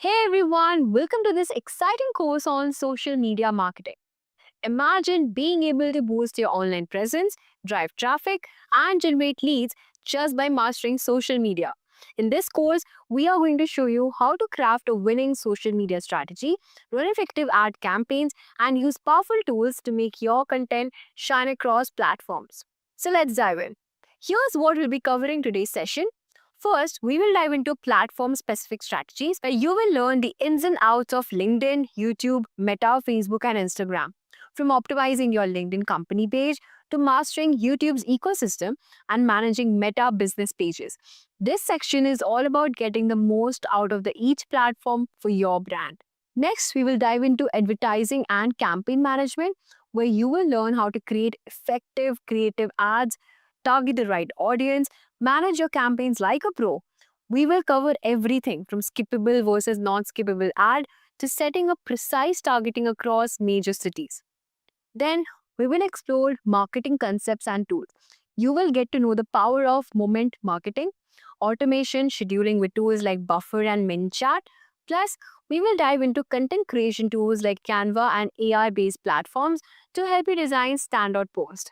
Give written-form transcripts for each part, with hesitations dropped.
Hey everyone, welcome to this exciting course on social media marketing. Imagine being able to boost your online presence, drive traffic, and generate leads just by mastering social media. In this course, we are going to show you how to craft a winning social media strategy, run effective ad campaigns, and use powerful tools to make your content shine across platforms. So let's dive in. Here's what we'll be covering today's session. First, we will dive into platform specific strategies where you will learn the ins and outs of LinkedIn, YouTube, Meta, Facebook, and Instagram. From optimizing your LinkedIn company page to mastering YouTube's ecosystem and managing Meta business pages. This section is all about getting the most out of each platform for your brand. Next, we will dive into advertising and campaign management, where you will learn how to create effective creative ads, target the right audience, manage your campaigns like a pro. We will cover everything from skippable versus non skippable ad to setting up precise targeting across major cities. Then we will explore marketing concepts and tools. You will get to know the power of moment marketing, automation, scheduling with tools like Buffer and MinChat. Plus, we will dive into content creation tools like Canva and AI based platforms to help you design standout posts.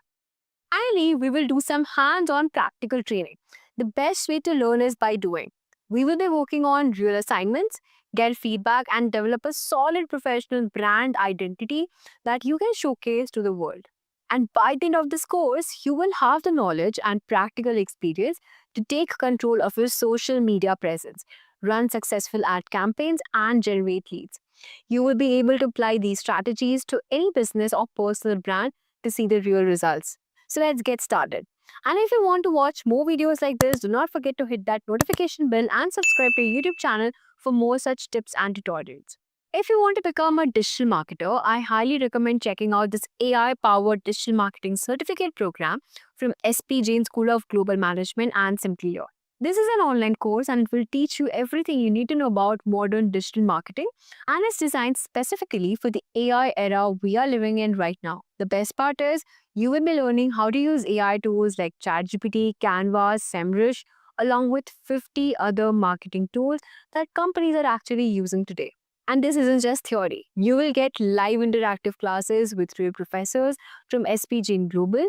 Finally, we will do some hands on practical training. The best way to learn is by doing. We will be working on real assignments, get feedback, and develop a solid professional brand identity that you can showcase to the world. And by the end of this course, you will have the knowledge and practical experience to take control of your social media presence, run successful ad campaigns, and generate leads. You will be able to apply these strategies to any business or personal brand to see the real results. So let's get started. And if you want to watch more videos like this, do not forget to hit that notification bell and subscribe to our YouTube channel for more such tips and tutorials. If you want to become a digital marketer, I highly recommend checking out this AI powered digital marketing certificate program from SP Jain School of Global Management and Simplilearn. This is an online course and it will teach you everything you need to know about modern digital marketing, and it's designed specifically for the AI era we are living in right now. The best part is you will be learning how to use AI tools like ChatGPT, Canva, SEMrush, along with 50 other marketing tools that companies are actually using today. And this isn't just theory. You will get live interactive classes with real professors from SPG in Global,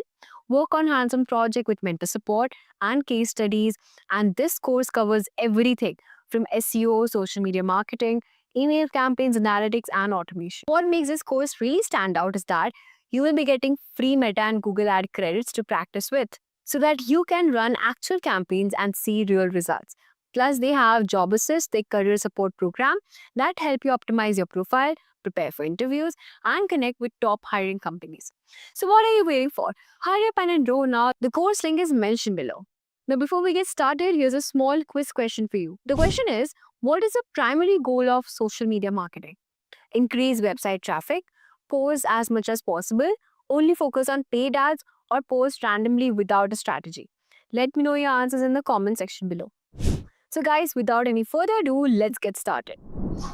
work on hands-on project with mentor support and case studies. And this course covers everything from SEO, social media marketing, email campaigns, analytics, and automation. What makes this course really stand out is that you will be getting free Meta and Google Ad credits to practice with so that you can run actual campaigns and see real results. Plus, they have Job Assist, their career support program that help you optimize your profile, prepare for interviews, and connect with top hiring companies. So, what are you waiting for? Hurry up and enroll now. The course link is mentioned below. Now, before we get started, here's a small quiz question for you. The question is, what is the primary goal of social media marketing? Increase website traffic, post as much as possible, only focus on paid ads, or post randomly without a strategy? Let me know your answers in the comment section below. So, guys, without any further ado, let's get started.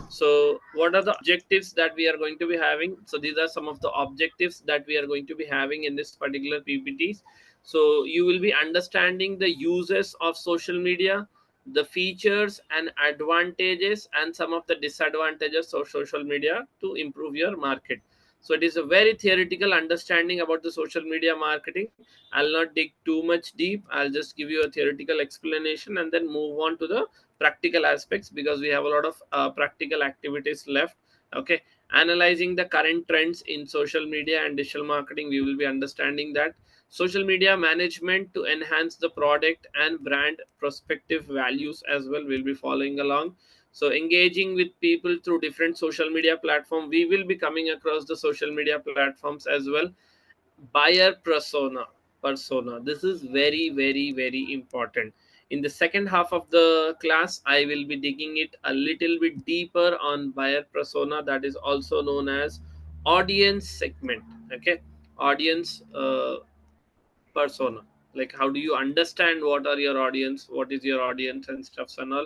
So what are the objectives that we are going to be having? So these are some of the objectives that we are going to be having in this particular PPTs. So you will be understanding the uses of social media, the features and advantages, and some of the disadvantages of social media to improve your market. So it is a very theoretical understanding about the social media marketing. I'll not dig too much deep. I'll just give you a theoretical explanation and then move on to the practical aspects, because we have a lot of practical activities left. Okay, analyzing the current trends in social media and digital marketing, we will be understanding that social media management to enhance the product and brand prospective values as well, we'll be following along. So engaging with people through different social media platform, we will be coming across the social media platforms as well. Buyer persona, this is very very very important. In the second half of the class, I will be digging it a little bit deeper on buyer persona, that is also known as audience segment. Okay, audience persona, like how do you understand what are your audience, what is your audience and stuffs and all.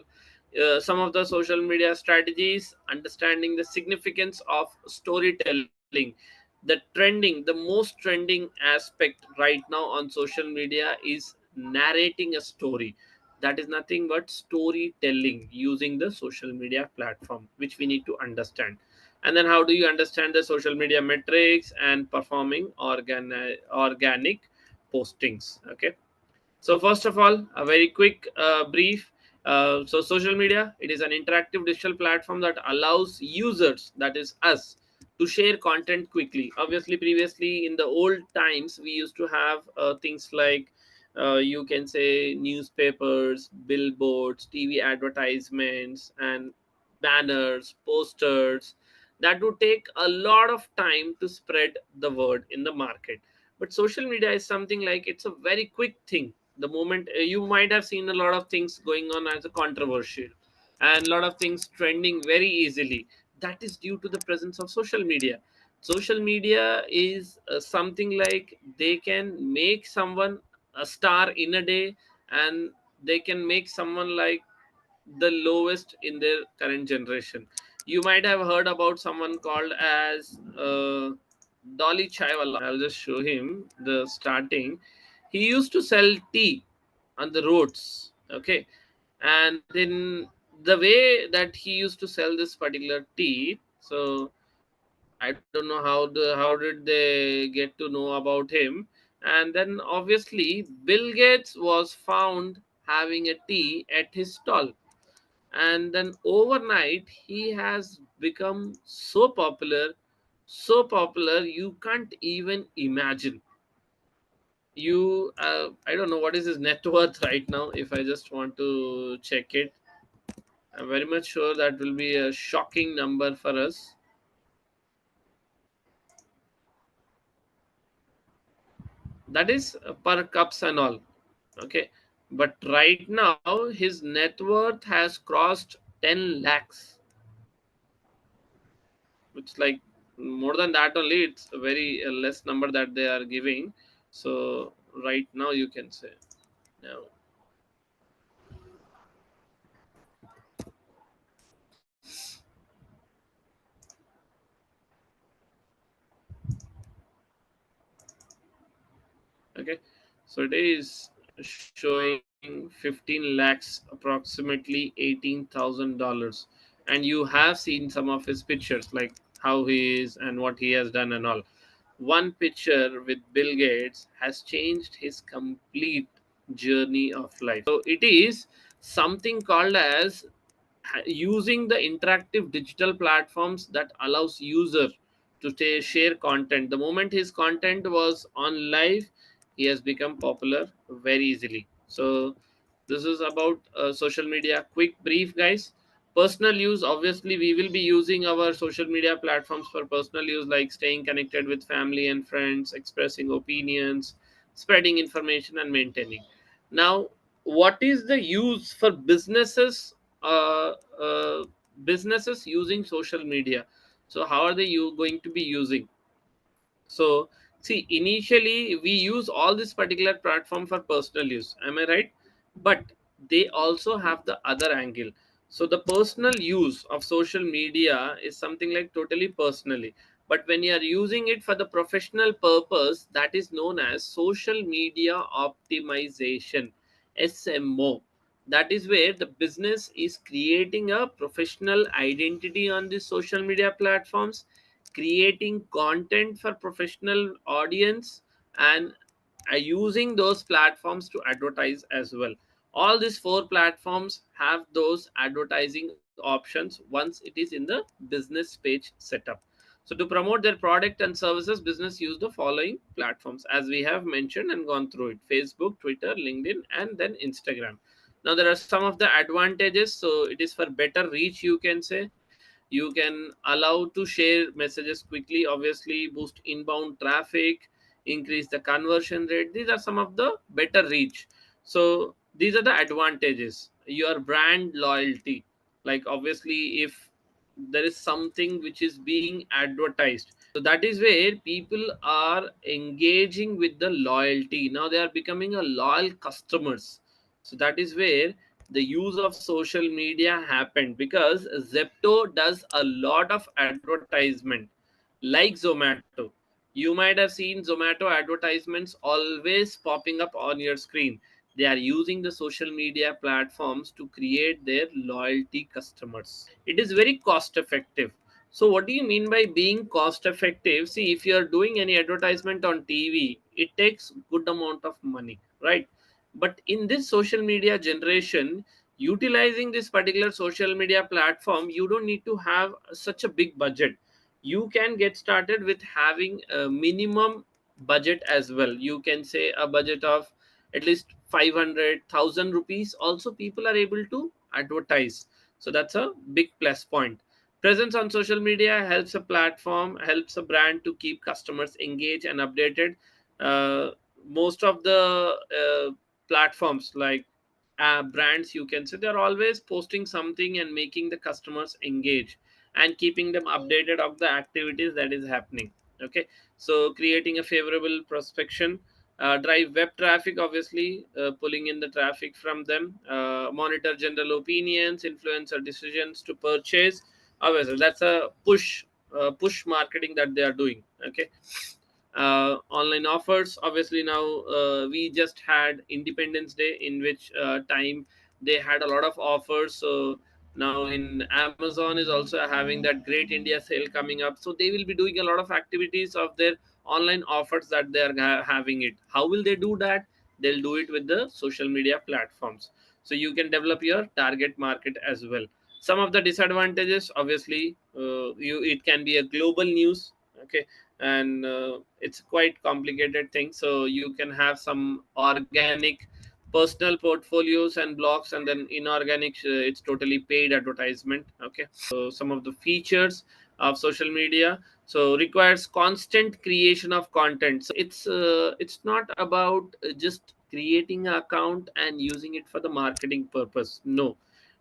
Some of the social media strategies, understanding the significance of storytelling. The most trending aspect right now on social media is narrating a story. That is nothing but storytelling using the social media platform, which we need to understand. And then how do you understand the social media metrics and performing organic postings? Okay, so first of all, a very quick brief. So social media, it is an interactive digital platform that allows users, that is us, to share content quickly. Obviously, previously in the old times, we used to have things like you can say newspapers, billboards, TV advertisements, and banners, posters. That would take a lot of time to spread the word in the market. But social media is something like it's a very quick thing. The moment you might have seen a lot of things going on as a controversial, and a lot of things trending very easily. That is due to the presence of social media. Social media is something like they can make someone a star in a day, and they can make someone like the lowest in their current generation. You might have heard about someone called as Dolly Chaiwala. I'll just show him the starting. He used to sell tea on the roads. Okay, and in the way that he used to sell this particular tea, so I don't know how did they get to know about him. And then obviously Bill Gates was found having a tea at his stall, and then overnight he has become so popular you can't even imagine. You I don't know what is his net worth right now. If I just want to check it, I'm very much sure that will be a shocking number for us. That is per cups and all. Okay, but right now his net worth has crossed 10 lakhs, which like more than that only. It's a very less number that they are giving. So right now you can say now. Okay, so it is showing 15 lakhs, approximately $18,000. And you have seen some of his pictures, like how he is and what he has done and all. One picture with Bill Gates has changed his complete journey of life. So it is something called as using the interactive digital platforms that allows user to share content. The moment his content was on live, he has become popular very easily. So this is about social media quick brief, guys. Personal use, obviously we will be using our social media platforms for personal use, like staying connected with family and friends, expressing opinions, spreading information, and maintaining. Now, what is the use for businesses? uh, uh, Businesses using social media. So how are they going to be using? So, see, initially we use all this particular platform for personal use. Am I right? But they also have the other angle. So, the personal use of social media is something like totally personally. But when you are using it for the professional purpose, that is known as social media optimization, SMO. That is where the business is creating a professional identity on the social media platforms, creating content for professional audience, and using those platforms to advertise as well. All these four platforms have those advertising options once it is in the business page setup. So to promote their product and services, business use the following platforms as we have mentioned and gone through it: Facebook, Twitter, LinkedIn, and then Instagram. Now there are some of the advantages. So it is for better reach, you can say. You can allow to share messages quickly, obviously boost inbound traffic, increase the conversion rate. These are some of the better reach. So these are the advantages. Your brand loyalty, like obviously if there is something which is being advertised, so that is where people are engaging with the loyalty. Now they are becoming a loyal customers. So that is where the use of social media happened, because Zepto does a lot of advertisement like Zomato. You might have seen Zomato advertisements always popping up on your screen. They are using the social media platforms to create their loyalty customers. It is very cost effective. So what do you mean by being cost effective? See, if you are doing any advertisement on TV, it takes good amount of money, right? But in this social media generation, utilizing this particular social media platform, you don't need to have such a big budget. You can get started with having a minimum budget as well. You can say a budget of at least 500,000 rupees. Also, people are able to advertise. So that's a big plus point. Presence on social media helps a platform, helps a brand to keep customers engaged and updated. Most of the platforms like brands, you can say, they're always posting something and making the customers engage and keeping them updated of the activities that is happening. Okay, so creating a favorable prospection, drive web traffic, obviously pulling in the traffic from them, monitor general opinions, influencer decisions to purchase. Obviously that's a push marketing that they are doing. Okay, online offers, obviously now we just had Independence Day, in which time they had a lot of offers. So now in Amazon is also having that Great India sale coming up, so they will be doing a lot of activities of their online offers that they are having it. How will they do that? They'll do it with the social media platforms. So you can develop your target market as well. Some of the disadvantages, obviously, you it can be a global news. Okay, and it's quite complicated thing. So you can have some organic personal portfolios and blogs, and then inorganic, it's totally paid advertisement. Okay, so some of the features of social media, so requires constant creation of content. So it's not about just creating an account and using it for the marketing purpose. No,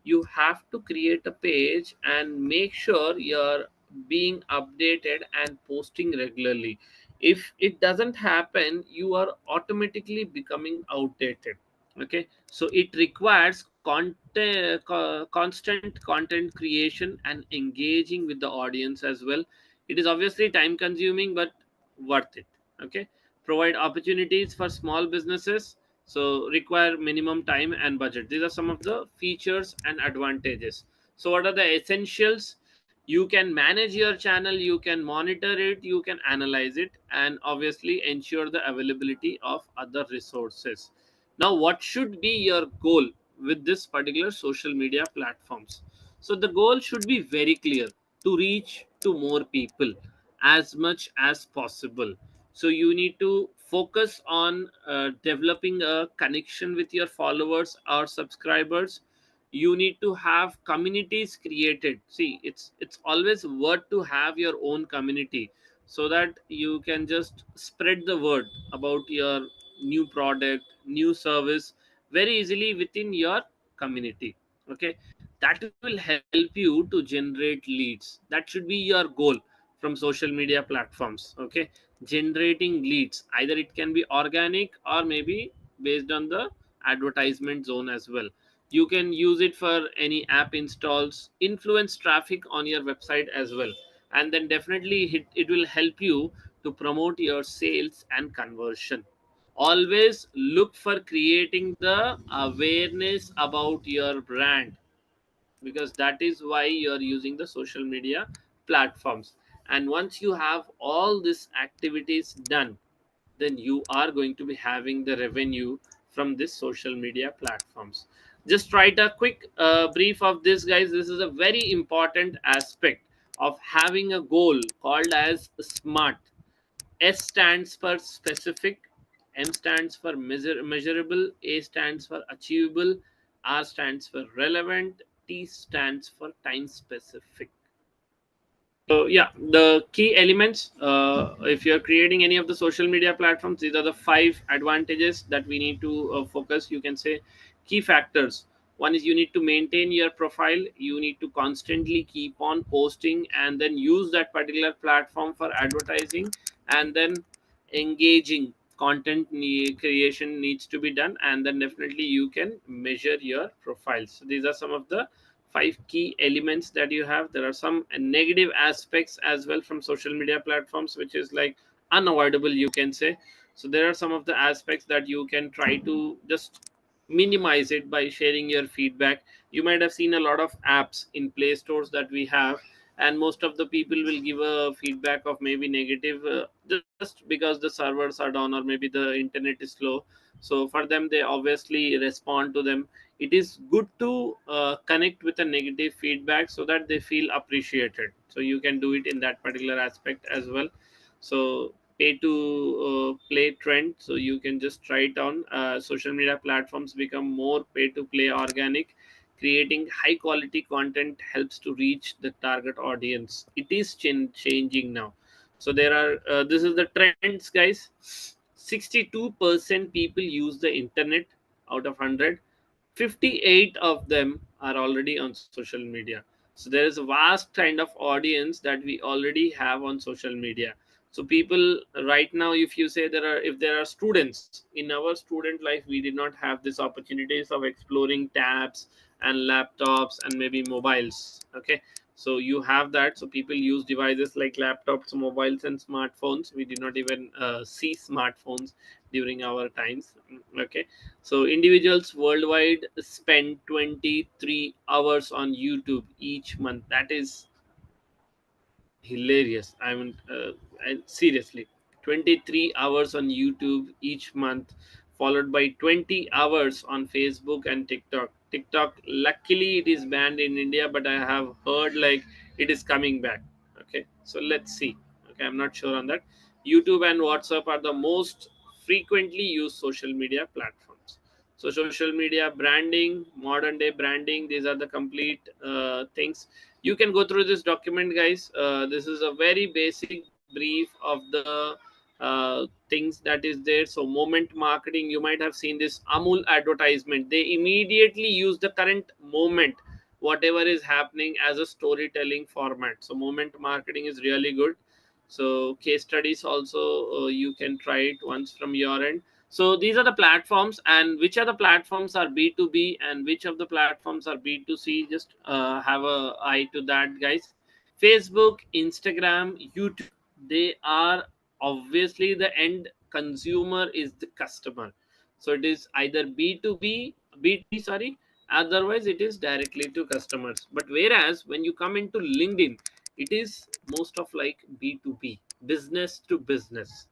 you have to create a page and make sure you're being updated and posting regularly. If it doesn't happen, you are automatically becoming outdated. Okay, so it requires constant content creation and engaging with the audience as well. It is obviously time consuming, but worth it. Okay, provide opportunities for small businesses, so require minimum time and budget. These are some of the features and advantages. So what are the essentials? You can manage your channel, you can monitor it, you can analyze it, and obviously ensure the availability of other resources. Now what should be your goal with this particular social media platforms? So the goal should be very clear: to reach to more people as much as possible. So you need to focus on developing a connection with your followers or subscribers. You need to have communities created. See, it's always worth to have your own community, so that you can just spread the word about your new product, new service very easily within your community. Okay, that will help you to generate leads. That should be your goal from social media platforms. Okay, generating leads, either it can be organic or maybe based on the advertisement zone as well. You can use it for any app installs, influence traffic on your website as well, and then definitely it will help you to promote your sales and conversion. Always look for creating the awareness about your brand, because that is why you're using the social media platforms. And once you have all these activities done, then you are going to be having the revenue from this social media platforms. Just write a quick brief of this, guys. This is a very important aspect of having a goal called as SMART. S stands for specific, M stands for measurable, A stands for achievable, R stands for relevant, T stands for time specific. So yeah, the key elements. If you're creating any of the social media platforms, these are the five advantages that we need to focus. You can say key factors. One is you need to maintain your profile. You need to constantly keep on posting, and then use that particular platform for advertising, and then engaging content creation needs to be done, and then definitely you can measure your profiles. So these are some of the five key elements that you have. There are some negative aspects as well from social media platforms, which is like unavoidable, you can say. So there are some of the aspects that you can try to just minimize it by sharing your feedback. You might have seen a lot of apps in play stores that we have, and most of the people will give a feedback of maybe negative, just because the servers are down or maybe the internet is slow. So for them, they obviously respond to them. It is good to connect with a negative feedback so that they feel appreciated. So you can do it in that particular aspect as well. So pay to play trend, so you can just try it on. Social media platforms become more pay to play organic. Creating high quality content helps to reach the target audience. It is changing now. So there are this is the trends, guys. 62% people use the internet out of 100. 58 of them are already on social media. So there is a vast kind of audience that we already have on social media. So people right now, if you say there are, if there are students in our student life, we did not have this opportunities of exploring tabs and laptops and maybe mobiles. Okay, so you have that. So people use devices like laptops, mobiles and smartphones. We did not even see smartphones during our times. Okay, so individuals worldwide spend 23 hours on YouTube each month. That is hilarious. I mean, seriously, 23 hours on YouTube each month, followed by 20 hours on Facebook and TikTok. TikTok, luckily, it is banned in India, but I have heard like it is coming back. Okay, so let's see. Okay, I'm not sure on that. YouTube and WhatsApp are the most frequently used social media platforms. So social media branding, modern day branding, these are the complete things. You can go through this document, guys. This is a very basic brief of the things that is there. So moment marketing, you might have seen this Amul advertisement. They immediately use the current moment, whatever is happening, as a storytelling format. So moment marketing is really good. So case studies also, you can try it once from your end. So these are the platforms, and which are the platforms are B2B and which of the platforms are B2C. Just have a eye to that, guys. Facebook, Instagram, YouTube, they are obviously the end consumer is the customer. So it is either B2B, B2B, sorry, otherwise it is directly to customers. But whereas when you come into LinkedIn, it is most of like B2B, business to business.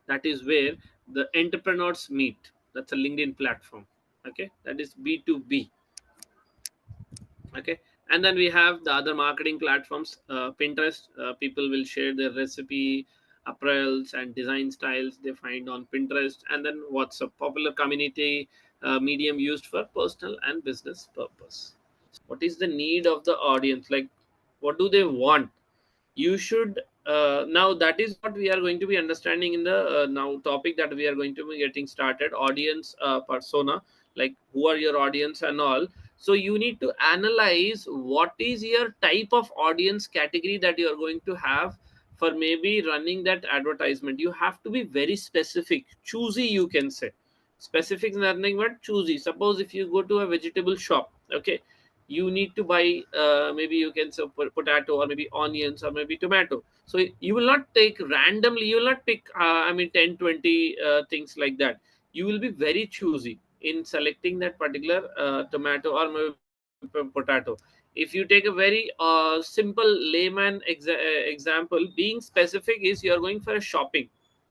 That is where the entrepreneurs meet. That's a LinkedIn platform. Okay, that is B2B. Okay, and then we have the other marketing platforms. Pinterest, people will share their recipe, apparels and design styles they find on Pinterest. And then WhatsApp, popular community medium used for personal and business purpose. What is the need of the audience, like what do they want? You should now, that is what we are going to be understanding in the now topic that we are going to be getting started, audience persona, like who are your audience and all. So you need to analyze what is your type of audience category that you are going to have for maybe running that advertisement. You have to be very specific, choosy, you can say. Specific is nothing but choosy. Suppose if you go to a vegetable shop, okay, you need to buy maybe you can say potato or maybe onions or maybe tomato. So you will not take randomly, you will not pick 10, 20 things like that. You will be very choosy in selecting that particular tomato or maybe potato. If you take a very simple layman example, being specific is you are going for a shopping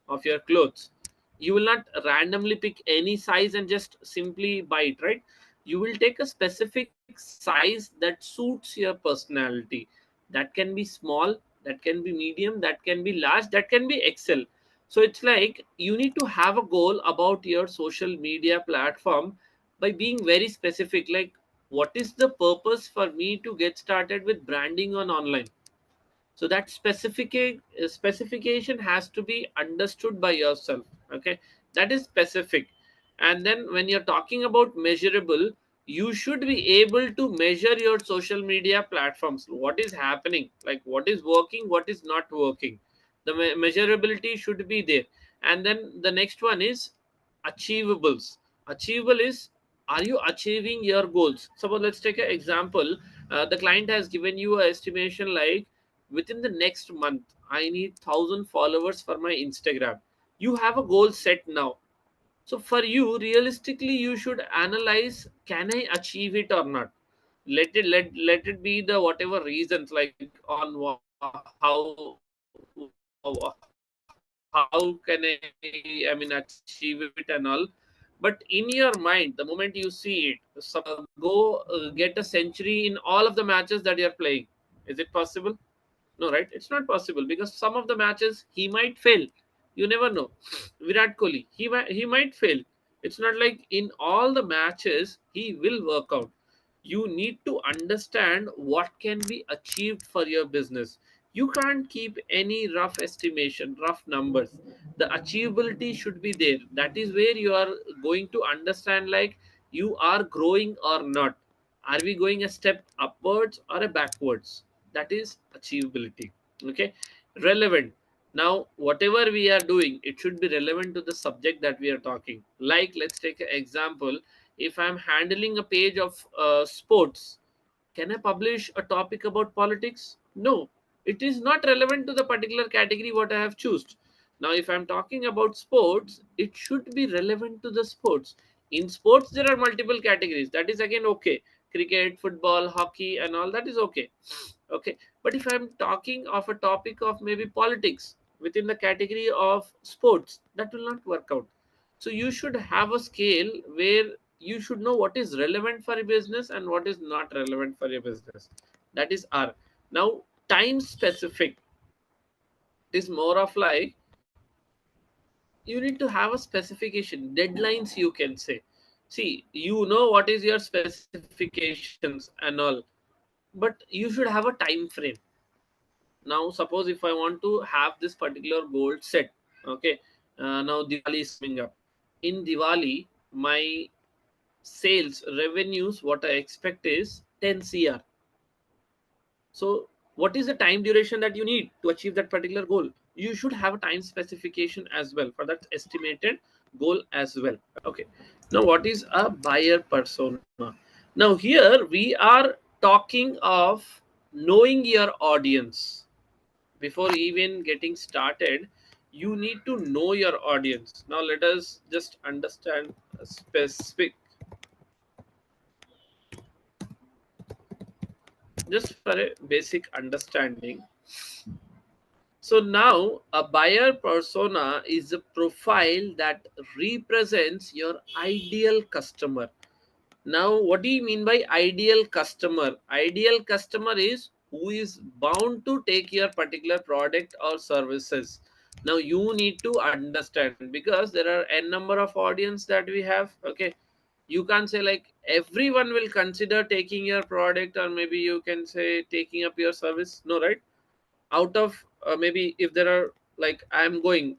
of your clothes. You will not randomly pick any size and just simply buy it, right? You will take a specific size that suits your personality. That can be small, that can be medium, that can be large, that can be excel. So it's like you need to have a goal about your social media platform by being very specific, like what is the purpose for me to get started with branding on online. So that specification has to be understood by yourself. Okay, that is specific. And then when you're talking about measurable, you should be able to measure your social media platforms, what is happening, like what is working, what is not working. The measurability should be there. And then the next one is achievables. Achievable is, are you achieving your goals? Suppose let's take an example. The client has given you an estimation like within the next month I need 1,000 followers for my Instagram. You have a goal set now. So for you, realistically, you should analyze, can I achieve it or not? Let it be the whatever reasons, like on how can I mean achieve it and all. But in your mind, the moment you see it, suppose go get a century in all of the matches that you are playing. Is it possible? No, right? It's not possible, because some of the matches he might fail. You never know. Virat Kohli, he might fail. It's not like in all the matches he will work out. You need to understand what can be achieved for your business. You can't keep any rough estimation, rough numbers. The achievability should be there. That is where you are going to understand, like, you are growing or not. Are we going a step upwards or a backwards? That is achievability. Okay. Relevant. Now whatever we are doing, it should be relevant to the subject that we are talking. Like, let's take an example. If I'm handling a page of sports, can I publish a topic about politics? No, it is not relevant to the particular category what I have chosen. Now, if I'm talking about sports, it should be relevant to the sports. In sports, there are multiple categories. That is again okay. Cricket, football, hockey, and all that is okay. Okay. But if I'm talking of a topic of maybe politics within the category of sports, that will not work out. So you should have a scale where you should know what is relevant for your business and what is not relevant for your business. That is R. Now, time specific is more of like, you need to have a specification, deadlines, you can say. See, you know what is your specifications and all, but you should have a time frame. Now suppose if I want to have this particular goal set, okay, now Diwali is coming up. In Diwali, my sales revenues, what I expect is 10 cr. So what is the time duration that you need to achieve that particular goal? You should have a time specification as well for that estimated goal as well. Okay. Now what is a buyer persona? Now here we are talking of knowing your audience. Before even getting started, you need to know your audience. Now let us just understand a specific, just for a basic understanding. So now a buyer persona is a profile that represents your ideal customer. Now, what do you mean by ideal customer? Ideal customer is who is bound to take your particular product or services. Now, you need to understand, because there are n number of audience that we have. Okay, you can't say like everyone will consider taking your product, or maybe you can say taking up your service. No, right? Out of maybe if there are, like, I'm going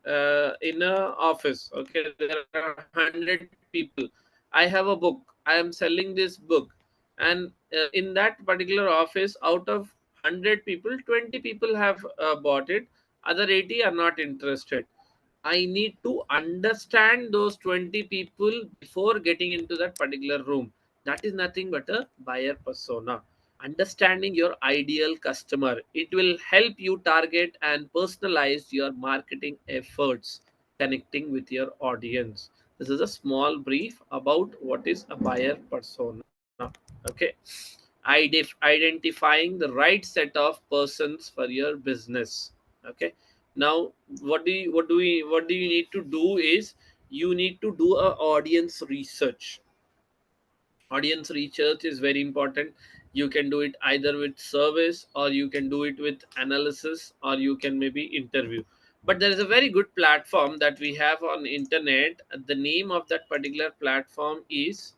in a office, okay, there are 100 people. I have a book, I am selling this book, and in that particular office, out of 100 people, 20 people have bought it, other 80 are not interested. I need to understand those 20 people before getting into that particular room. That is nothing but a buyer persona. Understanding your ideal customer, it will help you target and personalize your marketing efforts, connecting with your audience. This is a small brief about what is a buyer persona. Okay. Identifying the right set of persons for your business. Okay. Now what do you need to do is, you need to do a audience research. Audience research is very important. You can do it either with service, or you can do it with analysis, or you can maybe interview. But there is a very good platform that we have on internet. The name of that particular platform is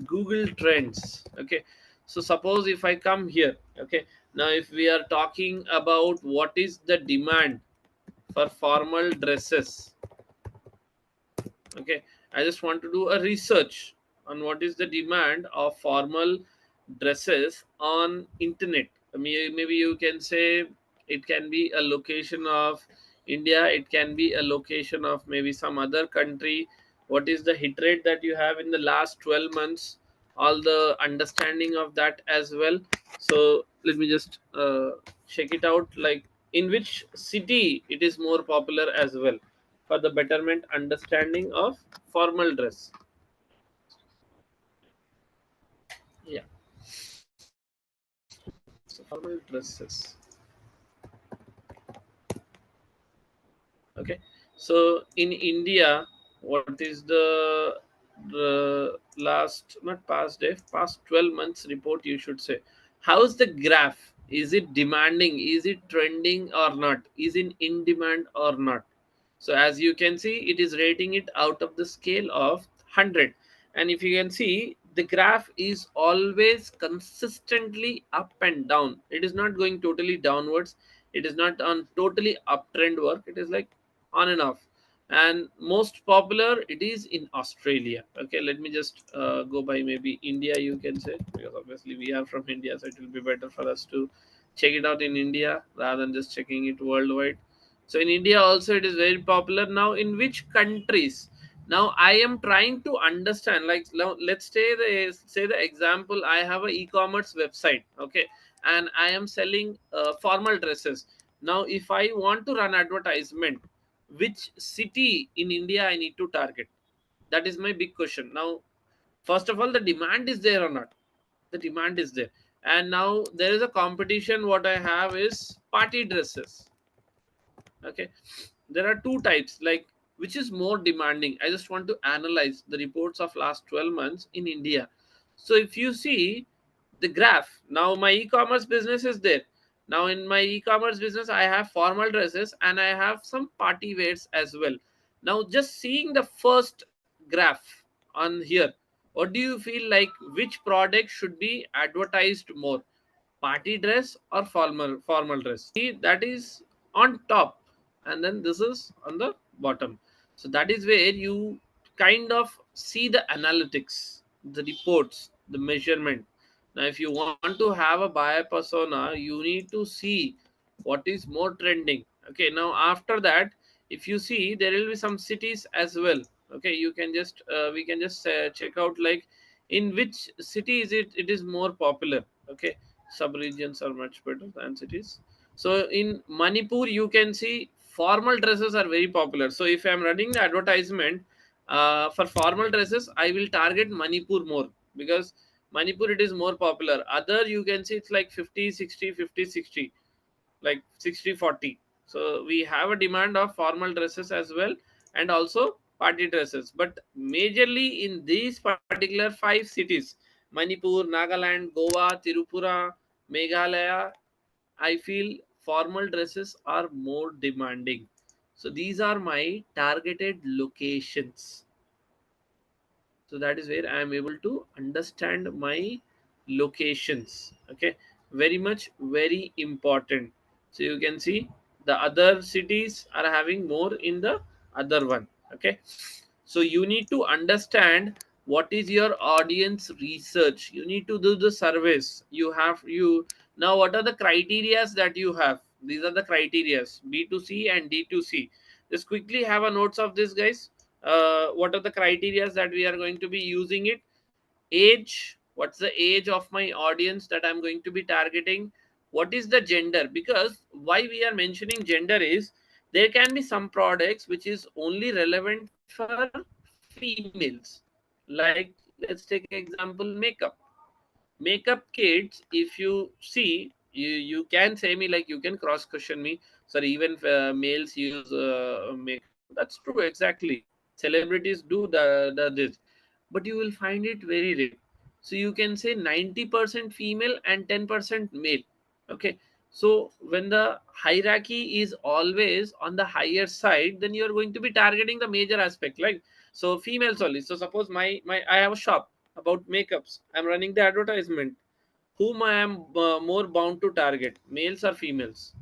Google Trends. Okay. So suppose if I come here, okay, now if we are talking about what is the demand for formal dresses, okay, I just want to do a research on what is the demand of formal dresses on internet. Maybe you can say it can be a location of India, it can be a location of maybe some other country. What is the hit rate that you have in the last 12 months, all the understanding of that as well. So let me just check it out, like in which city it is more popular as well. for the betterment understanding of formal dress. Yeah, so formal dresses. Okay, so in India, what is the last, not past day, past 12 months report, you should say, how's the graph? Is it demanding, is it trending or not, is it in demand or not? So as you can see, it is rating it out of the scale of 100. And if you can see, the graph is always consistently up and down. It is not going totally downwards. It is not on totally uptrend work. It is like on and off. And most popular it is in Australia. Okay, let me just go by maybe India, you can say, because obviously we are from India, so it will be better for us to check it out in India rather than just checking it worldwide. So in India also it is very popular. Now in which countries? Now I am trying to understand, like now let's say the example, I have a e-commerce website, okay, and I am selling formal dresses. Now if I want to run advertisement, which city in India I need to target? That is my big question. Now first of all, the demand is there or not? The demand is there. And now there is a competition. What I have is party dresses. Okay, there are two types, like which is more demanding. I just want to analyze the reports of last 12 months in India. So if you see the graph, now my e-commerce business is there. Now in my e-commerce business I have formal dresses and I have some party wears as well. Now just seeing the first graph on here, what do you feel like, which product should be advertised more, party dress or formal dress? See, that is on top, and then this is on the bottom. So that is where you kind of see the analytics, the reports, the measurement. Now if you want to have a buyer persona, you need to see what is more trending. Okay, now after that, if you see, there will be some cities as well. Okay, you can just we can just check out, like in which city is it is more popular. Okay, sub-regions are much better than cities. So in Manipur, you can see formal dresses are very popular. So if I'm running the advertisement for formal dresses, I will target Manipur more, because Manipur it is more popular. Other you can see it's like 50-60, 50-60, like 60-40. So we have a demand of formal dresses as well, and also party dresses. But majorly in these particular five cities, Manipur, Nagaland, Goa, Tirupura, Meghalaya, I feel formal dresses are more demanding. So these are my targeted locations. So that is where I am able to understand my locations. Okay, very much very important. So you can see the other cities are having more in the other one. Okay, so you need to understand what is your audience research. You need to do the surveys. You now, what are the criterias that you have? These are the criterias, B2C and D2C. Just quickly have a notes of this, guys. What are the criterias that we are going to be using it? Age, what's the age of my audience that I'm going to be targeting? What is the gender? Because why we are mentioning gender is, there can be some products which is only relevant for females. Like let's take example, makeup kits. If you see, you can say me, like you can cross question me, sorry, even males use makeup. That's true, exactly. Celebrities do the this, but you will find it very rare. So you can say 90% female and 10% male. Okay, so when the hierarchy is always on the higher side, then you are going to be targeting the major aspect, like, so females only. So suppose my I have a shop about makeups, I'm running the advertisement. Whom I am more bound to target, males or females?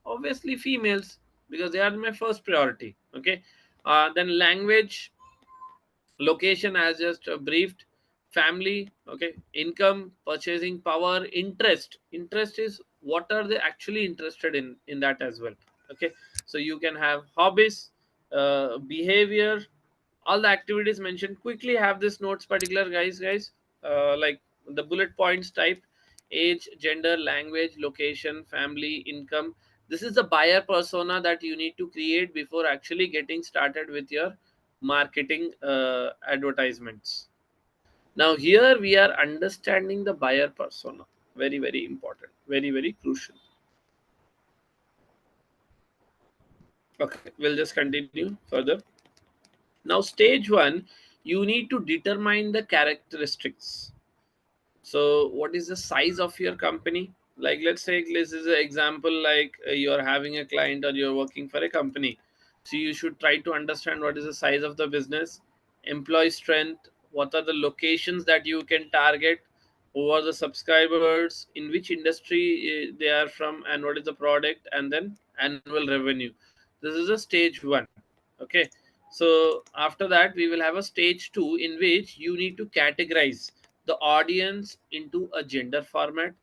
Obviously females, because they are my first priority. Okay, then language, location as just briefed, family, okay, income, purchasing power, interest is what are they actually interested in that as well. Okay, so you can have hobbies, behavior, all the activities mentioned. Quickly have this notes particular, guys, like the bullet points type: age, gender, language, location, family, income. This is the buyer persona that you need to create before actually getting started with your marketing advertisements. Now here we are understanding the buyer persona. Very, very important. Very, very crucial. Okay, we'll just continue further. Now, stage one, you need to determine the characteristics. So, what is the size of your company? Like, let's say this is an example like you're having a client or you're working for a company. So, you should try to understand what is the size of the business, employee strength, what are the locations that you can target, who are the subscribers, in which industry they are from, and what is the product, and then annual revenue. This is a stage one. Okay. So, after that, we will have a stage two in which you need to categorize the audience into a gender format,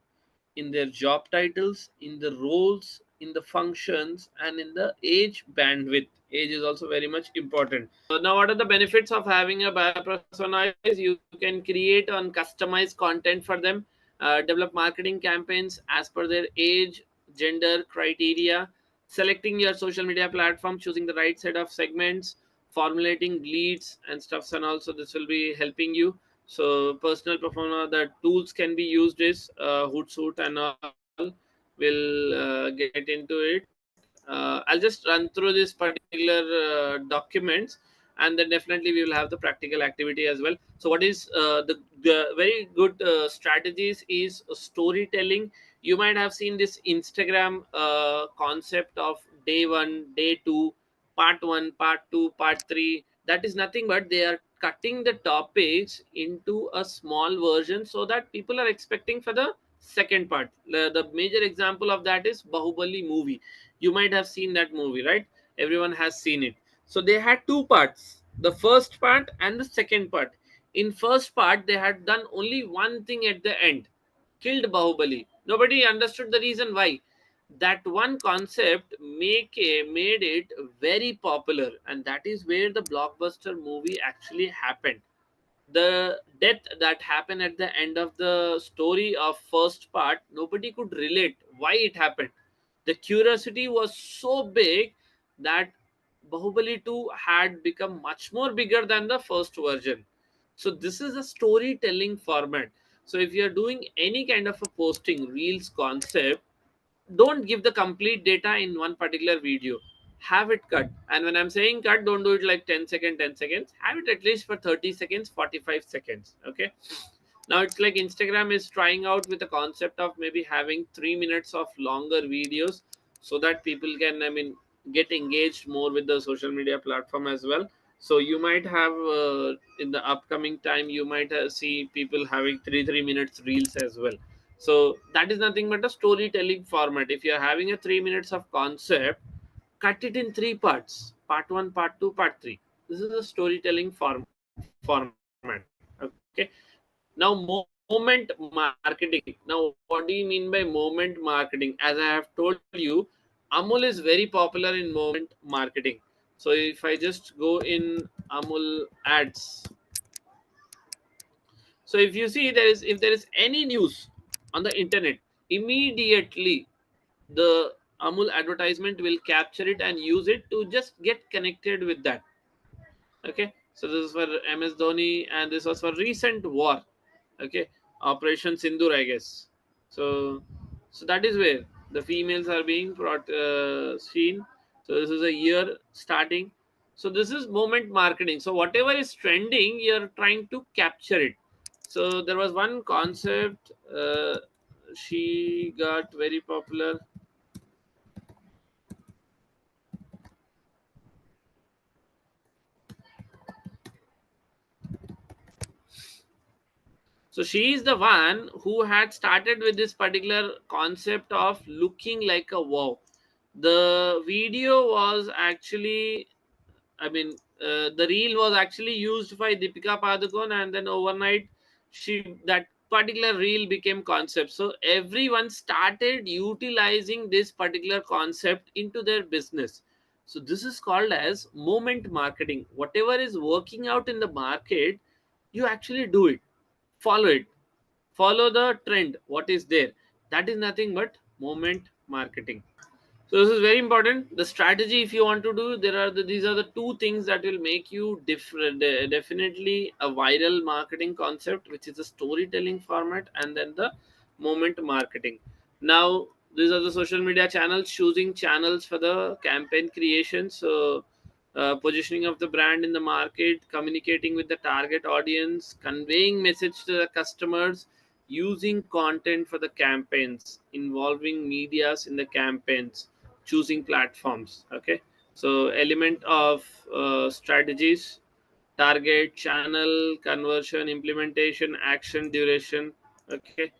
in their job titles, in the roles, in the functions, and in the age bandwidth. Age is also very much important. Now, what are the benefits of having a buyer persona? Is you can create and customize content for them, develop marketing campaigns as per their age, gender criteria, selecting your social media platform, choosing the right set of segments, formulating leads and stuffs, and also this will be helping you. So personal persona, the tools can be used is Hootsuite and all. We'll get into it. I'll just run through this particular documents, and then definitely we will have the practical activity as well. So what is the very good strategies is storytelling. You might have seen this Instagram concept of day one, day two, part one, part two, part three. That is nothing but they are cutting the topics into a small version so that people are expecting for the second part. The major example of that is Bahubali movie. You might have seen that movie, right? Everyone has seen it. So they had two parts, the first part and the second part. In first part, they had done only one thing at the end, killed Bahubali. Nobody understood the reason why. That one concept made it very popular, and that is where the blockbuster movie actually happened. The death that happened at the end of the story of first part, nobody could relate why it happened. The curiosity was so big that Bahubali 2 had become much more bigger than the first version. So this is a storytelling format. So if you are doing any kind of a posting reels concept, don't give the complete data in one particular video. Have it cut. And when I'm saying cut, don't do it like 10 seconds, 10 seconds. Have it at least for 30 seconds, 45 seconds. Okay. Now it's like Instagram is trying out with the concept of maybe having 3 minutes of longer videos so that people can, I mean, get engaged more with the social media platform as well. So you might have in the upcoming time, you might see people having 3 minutes reels as well. So that is nothing but a storytelling format. If you're having a 3 minutes of concept, cut it in three parts: part one, part two, part three. This is a storytelling format. Okay. Now, moment marketing. Now, what do you mean by moment marketing? As I have told you, Amul is very popular in moment marketing. So if I just go in Amul ads, so if you see if there is any news on the internet, immediately the Amul advertisement will capture it and use it to just get connected with that. Okay, so this is for MS Dhoni, and this was for recent war. Okay, Operation Sindur, I guess. So, so that is where the females are being brought seen. So this is a year starting. So this is moment marketing. So whatever is trending, you're trying to capture it. So there was one concept. She got very popular. So she is the one who had started with this particular concept of looking like a wow. The video was actually, I mean, the reel was actually used by Deepika Padukone, and then overnight, that particular reel became concept. So everyone started utilizing this particular concept into their business. So this is called as moment marketing. Whatever is working out in the market, you actually do it, follow it, follow the trend. What is there? That is nothing but moment marketing. So this is very important. The strategy, if you want to do, these are the two things that will make you different. Definitely a viral marketing concept, which is a storytelling format, and then the moment marketing. Now these are the social media channels. Choosing channels for the campaign creation. So positioning of the brand in the market, communicating with the target audience, conveying message to the customers, using content for the campaigns, involving medias in the campaigns, choosing platforms. Okay, so element of strategies: target, channel, conversion, implementation, action, duration. Okay,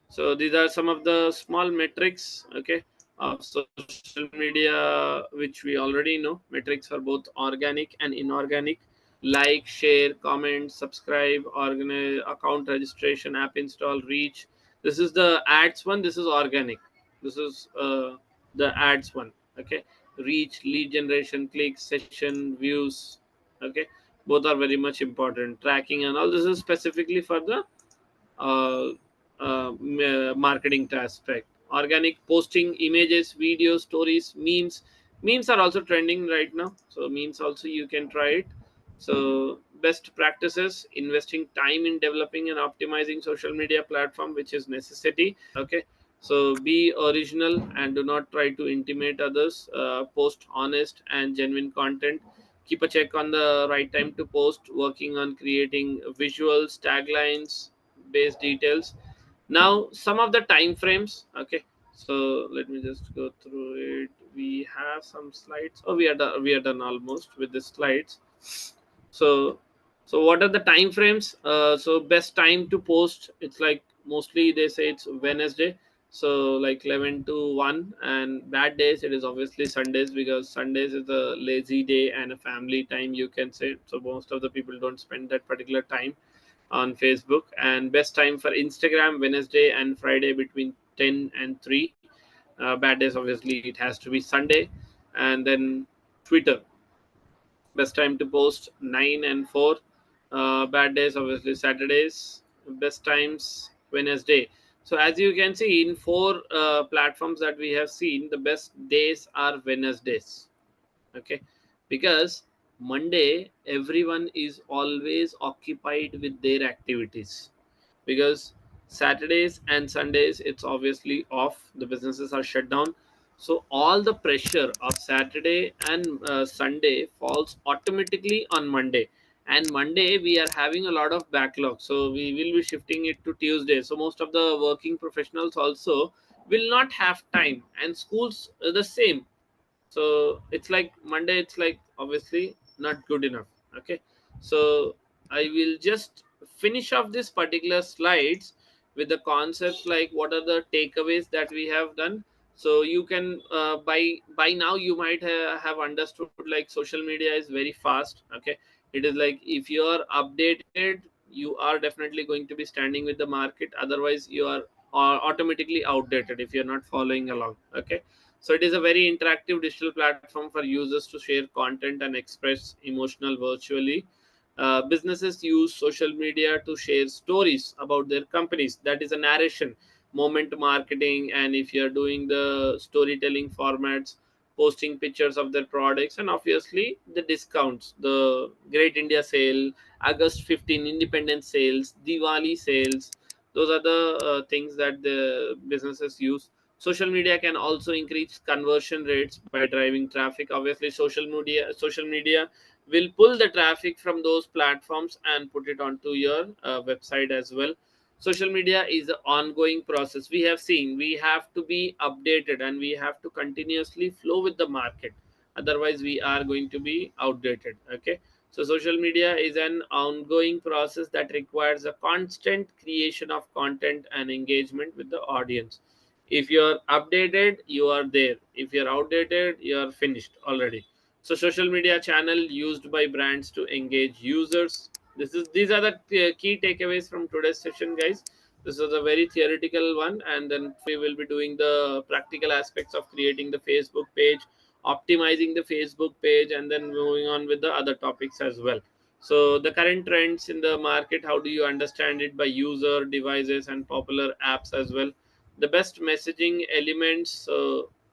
so these are some of the small metrics, okay, of social media, which we already know. Metrics for both organic and inorganic: like, share, comment, subscribe, account registration, app install, reach. This is the ads one. This is organic. This is the ads one. Okay, reach, lead generation, clicks, session, views. Okay, both are very much important. Tracking and all this is specifically for the uh, marketing aspect. Organic: posting images, videos, stories, memes. Memes are also trending right now, so memes also you can try it. So best practices: investing time in developing and optimizing social media platform, which is necessity. Okay, so be original and do not try to intimidate others. Post honest and genuine content. Keep a check on the right time to post. Working on creating visuals, taglines, base details. Now some of the time frames. Okay, so let me just go through it. We have some slides. Oh, we are done almost with the slides. So what are the time frames? So best time to post, it's like mostly they say it's Wednesday, so like 11 to 1. And bad days, it is obviously Sundays, because Sundays is a lazy day and a family time, you can say. So most of the people don't spend that particular time on Facebook. And best time for Instagram: Wednesday and Friday between 10 and 3. Bad days, obviously it has to be Sunday. And then Twitter: best time to post 9 and 4. Bad days, obviously Saturdays. Best times Wednesday. So as you can see, in four platforms that we have seen, the best days are Wednesdays. Okay, because Monday everyone is always occupied with their activities, because Saturdays and Sundays it's obviously off, the businesses are shut down. So all the pressure of Saturday and Sunday falls automatically on Monday. And Monday we are having a lot of backlog, so we will be shifting it to Tuesday. So most of the working professionals also will not have time, and schools the same. So it's like Monday, it's like obviously not good enough. Okay, so I will just finish off this particular slides with the concepts, like what are the takeaways that we have done. So you can by now you might have understood, like social media is very fast. Okay, it is like if you are updated, you are definitely going to be standing with the market. Otherwise you are automatically outdated if you're not following along. Okay, so it is a very interactive digital platform for users to share content and express emotional virtually. Businesses use social media to share stories about their companies. That is a narration, moment marketing, and if you are doing the storytelling formats, posting pictures of their products, and obviously the discounts, the Great India Sale, August 15 Independence sales, Diwali sales. Those are the things that the businesses use. Social media can also increase conversion rates by driving traffic. Obviously social media will pull the traffic from those platforms and put it onto your website as well. Social media is an ongoing process. We have seen we have to be updated and we have to continuously flow with the market. Otherwise we are going to be outdated. Okay, so social media is an ongoing process that requires a constant creation of content and engagement with the audience. If you're updated, you are there. If you're outdated, you're finished already. So social media channel used by brands to engage users. These are the key takeaways from today's session, guys. This is a very theoretical one, and then we will be doing the practical aspects of creating the Facebook page, optimizing the Facebook page, and then moving on with the other topics as well. So the current trends in the market, how do you understand it by user devices and popular apps as well? The best messaging elements,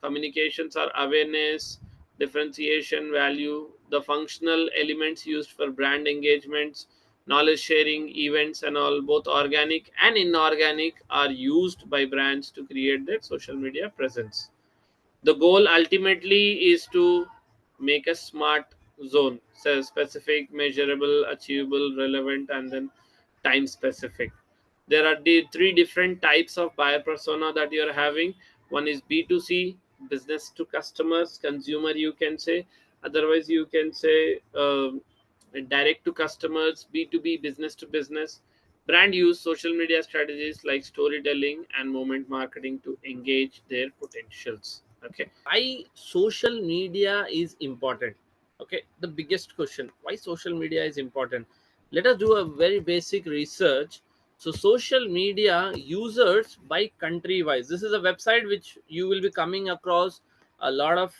communications are awareness, differentiation, value, the functional elements used for brand engagements, knowledge sharing, events, and all, both organic and inorganic, are used by brands to create their social media presence. The goal ultimately is to make a smart zone, so specific, measurable, achievable, relevant, and then time specific. There are the three different types of buyer persona that you're having. One is B2C, business to customers, consumer, you can say. Otherwise, you can say direct to customers, B2B, business to business. Brand use social media strategies like storytelling and moment marketing to engage their potentials. Okay, why social media is important? Okay, the biggest question, why social media is important? Let us do a very basic research. So social media users by country wise, this is a website which you will be coming across a lot of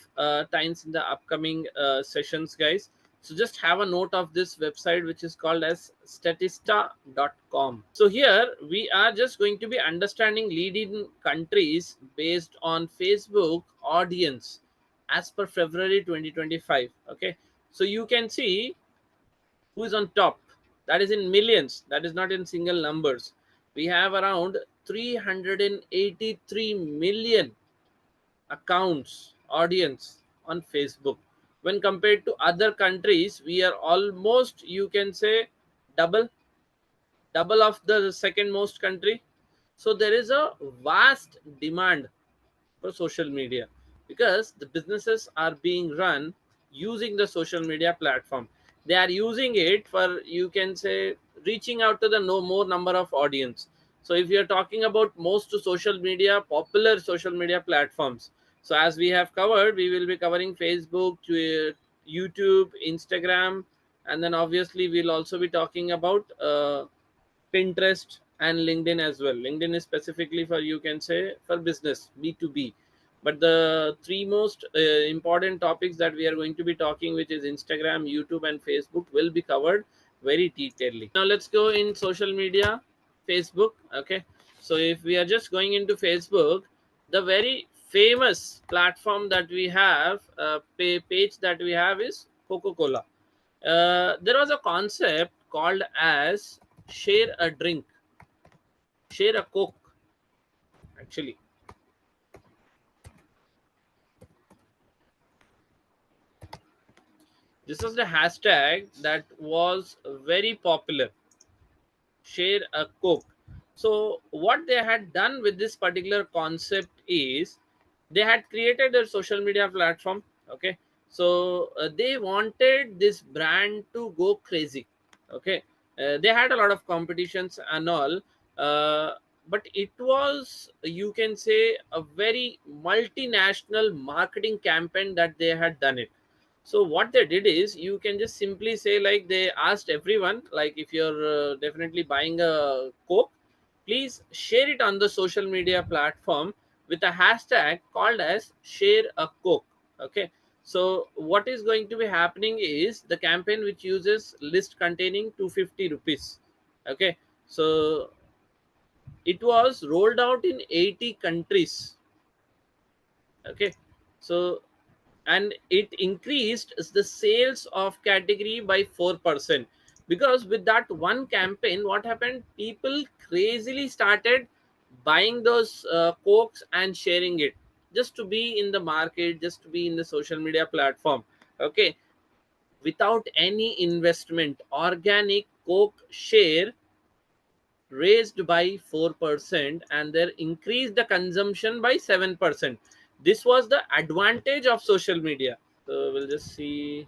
times in the upcoming sessions, guys. So just have a note of this website, which is called as statista.com. So here we are just going to be understanding leading countries based on Facebook audience as per February 2025. Okay, so you can see who is on top. That is in millions, that is not in single numbers. We have around 383 million accounts audience on Facebook. When compared to other countries, we are almost, you can say, double double of the second most country. So there is a vast demand for social media, because the businesses are being run using the social media platform. They are using it for, you can say, reaching out to the no more number of audience. So if you are talking about most social media, popular social media platforms, so as we have covered, we will be covering Facebook, YouTube, Instagram, and then obviously we'll also be talking about Pinterest and LinkedIn as well. LinkedIn is specifically for, you can say, for business, B2B. But the three most important topics that we are going to be talking, which is Instagram, YouTube, and Facebook, will be covered very detailedly. Now let's go in social media, Facebook. Okay, so if we are just going into Facebook, the very famous platform that we have, page that we have, is Coca-Cola. There was a concept called as share a drink, share a coke. Actually, this was the hashtag that was very popular, share a coke. So what they had done with this particular concept is, they had created their social media platform. Okay, so they wanted this brand to go crazy. Okay, they had a lot of competitions and all, uh, but it was, you can say, a very multinational marketing campaign that they had done it. So what they did is, you can just simply say, like, they asked everyone, like, if you're definitely buying a coke, please share it on the social media platform with a hashtag called as share a coke. Okay, so what is going to be happening is, the campaign which uses list containing 250 rupees. Okay, so it was rolled out in 80 countries. Okay, so, and it increased the sales of category by 4%, because with that one campaign, what happened, people crazily started buying those cokes and sharing it, just to be in the market, just to be in the social media platform. Okay, without any investment, organic coke share raised by 4%, and they increased the consumption by 7%. This was the advantage of social media. So we'll just see.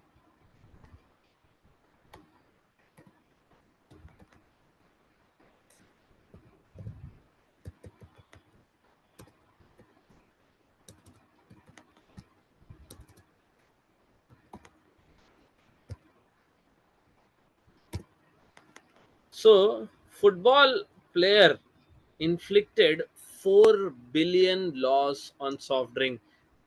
So football player inflicted 4 billion loss on soft drink,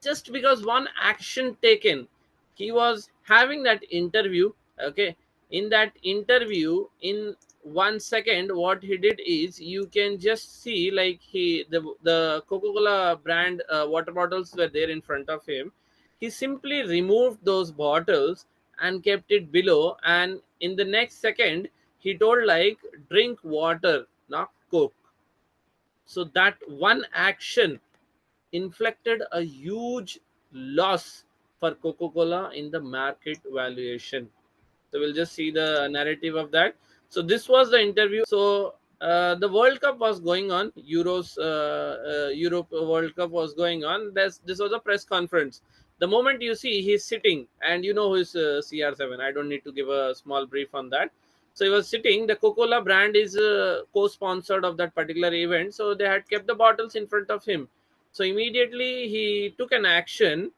just because one action taken. He was having that interview. Okay, in that interview, in 1 second, what he did is, you can just see, like, the Coca-Cola brand water bottles were there in front of him. He simply removed those bottles and kept it below, and in the next second he told, like, drink water, not Coke. So that one action inflicted a huge loss for Coca-Cola in the market valuation. So we'll just see the narrative of that. So this was the interview. So the World Cup was going on. Europe World Cup was going on. This was a press conference. The moment you see, he's sitting, and you know who is CR7. I don't need to give a small brief on that. So he was sitting. The Coca-Cola brand is co-sponsored of that particular event. So they had kept the bottles in front of him. So immediately he took an action,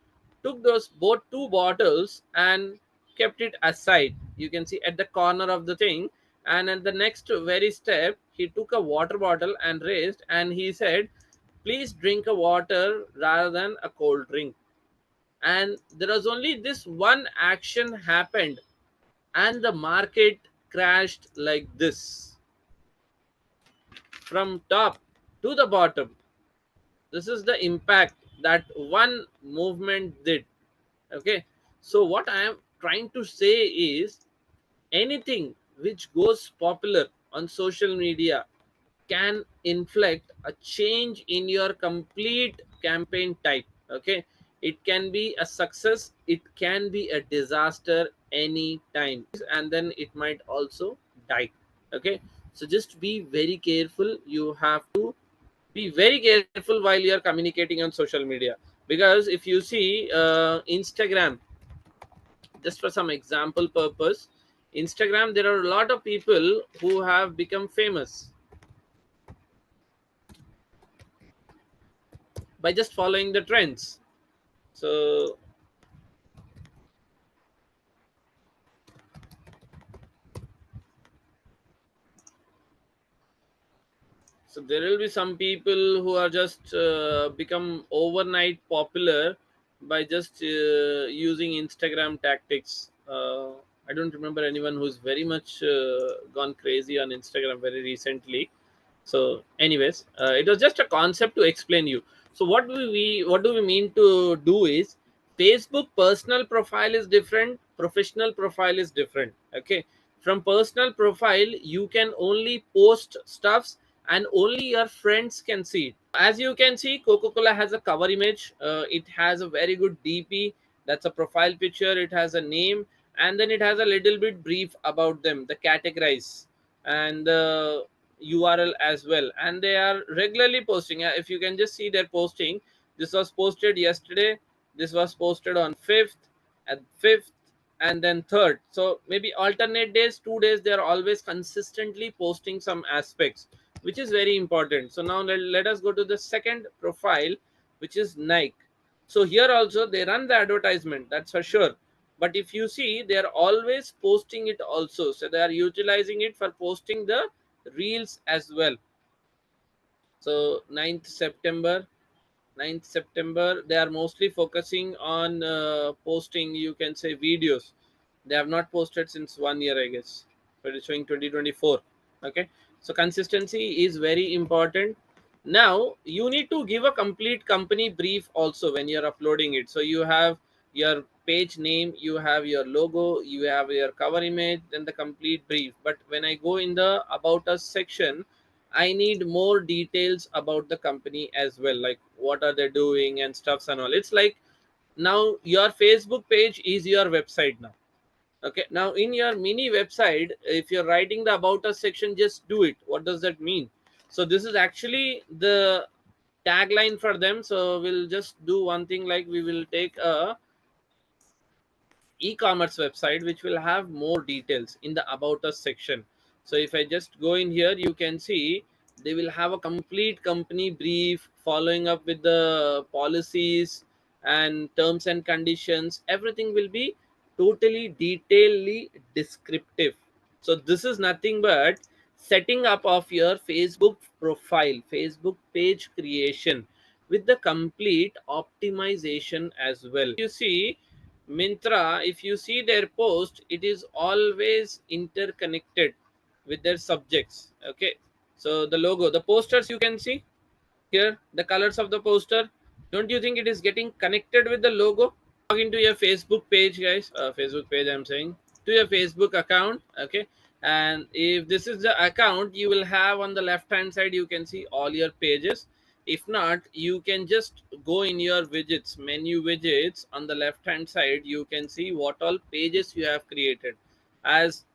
took those both two bottles and kept it aside. You can see at the corner of the thing. And at the next very step, he took a water bottle and raised, and he said, please drink a water rather than a cold drink. And there was only this one action happened, and the market crashed like this, from top to the bottom. This is the impact that one movement did. Okay, so what I am trying to say is, anything which goes popular on social media can inflict a change in your complete campaign type. Okay, it can be a success, it can be a disaster anytime, and then it might also die. Okay, so just be very careful. You have to be very careful while you are communicating on social media, because if you see Instagram, just for some example purpose, Instagram, there are a lot of people who have become famous by just following the trends. So so there will be some people who are just become overnight popular by just using Instagram tactics. I don't remember anyone who's very much gone crazy on Instagram very recently. So anyways, it was just a concept to explain you. So what do we mean to do is, Facebook personal profile is different, professional profile is different. Okay, from personal profile you can only post stuffs, and only your friends can see it. As you can see, Coca-Cola has a cover image. It has a very good DP. That's a profile picture. It has a name, and then it has a little bit brief about them, the categorize, and the URL as well. And they are regularly posting. If you can just see their posting, this was posted yesterday. This was posted on 5th, at 5th, and then 3rd. So maybe alternate days, 2 days, they are always consistently posting some aspects, which is very important. So now let us go to the second profile, which is Nike. So here also they run the advertisement, that's for sure. But if you see, they are always posting it also. So they are utilizing it for posting the reels as well. So 9th September, 9th September, they are mostly focusing on posting, you can say, videos. They have not posted since 1 year, I guess, but it's showing 2024. Okay, so consistency is very important. Now you need to give a complete company brief also when you're uploading it. So you have your page name, you have your logo, you have your cover image, then the complete brief. But when I go in the about us section, I need more details about the company as well, like what are they doing and stuffs and all. It's like, now your Facebook page is your website now. Okay, now in your mini website, if you're writing the about us section, just do it. What does that mean? So this is actually the tagline for them. So we'll just do one thing, like we will take a e-commerce website which will have more details in the about us section. So if I just go in here, you can see they will have a complete company brief, following up with the policies and terms and conditions. Everything will be totally detailedly descriptive. So this is nothing but setting up of your Facebook profile, Facebook page creation, with the complete optimization as well. You see, Mintra, if you see their post, it is always interconnected. with their subjects. Okay, so the logo, the posters, you can see here the colors of the poster. Don't you think it is getting connected with the logo? Log into your Facebook page, guys. Facebook page, I'm saying, to your Facebook account. Okay, and if this is the account, you will have on the left hand side, you can see all your pages. If not, you can just go in your widgets, menu widgets. On the left hand side, you can see what all pages you have created. As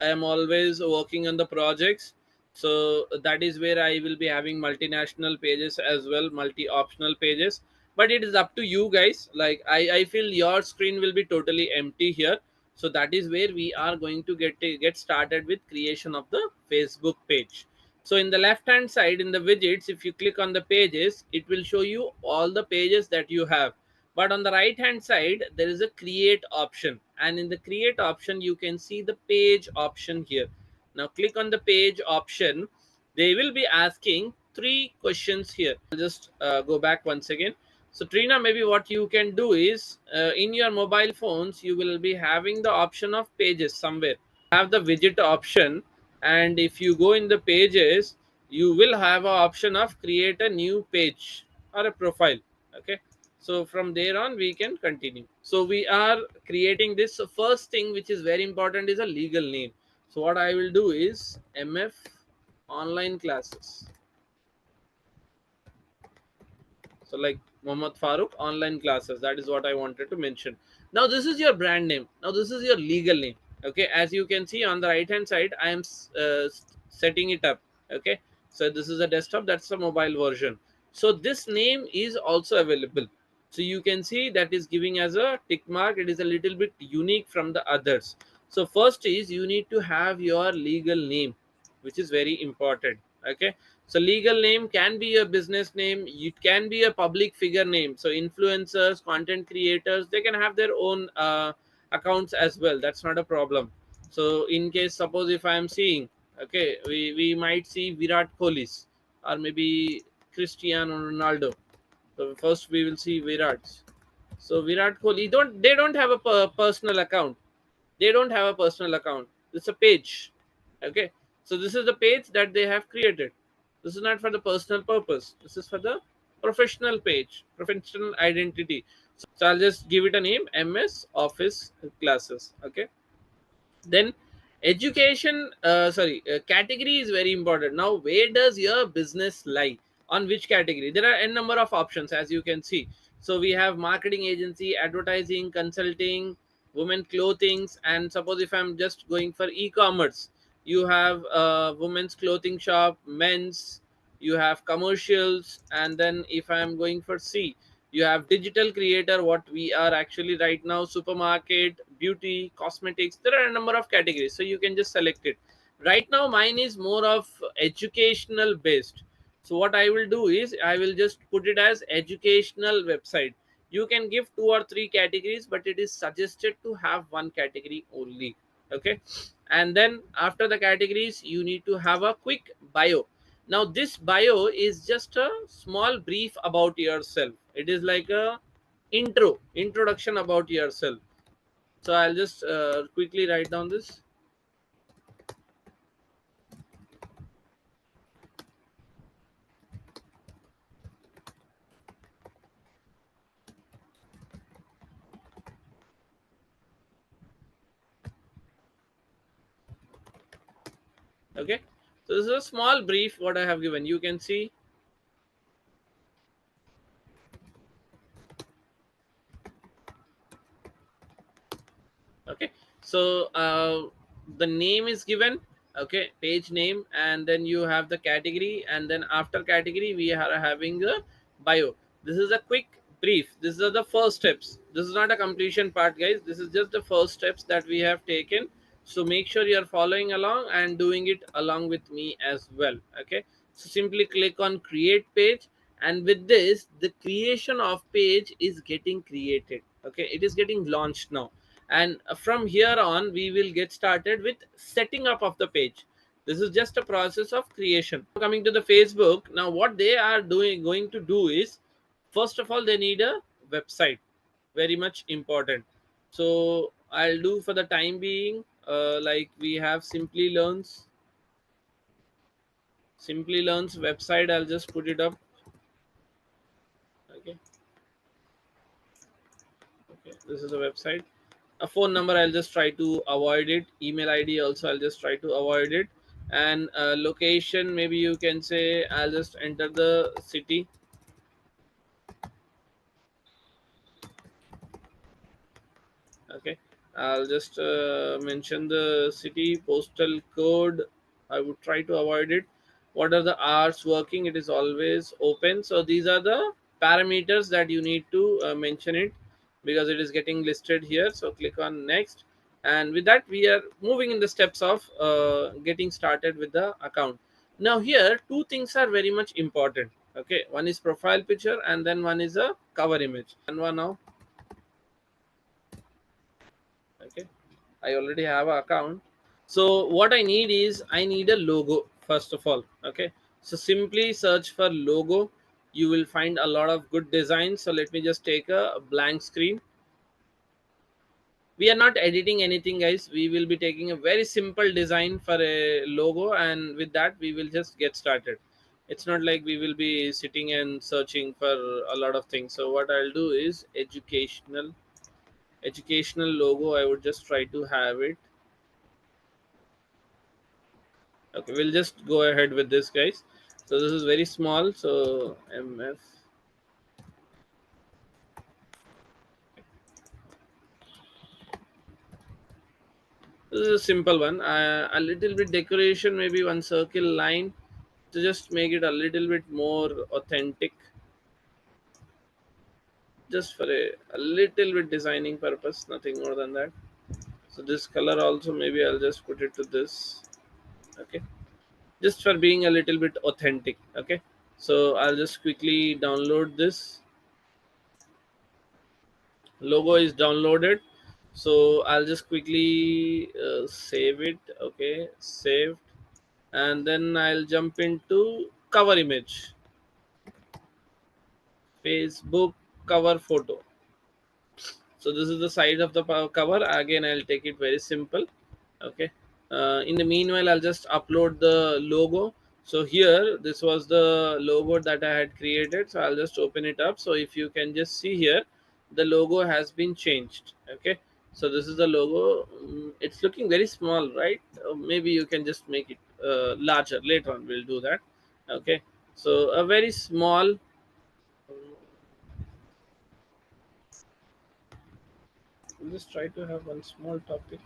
I am always working on the projects, so that is where I will be having multinational pages as well, multi-optional pages. But it is up to you guys. Like I feel your screen will be totally empty here. So that is where we are going to get started with creation of the Facebook page. So in the left hand side in the widgets, if you click on the pages, it will show you all the pages that you have. But on the right hand side, there is a create option, and in the create option you can see the page option here. Now click on the page option. They will be asking three questions here. I'll just go back once again. So Trina, maybe what you can do is, in your mobile phones you will be having the option of pages somewhere. Have the widget option, and if you go in the pages, you will have an option of create a new page or a profile. Okay, so from there on we can continue. So we are creating this. So first thing which is very important is a legal name. So what I will do is MF online classes. So like Mohammad Farooq online classes, that is what I wanted to mention. Now this is your brand name, now this is your legal name. Okay, as you can see on the right hand side, I am setting it up. Okay, so this is a desktop, that's a mobile version. So this name is also available. So you can see that is giving as a tick mark. It is a little bit unique from the others. So first is you need to have your legal name, which is very important. Okay, so legal name can be a business name, it can be a public figure name. So influencers, content creators, they can have their own accounts as well. That's not a problem. So in case, suppose if I am seeing, okay, we might see Virat Kohli's, or maybe Cristiano Ronaldo. So first we will see Virat. So Virat Kohli, they don't have a personal account. They don't have a personal account. It's a page. Okay, so this is the page that they have created. This is not for the personal purpose. This is for the professional page, professional identity. So I'll just give it a name, MS Office Classes. Okay, then education, category is very important. Now where does your business lie, on which category? There are n number of options, as you can see. So we have marketing agency, advertising, consulting, women clothings, and suppose if I'm just going for e-commerce, you have women's clothing shop, men's, you have commercials, and then if I'm going for C, you have digital creator, what we are actually right now, supermarket, beauty, cosmetics. There are a number of categories, so you can just select it. Right now mine is more of educational based. So what I will do is I will just put it as educational website. You can give two or three categories, but it is suggested to have one category only. Okay, and then after the categories you need to have a quick bio. Now this bio is just a small brief about yourself. It is like a introduction about yourself. So I'll just quickly write down this. Okay, so this is a small brief what I have given. You can see. Okay, so the name is given. Okay, page name, and then you have the category, and then after category we are having a bio. This is a quick brief. These are the first steps. This is not a completion part, guys. This is just the first steps that we have taken. So make sure you are following along and doing it along with me as well. Okay, so simply click on create page, and with this the creation of page is getting created. Okay, it is getting launched now, and from here on we will get started with setting up of the page. This is just a process of creation. Coming to the Facebook, now what they are doing going to do is, first of all they need a website, very much important. So I'll do for the time being, like we have Simply Learns. Simplilearn's website, I'll just put it up. Okay, okay, this is the website. A phone number, I'll just try to avoid it. Email ID also, I'll just try to avoid it. And location, maybe you can say I'll just enter the city. Okay, I'll just mention the city. Postal code, I would try to avoid it. What are the hours working? It is always open. So these are the parameters that you need to mention it, because it is getting listed here. So click on next, and with that we are moving in the steps of getting started with the account. Now here two things are very much important. Okay, one is profile picture and then one is a cover image. And one now. Okay, I already have an account. So what I need is, I need a logo first of all. Okay, so simply search for logo. You will find a lot of good designs. So let me just take a blank screen. We are not editing anything, guys. We will be taking a very simple design for a logo, and with that we will just get started. It's not like we will be sitting and searching for a lot of things. So what I'll do is educational logo. I would just try to have it. Okay, we'll just go ahead with this, guys. So this is very small. So MF. This is a simple one. A little bit decoration, maybe one circle line to just make it a little bit more authentic, just for a little bit designing purpose, nothing more than that. So this color also, maybe I'll just put it to this. Okay, just for being a little bit authentic. Okay, so I'll just quickly download this. Logo is downloaded, so I'll just quickly save it. Okay, saved. And then I'll jump into cover image. Facebook cover photo. So this is the size of the cover. Again, I'll take it very simple. Okay, in the meanwhile I'll just upload the logo. So here, this was the logo that I had created. So I'll just open it up. So if you can just see here, the logo has been changed. Okay, so this is the logo. It's looking very small, right? Maybe you can just make it larger. Later on we'll do that. Okay, so a very small. We'll just try to have one small topic.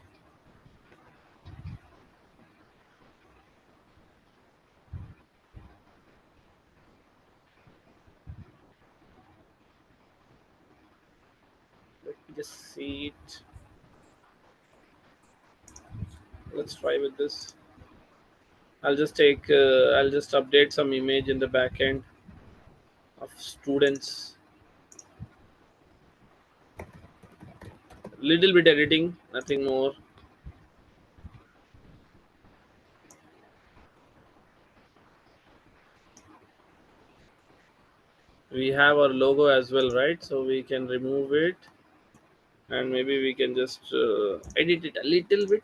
Let me just see it. Let's try with this. I'll just update some image in the backend of students. Little bit editing, nothing more. We have our logo as well, right? So we can remove it, and maybe we can just edit it a little bit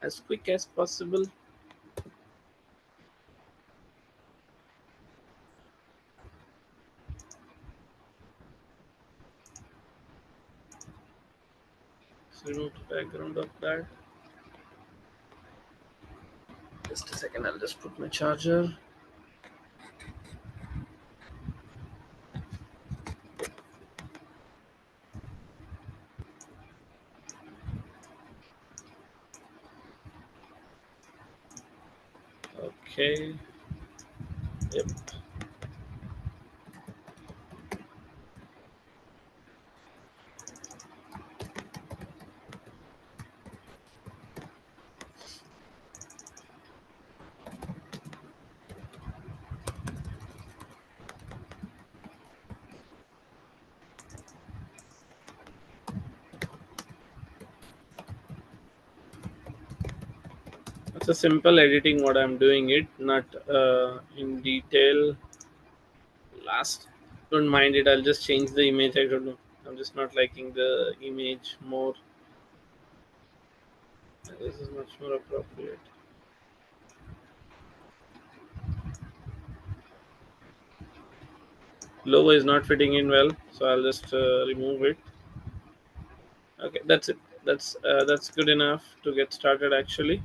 as quick as possible. Let's remove the background of that. Just a second, I'll just put my charger. Okay. Yep. It's a simple editing what I'm doing it, not in detail. Last, don't mind it. I'll just change the image. I don't know. I'm just not liking the image more. This is much more appropriate. Logo is not fitting in well, so I'll just remove it. Okay, that's it. That's good enough to get started actually.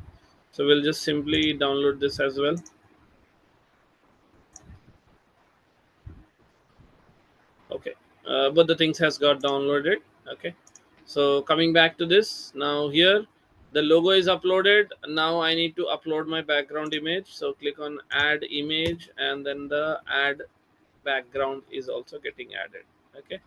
So we'll just simply download this as well. Okay, but the things has got downloaded. Okay, so coming back to this, now here the logo is uploaded. Now I need to upload my background image, so click on add image, and then the add background is also getting added. Okay,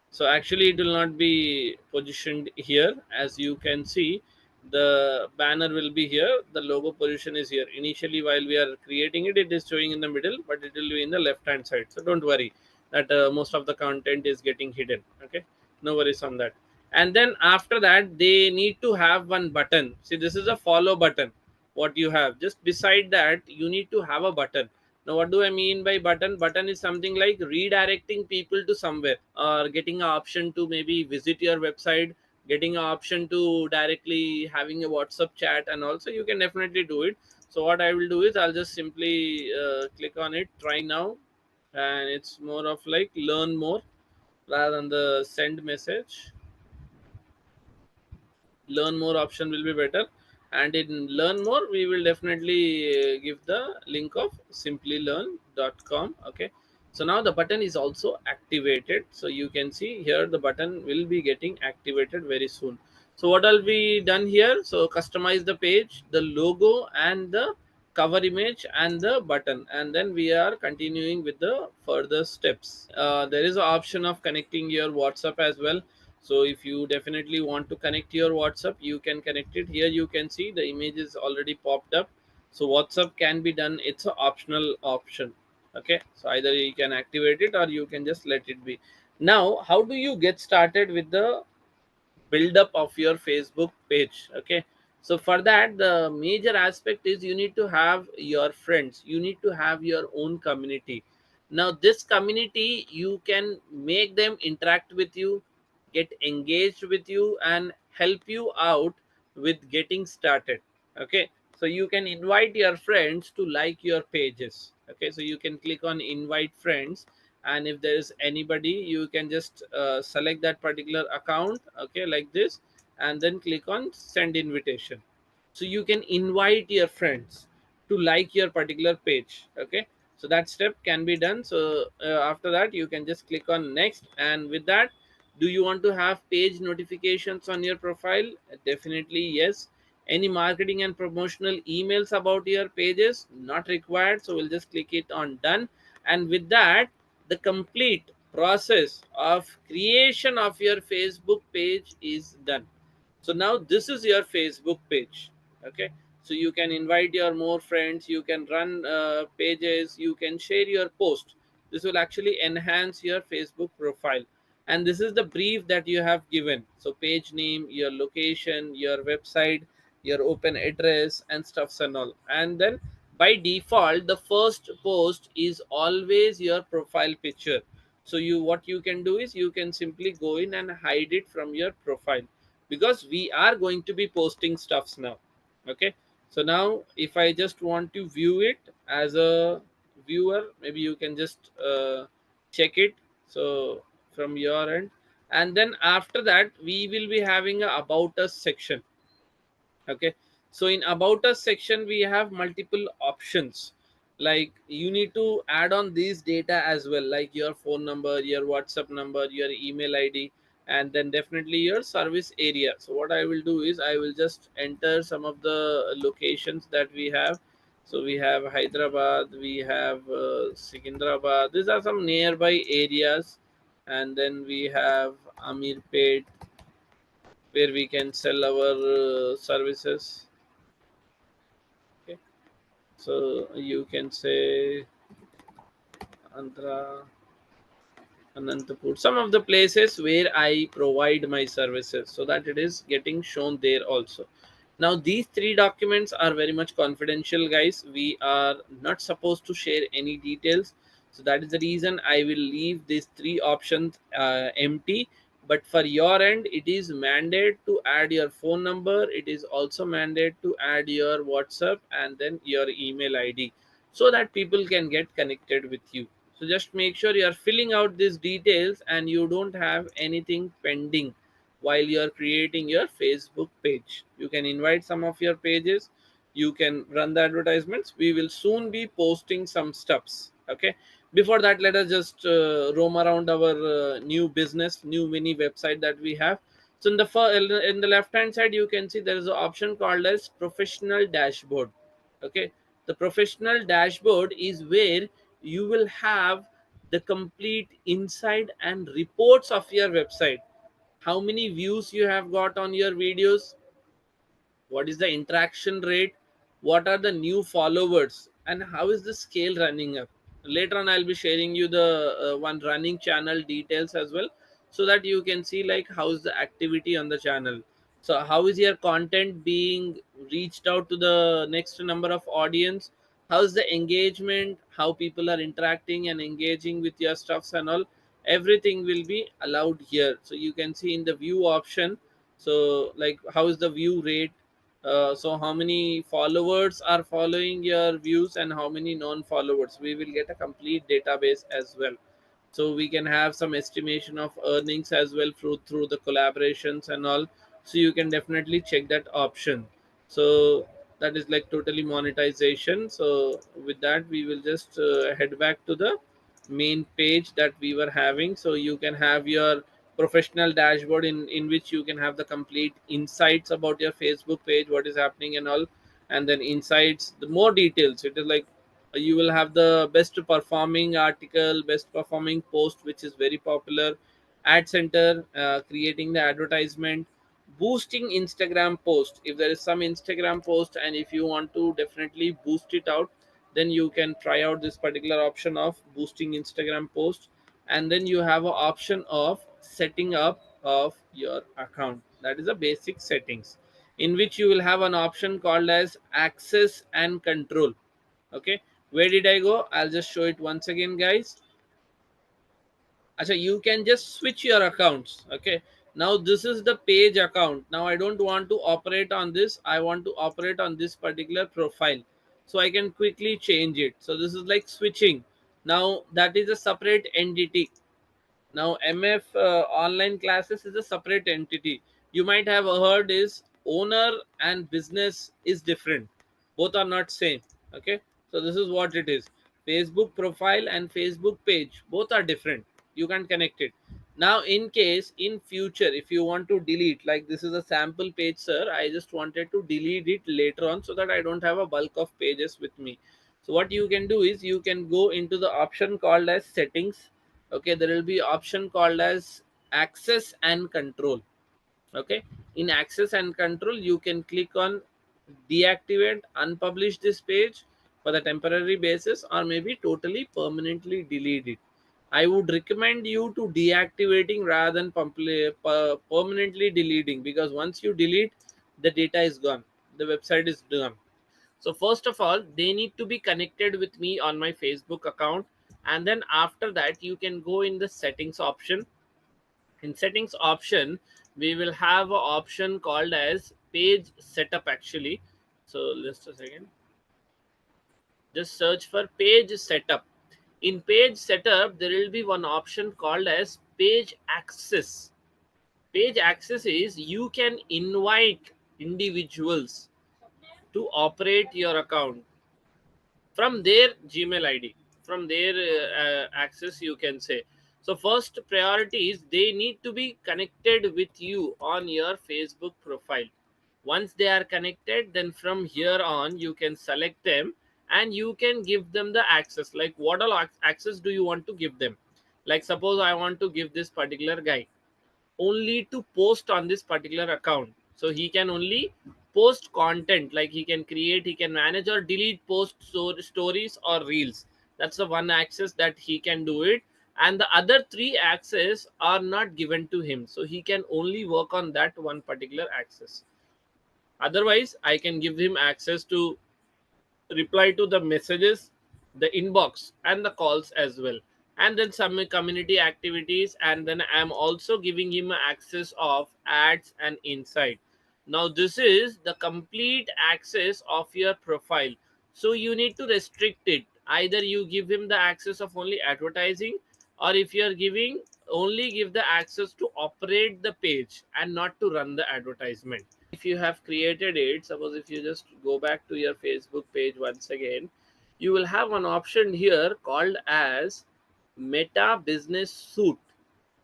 so actually it will not be positioned here. As you can see, the banner will be here, the logo position is here. Initially while we are creating it, it is showing in the middle, but it will be in the left hand side, so don't worry that most of the content is getting hidden. Okay, no worries on that. And then after that, they need to have one button. See, this is a follow button. What you have just beside that, you need to have a button. Now what do I mean by button? Button is something like redirecting people to somewhere, or getting an option to maybe visit your website, getting an option to directly having a WhatsApp chat, and also you can definitely do it. So what I will do is I'll just simply click on it, try now, and it's more of like learn more rather than the send message. Learn more option will be better, and in learn more we will definitely give the link of simplylearn.com. Okay, so now the button is also activated, so you can see here the button will be getting activated very soon. So what will be done here? So customize the page, the logo, and the cover image, and the button, and then we are continuing with the further steps. There is an option of connecting your WhatsApp as well. So if you definitely want to connect your WhatsApp, you can connect it. Here you can see the image is already popped up. So WhatsApp can be done, it's an optional option. Okay, so either you can activate it or you can just let it be. Now how do you get started with the build up of your Facebook page? Okay, so for that, the major aspect is you need to have your friends, you need to have your own community. Now this community, you can make them interact with you, get engaged with you, and help you out with getting started. Okay, so you can invite your friends to like your pages. Okay, so you can click on invite friends, and if there is anybody, you can just select that particular account, okay, like this, and then click on send invitation. So you can invite your friends to like your particular page. Okay, so that step can be done. So after that, you can just click on next, and with that, do you want to have page notifications on your profile? Definitely yes. Any marketing and promotional emails about your pages? Not required, so we'll just click it on done. And with that, the complete process of creation of your Facebook page is done. So now this is your Facebook page. Okay, so you can invite your more friends, you can run pages, you can share your post. This will actually enhance your Facebook profile. And this is the brief that you have given. So page name, your location, your website, your open address, and stuffs and all. And then by default, the first post is always your profile picture. So you, what you can do is you can simply go in and hide it from your profile, because we are going to be posting stuffs now. Okay, so now if I just want to view it as a viewer, maybe you can just check it, so from your end. And then after that, we will be having a about us section. Okay, so in about us section, we have multiple options. Like you need to add on these data as well, like your phone number, your WhatsApp number, your email ID, and then definitely your service area. So what I will do is I will just enter some of the locations that we have. So we have Hyderabad, we have Secunderabad. These are some nearby areas. And then we have Amirpet, where we can sell our services. Okay, so you can say Andhra, Anantapur, some of the places where I provide my services, so that it is getting shown there also. Now, these three documents are very much confidential, guys. We are not supposed to share any details. So that is the reason I will leave these three options empty. But for your end, it is mandated to add your phone number. It is also mandated to add your WhatsApp and then your email ID, so that people can get connected with you. So just make sure you are filling out these details and you don't have anything pending while you are creating your Facebook page. You can invite some of your pages, you can run the advertisements. We will soon be posting some stuffs. Okay. Before that, let us just roam around our new business, new mini website that we have. So in the left hand side, you can see there is an option called as professional dashboard. Okay, the professional dashboard is where you will have the complete insight and reports of your website. How many views you have got on your videos, what is the interaction rate, what are the new followers, and how is the scale running up. Later on I'll be sharing you the one running channel details as well, so that you can see like how's the activity on the channel. So how is your content being reached out to the next number of audience, how's the engagement, how people are interacting and engaging with your stuffs and all. Everything will be allowed here. So you can see in the view option, so like how is the view rate, so how many followers are following your views and how many non-followers. We will get a complete database as well, so we can have some estimation of earnings as well through the collaborations and all. So you can definitely check that option. So that is like totally monetization. So with that, we will just head back to the main page that we were having. So you can have your professional dashboard in which you can have the complete insights about your Facebook page, what is happening and all. And then insights, the more details, it is like you will have the best performing article, best performing post which is very popular, ad center, creating the advertisement, boosting Instagram post. If there is some Instagram post and if you want to definitely boost it out, then you can try out this particular option of boosting Instagram post. And then you have an option of setting up of your account, that is a basic settings, in which you will have an option called as access and control. Okay, where did I go? I'll just show it once again, guys. Achha, you can just switch your accounts. Okay, now this is the page account. Now I don't want to operate on this, I want to operate on this particular profile. So I can quickly change it. So this is like switching. Now that is a separate entity. Now MF online classes is a separate entity. You might have heard is owner and business is different. Both are not same. Okay. So this is what it is. Facebook profile and Facebook page, both are different. You can connect it. Now in case in future, if you want to delete, like this is a sample page, sir, I just wanted to delete it later on so that I don't have a bulk of pages with me. So what you can do is you can go into the option called as settings. Okay, there will be option called as access and control. Okay, in access and control you can click on deactivate, unpublish this page for the temporary basis, or maybe totally permanently delete it. I would recommend you to deactivating rather than permanently deleting, because once you delete, the data is gone, the website is done. So first of all, they need to be connected with me on my Facebook account. And then after that, you can go in the settings option. In settings option, we will have an option called as page setup actually. So just a second. Just search for page setup. In page setup, there will be one option called as page access. Page access is you can invite individuals to operate your account from their Gmail ID, from their access, you can say. So first priority is they need to be connected with you on your Facebook profile. Once they are connected, then from here on you can select them and you can give them the access. Like what all access do you want to give them? Like suppose I want to give this particular guy only to post on this particular account. So he can only post content, like he can create, he can manage or delete post stories or reels. That's the one access that he can do it. And the other three access are not given to him. So he can only work on that one particular access. Otherwise, I can give him access to reply to the messages, the inbox, and the calls as well. And then some community activities, and then I'm also giving him access of ads and insight. Now this is the complete access of your profile. So you need to restrict it. either you give him the access of only advertising, or if you are giving, only give the access to operate the page and not to run the advertisement. If you have created it, suppose if you just go back to your Facebook page once again, you will have an option here called as Meta Business Suite.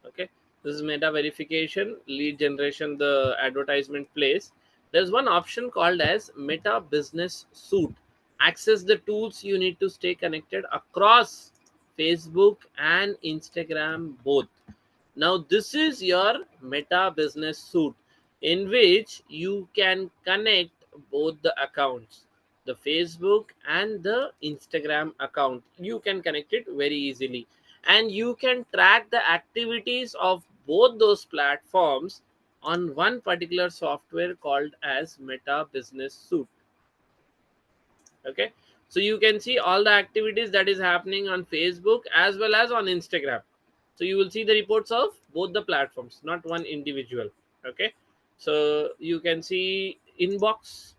Okay, this is meta verification, lead generation, the advertisement place. There's one option called as Meta Business Suite. Access the tools you need to stay connected across Facebook and Instagram both. Now this is your Meta Business Suite, in which you can connect both the accounts, the Facebook and the Instagram account. You can connect it very easily, and you can track the activities of both those platforms on one particular software called as Meta Business Suite. Okay, so you can see all the activities that is happening on Facebook as well as on Instagram. So you will see the reports of both the platforms, not one individual. Okay, so you can see inbox,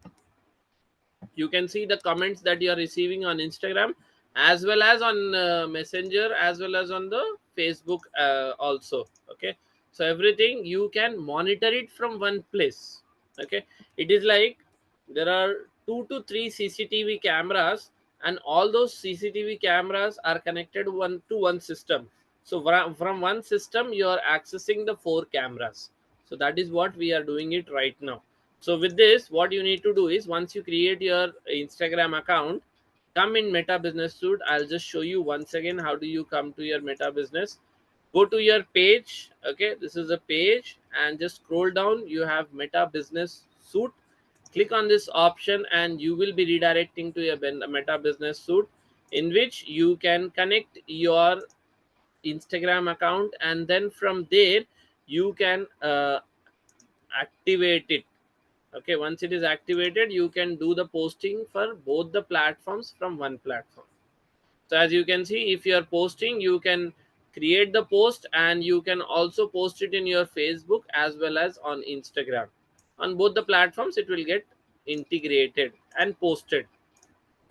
you can see the comments that you are receiving on Instagram as well as on Messenger, as well as on the Facebook also. Okay, so everything you can monitor it from one place. Okay, it is like there are 2 to 3 CCTV cameras, and all those CCTV cameras are connected one to one system. So from one system you are accessing the 4 cameras. So that is what we are doing it right now. So with this, what you need to do is, once you create your Instagram account, come in Meta Business Suite. I'll just show you once again how do you come to your Meta Business. Go to your page. Okay, this is a page, and just scroll down. You have Meta Business Suite. Click on this option and you will be redirecting to your Meta Business Suite, in which you can connect your Instagram account, and then from there you can activate it. Okay, once it is activated, you can do the posting for both the platforms from one platform. So as you can see, if you are posting, you can create the post, and you can also post it in your Facebook as well as on Instagram. On both the platforms it will get integrated and posted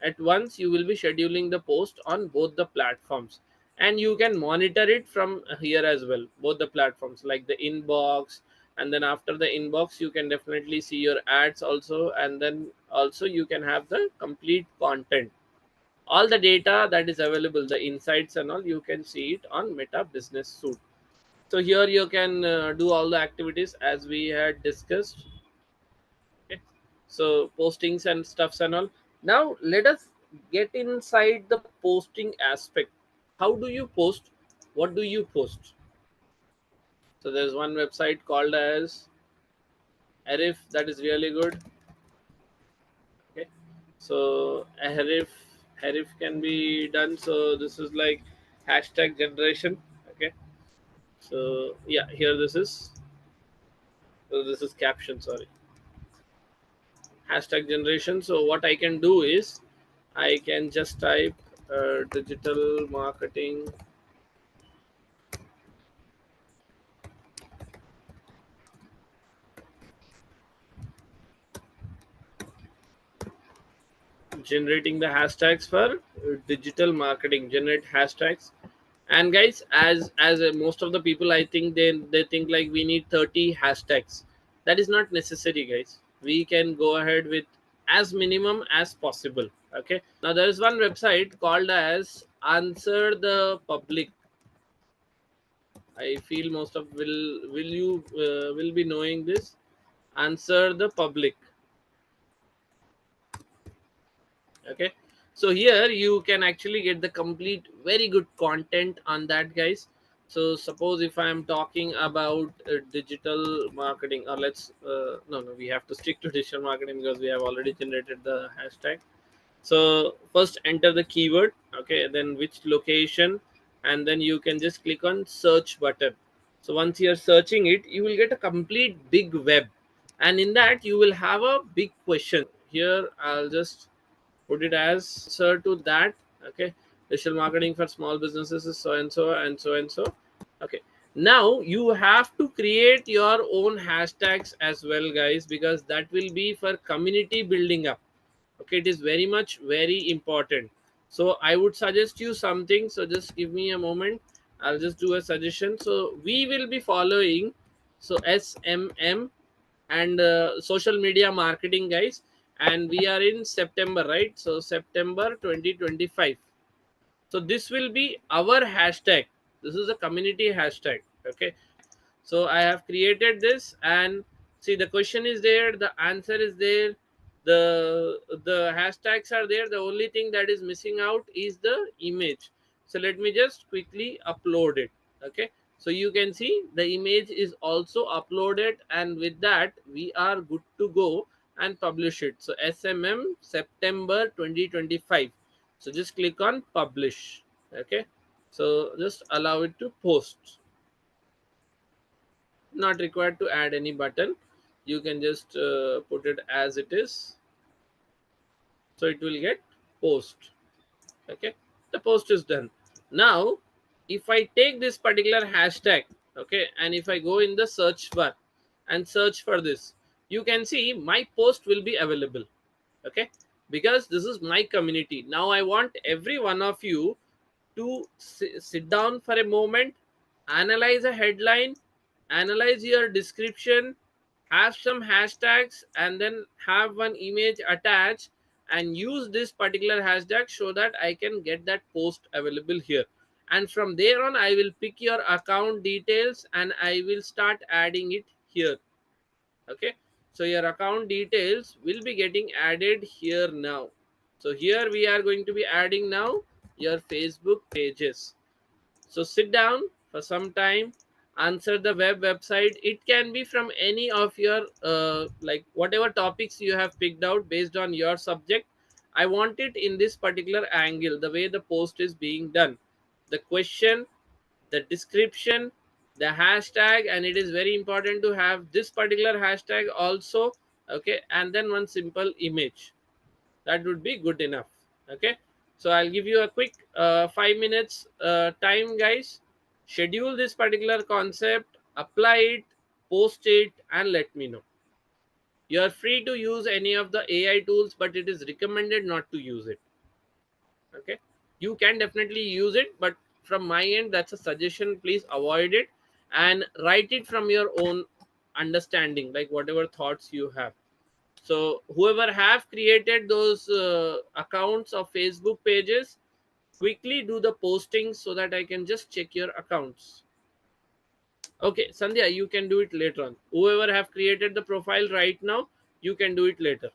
at once. You will be scheduling the post on both the platforms, and you can monitor it from here as well, both the platforms, like the inbox. And then after the inbox, you can definitely see your ads also, and then also you can have the complete content, all the data that is available, the insights and all, you can see it on Meta Business Suite. So here you can do all the activities as we had discussed. Okay, so postings and stuffs and all. Now let us get inside the posting aspect. How do you post? What do you post? So there's one website called as Arif that is really good. Okay, so Arif can be done. So this is like hashtag generation. Okay, so yeah, here this is, so this is caption, sorry, hashtag generation. So what I can do is, I can just type digital marketing generating the hashtags for digital marketing, generate hashtags. And guys, as most of the people, I think they think like we need 30 hashtags. That is not necessary, guys. We can go ahead with as minimum as possible. Okay, now there is one website called as Answer the Public. I feel most of will you will be knowing this. Answer the Public. Okay, so here you can actually get the complete very good content on that, guys. So suppose if I am talking about digital marketing, or let's no, we have to stick to digital marketing because we have already generated the hashtag. So first enter the keyword, okay, then which location, and then you can just click on search button. So once you're searching it, you will get a complete big web, and in that you will have a big question. Here I'll just put it as answer to that. Okay, digital marketing for small businesses is so and so and so and so. Okay, now you have to create your own hashtags as well, guys, because that will be for community building up. Okay, it is very much very important. So I would suggest you something. So just give me a moment. I'll just do a suggestion. So we will be following so SMM and social media marketing, guys. And we are in September, right? So September 2025. So this will be our hashtag. This is a community hashtag. Okay, so I have created this, and see, the question is there, the answer is there, the hashtags are there. The only thing that is missing out is the image. So let me just quickly upload it. Okay, so you can see the image is also uploaded, and with that we are good to go and publish it. So SMM September 2025. So just click on publish. Okay, so just allow it to post. Not required to add any button. You can just put it as it is, so it will get post. Okay, the post is done. Now if I take this particular hashtag, okay, and if I go in the search bar and search for this, you can see my post will be available. Okay, because this is my community. Now I want every one of you to sit down for a moment, analyze a headline, analyze your description, have some hashtags, and then have one image attached, and use this particular hashtag so that I can get that post available here. And from there on, I will pick your account details and I will start adding it here. Okay, so your account details will be getting added here now. So here we are going to be adding now your Facebook pages. So sit down for some time, answer the website. It can be from any of your like whatever topics you have picked out based on your subject. I want it in this particular angle, the way the post is being done, the question, the description, the hashtag, and it is very important to have this particular hashtag also. Okay, and then one simple image. That would be good enough. Okay, so I'll give you a quick 5 minutes time, guys. Schedule this particular concept, apply it, post it, and let me know. You are free to use any of the AI tools, but it is recommended not to use it. Okay, you can definitely use it, but from my end, that's a suggestion. Please avoid it and write it from your own understanding, like whatever thoughts you have. So whoever have created those accounts of Facebook pages, quickly do the postings so that I can just check your accounts. Okay, Sandhya, you can do it later on. Whoever have created the profile right now, you can do it later.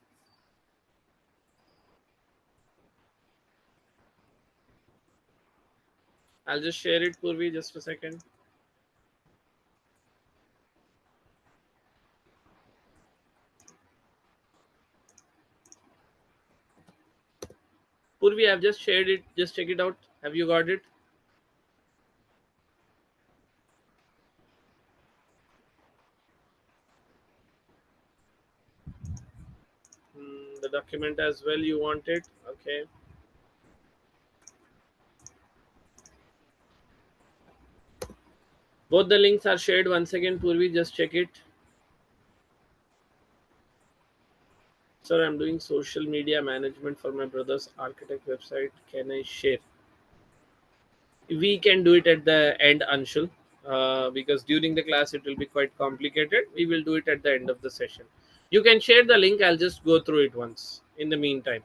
I'll just share it, Purvi, just a second. Purvi, I've just shared it. Just check it out. Have you got it? The document as well, you want it? Okay. Both the links are shared once again, Purvi. Just check it. Sir, I'm doing social media management for my brother's architect website. Can I share? We can do it at the end, Anshul, because during the class it will be quite complicated. We will do it at the end of the session. You can share the link. I'll just go through it once. In the meantime,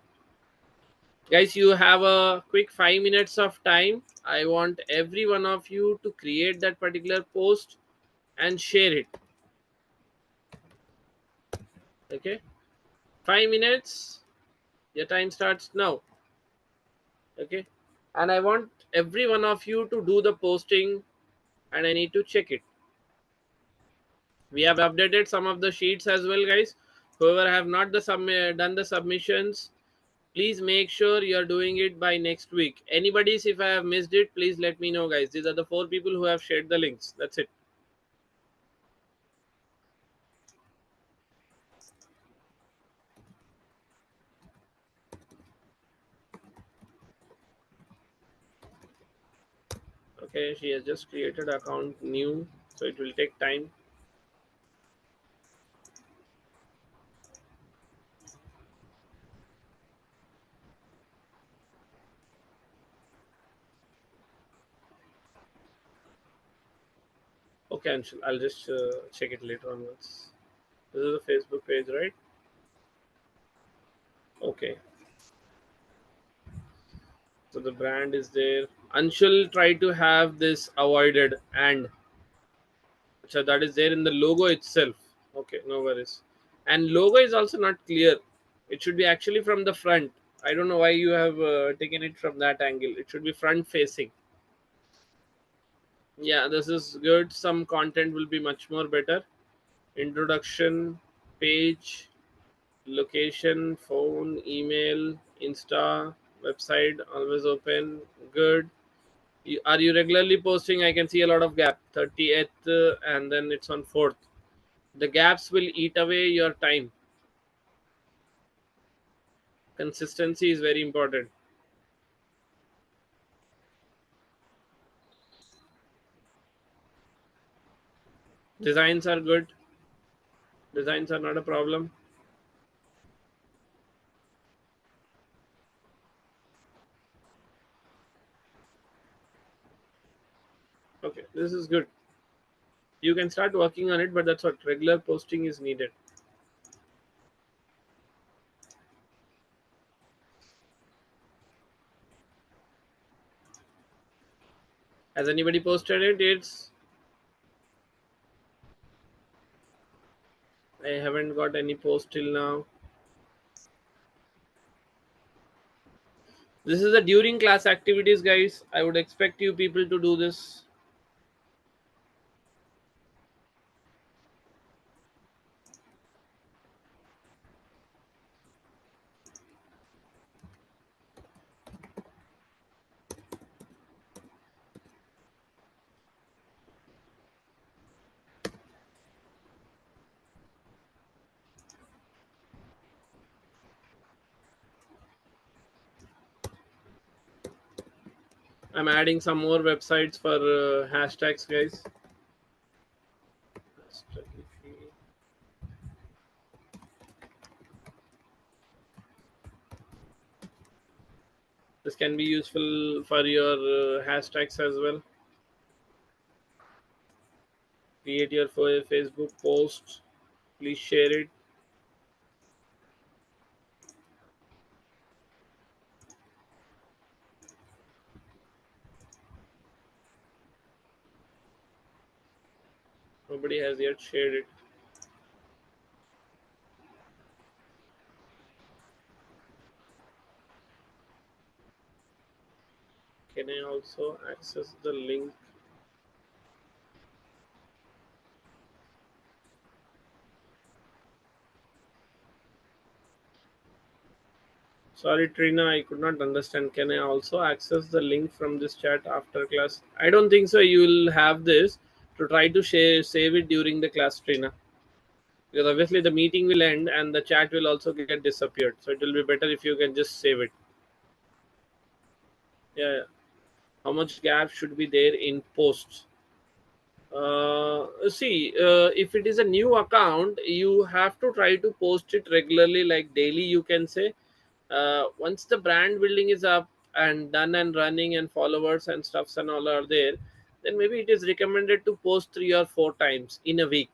guys, you have a quick 5 minutes of time. I want every one of you to create that particular post and share it. Okay, 5 minutes. Your time starts now. Okay, and I want every one of you to do the posting, and I need to check it. We have updated some of the sheets as well, guys. Whoever have not done the submissions, please make sure you're doing it by next week. Anybody's, if I have missed it, please let me know, guys. These are the 4 people who have shared the links. That's it. Okay, she has just created account new, so it will take time. Okay, Anshul, I'll just check it later onwards. This is the Facebook page, right? Okay, so the brand is there. Anshul, try to have this avoided, and so that is there in the logo itself. Okay, no worries. And logo is also not clear. It should be actually from the front. I don't know why you have taken it from that angle. It should be front facing. Yeah, this is good. Some content will be much more better. Introduction, page, location, phone, email, Insta, website, always open. Good. Are you regularly posting? I can see a lot of gap. 30th, and then it's on 4th. The gaps will eat away your time. Consistency is very important. Designs are good. Designs are not a problem. Okay, this is good. You can start working on it, but that's what regular posting is needed. Has anybody posted it? I haven't got any post till now. This is a during class activities, guys. I would expect you people to do this. I'm adding some more websites for hashtags, guys. This can be useful for your hashtags as well. Create your Facebook post. Please share it. Nobody has yet shared it. Can I also access the link? Sorry, Trina, I could not understand. Can I also access the link from this chat after class? I don't think so. You will have this to try to share, save it during the class, Trina. Because obviously the meeting will end and the chat will also get disappeared. So it will be better if you can just save it. Yeah. Yeah. How much gap should be there in posts? See, if it is a new account, you have to try to post it regularly, like daily, you can say. Once the brand building is up and done and running and followers and stuffs and all are there, then maybe it is recommended to post 3 or 4 times in a week.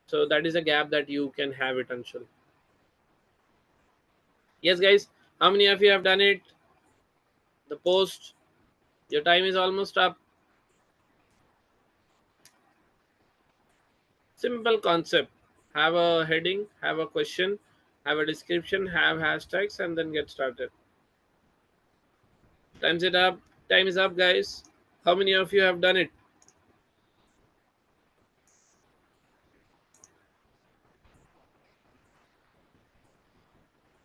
So that is a gap that you can have it, Anshul. Yes, guys, how many of you have done it? The post, your time is almost up. Simple concept. Have a heading, have a question, have a description, have hashtags, and then get started. Time's it up. Time is up, guys. How many of you have done it?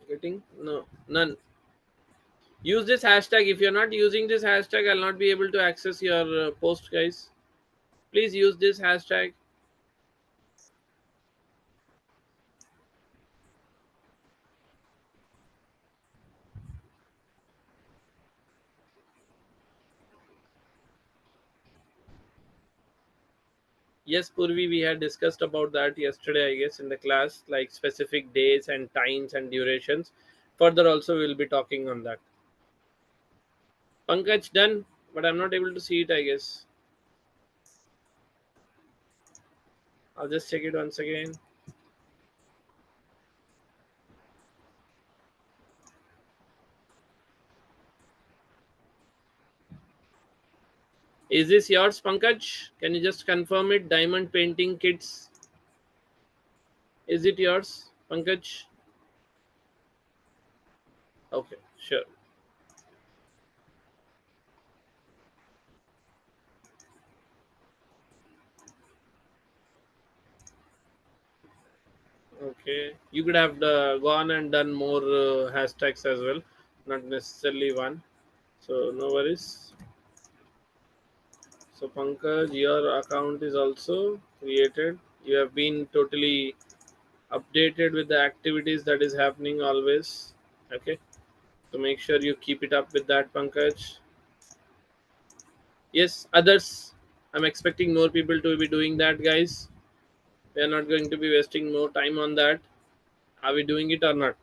Getting? No, none. Use this hashtag. If you're not using this hashtag, I'll not be able to access your post, guys. Please use this hashtag. Yes, Purvi, we had discussed about that yesterday, I guess, in the class, like specific days and times and durations. Further, also, we'll be talking on that. Pankaj done, but I'm not able to see it, I guess. I'll just check it once again. Is this yours, Pankaj? Can you just confirm it? Diamond painting kits. Is it yours, Pankaj? Okay, sure. Okay, you could have gone and done more hashtags as well, not necessarily one. So no worries. So Pankaj, your account is also created. You have been totally updated with the activities that is happening always. Okay, so make sure you keep it up with that, Pankaj. Yes, others. I'm expecting more people to be doing that, guys. We are not going to be wasting more time on that. Are we doing it or not?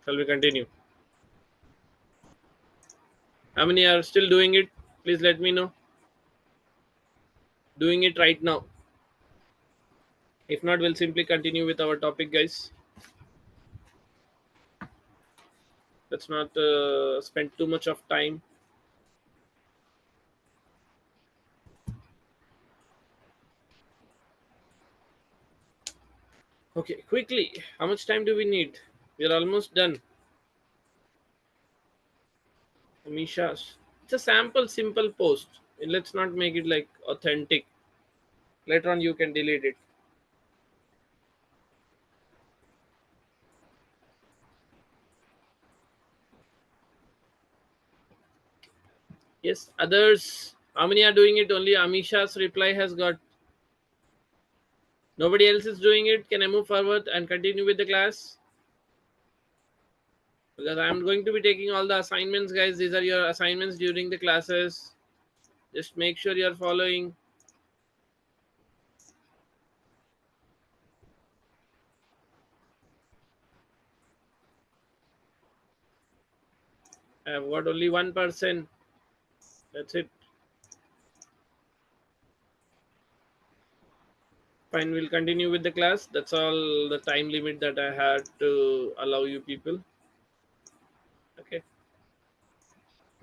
Shall we continue? How many are still doing it? Please let me know. Doing it right now. If not, we'll simply continue with our topic, guys. Let's not spend too much of time. Okay, quickly. How much time do we need? We're almost done. Amisha, it's a sample, simple post. Let's not make it like authentic. Later on, you can delete it. Yes, others. How many are doing it? Only Amisha's reply has got. Nobody else is doing it. Can I move forward and continue with the class? Because I'm going to be taking all the assignments, guys. These are your assignments during the classes. Just make sure you're following. I've got only one person. That's it. Fine, we'll continue with the class. That's all the time limit that I had to allow you people. Okay.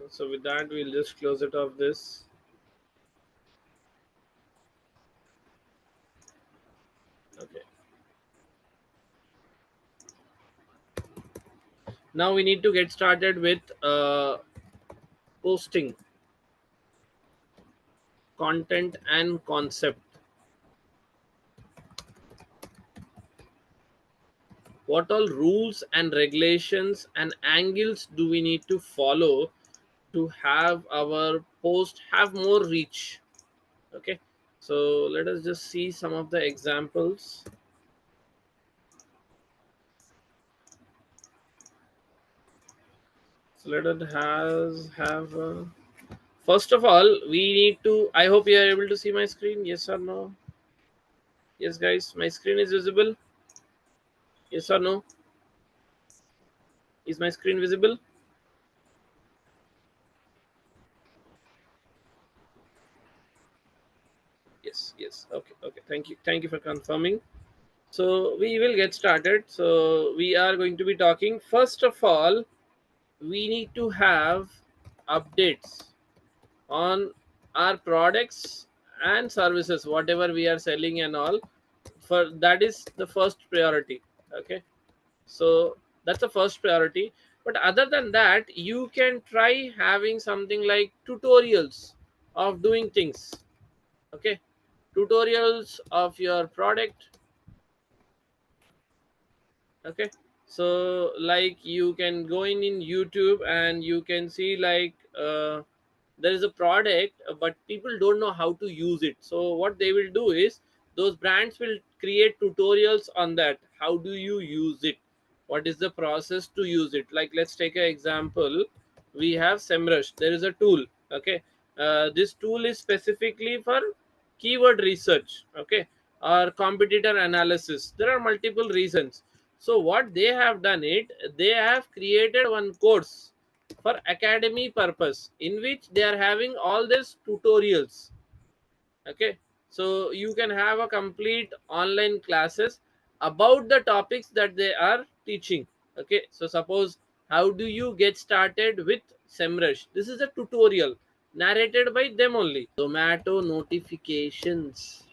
So with that, we'll just close it off this. Okay. Now we need to get started with posting content and concept. What all rules and regulations and angles do we need to follow to have our post have more reach? Okay, so let us just see some of the examples. So let us have first of all, we need to, I hope you are able to see my screen. Yes or no? Yes, guys, my screen is visible. Yes or no? Is my screen visible? Yes, yes. Okay, okay, thank you for confirming. So we will get started. So we are going to be talking, first of all, we need to have updates on our products and services, whatever we are selling and all. For that is the first priority. Okay, so that's the first priority. But other than that, you can try having something like tutorials of doing things. Okay, tutorials of your product. Okay, so like you can go in YouTube and you can see like there is a product, but people don't know how to use it. So what they will do is those brands will create tutorials on that. How do you use it? What is the process to use it? Like let's take an example. We have SEMrush. There is a tool. Okay, this tool is specifically for keyword research. Okay, or competitor analysis. There are multiple reasons. So what they have done it, they have created one course for academy purpose in which they are having all these tutorials. Okay, So you can have a complete online classes about the topics that they are teaching. Okay, so suppose, how do you get started with SEMrush? This is a tutorial narrated by them only. Zomato notifications.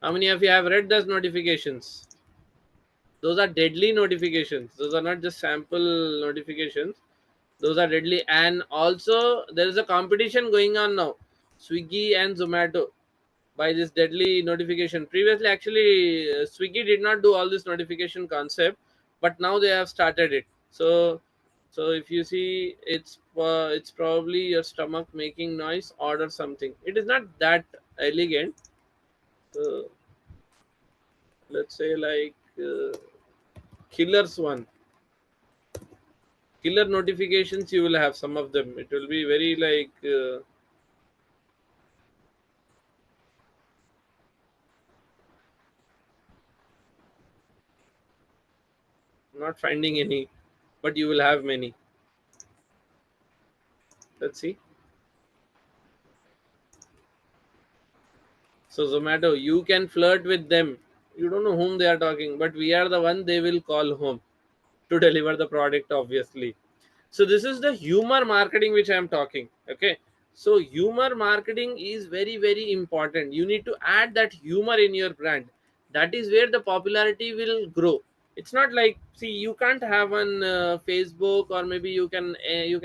How many of you have read those notifications? Those are deadly notifications. Those are not just sample notifications. Those are deadly. And also there is a competition going on now, Swiggy and Zomato, by this deadly notification. Previously, actually, Swiggy did not do all this notification concept, but now they have started it. So if you see, it's probably your stomach making noise, order something. It is not that elegant. So let's say like killers one, killer notifications. You will have some of them. It will be very like not finding any, but you will have many. Let's see. So Zomato, you can flirt with them. You don't know whom they are talking, but we are the one they will call home to deliver the product, obviously. So this is the humor marketing which I am talking. Okay. So humor marketing is very, very important. You need to add that humor in your brand. That is where the popularity will grow. It's not like, see, you can't have on Facebook, or maybe you can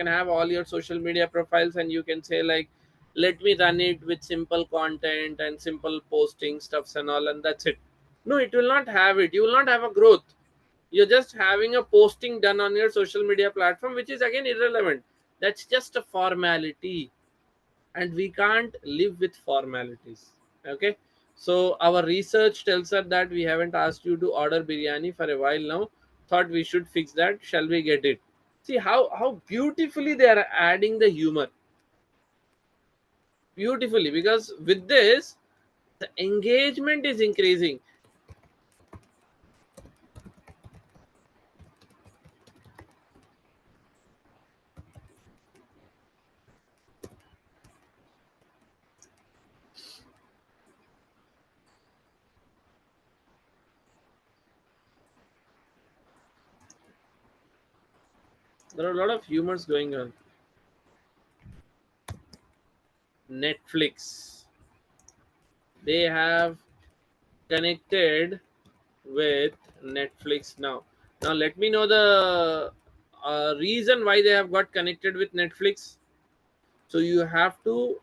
have all your social media profiles and you can say like, let me run it with simple content and simple posting stuffs and all, and that's it. No, it will not have it. You will not have a growth. You're just having a posting done on your social media platform, which is again irrelevant. That's just a formality, and we can't live with formalities. Okay, so our research tells us that we haven't asked you to order biryani for a while now. Thought we should fix that. Shall we get it? See how beautifully they are adding the humor, beautifully, because with this the engagement is increasing. There are a lot of humors going on. Netflix, they have connected with Netflix now. Now let me know the reason why they have got connected with Netflix. So you have to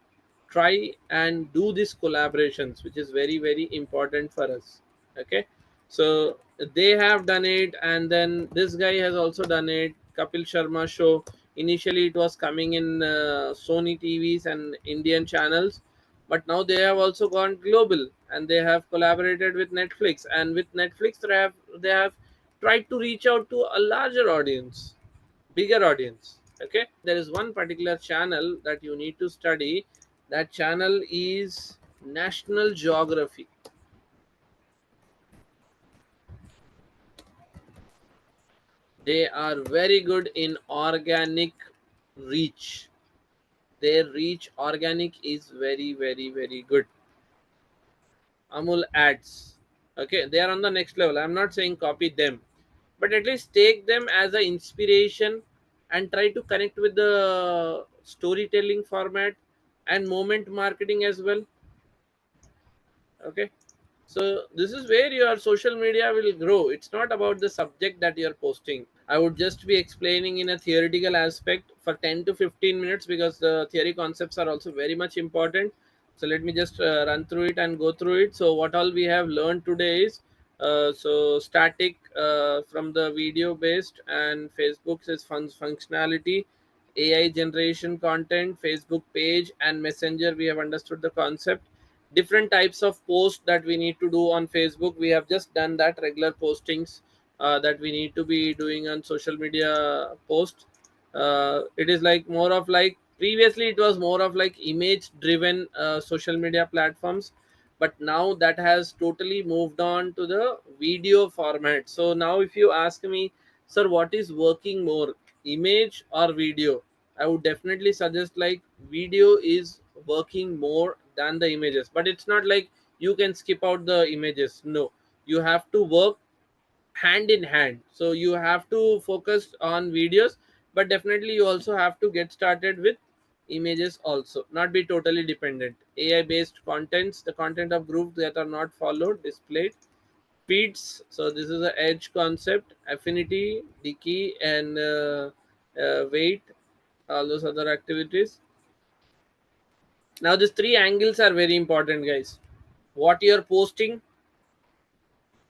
try and do these collaborations, which is very, very important for us. Okay, so they have done it, and then this guy has also done it. Kapil Sharma show. Initially it was coming in Sony TVs and Indian channels, but now they have also gone global, and they have collaborated with Netflix, and with Netflix they have tried to reach out to a larger audience, bigger audience. Okay, there is one particular channel that you need to study. That channel is National Geography. They are very good in organic reach. Their reach organic is very, very, very good. Amul ads. Okay, they are on the next level. I'm not saying copy them, but at least take them as an inspiration and try to connect with the storytelling format and moment marketing as well. Okay, so this is where your social media will grow. It's not about the subject that you're posting. I would just be explaining in a theoretical aspect for 10 to 15 minutes, because the theory concepts are also very much important. So let me just run through it and go through it. So what all we have learned today is, so static from the video based, and Facebook says functionality, AI generation content, Facebook page and Messenger. We have understood the concept. Different types of posts that we need to do on Facebook. We have just done that. Regular postings that we need to be doing on social media post. It is like more of like, previously it was more of like image driven social media platforms, but now that has totally moved on to the video format. So now if you ask me, sir, what is working more, image or video, I would definitely suggest like video is working more than the images. But it's not like you can skip out the images. No, you have to work hand in hand. So you have to focus on videos, but definitely you also have to get started with images also, not be totally dependent. AI based contents, the content of groups that are not followed displayed. Feeds, so this is the edge concept. Affinity, decay, and weight, all those other activities. Now these three angles are very important, guys. What you're posting,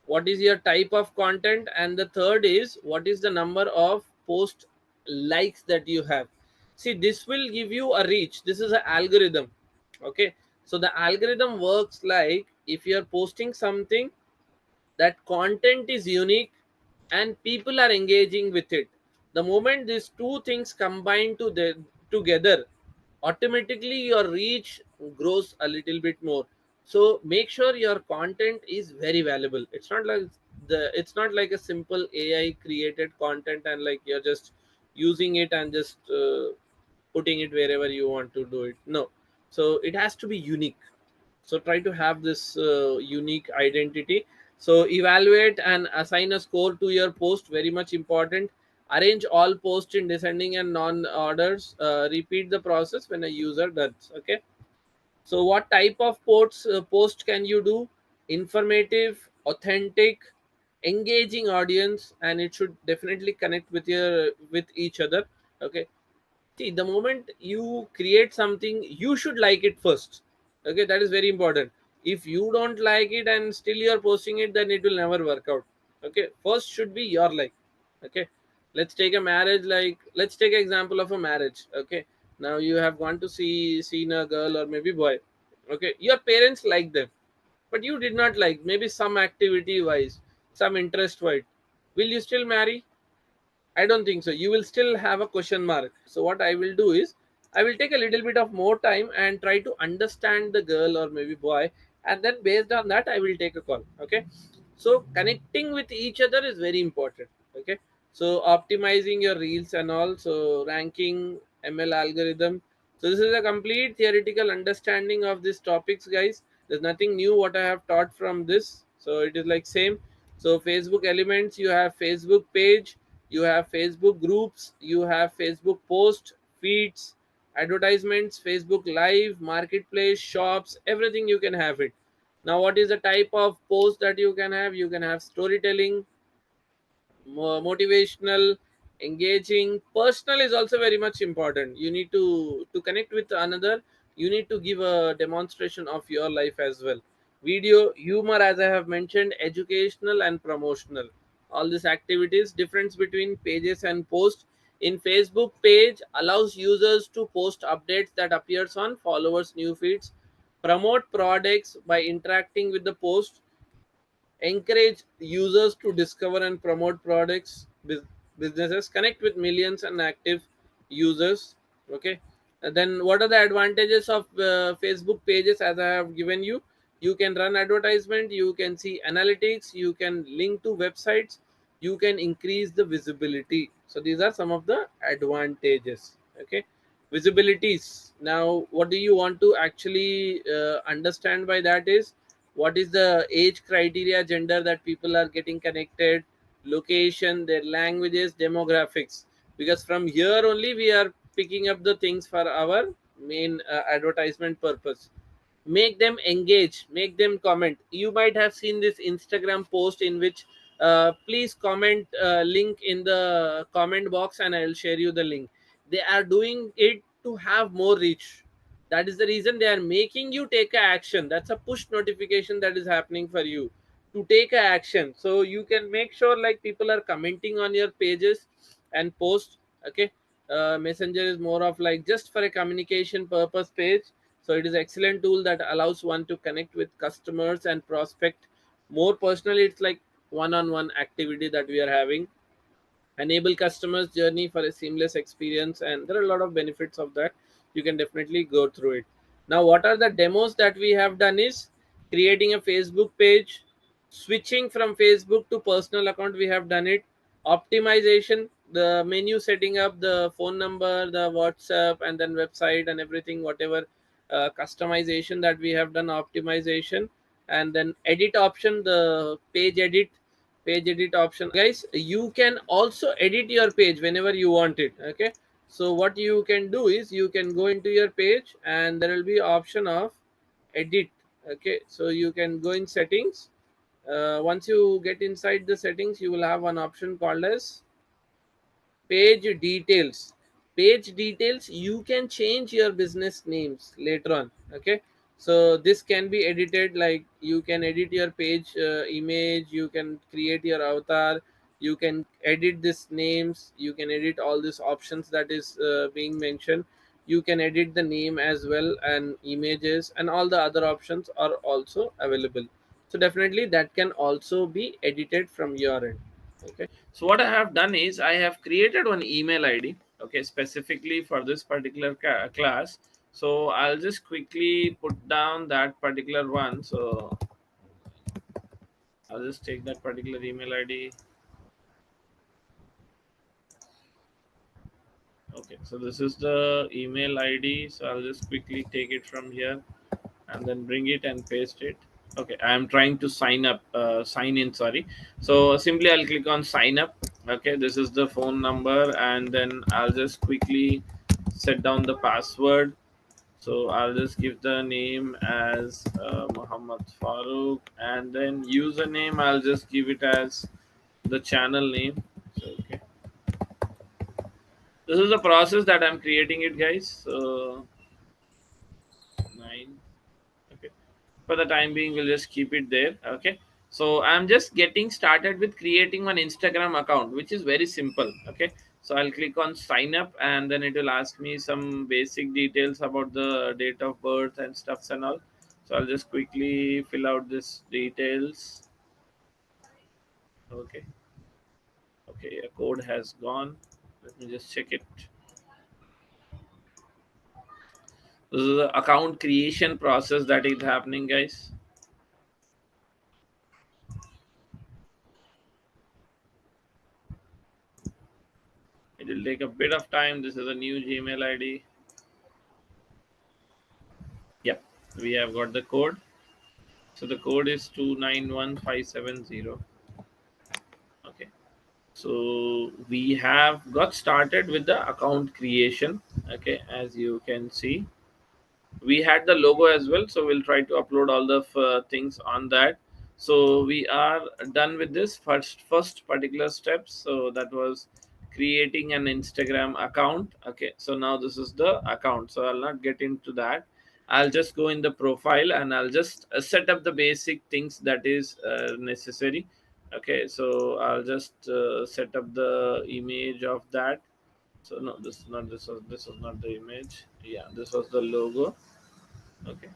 what is your type of content, and the third is what is the number of post likes that you have. See, this will give you a reach. This is an algorithm. Okay, so the algorithm works like, if you're posting something, that content is unique and people are engaging with it, the moment these two things combine together, automatically your reach grows a little bit more. So make sure your content is very valuable. It's not like a simple AI created content and like you're just using it and just putting it wherever you want to do it. No, so it has to be unique. So try to have this unique identity. So evaluate and assign a score to your post, very much important. Arrange all posts in descending and non orders. Repeat the process when a user does. Okay, so what type of post can you do? Informative, authentic, engaging audience, and it should definitely connect with each other. Okay, see, the moment you create something, you should like it first. Okay, that is very important. If you don't like it and still you're posting it, then it will never work out. Okay, first should be your like. Okay, let's take a marriage, like let's take an example of a marriage. Okay, now you have gone to seen a girl or maybe boy. Okay, your parents like them, but you did not like, maybe some activity wise, some interest wise. Will you still marry? I don't think so. You will still have a question mark. So what I will do is, I will take a little bit of more time and try to understand the girl or maybe boy, and then based on that I will take a call. Okay. So connecting with each other is very important. Okay. So optimizing your reels and all, so ranking, ML algorithm. So this is a complete theoretical understanding of these topics, guys. There's nothing new what I have taught from this. So it is like same. So Facebook elements, you have Facebook page, you have Facebook groups, you have Facebook post, feeds, advertisements, Facebook live, marketplace, shops, everything you can have it. Now what is the type of post that you can have? You can have storytelling, motivational, engaging. Personal is also very much important. You need to connect with another. You need to give a demonstration of your life as well. Video, humor, as I have mentioned, educational and promotional, all these activities. Difference between pages and posts: in Facebook, page allows users to post updates that appears on followers new feeds. Promote products by interacting with the post. Encourage users to discover and promote products. Businesses connect with millions and active users. Okay. And then what are the advantages of Facebook pages? As I have given you, you can run advertisement, you can see analytics, you can link to websites, you can increase the visibility. So these are some of the advantages. Okay, visibilities. Now what do you want to actually understand by that is, what is the age criteria, gender that people are getting connected, location, their languages, demographics. Because from here only we are picking up the things for our main advertisement purpose. Make them engage, make them comment. You might have seen this Instagram post in which please comment link in the comment box and I'll share you the link. They are doing it to have more reach. That is the reason they are making you take a action. That's a push notification that is happening for you to take a action. So you can make sure like people are commenting on your pages and posts. Okay, messenger is more of like just for a communication purpose page. So it is excellent tool that allows one to connect with customers and prospect more personally. It's like one-on-one activity that we are having. Enable customers journey for a seamless experience, and there are a lot of benefits of that. You can definitely go through it. Now what are the demos that we have done is creating a Facebook page, switching from Facebook to personal account, we have done it. Optimization, the menu setting up, the phone number, the WhatsApp, and then website and everything, whatever customization that we have done, optimization, and then edit option, the page edit option. Guys, you can also edit your page whenever you want it. Okay, so what you can do is you can go into your page and there will be option of edit. Okay, so you can go in settings. Once you get inside the settings, you will have one option called as page details. Page details, you can change your business names later on. Okay, so this can be edited, like you can edit your page image, you can create your avatar, you can edit these names, you can edit all these options that is being mentioned. You can edit the name as well, and images, and all the other options are also available. So definitely that can also be edited from your end. Okay, so what I have done is I have created one email ID, okay, specifically for this particular class. So I'll just quickly put down that particular one. So I'll just take that particular email ID. Okay, so this is the email ID. So I'll just quickly take it from here and then bring it and paste it. Okay, I am trying to sign in, sorry. So simply I'll click on sign up. Okay, this is the phone number, and then I'll just quickly set down the password. So I'll just give the name as Muhammad Farooq, and then username I'll just give it as the channel name. So, okay, this is the process that I'm creating it, guys. So 9. Okay, for the time being we'll just keep it there. Okay, so I'm just getting started with creating one Instagram account, which is very simple. Okay, so I'll click on sign up, and then it will ask me some basic details about the date of birth and stuffs and all. So I'll just quickly fill out this details. Okay, okay, a code has gone. Let me just check it. This is the account creation process that is happening, guys. It will take a bit of time. This is a new Gmail ID. Yep, we have got the code. So the code is 291570. Okay, so we have got started with the account creation. Okay, as you can see, we had the logo as well, so we'll try to upload all the things on that. So we are done with this first particular steps. So that was creating an Instagram account. Okay, so now this is the account, so I'll not get into that. I'll just go in the profile and I'll just set up the basic things that is necessary. Okay, so I'll just set up the image of that. So no, this was not the image. Yeah, this was the logo. Okay,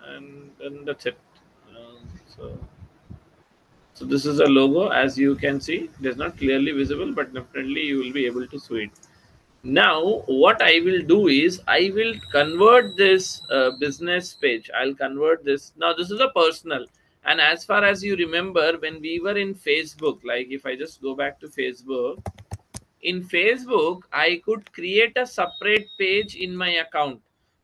and then that's it. So so this is a logo. As you can see, it is not clearly visible, but definitely you will be able to see it. Now what I will do is I will convert this business page. I'll convert this. Now this is a personal, and as far as you remember, when we were in Facebook, like if I just go back to Facebook, in Facebook I could create a separate page in my account.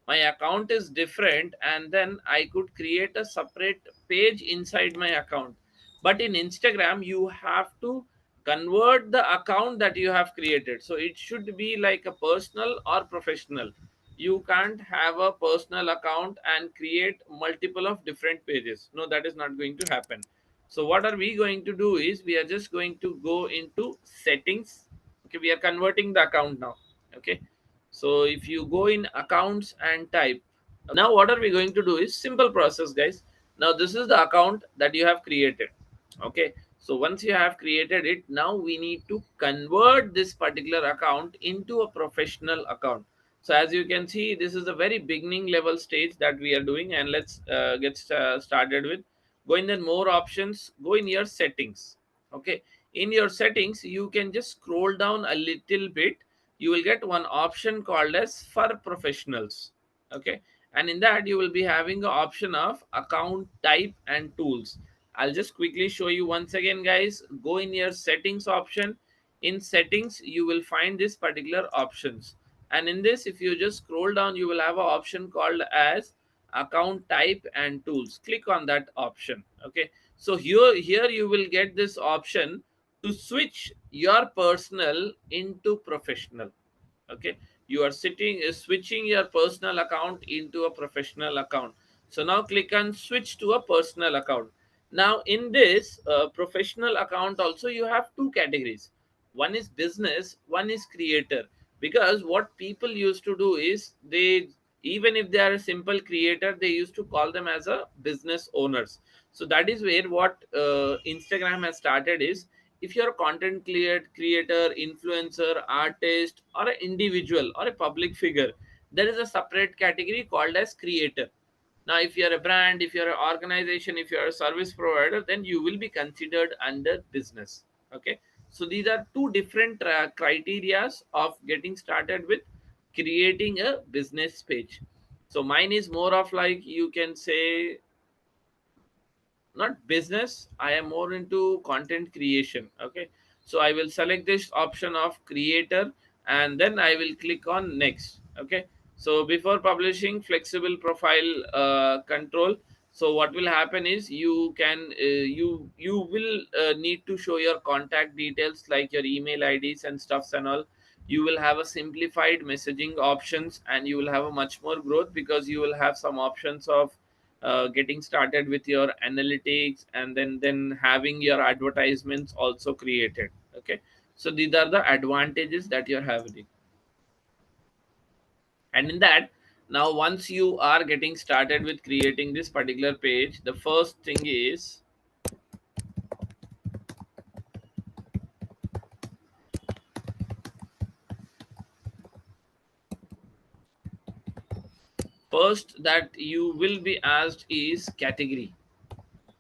My account is different, and then I could create a separate page inside my account. But in Instagram you have to convert the account that you have created, so it should be like a personal or professional. You can't have a personal account and create multiple of different pages. No, that is not going to happen. So what are we going to do is we are just going to go into settings. Okay, we are converting the account now. Okay, so if you go in accounts and type, now what are we going to do is simple process, guys. Now this is the account that you have created. Okay, so once you have created it, now we need to convert this particular account into a professional account. So as you can see, this is a very beginning level stage that we are doing, and let's get started with. Go in the more options, go in your settings. Okay, in your settings you can just scroll down a little bit. You will get one option called as for professionals. Okay, and in that you will be having the option of account type and tools. I'll just quickly show you once again, guys. Go in your settings option. In settings you will find this particular options. And in this, if you just scroll down, you will have an option called as account type and tools. Click on that option. Okay, so here you will get this option to switch your personal into professional. Okay, you are switching your personal account into a professional account. So now click on switch to a personal account. Now in this professional account also, you have two categories. One is business, one is creator. Because what people used to do is, they, even if they are a simple creator, they used to call them as a business owners. So that is where what Instagram has started is, if you're a creator, influencer, artist, or an individual or a public figure, there is a separate category called as creator. Now if you're a brand, if you're an organization, if you're a service provider, then you will be considered under business. Okay, so these are two different criterias of getting started with creating a business page. So mine is more of like, you can say, not business, I am more into content creation. Okay, so I will select this option of creator, and then I will click on next. Okay, so before publishing, flexible profile control. So what will happen is, you can you will need to show your contact details like your email IDs and stuffs and all. You will have a simplified messaging options, and you will have a much more growth, because you will have some options of getting started with your analytics, and then having your advertisements also created. Okay, so these are the advantages that you're having. And in that, now once you are getting started with creating this particular page, the first thing is, first that you will be asked is category.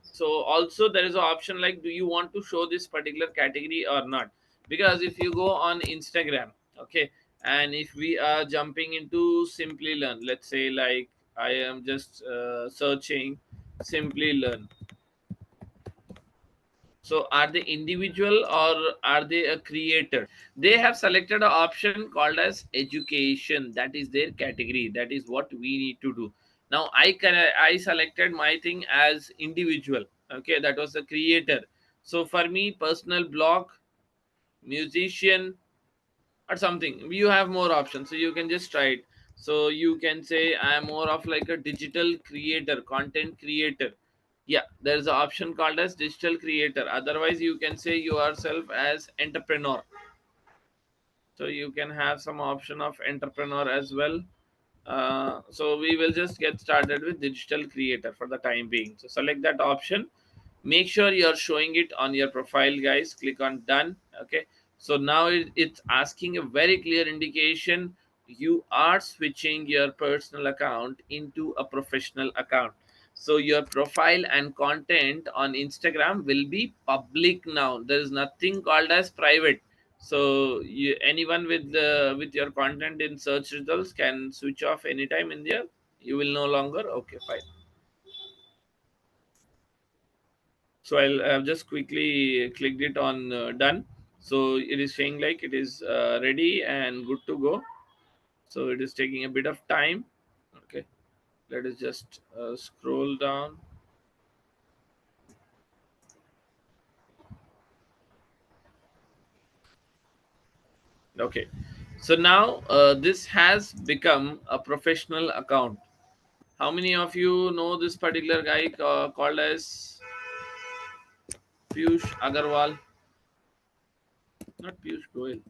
So also there is an option like, do you want to show this particular category or not? Because if you go on Instagram, okay, and if we are jumping into Simplilearn, let's say like, I am just searching Simplilearn. So are they individual or are they a creator? They have selected an option called as education. That is their category. That is what we need to do. Now I selected my thing as individual. Okay, that was a creator. So for me, personal blog, musician, or something. You have more options, so you can just try it. So you can say, I am more of like a digital creator, content creator. Yeah, there's an option called as digital creator. Otherwise you can say yourself as entrepreneur. So you can have some option of entrepreneur as well. So we will just get started with digital creator for the time being. So select that option. Make sure you're showing it on your profile, guys. Click on done. Okay, so now it's asking a very clear indication, you are switching your personal account into a professional account. So your profile and content on Instagram will be public now. There is nothing called as private. So anyone with your content in search results can switch off anytime in there. You will no longer. Okay, fine. So I've just quickly clicked it on done. So it is saying like it is ready and good to go. So it is taking a bit of time. Okay, let us just scroll down. Okay, so now this has become a professional account. How many of you know this particular guy called as Piyush Agarwal? Not Piyush Goyal.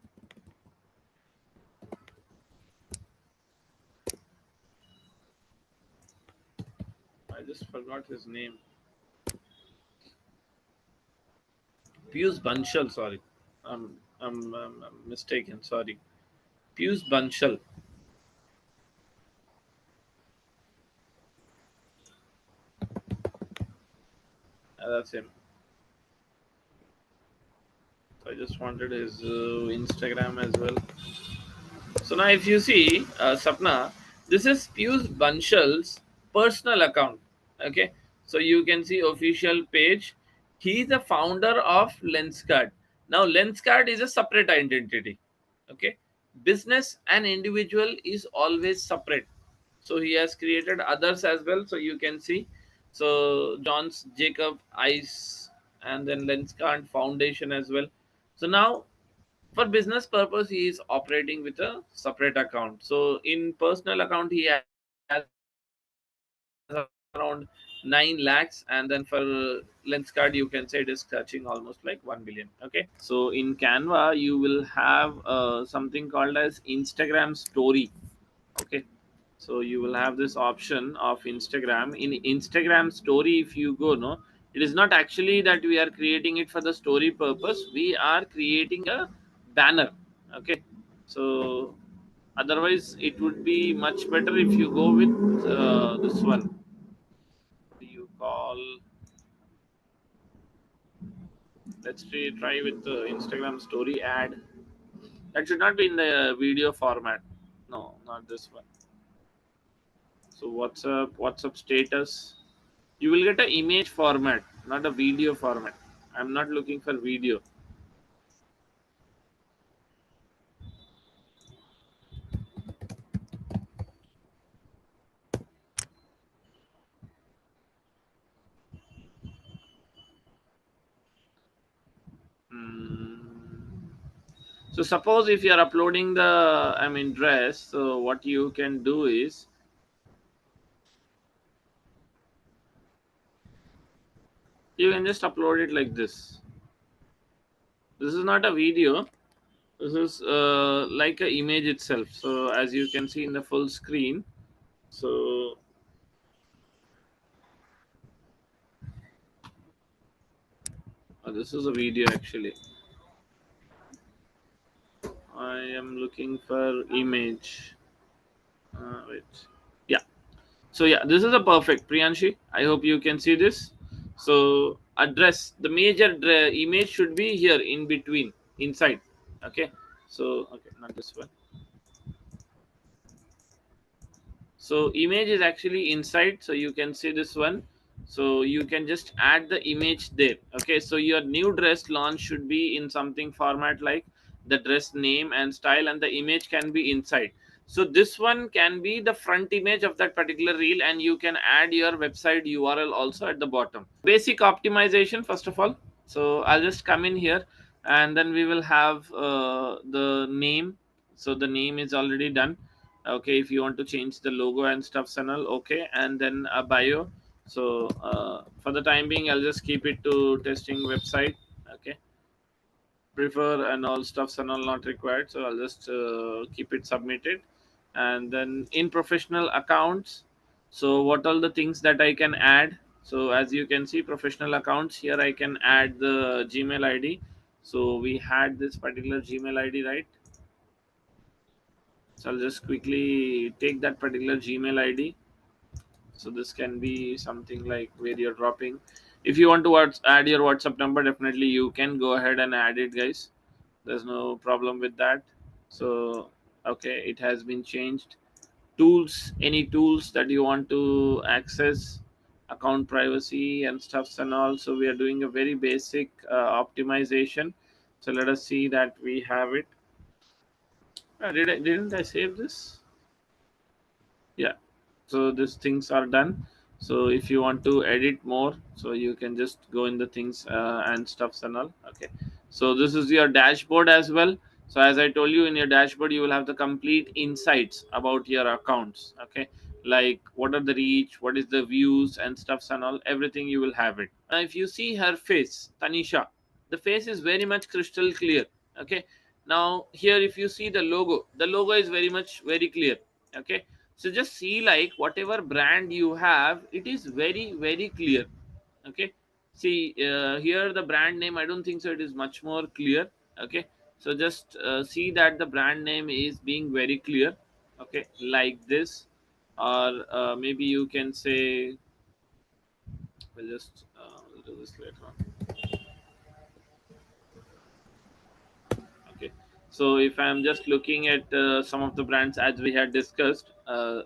I just forgot his name. Piyush Banshal. Sorry, I'm mistaken. Sorry, Piyush Banshal. That's him. So I just wanted his Instagram as well. So now, if you see, Sapna, this is Piyush Banshal's personal account. Okay, so you can see official page. He is the founder of Lenscard. Now, Lenscard is a separate identity. Okay, Business and individual is always separate. So he has created others as well, so you can see. So John's Jacob Ice, and then Lenskart Foundation as well. So now for business purpose he is operating with a separate account. So in personal account he has around 9 lakhs, and then for Lenscard you can say it is touching almost like 1 billion. Okay, so in Canva you will have something called as Instagram story. Okay, so you will have this option of Instagram. In Instagram story, if you go, no, it is not actually that we are creating it for the story purpose, we are creating a banner. Okay, so otherwise it would be much better if you go with this one. What do you call? Let's try with the Instagram story ad. That should not be in the video format. No, not this one. So WhatsApp status. You will get a image format, not a video format. I'm not looking for video. Hmm. So suppose if you are uploading the dress, so what you can do is you can just upload it like this. This is not a video. This is like a image itself. So as you can see in the full screen. So this is a video actually. I am looking for image. Wait. Yeah. So yeah, this is a perfect Priyanshi. I hope you can see this. So address the major image should be here in between inside. Okay. So okay, not this one. So image is actually inside, so you can see this one. So you can just add the image there. Okay, so your new dress launch should be in something format like the dress name and style, and the image can be inside. So this one can be the front image of that particular reel, and you can add your website URL also at the bottom. Basic optimization first of all. So I'll just come in here, and then we will have the name. So the name is already done. Okay, if you want to change the logo and stuff and all, okay, and then a bio. So for the time being I'll just keep it to testing website. Okay, prefer and all stuffs and all not required, so I'll just keep it submitted. And then in professional accounts, so what all the things that I can add. So as you can see, professional accounts, here I can add the Gmail ID. So we had this particular Gmail ID, right? So I'll just quickly take that particular Gmail ID. So this can be something like where you're dropping. If you want to add your WhatsApp number, definitely you can go ahead and add it, guys. There's no problem with that. So okay, it has been changed. Tools, any tools that you want to access, account privacy and stuffs and all. So we are doing a very basic optimization. So let us see that we have it. Didn't I save this? Yeah, so these things are done. So if you want to edit more, so you can just go in the things and stuffs and all. Okay, so this is your dashboard as well. So as I told you, in your dashboard you will have the complete insights about your accounts. Okay, like what are the reach, what is the views and stuffs and all, everything you will have it. If you see her face, Tanisha, the face is very much crystal clear. Okay, now here if you see the logo is very much very clear. Okay, so just see like whatever brand you have, it is very clear. Okay, see here the brand name, I don't think so it is much more clear. Okay, so just see that the brand name is being very clear. Okay, like this. Or maybe you can say, we'll just we'll do this later on. Okay, so if I'm just looking at some of the brands as we had discussed,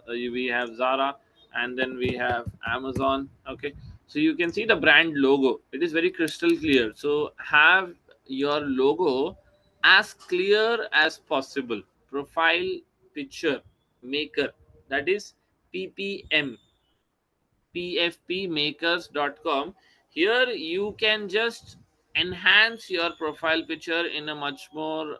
we have Zara, and then we have Amazon. Okay, so you can see the brand logo, it is very crystal clear. So have your logo as clear as possible. profile picture maker, that is ppm, pfpmakers.com. Here you can just enhance your profile picture in a much more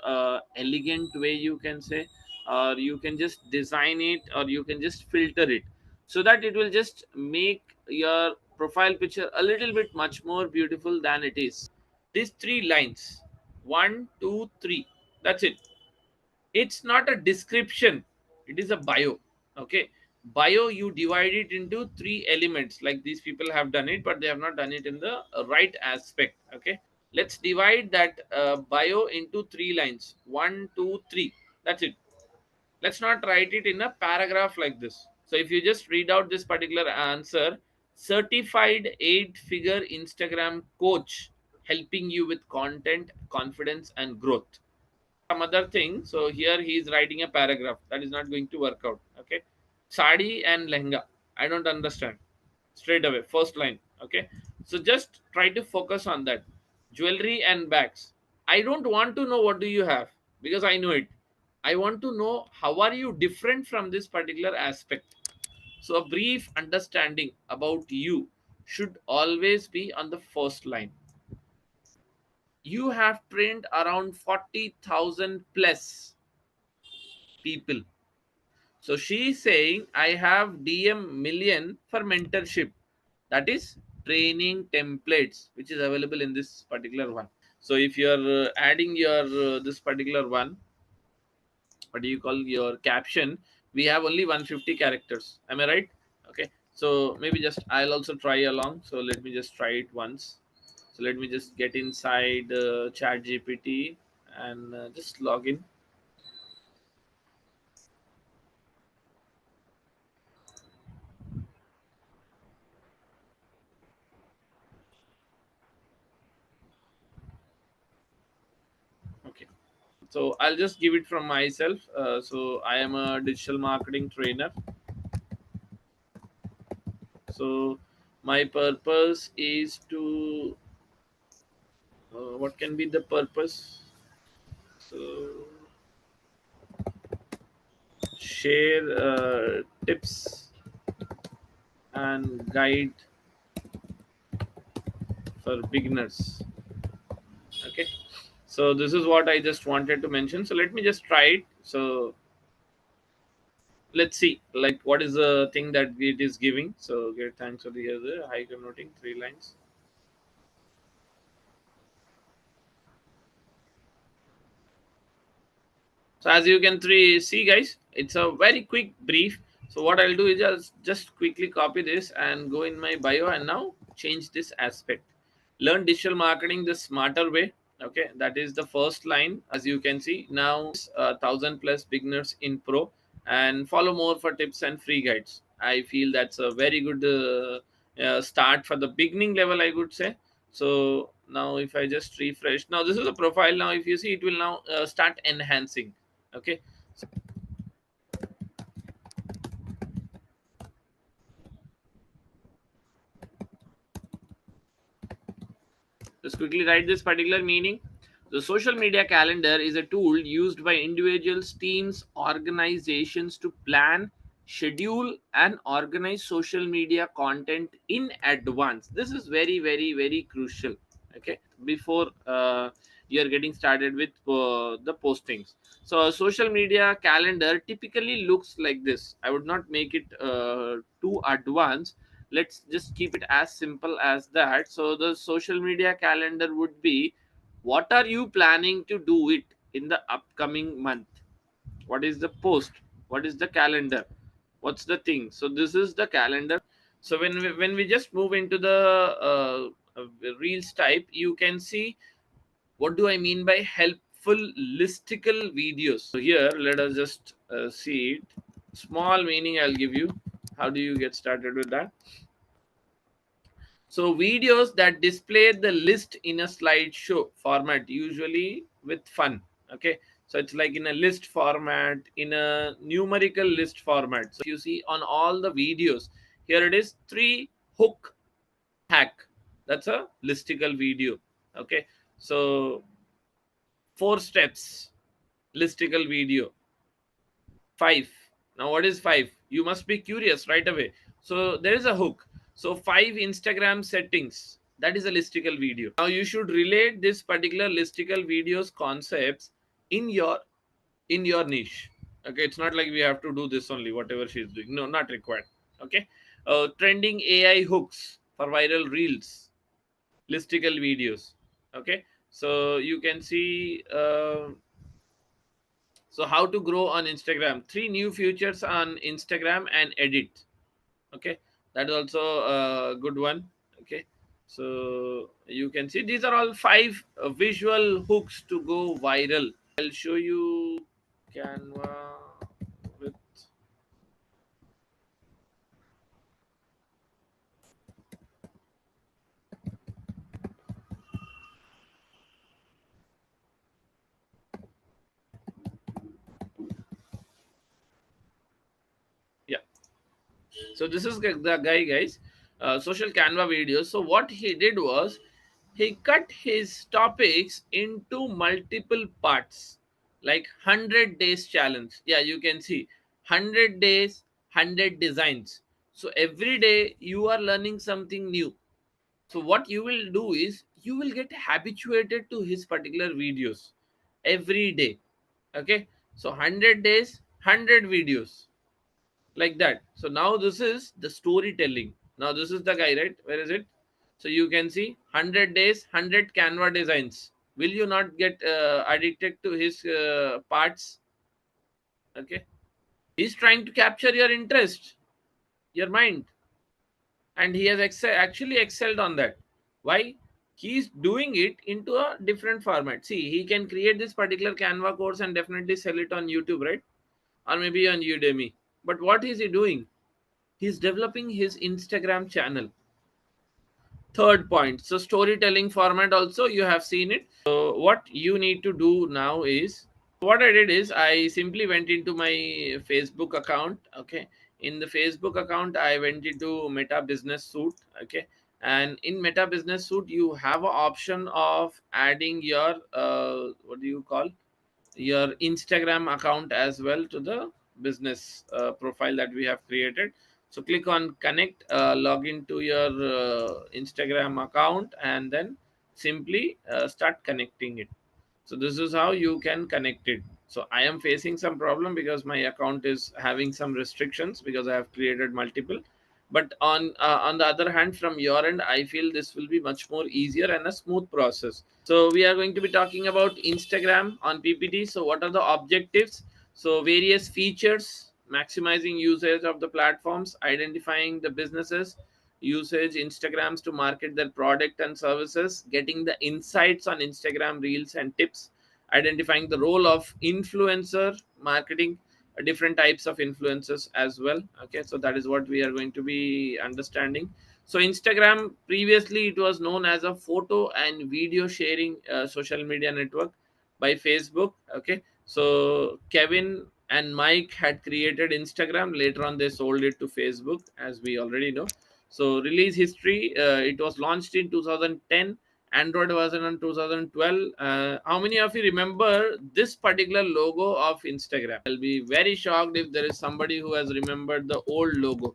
elegant way, you can say, or you can just design it, or you can just filter it, so that it will just make your profile picture a little bit much more beautiful than it is. These three lines, one, two, three, that's it. It's not a description, it is a bio. Okay, bio, you divide it into three elements, like these people have done it, but they have not done it in the right aspect. Okay, let's divide that bio into three lines, one, two, three, that's it. Let's not write it in a paragraph like this. So if you just read out this particular answer: certified 8-figure Instagram coach, helping you with content, confidence and growth, some other thing. So here he is writing a paragraph, that is not going to work out. Okay, sari and lehenga, I don't understand. Straight away, first line. Okay, so just try to focus on that. Jewelry and bags, I don't want to know what do you have, because I know it. I want to know how are you different from this particular aspect. So a brief understanding about you should always be on the first line. You have trained around 40,000 plus people. So she is saying, I have DM million for mentorship. That is training templates, which is available in this particular one. So if you are adding your this particular one, what do you call your caption? We have only 150 characters. Am I right? Okay. So maybe just I'll also try along. So let me just try it once. So let me just get inside Chat GPT and just log in. Okay. So I'll just give it from myself. So I am a digital marketing trainer. So my purpose is to what can be the purpose? So share tips and guide for beginners. Okay. So this is what I just wanted to mention. So let me just try it. So let's see like what is the thing that it is giving. So get thanks for the other high converting three lines. So as you can see guys, it's a very quick brief. So what I'll do is just quickly copy this and go in my bio and now change this aspect. Learn digital marketing the smarter way. Okay, that is the first line. As you can see now, 1000 plus beginners in pro, and follow more for tips and free guides. I feel that's a very good start for the beginning level, I would say. So now if I just refresh, now this is a profile. Now if you see, it will now start enhancing. Okay, just quickly write this particular meaning. The social media calendar is a tool used by individuals, teams, organizations to plan, schedule, and organize social media content in advance. This is very, very, very crucial. Okay, before you are getting started with the postings. So, a social media calendar typically looks like this. I would not make it too advanced. Let's just keep it as simple as that. So the social media calendar would be, what are you planning to do it in the upcoming month? What is the post? What is the calendar? What's the thing? So this is the calendar. So when we just move into the reels type, you can see what do I mean by helpful listicle videos. So here let us just see it. Small meaning I'll give you. How do you get started with that? So videos that display the list in a slideshow format, usually with fun. Okay. So it's like in a list format, in a numerical list format. So you see on all the videos, here it is, 3 hook hack. That's a listicle video. Okay. So 4 steps listicle video. 5. Now what is 5? You must be curious right away. So there is a hook. So 5 Instagram settings, that is a listicle video. Now you should relate this particular listicle videos concepts in your niche. Okay, it's not like we have to do this only, whatever she's doing. No, not required. Okay. Trending AI hooks for viral reels, listicle videos. Okay, so you can see so how to grow on Instagram, 3 new features on Instagram and edit. Okay, that is also a good one. Okay, so you can see these are all 5 visual hooks to go viral. I'll show you Canva with, yeah. So this is the guy, guys. Social Canva videos. So what he did was he cut his topics into multiple parts, like 100 days challenge. Yeah, you can see 100 days, 100 designs. So every day you are learning something new. So what you will do is you will get habituated to his particular videos every day. Okay, so 100 days, 100 videos, like that. So now this is the storytelling. Now this is the guy, right? Where is it? So you can see 100 days, 100 Canva designs. Will you not get addicted to his parts? Okay, he's trying to capture your interest, your mind, and he has actually excelled on that. Why? He's doing it into a different format. See, he can create this particular Canva course and definitely sell it on YouTube, right? Or maybe on Udemy. But what is he doing? He's developing his Instagram channel. Third point, so storytelling format also, you have seen it. So what you need to do now is, what I did is I simply went into my Facebook account. Okay, in the Facebook account I went into Meta Business Suite. Okay, and in Meta Business Suite you have an option of adding your what do you call, your Instagram account as well to the business profile that we have created. So click on connect, log into your Instagram account, and then simply start connecting it. So this is how you can connect it. So I am facing some problem because my account is having some restrictions because I have created multiple. But on the other hand, from your end, I feel this will be much more easier and a smooth process. So we are going to be talking about Instagram on PPT. So what are the objectives? So various features, maximizing usage of the platforms, identifying the businesses usage Instagrams to market their product and services, getting the insights on Instagram reels and tips, identifying the role of influencer marketing, different types of influencers as well. Okay, so that is what we are going to be understanding. So Instagram, previously it was known as a photo and video sharing social media network by Facebook. Okay, so Kevin and Mike had created Instagram. Later on they sold it to Facebook, as we already know. So release history, it was launched in 2010. Android version in 2012. How many of you remember this particular logo of Instagram? I'll be very shocked if there is somebody who has remembered the old logo.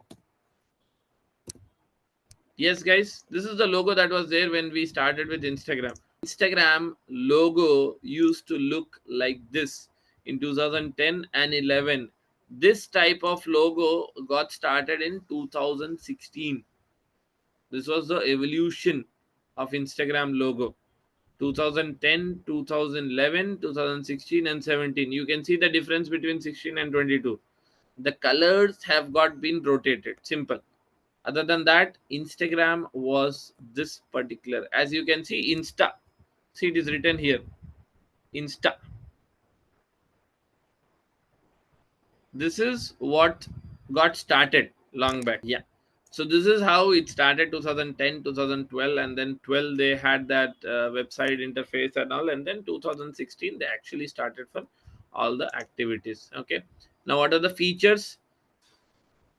Yes, guys, this is the logo that was there when we started with Instagram. Instagram logo used to look like this in 2010 and 11. This type of logo got started in 2016. This was the evolution of Instagram logo. 2010, 2011, 2016 and 17. You can see the difference between 16 and 22. The colors have got been rotated. Simple. Other than that, Instagram was this particular. As you can see, Insta. See, it is written here. Insta. This is what got started long back. Yeah, so this is how it started, 2010, 2012, and then 12 they had that website interface and all, and then 2016 they actually started for all the activities. Okay, now what are the features?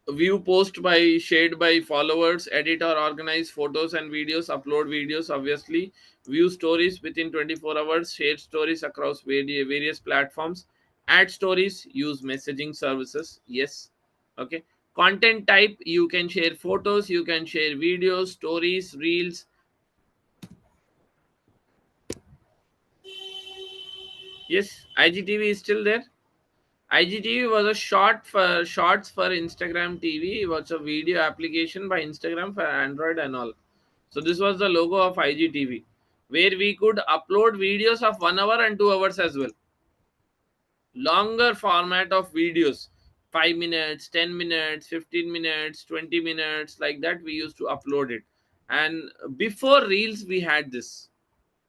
View post by shared by followers, edit or organize photos and videos, upload videos, obviously, view stories within 24 hours, share stories across various platforms, Add stories, use messaging services, yes. Okay. Content type, you can share photos, you can share videos, stories, reels. Yes, IGTV is still there. IGTV was a shorts for Instagram TV. It was a video application by Instagram for Android and all. So this was the logo of IGTV, where we could upload videos of 1 hour and 2 hours as well. Longer format of videos, 5 minutes, 10 minutes, 15 minutes, 20 minutes, like that. We used to upload it. And before Reels, we had this.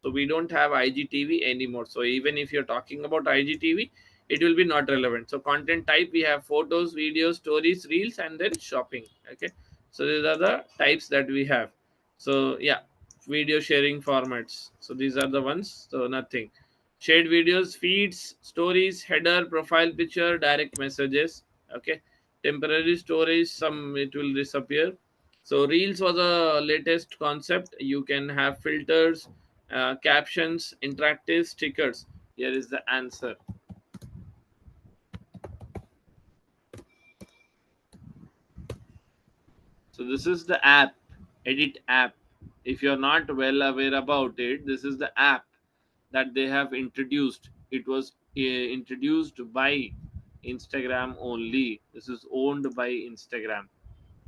So we don't have IGTV anymore. So even if you're talking about IGTV, it will be not relevant. So content type, we have photos, videos, stories, reels, and then shopping. Okay. So these are the types that we have. So yeah, video sharing formats. So these are the ones. So nothing. Shared videos, feeds, stories, header, profile picture, direct messages. Okay. Temporary storage, some it will disappear. So reels was a latest concept. You can have filters, captions, interactive stickers. Here is the answer. So this is the app, edit app. If you're not well aware about it, this is the app that they have introduced. It was introduced by Instagram only. This is owned by Instagram.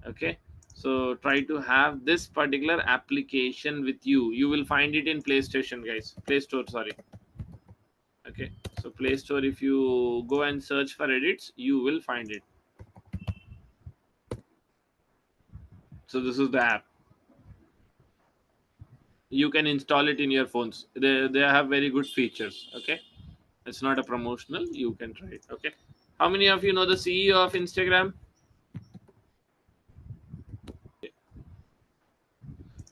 Okay. So try to have this particular application with you. You will find it in PlayStation, guys. Play Store, sorry. Okay. So Play Store, if you go and search for edits, you will find it. So this is the app. You can install it in your phones. They have very good features. Okay. It's not a promotional. You can try it. Okay. How many of you know the CEO of Instagram?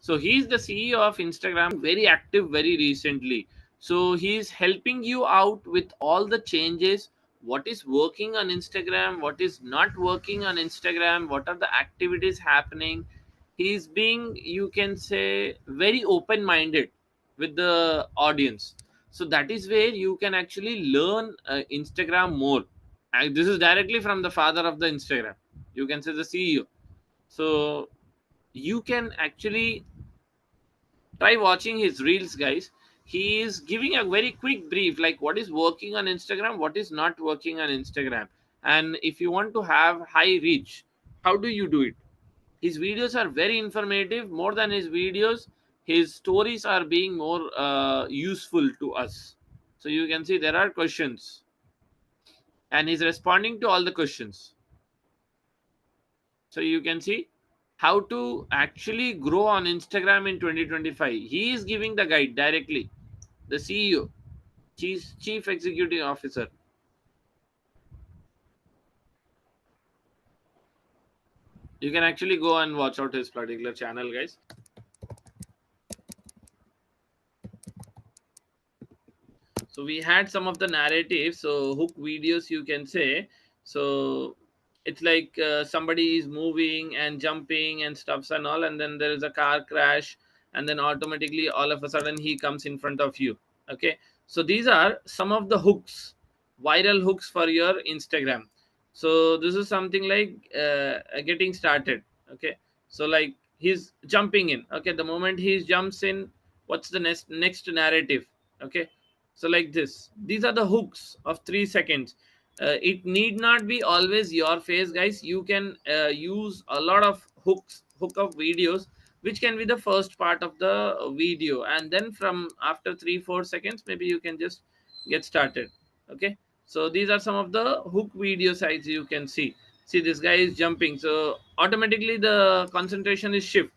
So he's the CEO of Instagram, very active very recently. So he's helping you out with all the changes, what is working on Instagram, what is not working on Instagram, what are the activities happening. He's being, you can say, very open minded with the audience. So that is where you can actually learn Instagram more. And this is directly from the father of the Instagram. You can say the CEO. So you can actually try watching his reels, guys. He is giving a very quick brief, like what is working on Instagram, what is not working on Instagram. And if you want to have high reach, how do you do it? His videos are very informative. More than his videos, his stories are being more useful to us. So you can see there are questions, and he's responding to all the questions. So you can see how to actually grow on Instagram in 2025. He is giving the guide directly. The CEO, Chief Executive Officer. You can actually go and watch out his particular channel, guys. So we had some of the narratives, so hook videos, you can say. So it's like somebody is moving and jumping and stuffs and all, and then there is a car crash, and then automatically all of a sudden he comes in front of you. Okay. So these are some of the hooks, viral hooks for your Instagram. So this is something like getting started. Okay. So like he's jumping in. Okay. The moment he jumps in, what's the next narrative? Okay. So like this, these are the hooks of 3 seconds. It need not be always your face, guys. You can use a lot of hook of videos, which can be the first part of the video, and then from after 3 4 seconds, maybe you can just get started. Okay. So these are some of the hook video sites. You can see this guy is jumping, so automatically the concentration is shift.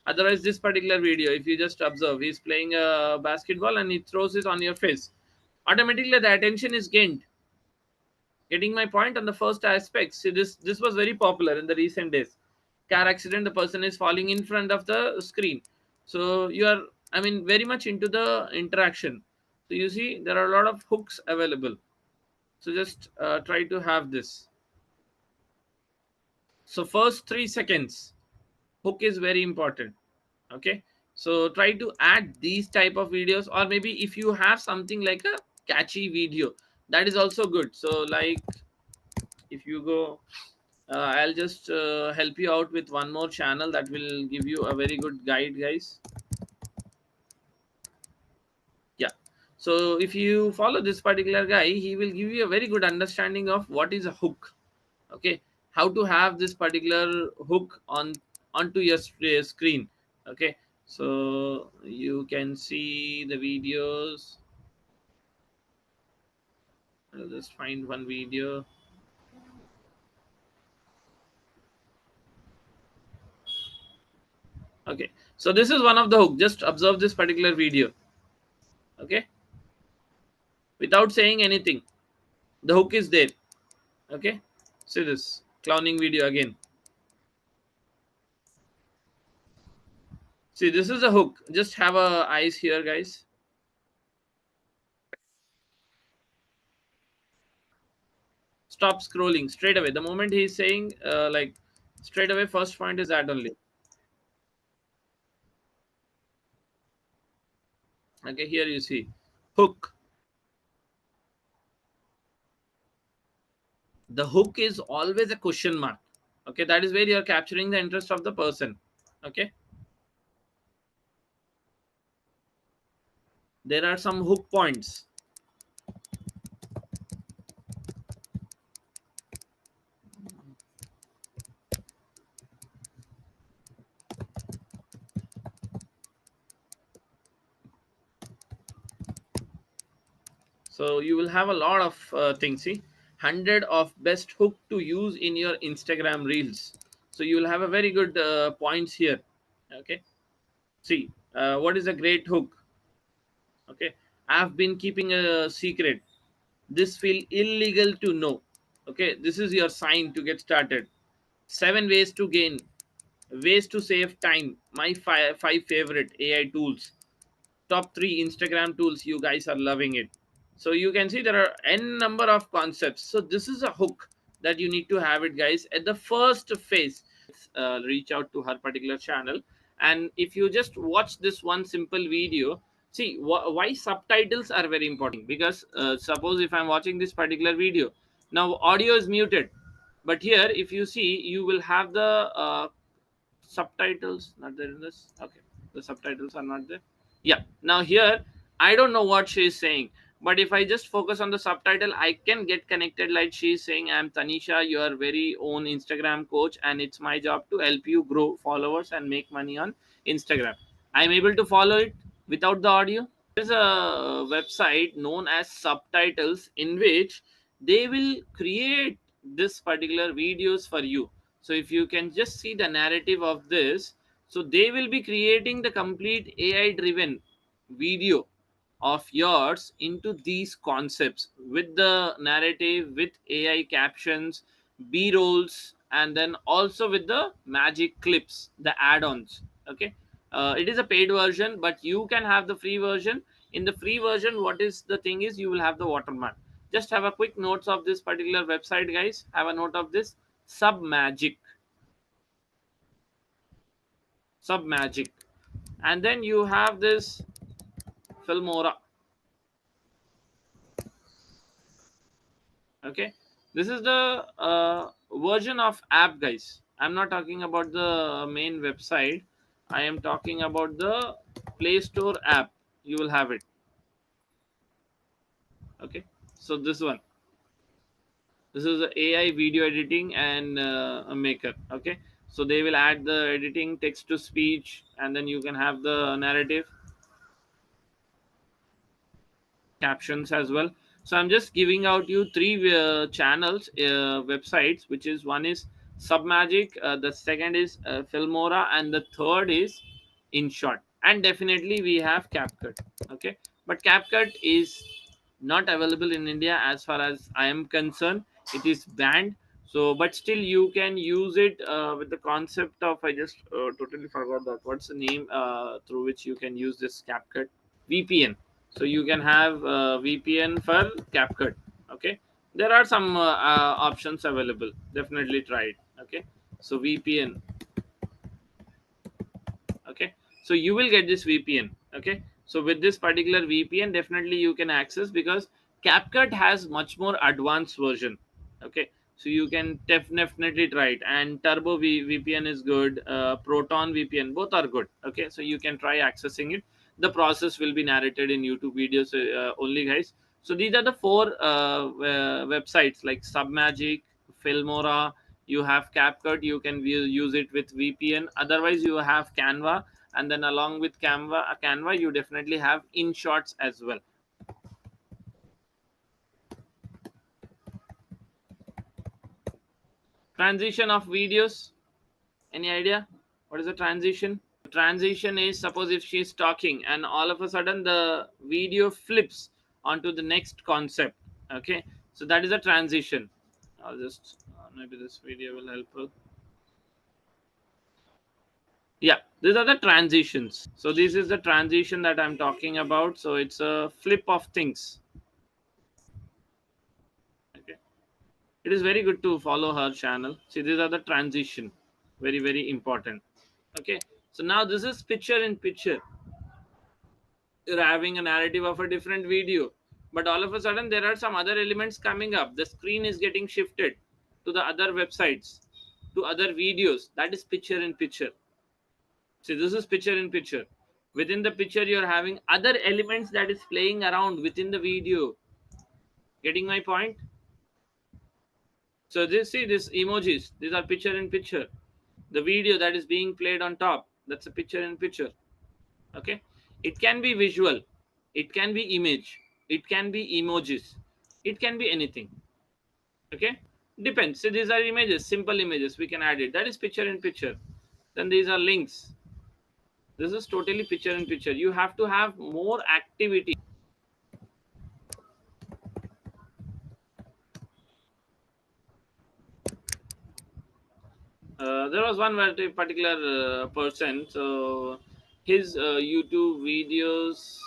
Otherwise, this particular video, if you just observe, he's playing a basketball and he throws it on your face, automatically the attention is gained. Getting my point on the first aspect? See, this was very popular in the recent days. Car accident, the person is falling in front of the screen. So you are, I mean, very much into the interaction. So you see there are a lot of hooks available. So just try to have this. So first 3 seconds hook is very important. Okay. So try to add these type of videos, or maybe if you have something like a catchy video, that is also good. So like if you go, I'll just help you out with one more channel that will give you a very good guide, guys. Yeah, so if you follow this particular guy, he will give you a very good understanding of what is a hook. Okay, how to have this particular hook onto your screen. Okay, so you can see the videos. I'll just find one video. Okay, so this is one of the hook. Just observe this particular video. Okay, without saying anything, the hook is there. Okay, see this clowning video again. See, this is a hook. Just have a eyes here, guys. Stop scrolling straight away. The moment he's saying like straight away, first point is that only. Okay, here you see hook. The hook is always a question mark. Okay, that is where you are capturing the interest of the person. Okay, there are some hook points. So you will have a lot of things. See, 100 of best hook to use in your Instagram reels. So you will have a very good points here. Okay, see, what is a great hook? Okay, I've been keeping a secret. This feel illegal to know. Okay, this is your sign to get started. 7 ways to gain, ways to save time. My five favorite AI tools. Top three Instagram tools. You guys are loving it. So you can see there are n number of concepts. So this is a hook that you need to have it, guys, at the first phase. Reach out to her particular channel, and if you just watch this one simple video, see why subtitles are very important. Because suppose if I'm watching this particular video, now audio is muted, but here if you see, you will have the subtitles not there in this. Okay, the subtitles are not there. Yeah, now here I don't know what she is saying, but if I just focus on the subtitle, I can get connected. Like she is saying, I'm Tanisha, your very own Instagram coach, and it's my job to help you grow followers and make money on Instagram. I'm able to follow it without the audio. There's a website known as Subtitles, in which they will create this particular videos for you. So if you can just see the narrative of this, so they will be creating the complete AI driven video of yours into these concepts with the narrative, with AI captions, B rolls, and then also with the magic clips, the add-ons. Okay, it is a paid version, but you can have the free version. In the free version, what is the thing is, you will have the watermark. Just have a quick notes of this particular website, guys. Have a note of this. Submagic. Submagic. And then you have this Filmora. Okay, this is the version of app, guys. I'm not talking about the main website. I am talking about the Play Store app. You will have it. Okay, so this one, this is the AI video editing and a maker. Okay, so they will add the editing, text to speech, and then you can have the narrative, captions as well. So I'm just giving out you three channels, websites, which is one is Submagic, the second is Filmora, and the third is InShot. And definitely we have CapCut. Okay, but CapCut is not available in India as far as I am concerned. It is banned. So, but still you can use it with the concept of, I just totally forgot that. What's the name through which you can use this CapCut? VPN. So you can have VPN for CapCut. Okay, there are some options available. Definitely try it. Okay, so VPN. Okay, so you will get this VPN. Okay, so with this particular VPN, definitely you can access, because CapCut has much more advanced version. Okay, so you can definitely try it. And VPN is good. Proton VPN, both are good. Okay, so you can try accessing it. The process will be narrated in YouTube videos only, guys. So these are the four websites like Submagic, Filmora. You have CapCut. You can use it with VPN. Otherwise, you have Canva, and then along with Canva, you definitely have InShots as well. Transition of videos. Any idea? What is a transition? Transition is, suppose if she's talking and all of a sudden the video flips onto the next concept. Okay, so that is a transition. I'll just maybe this video will help her. Yeah, these are the transitions. So this is the transition that I'm talking about. So it's a flip of things. Okay, it is very good to follow her channel. See, these are the transition, very important. Okay, so now this is picture in picture. You're having a narrative of a different video, but all of a sudden there are some other elements coming up. The screen is getting shifted to the other websites, to other videos. That is picture in picture. See, this is picture in picture. Within the picture you're having other elements that is playing around within the video. Getting my point? So this, see, this emojis, these are picture in picture. The video that is being played on top, that's a picture in picture. Okay, it can be visual, it can be image, it can be emojis, it can be anything. Okay, depends. So these are images, simple images, we can add it. That is picture in picture. Then these are links. This is totally picture in picture. You have to have more activity. There was one particular person, so his YouTube videos,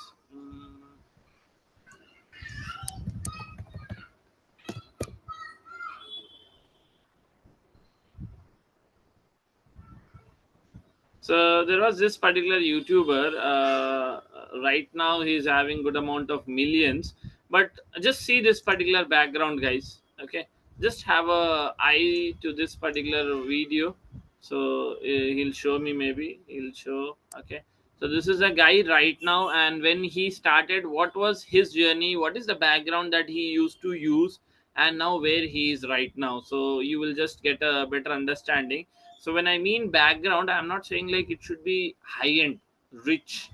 so there was this particular YouTuber. Right now, he's having good amount of millions. But just see this particular background, guys. Okay, just have a eye to this particular video. So he'll show me. Maybe he'll show. Okay. So this is a guy right now, and when he started, what was his journey? What is the background that he used to use, and now where he is right now? So you will just get a better understanding. So when I mean background, I'm not saying like it should be high end, rich.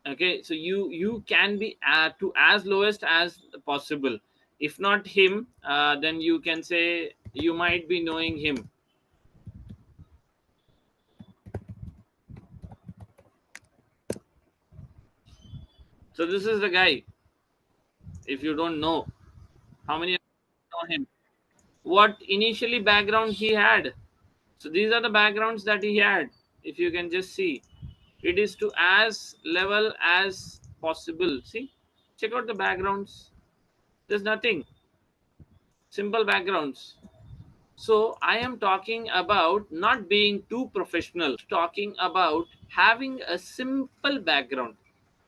Okay, so you can be to as lowest as possible. If not him, then you can say you might be knowing him. So this is the guy. If you don't know, how many of you know him? What initially background he had? So these are the backgrounds that he had. If you can just see, it is to as level as possible. See, check out the backgrounds. There's nothing. Simple backgrounds. So I am talking about not being too professional, talking about having a simple background.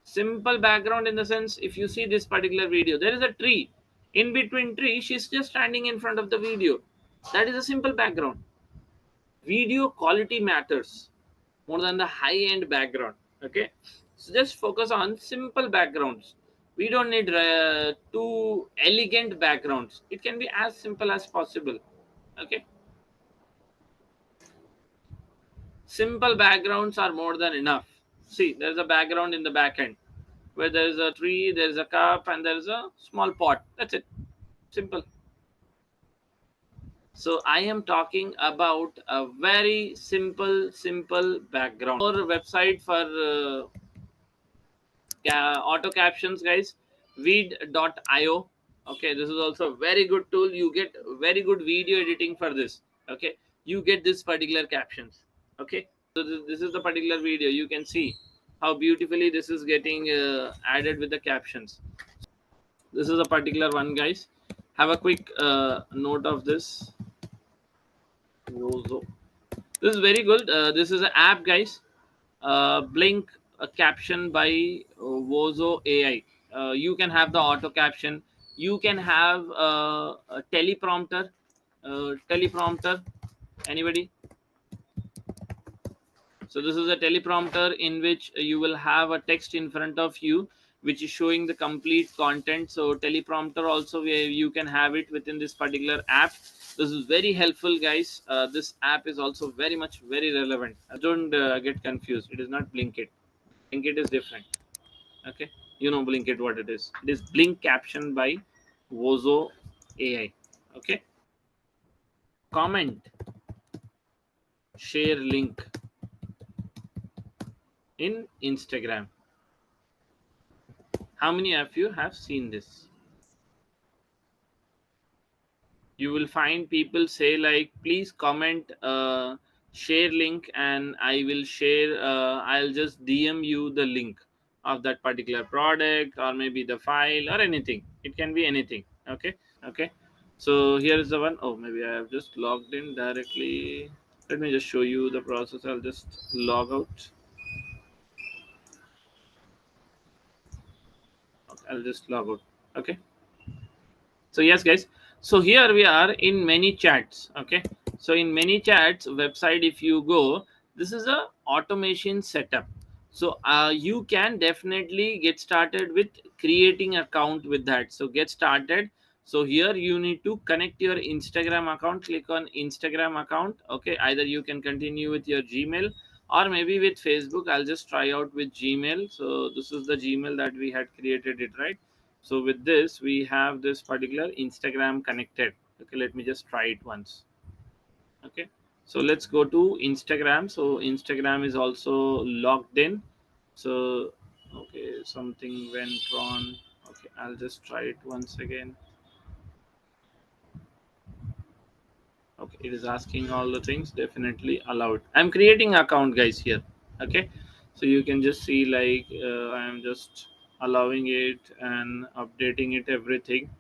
Simple background in the sense, if you see this particular video, there is a tree. In between tree, she's just standing in front of the video. That is a simple background. Video quality matters more than the high end background. Okay, so just focus on simple backgrounds. We don't need too elegant backgrounds. It can be as simple as possible. Okay, simple backgrounds are more than enough. See, there's a background in the back end where there's a tree, there's a cup, and there's a small pot. That's it. Simple. So I am talking about a very simple background. Or website for auto captions, guys. Veed.io. Okay, this is also a very good tool. You get very good video editing for this. Okay, you get this particular captions. Okay, so this is the particular video. You can see how beautifully this is getting added with the captions. This is a particular one, guys. Have a quick note of this. Wozo. This is very good. This is an app, guys. Blink a caption by Wozo AI. You can have the auto caption. You can have a teleprompter. Teleprompter, anybody? So this is a teleprompter in which you will have a text in front of you which is showing the complete content. So teleprompter also, where you can have it within this particular app. This is very helpful, guys. This app is also very much very relevant. Don't get confused. It is not Blinkit. Blinkit is different. Okay, you know Blinkit what it is. It is Blink Caption by Wozo AI. Okay, comment, share link in Instagram. How many of you have seen this? You will find people say like, please comment, share link, and I will share, I'll just DM you the link of that particular product, or maybe the file, or anything. It can be anything. Okay. Okay, so here is the one. Oh, maybe I have just logged in directly. Let me just show you the process. I'll just log out. Okay, I'll just log out. Okay, so yes, guys, so here we are in many chats. Okay, so in many chats website, if you go, this is a automation setup. So you can definitely get started with creating account with that. So get started. So here you need to connect your Instagram account. Click on Instagram account. Okay, either you can continue with your Gmail or maybe with Facebook. I'll just try out with Gmail. So this is the Gmail that we had created it, right? So with this we have this particular Instagram connected. Okay, let me just try it once. Okay, so let's go to Instagram. So Instagram is also logged in. So okay, something went wrong. Okay, I'll just try it once again. Okay, it is asking all the things. Definitely allowed. I'm creating account, guys, here. Okay, so you can just see like I'm just allowing it and updating it, everything.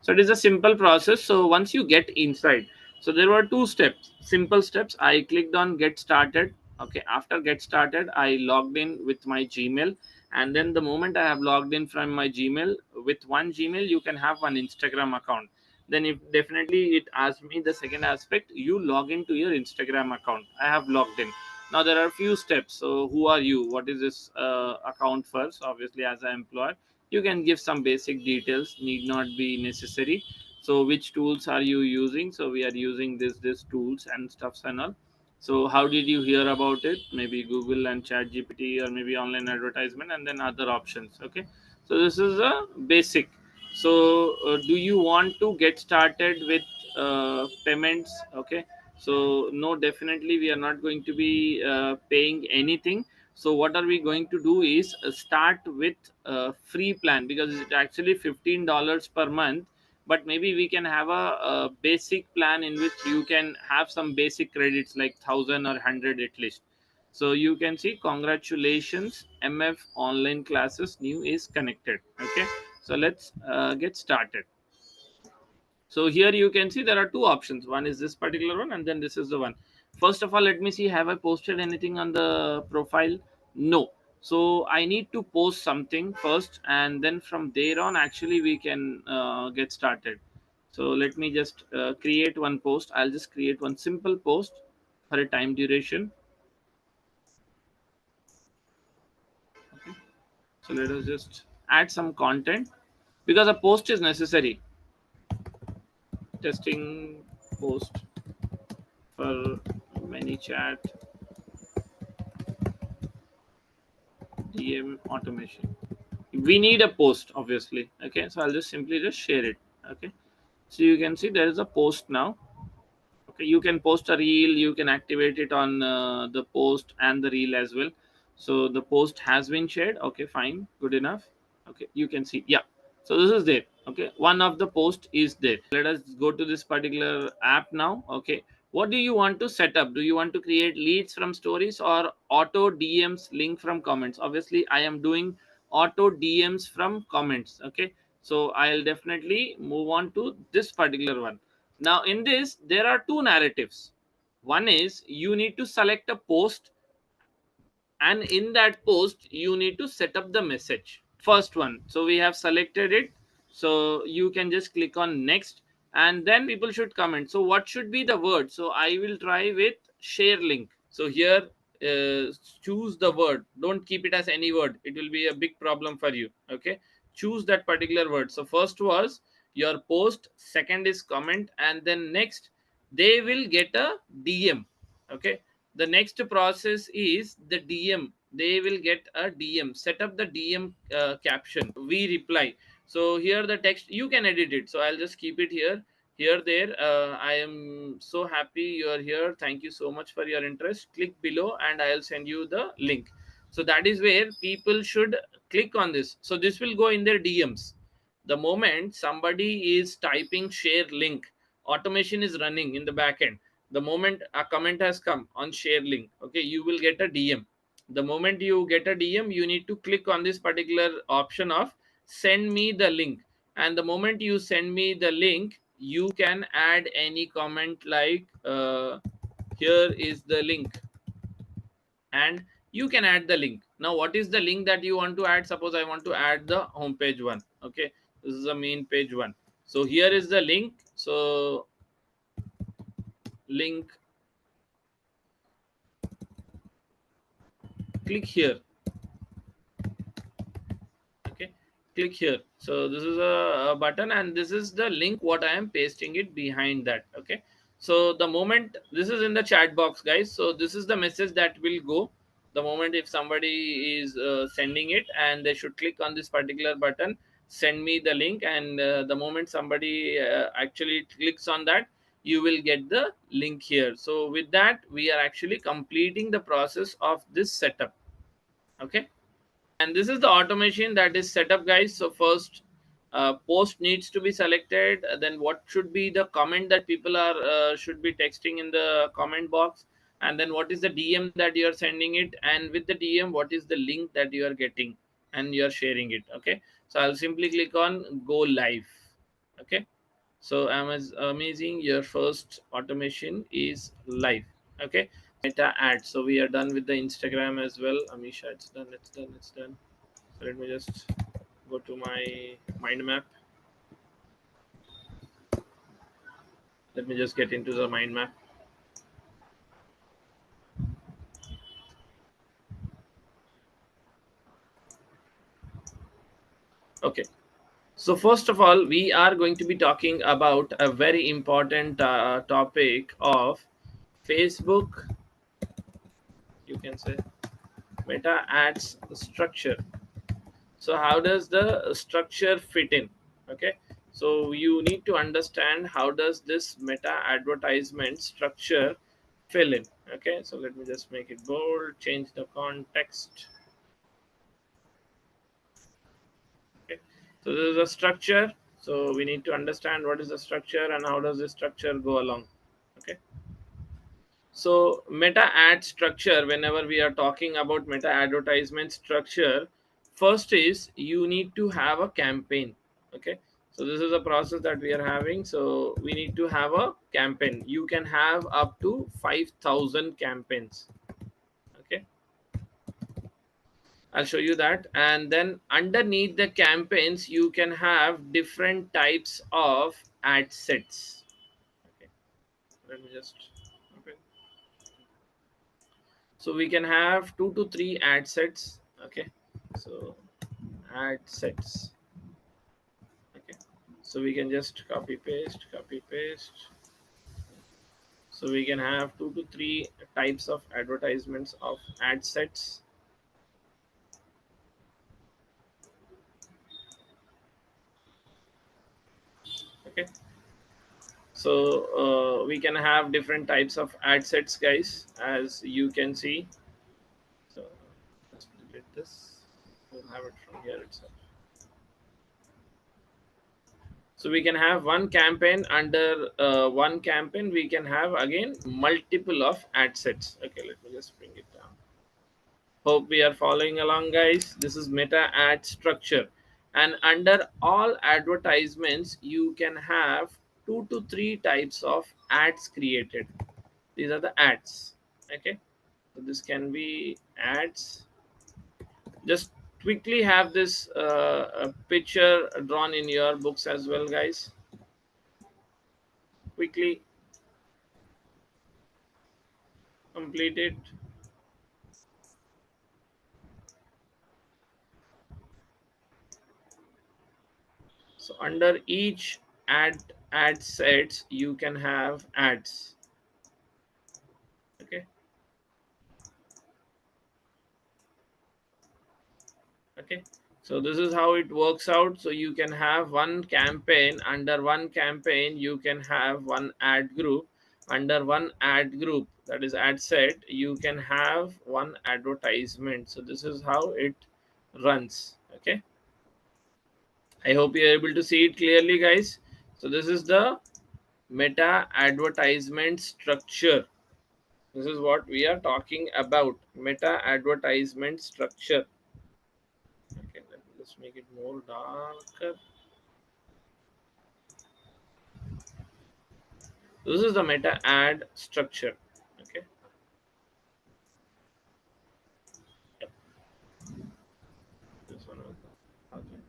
So it is a simple process. So once you get inside, so there were two steps, simple steps. I clicked on get started. Okay, after get started, I logged in with my Gmail, and then the moment I have logged in from my Gmail, with one Gmail you can have one Instagram account. Then if definitely it asks me the second aspect, you log into your Instagram account. I have logged in. Now there are few steps. So who are you, what is this account first? Obviously, as an employer, you can give some basic details, need not be necessary. So which tools are you using? So we are using this tools and stuffs and all. So how did you hear about it? Maybe Google and Chat GPT, or maybe online advertisement, and then other options. Okay, so this is a basic. So do you want to get started with payments? Okay, so no, definitely we are not going to be paying anything. So what are we going to do is start with a free plan, because it's actually $15 per month. But maybe we can have a basic plan in which you can have some basic credits like 1,000 or 100 at least. So you can see, congratulations, MF online classes new is connected. Okay, so let's get started. So here you can see there are two options. One is this particular one, and then this is the one. First of all, let me see, have I posted anything on the profile? No. So I need to post something first, and then from there on actually we can get started. So let me just create one post. I'll just create one simple post for a time duration. Okay, so let us just add some content, because a post is necessary. Testing post for many chat DM automation. We need a post, obviously. Okay, so I'll just simply just share it. Okay, so you can see there is a post now. Okay, you can post a reel, you can activate it on the post and the reel as well. So the post has been shared. Okay, fine, good enough. Okay, you can see, yeah, so this is there. Okay, one of the post is there. Let us go to this particular app now. Okay, what do you want to set up? Do you want to create leads from stories or auto DMs link from comments? Obviously I am doing auto DMs from comments. Okay, so I'll definitely move on to this particular one. Now in this there are two narratives. One is you need to select a post, and in that post you need to set up the message. First one, so we have selected it. So you can just click on next, and then people should comment. So what should be the word? So I will try with share link. So here, choose the word, don't keep it as any word, it will be a big problem for you. Okay, choose that particular word. So first was your post, second is comment, and then next they will get a DM. Okay, the next process is the DM. They will get a DM. Set up the DM caption, we reply. So here the text you can edit it, so I'll just keep it here. Here there, I am so happy you are here, thank you so much for your interest, click below and I'll send you the link. So that is where people should click on this. So this will go in their DMs. The moment somebody is typing share link, automation is running in the back end. The moment a comment has come on share link, okay, you will get a DM. The moment you get a DM, you need to click on this particular option of send me the link. And the moment you send me the link, you can add any comment like here is the link, and you can add the link. Now what is the link that you want to add? Suppose I want to add the homepage one. Okay, this is the main page one. So here is the link. So link, click here. Okay, click here. So this is a button, and this is the link what I am pasting it behind that. Okay, so the moment this is in the chat box, guys, so this is the message that will go the moment if somebody is sending it, and they should click on this particular button, send me the link, and the moment somebody actually clicks on that, you will get the link here. So with that, we are actually completing the process of this setup. Okay, and this is the automation that is set up, guys. So first, post needs to be selected. Then what should be the comment that people are should be texting in the comment box, and then what is the DM that you are sending it, and with the DM what is the link that you are getting and you are sharing it. Okay, so I'll simply click on go live. Okay, so amazing, your first automation is live. Okay, meta ads. So we are done with the Instagram as well. Amisha, it's done, it's done, it's done. So let me just go to my mind map. Let me just get into the mind map. Okay, so first of all, we are going to be talking about a very important topic of Facebook, you can say, meta ads structure. So how does the structure fit in? Okay, so you need to understand how does this meta advertisement structure fill in. Okay, so let me just make it bold, change the context. Okay, so this is a structure. So we need to understand what is the structure and how does this structure go along. Okay, so meta ad structure, whenever we are talking about meta advertisement structure, first is you need to have a campaign. Okay, so this is a process that we are having. So we need to have a campaign. You can have up to 5,000 campaigns. Okay, I'll show you that. And then underneath the campaigns, you can have different types of ad sets. Okay, let me just open. So we can have 2 to 3 ad sets. Okay, so ad sets. Okay, so we can just copy paste, copy paste. So we can have 2 to 3 types of advertisements of ad sets. Okay, so we can have different types of ad sets, guys, as you can see. So let's delete this. We'll have it from here itself. So we can have one campaign. Under one campaign we can have again multiple of ad sets. Okay, let me just bring it down. Hope we are following along, guys. This is meta ad structure, and under all advertisements you can have 2 to 3 types of ads created. These are the ads. Okay, so this can be ads. Just quickly have this picture drawn in your books as well, guys. Quickly complete it. So under each ad sets you can have ads. Okay. Okay, so this is how it works out. So you can have one campaign. Under one campaign you can have one ad group. Under one ad group, that is ad set, you can have one advertisement. So this is how it runs. Okay, I hope you're able to see it clearly, guys. So this is the meta advertisement structure. This is what we are talking about, meta advertisement structure. Okay, let me just make it more darker. This is the meta ad structure. Okay. Yep. This one. Okay.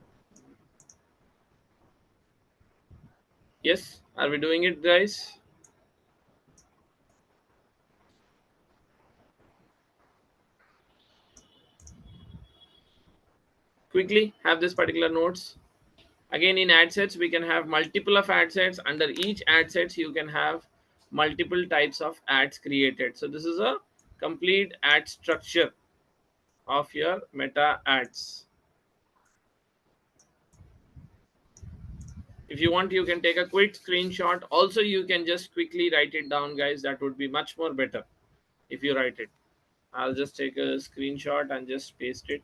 Yes. Are we doing it, guys? Quickly have this particular notes. Again, in ad sets, we can have multiple of ad sets. Under each ad sets, you can have multiple types of ads created. So this is a complete ad structure of your meta ads. If you want, you can take a quick screenshot. Also, you can just quickly write it down, guys. That would be much more better if you write it. I'll just take a screenshot and just paste it.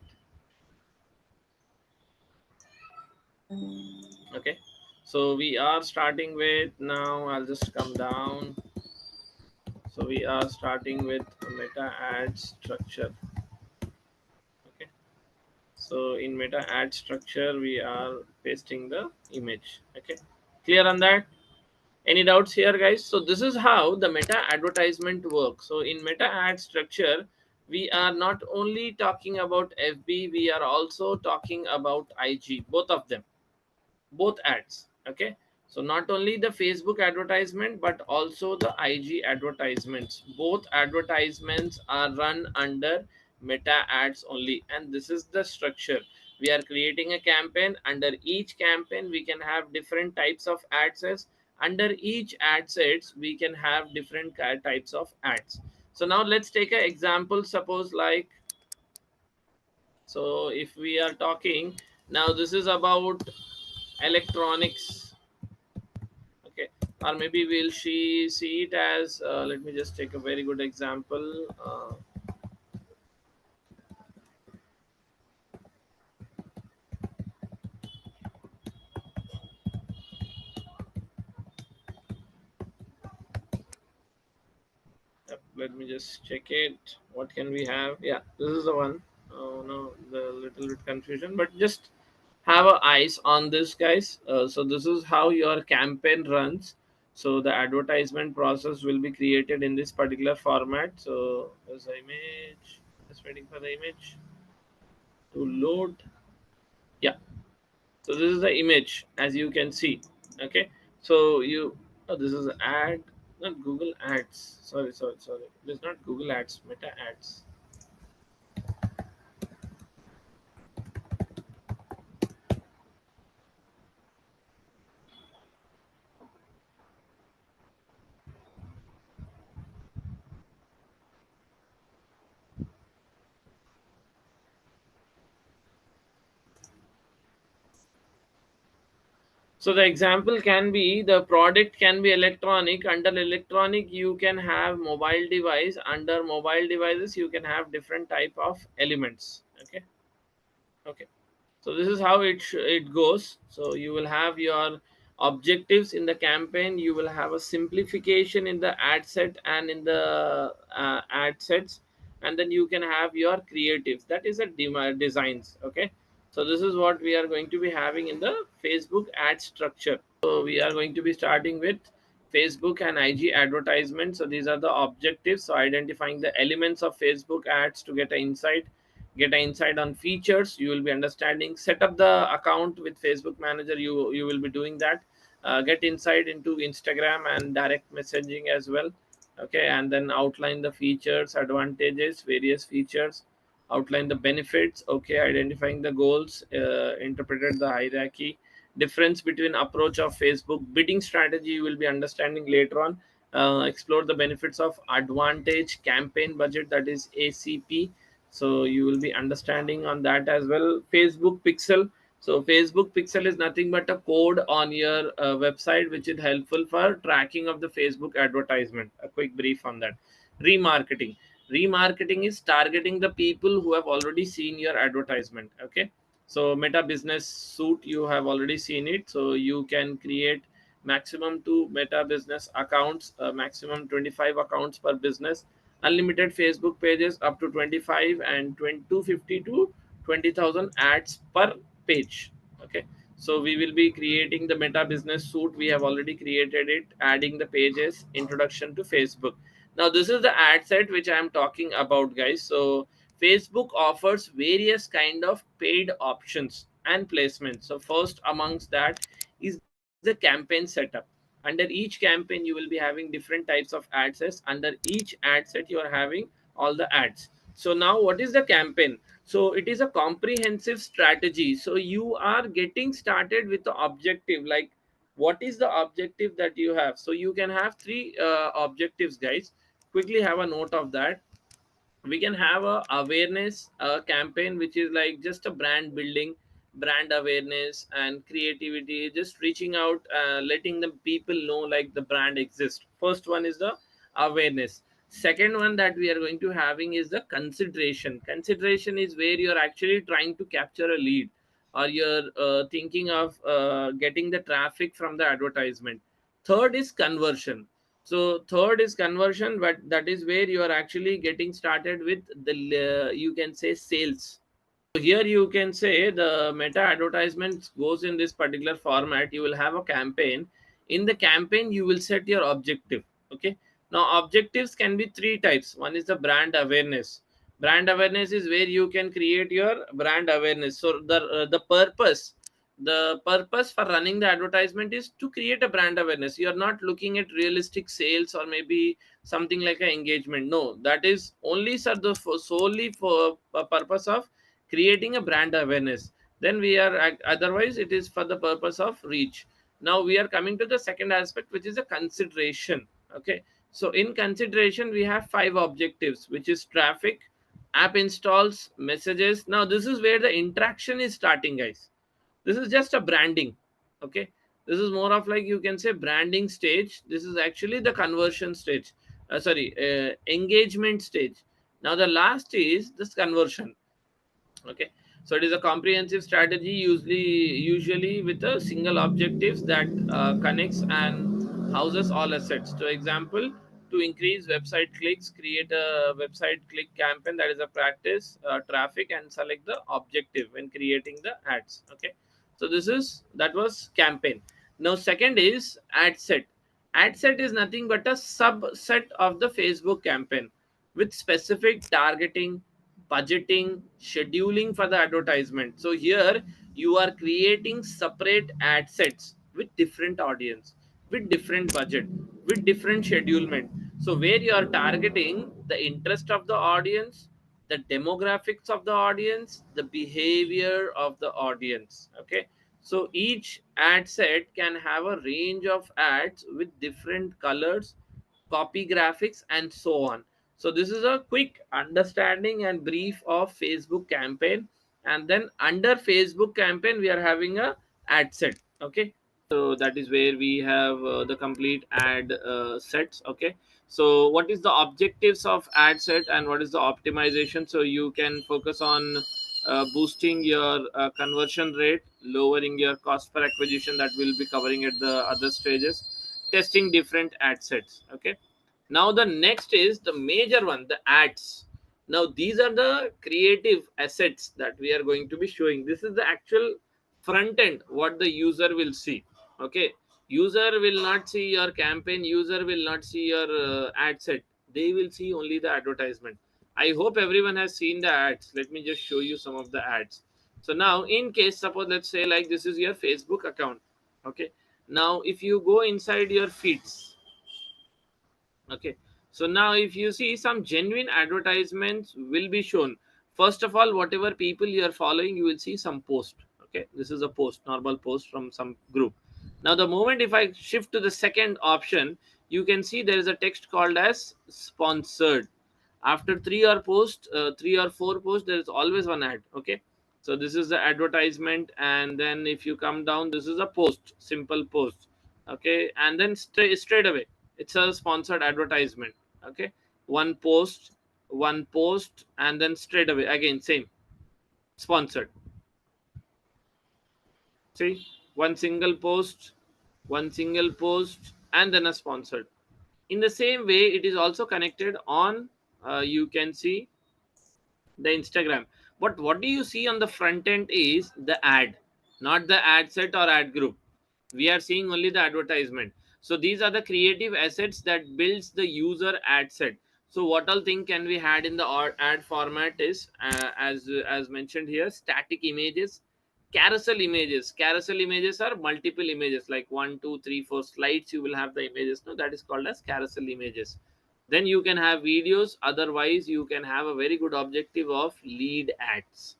Okay, so we are starting with, now I'll just come down. So we are starting with meta ad structure. Okay, so in meta ad structure we are pasting the image. Okay, clear on that? Any doubts here, guys? So this is how the meta advertisement works. So in meta ad structure, we are not only talking about FB, we are also talking about IG, both of them, both ads. Okay, so not only the Facebook advertisement but also the IG advertisements, both advertisements are run under meta ads only. And this is the structure. We are creating a campaign. Under each campaign we can have different types of ad sets. Under each ad sets we can have different types of ads. So now let's take an example. Suppose like, so if we are talking now, this is about electronics. Okay, or maybe we'll see it as, let me just take a very good example. Yep, let me just check it. What can we have? Yeah, this is the one. Oh no, the little bit confusion, but just have a eyes on this, guys. So this is how your campaign runs. So the advertisement process will be created in this particular format. So there's the image, just waiting for the image to load. Yeah, so this is the image, as you can see. Okay, so you, oh, this is ad, not Google ads, sorry, this is not Google ads, meta ads. So the example can be, the product can be electronic. Under electronic you can have mobile device. Under mobile devices you can have different type of elements. Okay. Okay, so this is how it goes. So you will have your objectives in the campaign, you will have a simplification in the ad set and in the ad sets, and then you can have your creatives, that is a designs. Okay, so this is what we are going to be having in the Facebook ad structure. So we are going to be starting with Facebook and IG advertisement. So these are the objectives. So identifying the elements of Facebook ads to get an insight, get an insight on features, you will be understanding. Set up the account with Facebook Manager, you will be doing that. Get insight into Instagram and direct messaging as well. Okay, and then outline the features, advantages, various features, outline the benefits. Okay, identifying the goals, interpreted the hierarchy, difference between approach of Facebook bidding strategy, you will be understanding later on. Explore the benefits of advantage campaign budget, that is ACP. So you will be understanding on that as well. Facebook pixel, so Facebook pixel is nothing but a code on your website which is helpful for tracking of the Facebook advertisement. A quick brief on that. Remarketing, remarketing is targeting the people who have already seen your advertisement. Okay, so Meta Business Suite, you have already seen it, so you can create maximum 2 Meta Business accounts, maximum 25 accounts per business, unlimited Facebook pages up to 25, and 250 to 20,000 ads per page. Okay, so we will be creating the Meta Business Suite, we have already created it, adding the pages, introduction to Facebook. Now this is the ad set which I am talking about, guys. So Facebook offers various kind of paid options and placements. So first amongst that is the campaign setup. Under each campaign you will be having different types of ad sets. Under each ad set you are having all the ads. So now what is the campaign? So it is a comprehensive strategy. So you are getting started with the objective, like what is the objective that you have. So you can have three objectives, guys. Quickly have a note of that. We can have a awareness campaign which is like just a brand building, brand awareness and creativity, just reaching out, letting the people know like the brand exists. First one is the awareness. Second one that we are going to having is the consideration. Consideration is where you're actually trying to capture a lead, or you're thinking of getting the traffic from the advertisement. Third is conversion. So third is conversion, but that is where you are actually getting started with the you can say sales. So here you can say the Meta advertisements goes in this particular format. You will have a campaign. In the campaign, you will set your objective. Okay. Now objectives can be three types. One is the brand awareness. Brand awareness is where you can create your brand awareness. So the purpose for running the advertisement is to create a brand awareness. You are not looking at realistic sales or maybe something like an engagement. No, that is only solely for a purpose of creating a brand awareness. Then we are otherwise it is for the purpose of reach. Now we are coming to the second aspect, which is a consideration. Okay, so in consideration we have five objectives, which is traffic, app installs, messages. Now this is where the interaction is starting, guys. This is just a branding. Okay, this is more of like you can say branding stage. This is actually the conversion stage, sorry, engagement stage. Now the last is this conversion. Okay, so it is a comprehensive strategy, usually with a single objectives that connects and houses all assets. So example, to increase website clicks, create a website click campaign, that is a practice traffic, and select the objective when creating the ads. Okay, so this is that was campaign. Now second is ad set. Ad set is nothing but a subset of the Facebook campaign with specific targeting, budgeting, scheduling for the advertisement. So here you are creating separate ad sets with different audience, with different budget, with different schedulement. So where you are targeting the interest of the audience, the demographics of the audience, the behavior of the audience. Okay, so each ad set can have a range of ads with different colors, copy graphics, and so on. So this is a quick understanding and brief of Facebook campaign. And then under Facebook campaign, we are having a ad set. Okay, so that is where we have the complete ad sets. Okay, so what is the objectives of ad set and what is the optimization? So you can focus on boosting your conversion rate, lowering your cost per acquisition, that will be covering at the other stages, testing different ad sets. Okay, now the next is the major one, the ads. Now these are the creative assets that we are going to be showing. This is the actual front end what the user will see. Okay, user will not see your campaign, user will not see your ad set, they will see only the advertisement. I hope everyone has seen the ads. Let me just show you some of the ads. So now, in case, suppose, let's say like this is your Facebook account. Okay. Now, if you go inside your feeds, okay, so now if you see, some genuine advertisements will be shown. First of all, whatever people you are following, you will see some post. Okay, this is a post, normal post from some group. Now the moment if I shift to the second option, you can see there is a text called as sponsored. After three or four posts, there is always one ad. Okay, so this is the advertisement, and then if you come down, this is a post, simple post. Okay, and then straight away it's a sponsored advertisement. Okay, one post, one post, and then straight away again same, sponsored. See, one single post, one single post, and then a sponsored. In the same way, it is also connected on, you can see the Instagram. But what do you see on the front end is the ad, not the ad set or ad group. We are seeing only the advertisement. So these are the creative assets that builds the user ad set. So what all thing can we add in the ad format is, as mentioned here, static images, carousel images. Carousel images are multiple images, like 1 2 3 4 slides you will have the images. No, that is called as carousel images. Then you can have videos, otherwise you can have a very good objective of lead ads.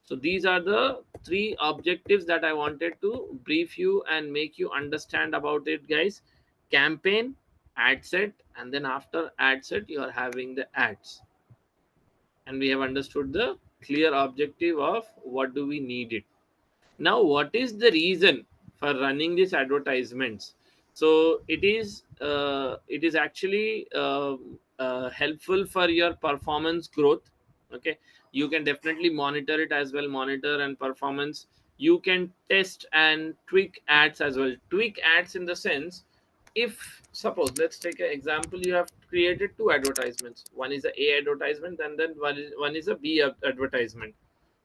So these are the three objectives that I wanted to brief you and make you understand about it, guys. Campaign, ad set, and then after ad set you are having the ads, and we have understood the clear objective of what do we need it. Now, what is the reason for running these advertisements? So it is actually helpful for your performance growth. Okay, you can definitely monitor it as well, monitor and performance. You can test and tweak ads as well. Tweak ads in the sense, if suppose, let's take an example, you have created two advertisements. One is a advertisement, and then one is a B advertisement.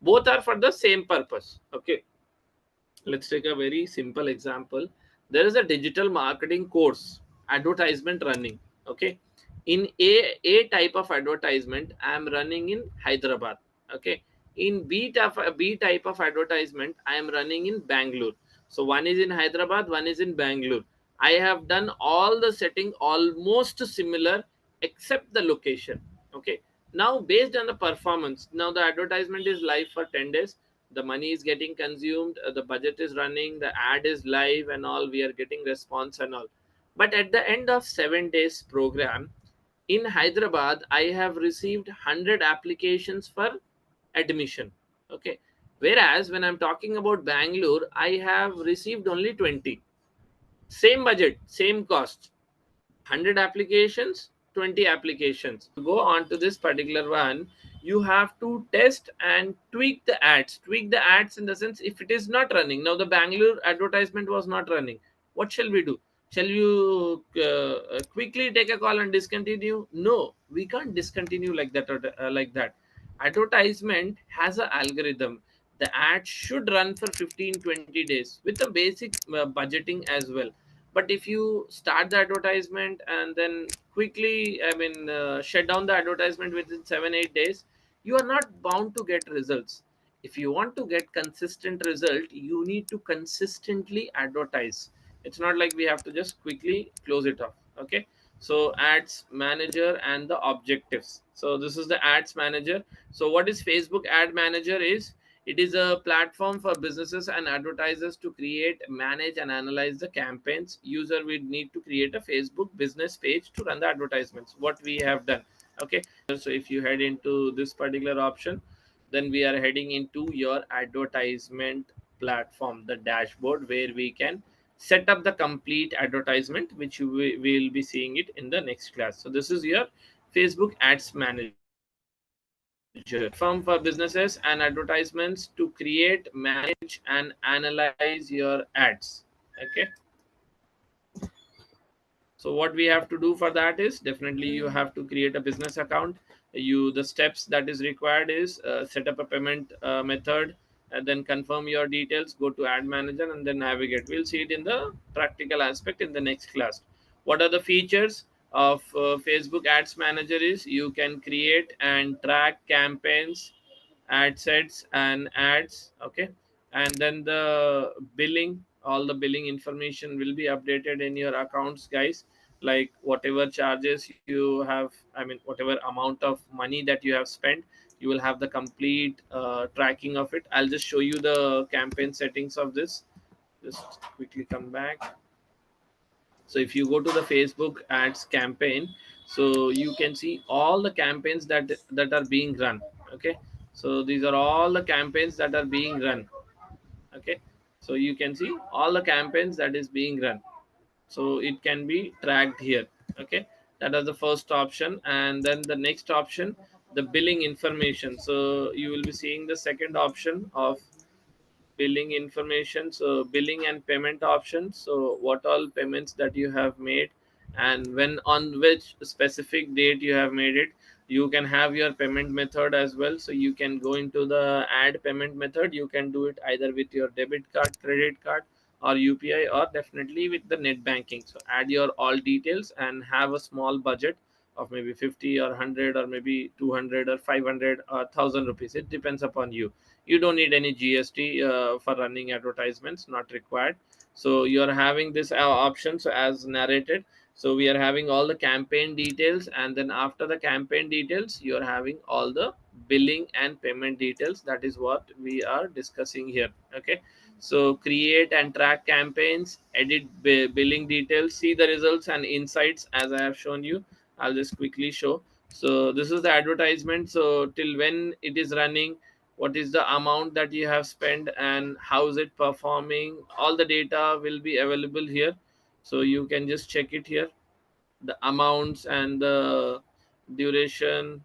Both are for the same purpose. Okay, let's take a very simple example. There is a digital marketing course advertisement running. Okay, in a type of advertisement I am running in Hyderabad. Okay, in B type of advertisement I am running in Bangalore. So one is in Hyderabad, one is in Bangalore. I have done all the setting almost similar except the location. Okay, now based on the performance, now the advertisement is live for 10 days, the money is getting consumed, the budget is running, the ad is live and all, we are getting response and all. But at the end of 7 days program in Hyderabad, I have received 100 applications for admission. Okay, whereas when I'm talking about Bangalore, I have received only 20. Same budget, same cost, 100 applications, 20 applications. To go on to this particular one, you have to test and tweak the ads. Tweak the ads in the sense, if it is not running, now the Bangalore advertisement was not running, what shall we do? Shall you quickly take a call and discontinue? No, we can't discontinue like that, or like that. Advertisement has an algorithm. The ad should run for 15-20 days with the basic budgeting as well. But if you start the advertisement and then quickly, shut down the advertisement within 7-8 days, you are not bound to get results. If you want to get consistent result, you need to consistently advertise. It's not like we have to just quickly close it off. Okay, so ads manager and the objectives. So this is the ads manager. So what is Facebook ad manager is, it is a platform for businesses and advertisers to create, manage, and analyze the campaigns. User will need to create a Facebook business page to run the advertisements. What we have done. Okay. So if you head into this particular option, then we are heading into your advertisement platform, the dashboard, where we can set up the complete advertisement, which you will be seeing it in the next class. So this is your Facebook ads manager. Platform for businesses and advertisements to create, manage, and analyze your ads. Okay. So what we have to do for that is, definitely you have to create a business account. You, the steps that is required is, set up a payment method, and then confirm your details, go to ad manager, and then navigate. We'll see it in the practical aspect in the next class. What are the features? of Facebook Ads Manager is you can create and track campaigns, ad sets and ads. Okay, and then the billing, all the billing information will be updated in your accounts, guys. Like whatever charges you have, I mean whatever amount of money that you have spent, you will have the complete tracking of it. I'll just show you the campaign settings of this. Just quickly come back. So if you go to the Facebook ads campaign, so you can see all the campaigns that are being run. Okay, so these are all the campaigns that are being run. Okay, so you can see all the campaigns that is being run, so it can be tracked here. Okay, that is the first option. And then the next option, the billing information. So you will be seeing the second option of billing information. So billing and payment options, so what all payments that you have made and when, on which specific date you have made it. You can have your payment method as well, so you can go into the add payment method. You can do it either with your debit card, credit card, or UPI, or definitely with the net banking. So add your all details and have a small budget of maybe 50 or 100 or maybe 200 or 500 or 1000 rupees. It depends upon you. You don't need any GST for running advertisements, not required. So you're having this options as narrated. So we are having all the campaign details, and then after the campaign details you're having all the billing and payment details. That is what we are discussing here. Okay, so create and track campaigns, edit billing details, see the results and insights as I have shown you. I'll just quickly show. So this is the advertisement. So till when it is running, what is the amount that you have spent, and how is it performing. All the data will be available here, so you can just check it here, the amounts and the duration.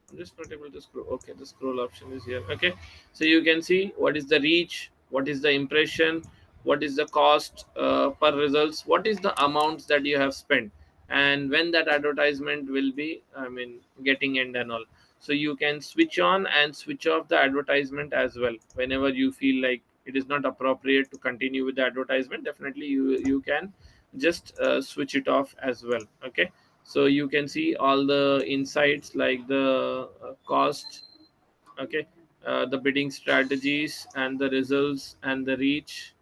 I'm just not able to scroll. Okay, the scroll option is here. Okay, so you can see what is the reach, what is the impression, what is the cost per results, what is the amounts that you have spent, and when that advertisement will be, I mean, getting end and all. So you can switch on and switch off the advertisement as well whenever you feel like it is not appropriate to continue with the advertisement. Definitely, you can just switch it off as well. Okay, so you can see all the insights like the cost. Okay, the bidding strategies and the results and the reach.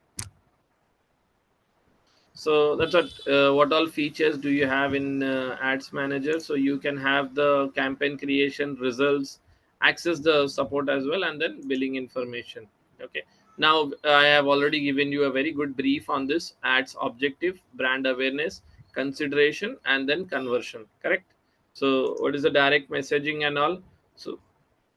So that's what all features do you have in ads manager. So you can have the campaign creation, results, access the support as well, and then billing information. Okay, now I have already given you a very good brief on this ads objective, brand awareness, consideration, and then conversion. Correct. So what is the direct messaging and all. So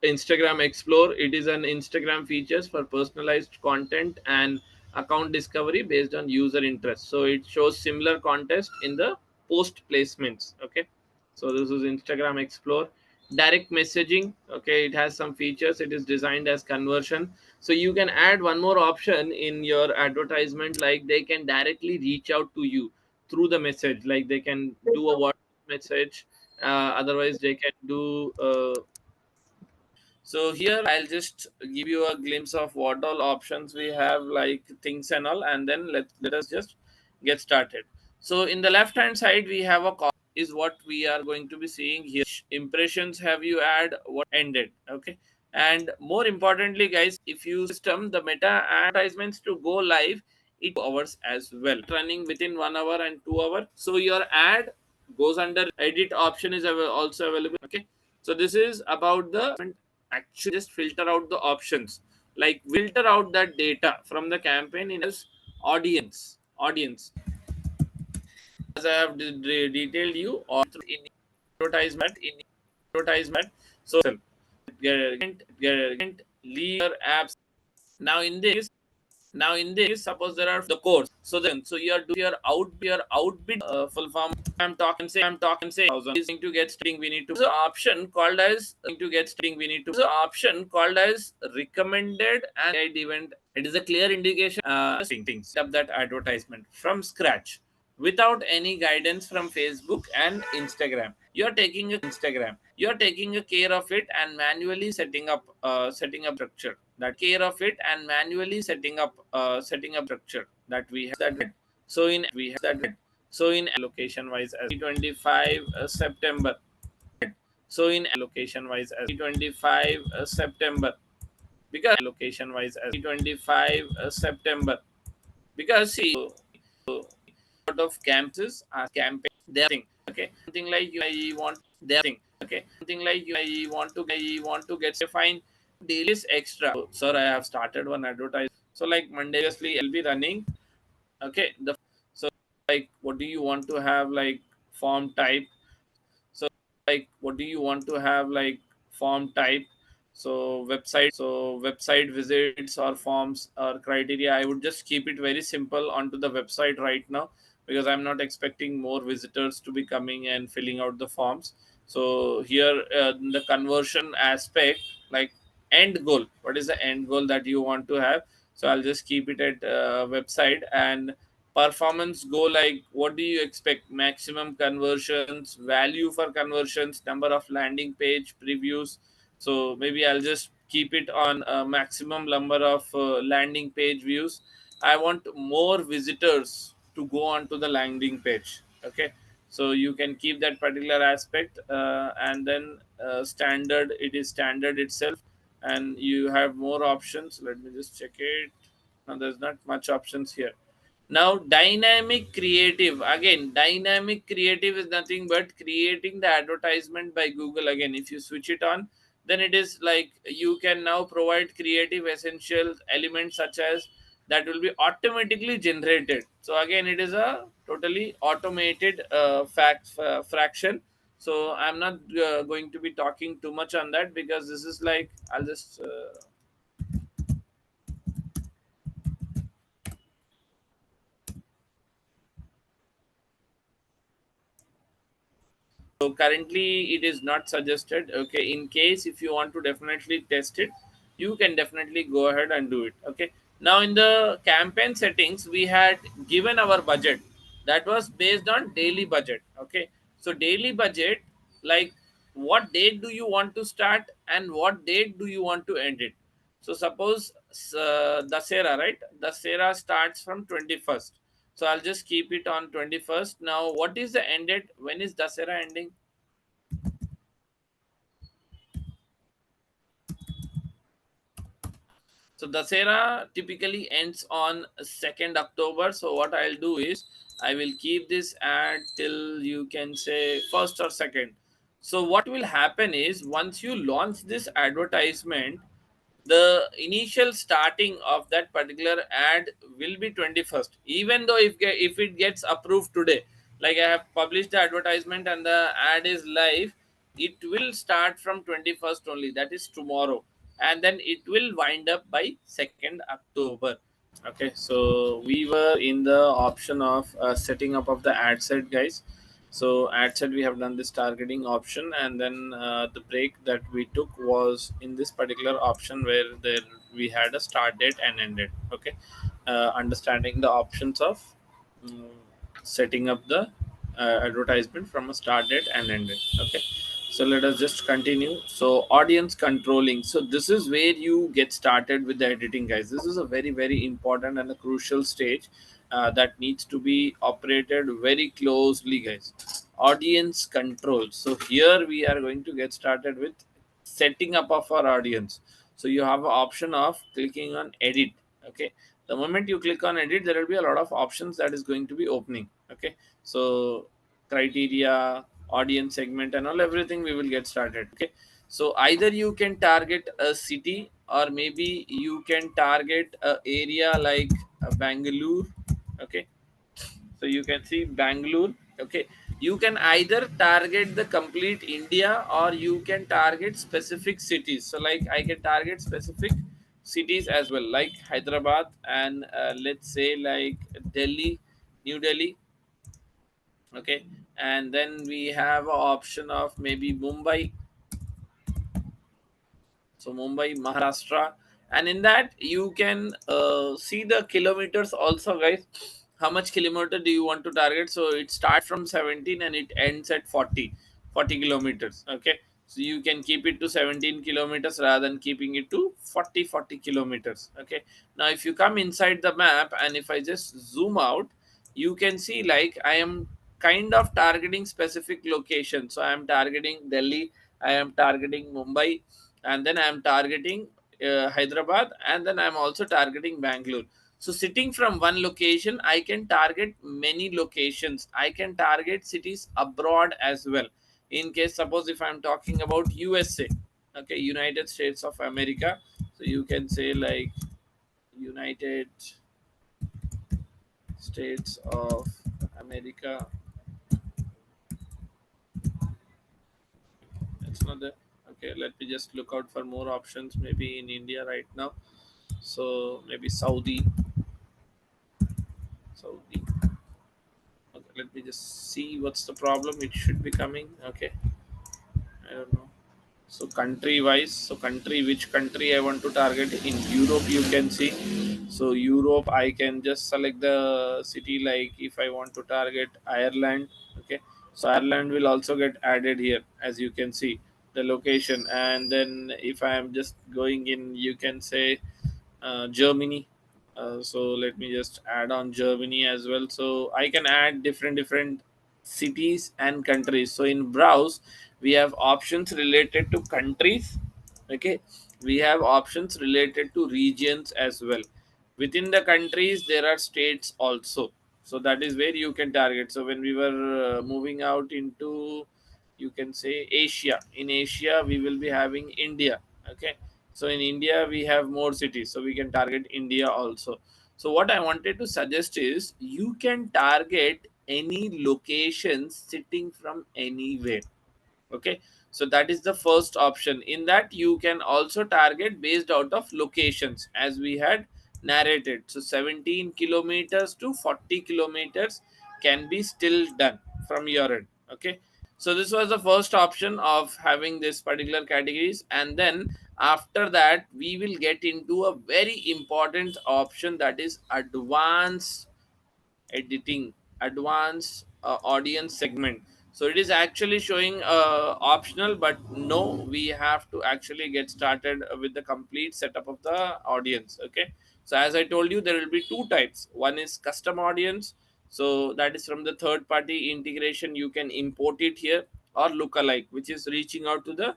Instagram Explore, it is an Instagram features for personalized content and account discovery based on user interest. So it shows similar context in the post placements. Okay, so this is Instagram Explore. Direct messaging, okay, it has some features. It is designed as conversion. So you can add one more option in your advertisement, like they can directly reach out to you through the message, like they can do a WhatsApp message. Otherwise they can do so here I'll just give you a glimpse of what all options we have, like things and all, and then let us just get started. So in the left hand side we have a column is what we are going to be seeing here. Impressions have you add what ended. Okay. And more importantly, guys, if you system the meta advertisements to go live, it hours as well. Running within 1 hour and 2 hour. So your ad goes under edit option is also available. Okay. So this is about the actually just filter out the options, like filter out that data from the campaign in as audience as I have detailed you, or in advertisement. So get lead apps. Now in this, suppose there are the course. So then, so you are doing your outbid full form. I'm talking say 1,000 is going to get starting. We need to the option called as going to get starting. We need to the option called as recommended and event. It is a clear indication. Things up that advertisement from scratch without any guidance from Facebook and Instagram. You're taking a care of it and manually setting up structure that care of it and manually setting up structure that we have that. So in we have that. So in location wise as 25 September. So in location wise as 25 September, because location wise as 25 September, because see, lot of campuses are campaign their thing. Okay, something like you I want their thing. Okay, something like you I want to get fine daily is extra. So, sir, I have started one advertise. So like Monday, obviously, I'll be running. Okay, the so like what do you want to have like form type? So like what do you want to have like form type? So website visits or forms or criteria, I would just keep it very simple onto the website right now, because I'm not expecting more visitors to be coming and filling out the forms. So here the conversion aspect, like end goal, what is the end goal that you want to have? So I'll just keep it at website. And performance go, like what do you expect? Maximum conversions, value for conversions, number of landing page previews. So maybe I'll just keep it on a maximum number of landing page views. I want more visitors to go onto the landing page. Okay, so you can keep that particular aspect. And then standard, it is standard itself. And you have more options. Let me just check it. Now there's not much options here. Now dynamic creative, again dynamic creative is nothing but creating the advertisement by Google. Again, if you switch it on, then it is like you can now provide creative essential elements such as that will be automatically generated. So again, it is a totally automated fraction. So I'm not going to be talking too much on that, because this is like I'll just so currently it is not suggested. Okay, in case if you want to definitely test it, you can definitely go ahead and do it. Okay, now in the campaign settings we had given our budget, that was based on daily budget. Okay, so daily budget, like what date do you want to start and what date do you want to end it? So suppose Dasera, right? Dasera starts from 21st. So I'll just keep it on 21st. Now, what is the end date? When is Dasera ending? So Dasera typically ends on 2nd October. So what I'll do is I will keep this ad till you can say 1st or 2nd. So what will happen is once you launch this advertisement, the initial starting of that particular ad will be 21st, even though if it gets approved today, like I have published the advertisement and the ad is live, it will start from 21st only, that is tomorrow, and then it will wind up by 2nd October. Okay, so we were in the option of setting up of the ad set, guys. So ad set, we have done this targeting option, and then the break that we took was in this particular option where there we had a start date and end date. Okay, understanding the options of mm, setting up the advertisement from a start date and end date. Okay, so let us just continue. So audience controlling, so this is where you get started with the editing, guys. This is a very very important and a crucial stage that needs to be operated very closely, guys. Audience control, so here we are going to get started with setting up of our audience. So you have an option of clicking on edit. Okay, the moment you click on edit, there will be a lot of options that is going to be opening. Okay, so criteria, audience segment and all, everything we will get started. Okay, so either you can target a city, or maybe you can target a area like Bangalore. Okay, so you can see Bangalore. Okay, you can either target the complete India, or you can target specific cities. So like I can target specific cities as well, like Hyderabad, and let's say like Delhi, New Delhi. Okay, and then we have a option of maybe Mumbai. So Mumbai, Maharashtra. And in that you can see the kilometers also, guys. How much kilometer do you want to target? So it starts from 17 and it ends at 40 kilometers. Okay, so you can keep it to 17 kilometers rather than keeping it to 40 kilometers. Okay, now if you come inside the map and if I just zoom out, you can see like I am kind of targeting specific location. So I am targeting Delhi, I am targeting Mumbai, and then I am targeting Hyderabad, and then I am also targeting Bangalore. So sitting from one location, I can target many locations. I can target cities abroad as well. In case suppose if I'm talking about USA, okay, United States of America, so you can say like United States of America. It's not there. Okay, let me just look out for more options. Maybe in India right now. So maybe Saudi. Saudi. Okay, let me just see what's the problem. It should be coming. Okay, I don't know. So country wise, so country, which country I want to target in Europe, you can see. So Europe, I can just select the city. Like if I want to target Ireland, okay, so Ireland will also get added here, as you can see the location. And then if I am just going in, you can say Germany. So let me just add on Germany as well. So I can add different cities and countries. So in browse, we have options related to countries. Okay, we have options related to regions as well. Within the countries, there are states also. So that is where you can target. So when we were moving out into, you can say Asia. In Asia, we will be having India. Okay, so in India, we have more cities, so we can target India also. So what I wanted to suggest is you can target any location sitting from anywhere. Okay, so that is the first option. In that, you can also target based out of locations, as we had narrated. So 17 kilometers to 40 kilometers can be still done from your end. Okay, so this was the first option of having this particular categories. And then after that, we will get into a very important option, that is advanced editing, advanced audience segment. So it is actually showing optional, but no, we have to actually get started with the complete setup of the audience. Okay, so as I told you, there will be two types. One is custom audience, so that is from the third party integration, you can import it here, or lookalike, which is reaching out to the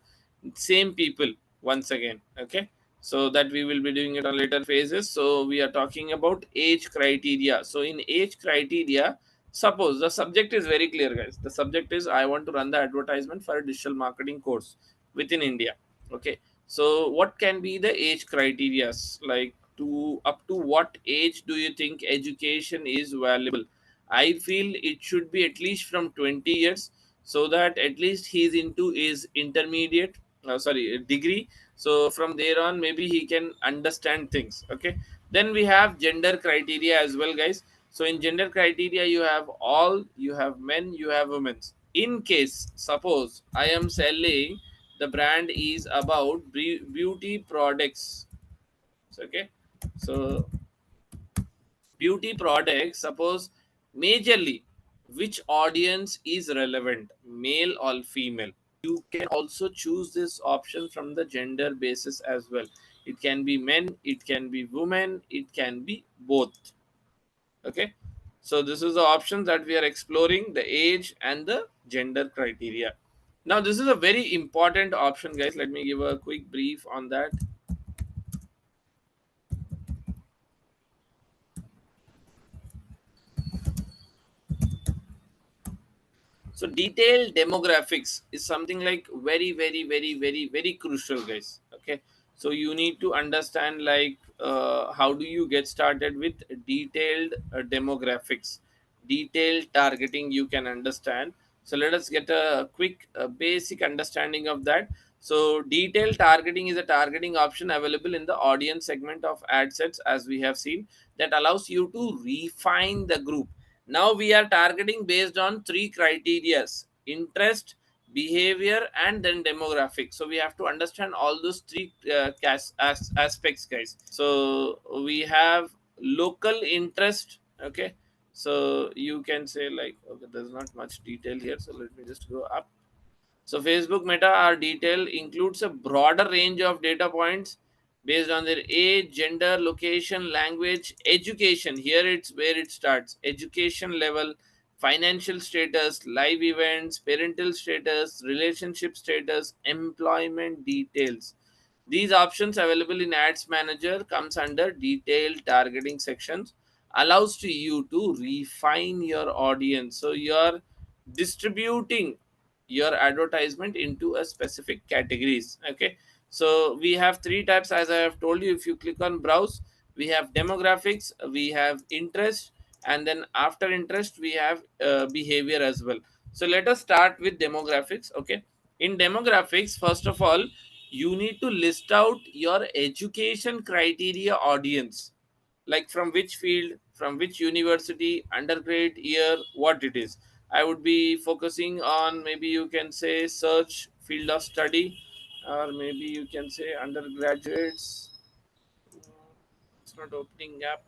same people once again. Okay, so that we will be doing it on later phases. So we are talking about age criteria. So in age criteria, suppose the subject is very clear, guys. The subject is I want to run the advertisement for a digital marketing course within India. Okay, so what can be the age criteria? Like to up to what age do you think education is valuable? I feel it should be at least from 20 years, so that at least he's into his intermediate, sorry, degree. So from there on, maybe he can understand things. Okay, then we have gender criteria as well, guys. So in gender criteria, you have all, you have men, you have women. In case suppose I am selling, the brand is about beauty products. Okay, so beauty products, suppose majorly, which audience is relevant, male or female? You can also choose this option from the gender basis as well. It can be men, it can be women, it can be both. Okay, so this is the options that we are exploring, the age and the gender criteria. Now this is a very important option, guys. Let me give a quick brief on that. So detailed demographics is something like very crucial, guys. Okay, so you need to understand like how do you get started with detailed demographics, detailed targeting, you can understand. So let us get a quick basic understanding of that. So detailed targeting is a targeting option available in the audience segment of ad sets, as we have seen, that allows you to refine the group. Now we are targeting based on three criterias: interest, behavior, and then demographic. So we have to understand all those three aspects, guys. So we have local interest. Okay, so you can say like, okay, there's not much detail here, so let me just go up. So Facebook Meta, our detail includes a broader range of data points, based on their age, gender, location, language, education. Here it's where it starts. Education level, financial status, live events, parental status, relationship status, employment details. These options available in Ads Manager comes under detailed targeting sections, allows to you to refine your audience. So you're distributing your advertisement into a specific categories. Okay, so we have three types, as I have told you. If you click on browse, we have demographics, we have interest, and then after interest we have behavior as well. So let us start with demographics. Okay, in demographics, first of all, you need to list out your education criteria audience, like from which field, from which university, undergrad year, what it is. I would be focusing on, maybe you can say, search field of study, or maybe you can say undergraduates. It's not opening app.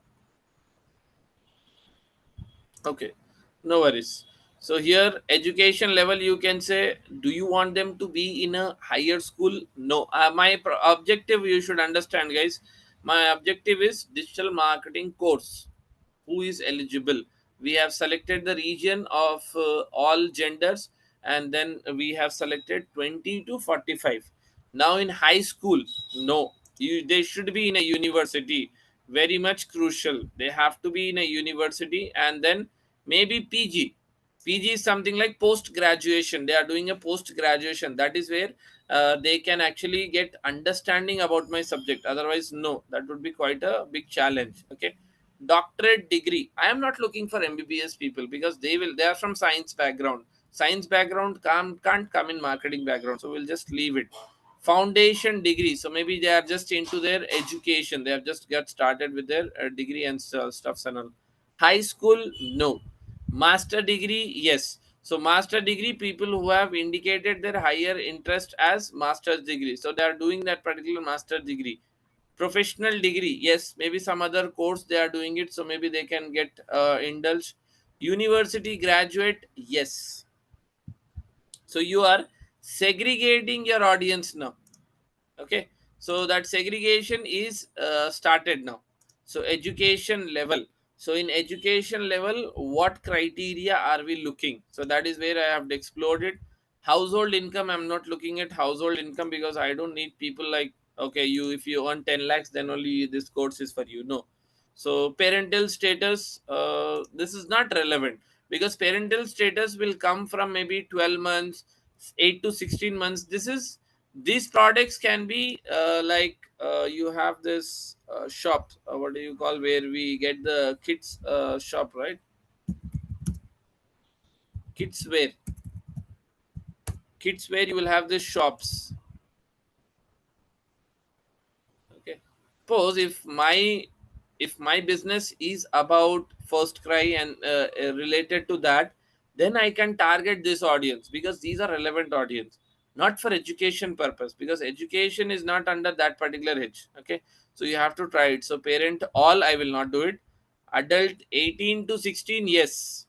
Okay, no worries. So here, education level, you can say, do you want them to be in a higher school? No. Objective, you should understand, guys. My objective is digital marketing course. Who is eligible? We have selected the region of all genders, and then we have selected 20 to 45. Now in high school, no, they should be in a university. Very much crucial. They have to be in a university, and then maybe PG. PG is something like post graduation. They are doing a post graduation. That is where they can actually get understanding about my subject. Otherwise, no, that would be quite a big challenge. Okay, doctorate degree. I am not looking for MBBS people, because they are from science background. Science background can't come in marketing background, so we'll just leave it. Foundation degree, so maybe they are just into their education, they have just got started with their degree and stuffs and all. High school, no. Master degree, yes. So master degree, people who have indicated their higher interest as master's degree, so they are doing that particular master degree. Professional degree, yes, maybe some other course they are doing it, so maybe they can get indulged. University graduate, yes. So you are segregating your audience now. Okay, so that segregation is started now. So education level, so in education level, what criteria are we looking? So that is where I have explored it. Household income, I'm not looking at household income, because I don't need people like, okay, you, if you earn 10 lakhs, then only this course is for you. No. So parental status, this is not relevant, because parental status will come from maybe 12 months, 8 to 16 months. These products can be you have this shop, what do you call, where we get the kids shop, right? Kids wear kids wear, you will have these shops. Okay, suppose if my business is about first cry and related to that, then I can target this audience, because these are relevant audience, not for education purpose, because education is not under that particular hedge. Okay, so you have to try it. So parent all, I will not do it. Adult 18 to 16, yes,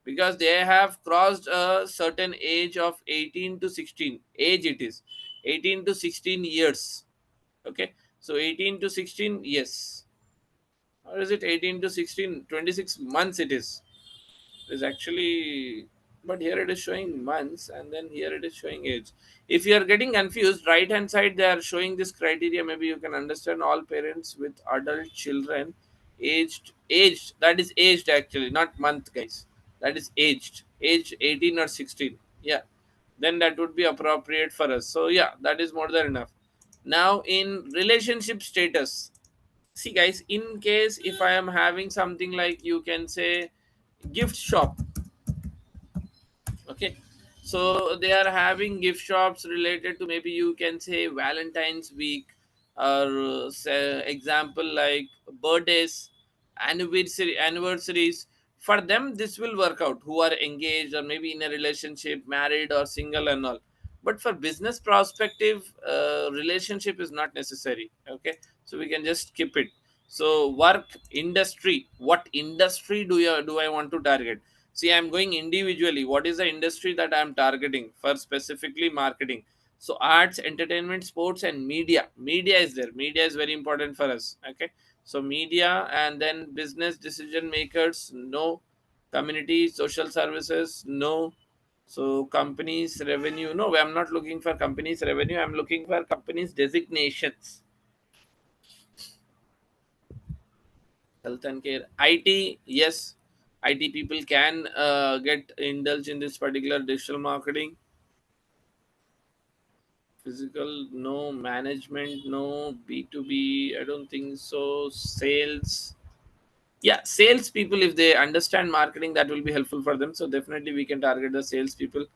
because they have crossed a certain age of 18 to 16 age, it is 18 to 16 years. Okay, so 18 to 16, yes. Or is it 18 to 16? 26 months it is actually, but here it is showing months, and then here it is showing age. If you are getting confused, right hand side they are showing this criteria, maybe you can understand. All parents with adult children, aged, that is aged actually, not month, guys. That is aged 18 or 16. Yeah, then that would be appropriate for us. So yeah, that is more than enough. Now in relationship status, see guys, in case if I am having something like, you can say, gift shop. Okay, so they are having gift shops related to, maybe you can say, Valentine's week, or say example like birthdays, anniversaries. For them this will work out, who are engaged or maybe in a relationship, married or single and all. But for business perspective, relationship is not necessary. Okay, so we can just skip it. So work industry, what industry do I want to target? See, I'm going individually. What is the industry that I'm targeting for specifically marketing? So arts, entertainment, sports, and media is there. Media is very important for us. Okay, so media, and then business decision makers, no. Community, social services, no. So companies revenue, no, I'm not looking for companies revenue, I'm looking for companies designations. Health and care, IT, yes. IT people can get indulged in this particular digital marketing. Physical, no. Management, no. B2B, I don't think so. Sales, yeah. Sales people, if they understand marketing, that will be helpful for them, so definitely we can target the sales people.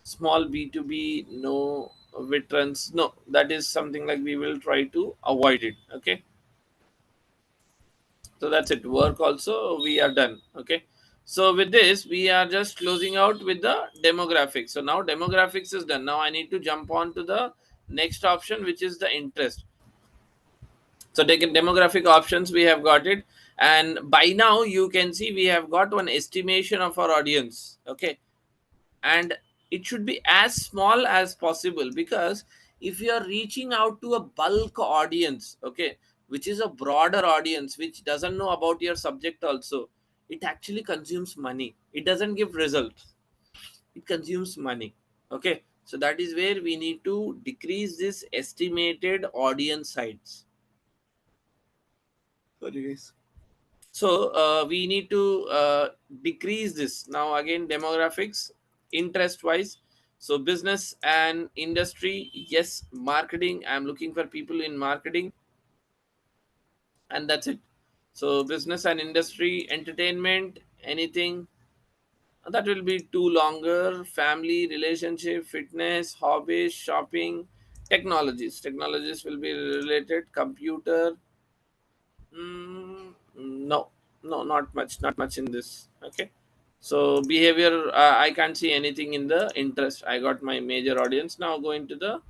Small B2B, no. Veterans, no. That is something like we will try to avoid it. Okay, so that's it. Work also we are done. Okay, so with this we are just closing out with the demographics. So now demographics is done. Now I need to jump on to the next option, which is the interest. So take demographic options, we have got it. And by now you can see we have got one estimation of our audience. Okay, and it should be as small as possible, because if you are reaching out to a bulk audience, okay, which is a broader audience which doesn't know about your subject also, it actually consumes money, it doesn't give results, it consumes money. Okay, so that is where we need to decrease this estimated audience size. Sorry guys. So we need to decrease this. Now again, demographics, interest wise. So business and industry, yes. Marketing, I'm looking for people in marketing, and that's it. So business and industry, entertainment, anything that will be too longer. Family, relationship, fitness, hobbies, shopping, technologies will be related. Computer, no, no, not much in this. Okay, so behavior, I can't see anything in the interest. I got my major audience. Now going to the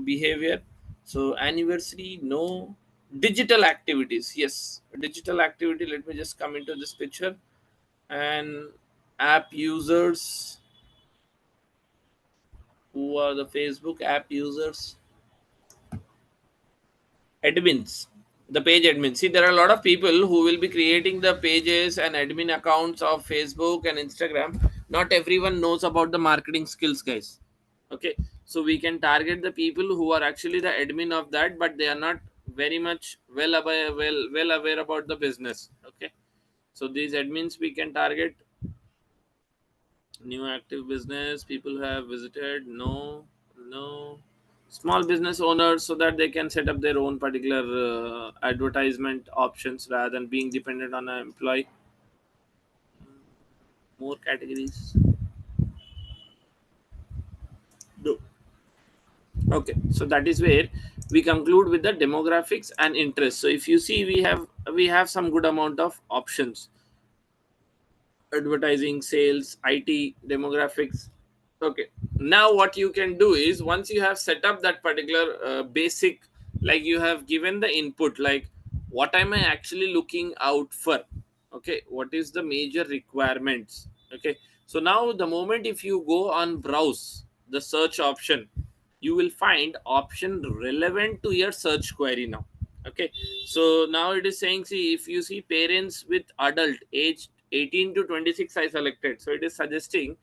behavior. So anniversary, no. Digital activities, yes. Digital activity. Let me just come into this picture. And app users, who are the Facebook app users? Admins, the page admins. See, there are a lot of people who will be creating the pages and admin accounts of Facebook and Instagram. Not everyone knows about the marketing skills, guys. Okay, so we can target the people who are actually the admin of that, but they are not very much well aware about the business. Okay, so these admins we can target. New active business, people who have visited, no. No. Small business owners, so that they can set up their own particular advertisement options rather than being dependent on an employee. More categories, no. Okay, so that is where we conclude with the demographics and interest. So if you see, we have some good amount of options: advertising, sales, IT, demographics. Okay. Now what you can do is, once you have set up that particular basic, like you have given the input, like what am I actually looking out for? Okay, what is the major requirements? Okay, so now the moment if you go on browse the search option, you will find option relevant to your search query now. Okay, so now it is saying, see, if you see parents with adult age 18 to 26, I selected. So it is suggesting,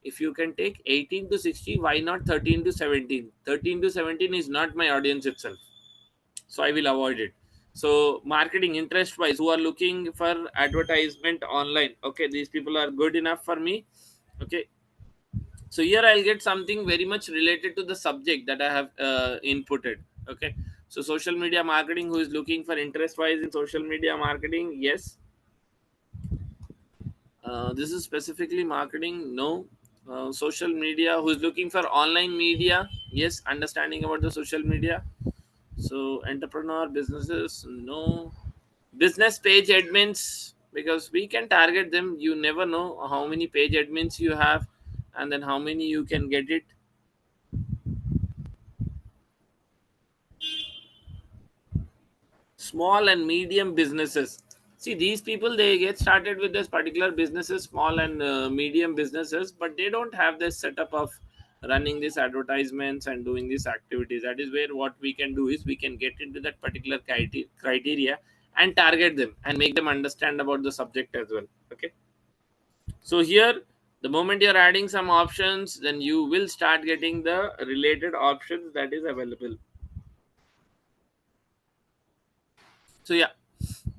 if you can take 18 to 60, why not 13 to 17? 13 to 17 is not my audience itself, so I will avoid it. So marketing interest wise, who are looking for advertisement online, okay, these people are good enough for me. Okay, so here I'll get something very much related to the subject that I have inputted. Okay, so social media marketing, who is looking for interest wise in social media marketing, yes. This is specifically marketing, no. Social media, who is looking for online media, yes, understanding about the social media. So entrepreneur businesses, no. Business page admins, because we can target them. You never know how many page admins you have, and then how many you can get it. Small and medium businesses, see, these people, they get started with this particular businesses, small and medium businesses, but they don't have this setup of running these advertisements and doing these activities. That is where what we can do is we can get into that particular criteria and target them and make them understand about the subject as well. Okay, so here the moment you're adding some options, then you will start getting the related options that is available. So yeah,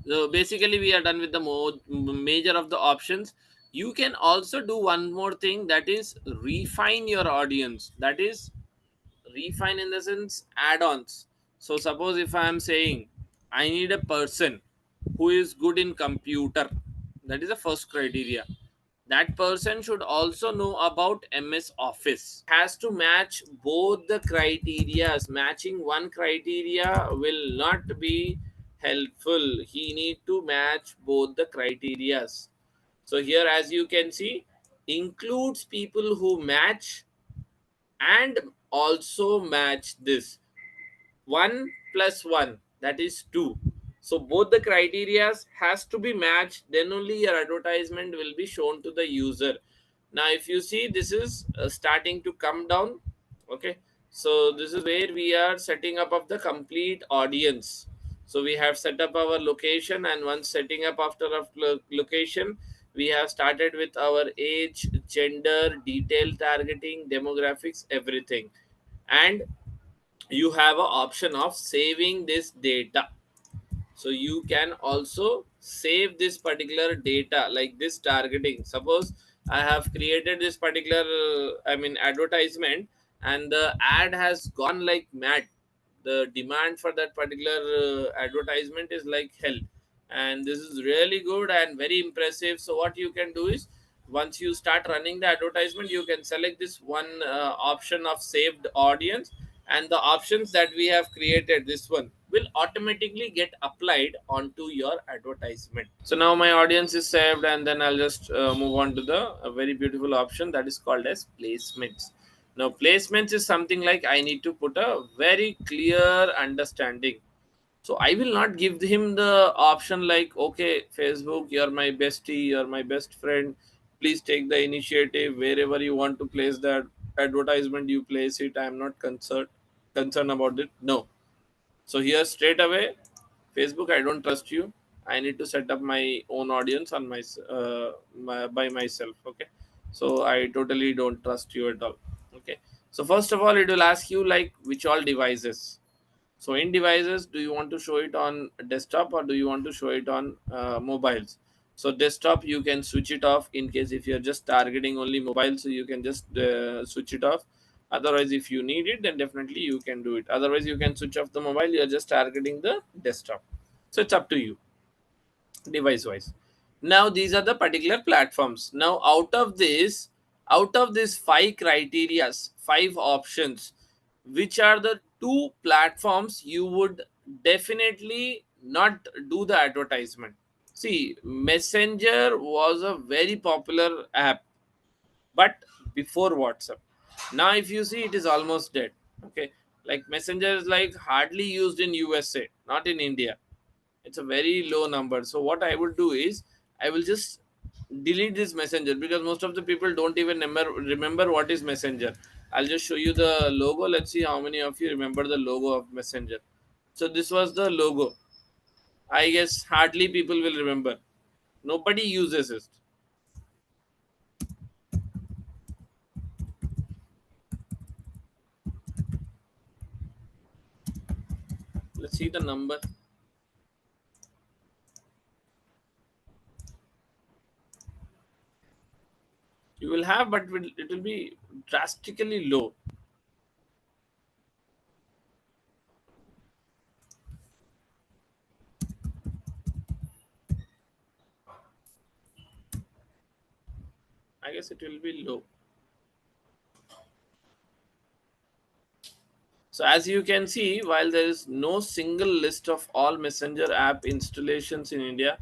so basically we are done with the major of the options. You can also do one more thing, that is refine your audience. That is refine in the sense add-ons. So suppose if I am saying I need a person who is good in computer, that is the first criteria. That person should also know about MS Office. Has to match both the criterias. Matching one criteria will not be helpful. He need to match both the criterias. So here, as you can see, includes people who match and also match this 1 plus 1, that is 2. So both the criterias has to be matched, then only your advertisement will be shown to the user. Now if you see, this is starting to come down. Okay, so this is where we are setting up of the complete audience. So we have set up our location, and once setting up after a location, we have started with our age, gender, detail targeting, demographics, everything. And you have an option of saving this data. So you can also save this particular data, like this targeting. Suppose I have created this particular advertisement, and the ad has gone like mad. The demand for that particular advertisement is like hell, and this is really good and very impressive. So what you can do is, once you start running the advertisement, you can select this one option of saved audience, and the options that we have created, this one will automatically get applied onto your advertisement. So now my audience is saved, and then I'll just move on to the very beautiful option that is called as placements. Now placements is something like I need to put a very clear understanding. So I will not give him the option like, okay, Facebook, you're my bestie, you're my best friend, please take the initiative. Wherever you want to place that advertisement, you place it. I'm not concerned about it. No. So here straight away, Facebook, I don't trust you. I need to set up my own audience on by myself. Okay. So I totally don't trust you at all. Okay. So first of all, it will ask you like which all devices. So in devices, do you want to show it on desktop or do you want to show it on mobiles? So desktop, you can switch it off in case if you're just targeting only mobile, so you can just switch it off. Otherwise, if you need it, then definitely you can do it. Otherwise, you can switch off the mobile. You're just targeting the desktop. So it's up to you, device wise. Now these are the particular platforms. Now out of this five criterias, five options, which are the two platforms you would definitely not do the advertisement? See, Messenger was a very popular app, but before WhatsApp. Now if you see, it is almost dead. Okay, like Messenger is like hardly used in USA, not in India. It's a very low number. So what I would do is I will just delete this Messenger, because most of the people don't even remember what is Messenger. I'll just show you the logo. Let's see how many of you remember the logo of Messenger. So this was the logo. I guess hardly people will remember. Nobody uses it. Let's see the number. You will have, but it will be drastically low. I guess it will be low. So as you can see, while there is no single list of all Messenger app installations in India,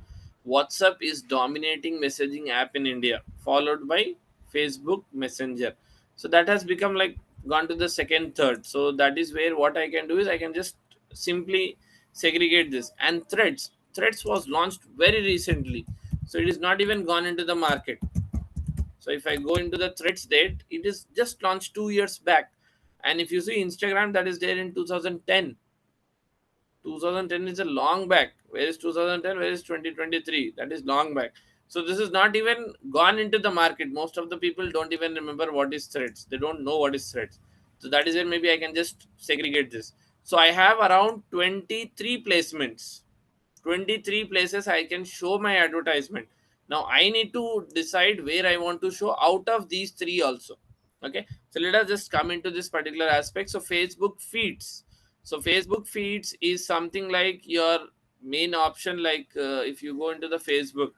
WhatsApp is dominating messaging app in India, followed by Facebook Messenger. So that has become like gone to the second, third. So that is where what I can do is I can just simply segregate this. And Threads was launched very recently. So it is not even gone into the market. So if I go into the threads date, it is just launched 2 years back. And if you see Instagram, that is there in 2010. 2010 is a long back. Where is 2010? Where is 2023? That is long back. So this is not even gone into the market. Most of the people don't even remember what is threads. They don't know what is threads. So that is where maybe I can just segregate this. So I have around 23 placements. 23 places I can show my advertisement. Now I need to decide where I want to show out of these three also. Okay, so let us just come into this particular aspect. So Facebook feeds. So Facebook feeds is something like your main option. Like if you go into the Facebook,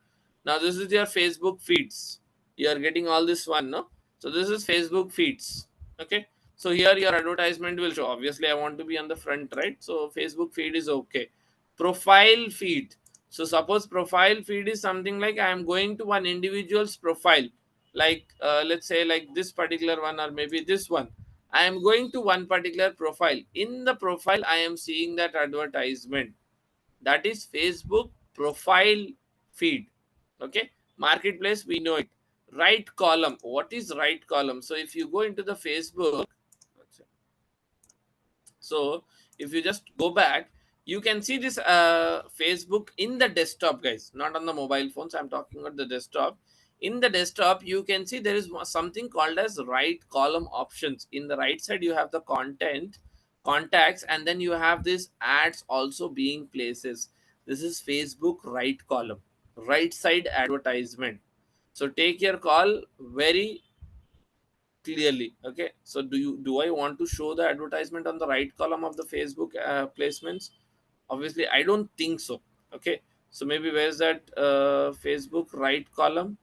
now this is your Facebook feeds. You are getting all this one, no? So this is Facebook feeds. Okay, so here your advertisement will show. Obviously I want to be on the front, right? So Facebook feed is okay. Profile feed. So suppose profile feed is something like I am going to one individual's profile, like let's say like this particular one, or maybe this one. I am going to one particular profile. In the profile I am seeing that advertisement. That is Facebook profile feed. Okay, marketplace, we know it. Right column, what is right column? So if you go into the Facebook, so if you just go back, you can see this Facebook in the desktop, guys, not on the mobile phones. I'm talking about the desktop. In the desktop, you can see there is something called as right column options. In the right side, you have the content, contacts, and then you have this ads also being places. This is Facebook right column, right side advertisement. So take your call very clearly. Okay, so do I want to show the advertisement on the right column of the Facebook placements? Obviously I don't think so. Okay, so maybe where's that Facebook right column?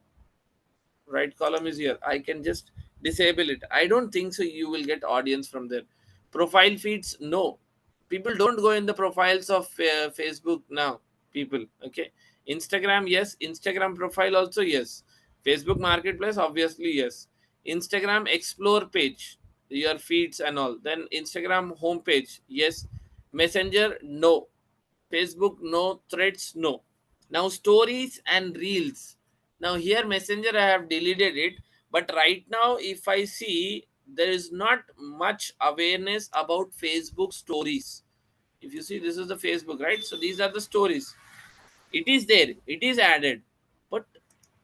Right column is here. I can just disable it. I don't think so you will get audience from there. Profile feeds, no, people don't go in the profiles of Facebook now, people. Okay, Instagram, yes. Instagram profile also, yes. Facebook marketplace, obviously, yes. Instagram explore page, your feeds and all. Then Instagram homepage, yes. Messenger, no. Facebook, no. Threads, no. Now stories and reels. Now here Messenger I have deleted it, but right now if I see, there is not much awareness about Facebook stories. If you see, this is the Facebook, right? So these are the stories. It is there, it is added, but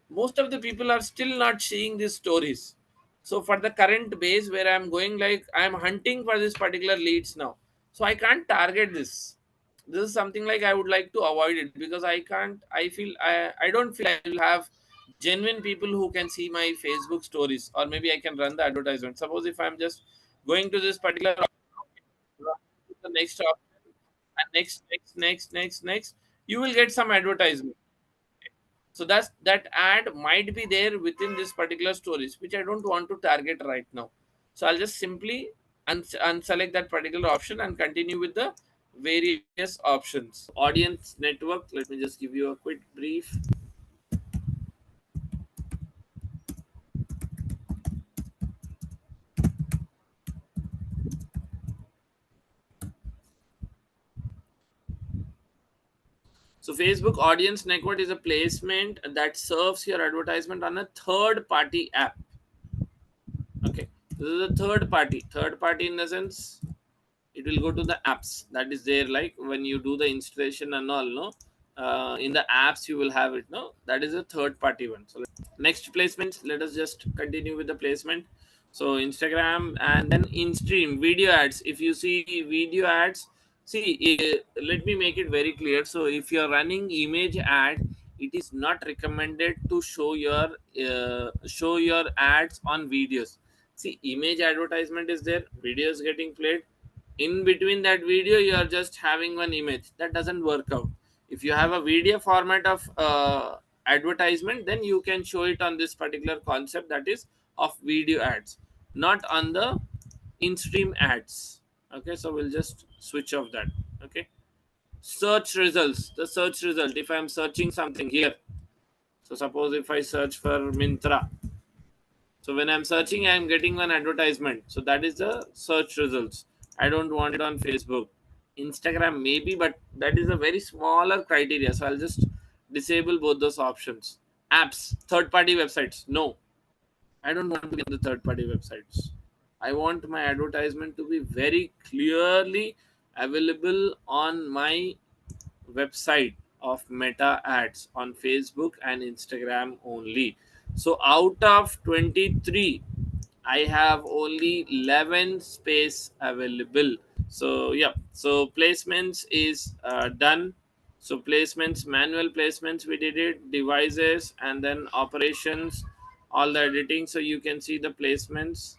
most of the people are still not seeing these stories. So for the current base where I'm going, like I'm hunting for this particular leads now, so I can't target this. This is something like I would like to avoid it, because I can't, I don't feel I will have genuine people who can see my Facebook stories, or maybe I can run the advertisement. Suppose if I'm just going to this particular the next option, and next, you will get some advertisement. So that's, that ad might be there within this particular stories, which I don't want to target right now. So I'll just simply unselect that particular option and continue with the various options. Audience network, let me just give you a quick brief. So Facebook audience network is a placement that serves your advertisement on a third party app. Okay, this is a third party in the sense it will go to the apps that is there, like when you do the installation and all, no, in the apps you will have it, no, that is a third party one. So next placement, let us just continue with the placement. So Instagram, and then in stream video ads. If you see video ads, see, let me make it very clear. So if you're running image ad, it is not recommended to show your ads on videos. See, image advertisement is there, video is getting played, in between that video you are just having one image, that doesn't work out. If you have a video format of advertisement, then you can show it on this particular concept, that is of video ads, not on the in-stream ads. Okay, so we'll just switch off that. Okay, search results, the search result, if I'm searching something here, so suppose if I search for Mintra, so when I'm searching, I'm getting one advertisement. So that is the search results. I don't want it on Facebook. Instagram maybe, but that is a very smaller criteria. So I'll just disable both those options. Apps, third party websites, no. I don't want to be on the third party websites. I want my advertisement to be very clearly available on my website of Meta ads on Facebook and Instagram only. So out of 23, I have only 11 space available. So yeah, so placements is done. So placements, manual placements, we did it, devices, and then operations, all the editing. So you can see the placements.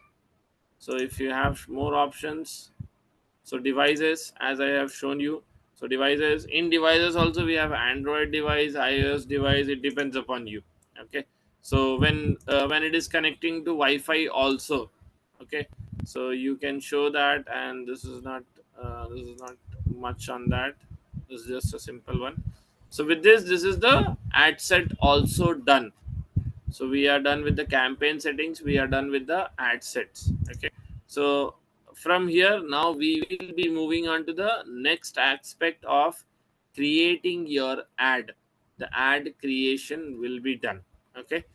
So if you have more options, so devices, as I have shown you, so devices, in devices also we have Android device, iOS device, it depends upon you. Okay, so when it is connecting to Wi-Fi also, okay, so you can show that. And this is not much on that, this is just a simple one. So with this is the ad set also done. So we are done with the campaign settings, we are done with the ad sets. Okay, so from here now we will be moving on to the next aspect of creating your ad. The ad creation will be done. Okay,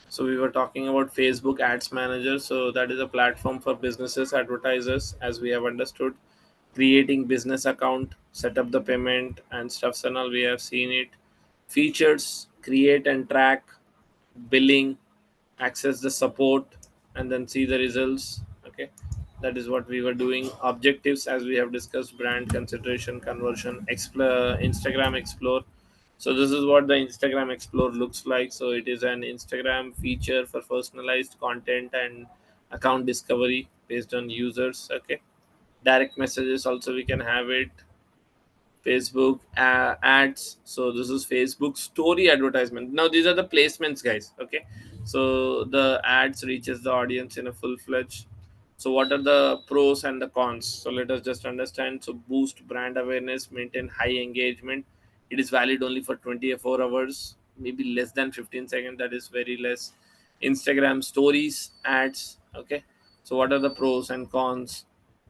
so we were talking about Facebook ads manager. So that is a platform for businesses, advertisers, as we have understood. Creating business account, set up the payment and stuffs and all, we have seen it. Features, create and track, billing, access the support, and then see the results. Okay, that is what we were doing. Objectives, as we have discussed, brand consideration, conversion, explore, Instagram explore. So this is what the Instagram explore looks like. So it is an Instagram feature for personalized content and account discovery based on users. Okay, direct messages also we can have it. Facebook ads. So this is Facebook story advertisement. Now these are the placements, guys. Okay, so the ads reaches the audience in a full fledged. So what are the pros and the cons? So let us just understand. So boost brand awareness, maintain high engagement. It is valid only for 24 hours, maybe less than 15 seconds. That is very less. Instagram stories ads. Okay, so what are the pros and cons?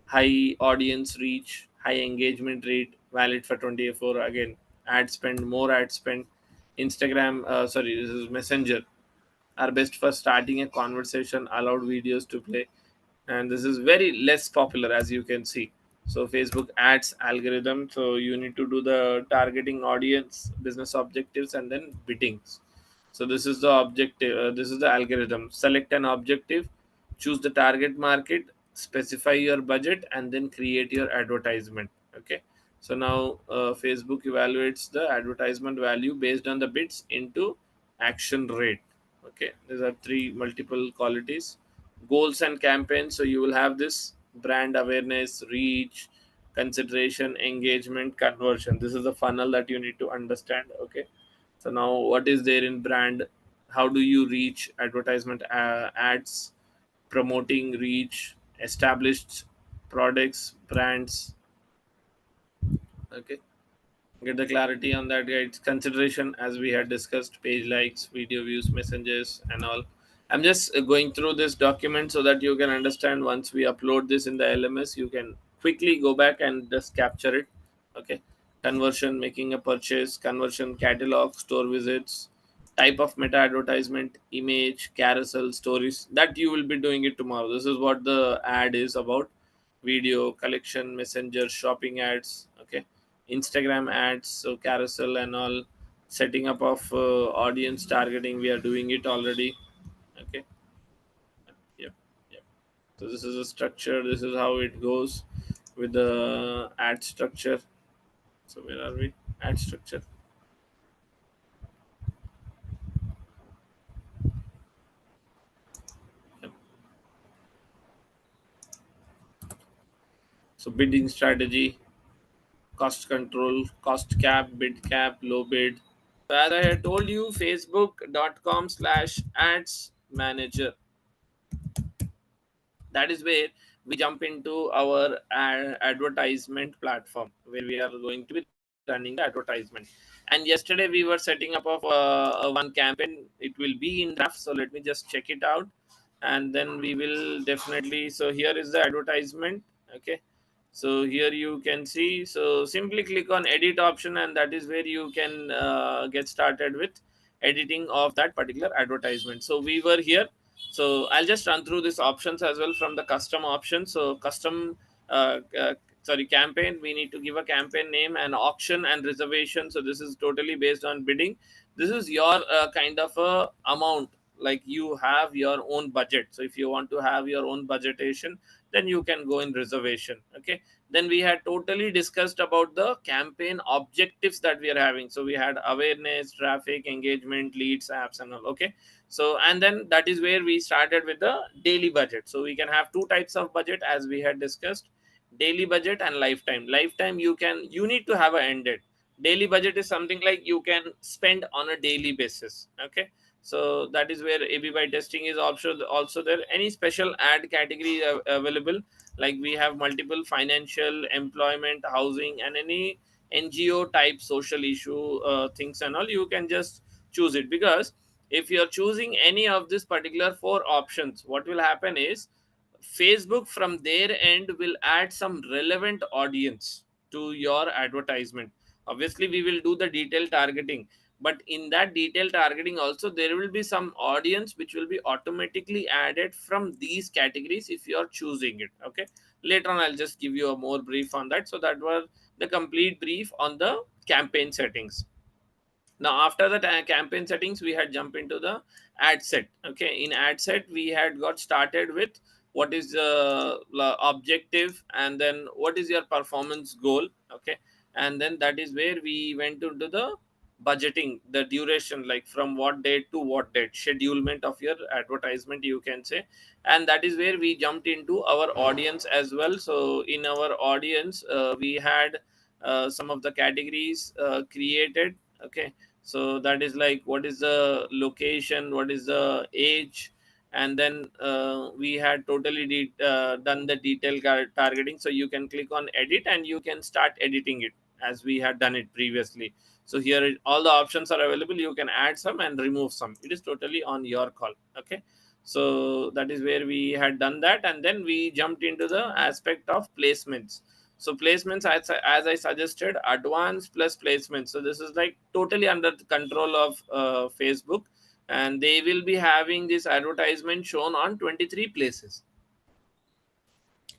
High audience reach, high engagement rate, valid for 24. Again, ad spend, more ad spend. Instagram, sorry, this is Messenger, are best for starting a conversation, allowed videos to play, and this is very less popular, as you can see. So Facebook ads algorithm, so you need to do the targeting audience, business objectives, and then biddings. So this is the objective, this is the algorithm. Select an objective, choose the target market, specify your budget, and then create your advertisement. Okay, so now Facebook evaluates the advertisement value based on the bids into action rate. Okay, these are three multiple qualities. Goals and campaigns, so you will have this brand awareness, reach, consideration, engagement, conversion. This is the funnel that you need to understand. Okay, so now what is there in brand? How do you reach advertisement ads, promoting reach, established products, brands. Okay, get the clarity on that, guys. Consideration, as we had discussed, page likes, video views, messages, and all. I'm just going through this document so that you can understand. Once we upload this in the LMS, you can quickly go back and just capture it. Okay, conversion, making a purchase, conversion, catalog, store visits, type of meta advertisement, image, carousel, stories, that you will be doing it tomorrow. This is what the ad is about. Video, collection, messenger, shopping ads. Okay, Instagram ads, so carousel and all. Setting up of audience targeting, we are doing it already. Okay, yep, yep. So this is a structure, this is how it goes with the ad structure. So where are we? Ad structure. Yep. So bidding strategy, cost control, cost cap, bid cap, low bid. So as I had told you, facebook.com/ads manager, that is where we jump into our advertisement platform, where we are going to be running the advertisement. And yesterday we were setting up of one campaign. It will be in draft, so let me just check it out, and then we will definitely. So here is the advertisement. Okay, so here you can see, so simply click on edit option, and that is where you can get started with. editing of that particular advertisement. So we were here. So I'll just run through these options as well from the custom option. So custom campaign, we need to give a campaign name, and auction and reservation. So this is totally based on bidding. This is your kind of a amount, like you have your own budget. So if you want to have your own budgetation, then you can go in reservation. Okay. Then we had totally discussed about the campaign objectives that we are having. So we had awareness, traffic, engagement, leads, apps, and all. Okay. So and then that is where we started with the daily budget. So we can have two types of budget, as we had discussed: daily budget and lifetime. You need to have an end date. Daily budget is something like you can spend on a daily basis. Okay. So that is where AB by testing is also there. Any special ad category available, like we have multiple: financial, employment, housing, and any NGO type social issue things and all. You can just choose it, because if you're choosing any of this particular four options, what will happen is Facebook from their end will add some relevant audience to your advertisement. Obviously, we will do the detailed targeting, but in that detailed targeting also, there will be some audience which will be automatically added from these categories if you are choosing it. Okay. Later on, I'll just give you a more brief on that. So that was the complete brief on the campaign settings. Now after the campaign settings, we had jump into the ad set. Okay. In ad set, we had got started with what is the objective, and then what is your performance goal. Okay. And then that is where we went into the budgeting, the duration, like from what date to what date, schedulement of your advertisement, you can say. And that is where we jumped into our audience as well. So in our audience, we had some of the categories created. Okay. So that is like, what is the location, what is the age, and then we had totally done the detail targeting. So you can click on edit and you can start editing it as we had done it previously. So here all the options are available. You can add some and remove some. It is totally on your call. Okay. So that is where we had done that, and then we jumped into the aspect of placements. So placements, as I suggested, advanced plus placements. So this is like totally under the control of Facebook, and they will be having this advertisement shown on 23 places,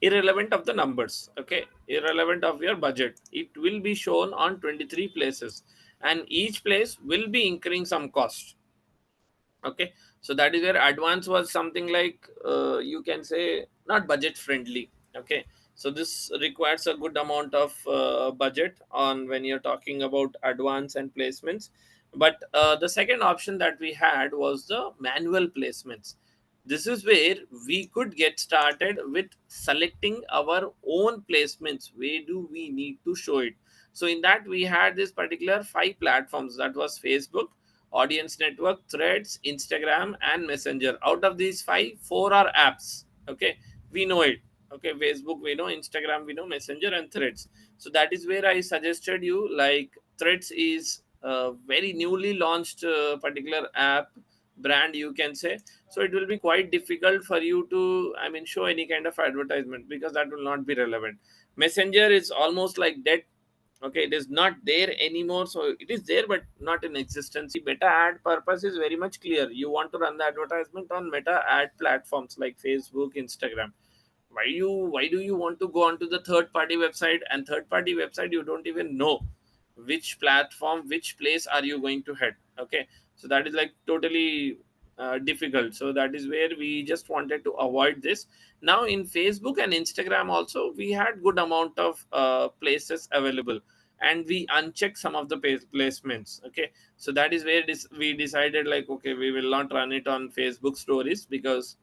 irrelevant of the numbers. Okay, irrelevant of your budget, it will be shown on 23 places, and each place will be incurring some cost. Okay. So that is where advance was something like, you can say, not budget friendly. Okay. So this requires a good amount of budget on when you're talking about advance and placements. But the second option that we had was the manual placements. This is where we could get started with selecting our own placements. Where do we need to show it? So in that, we had this particular five platforms, that was Facebook, audience network, threads, Instagram, and messenger. Out of these five, four are apps. Okay. We know it. Okay. Facebook we know, Instagram we know, messenger, and threads. So that is where I suggested you, like, threads is a very newly launched particular app brand, you can say. So it will be quite difficult for you to, I mean, show any kind of advertisement, because that will not be relevant. Messenger is almost like dead. Okay, it is not there anymore. So it is there but not in existence. Meta ad purpose is very much clear. You want to run the advertisement on meta ad platforms like Facebook, Instagram. Why do you want to go onto the third party website, and third party website you don't even know which platform, which place are you going to head? Okay. So that is like totally difficult. So that is where we just wanted to avoid this. Now in Facebook and Instagram also, we had good amount of places available, and we unchecked some of the placements. Okay. So that is where we decided, like, okay, we will not run it on Facebook stories, because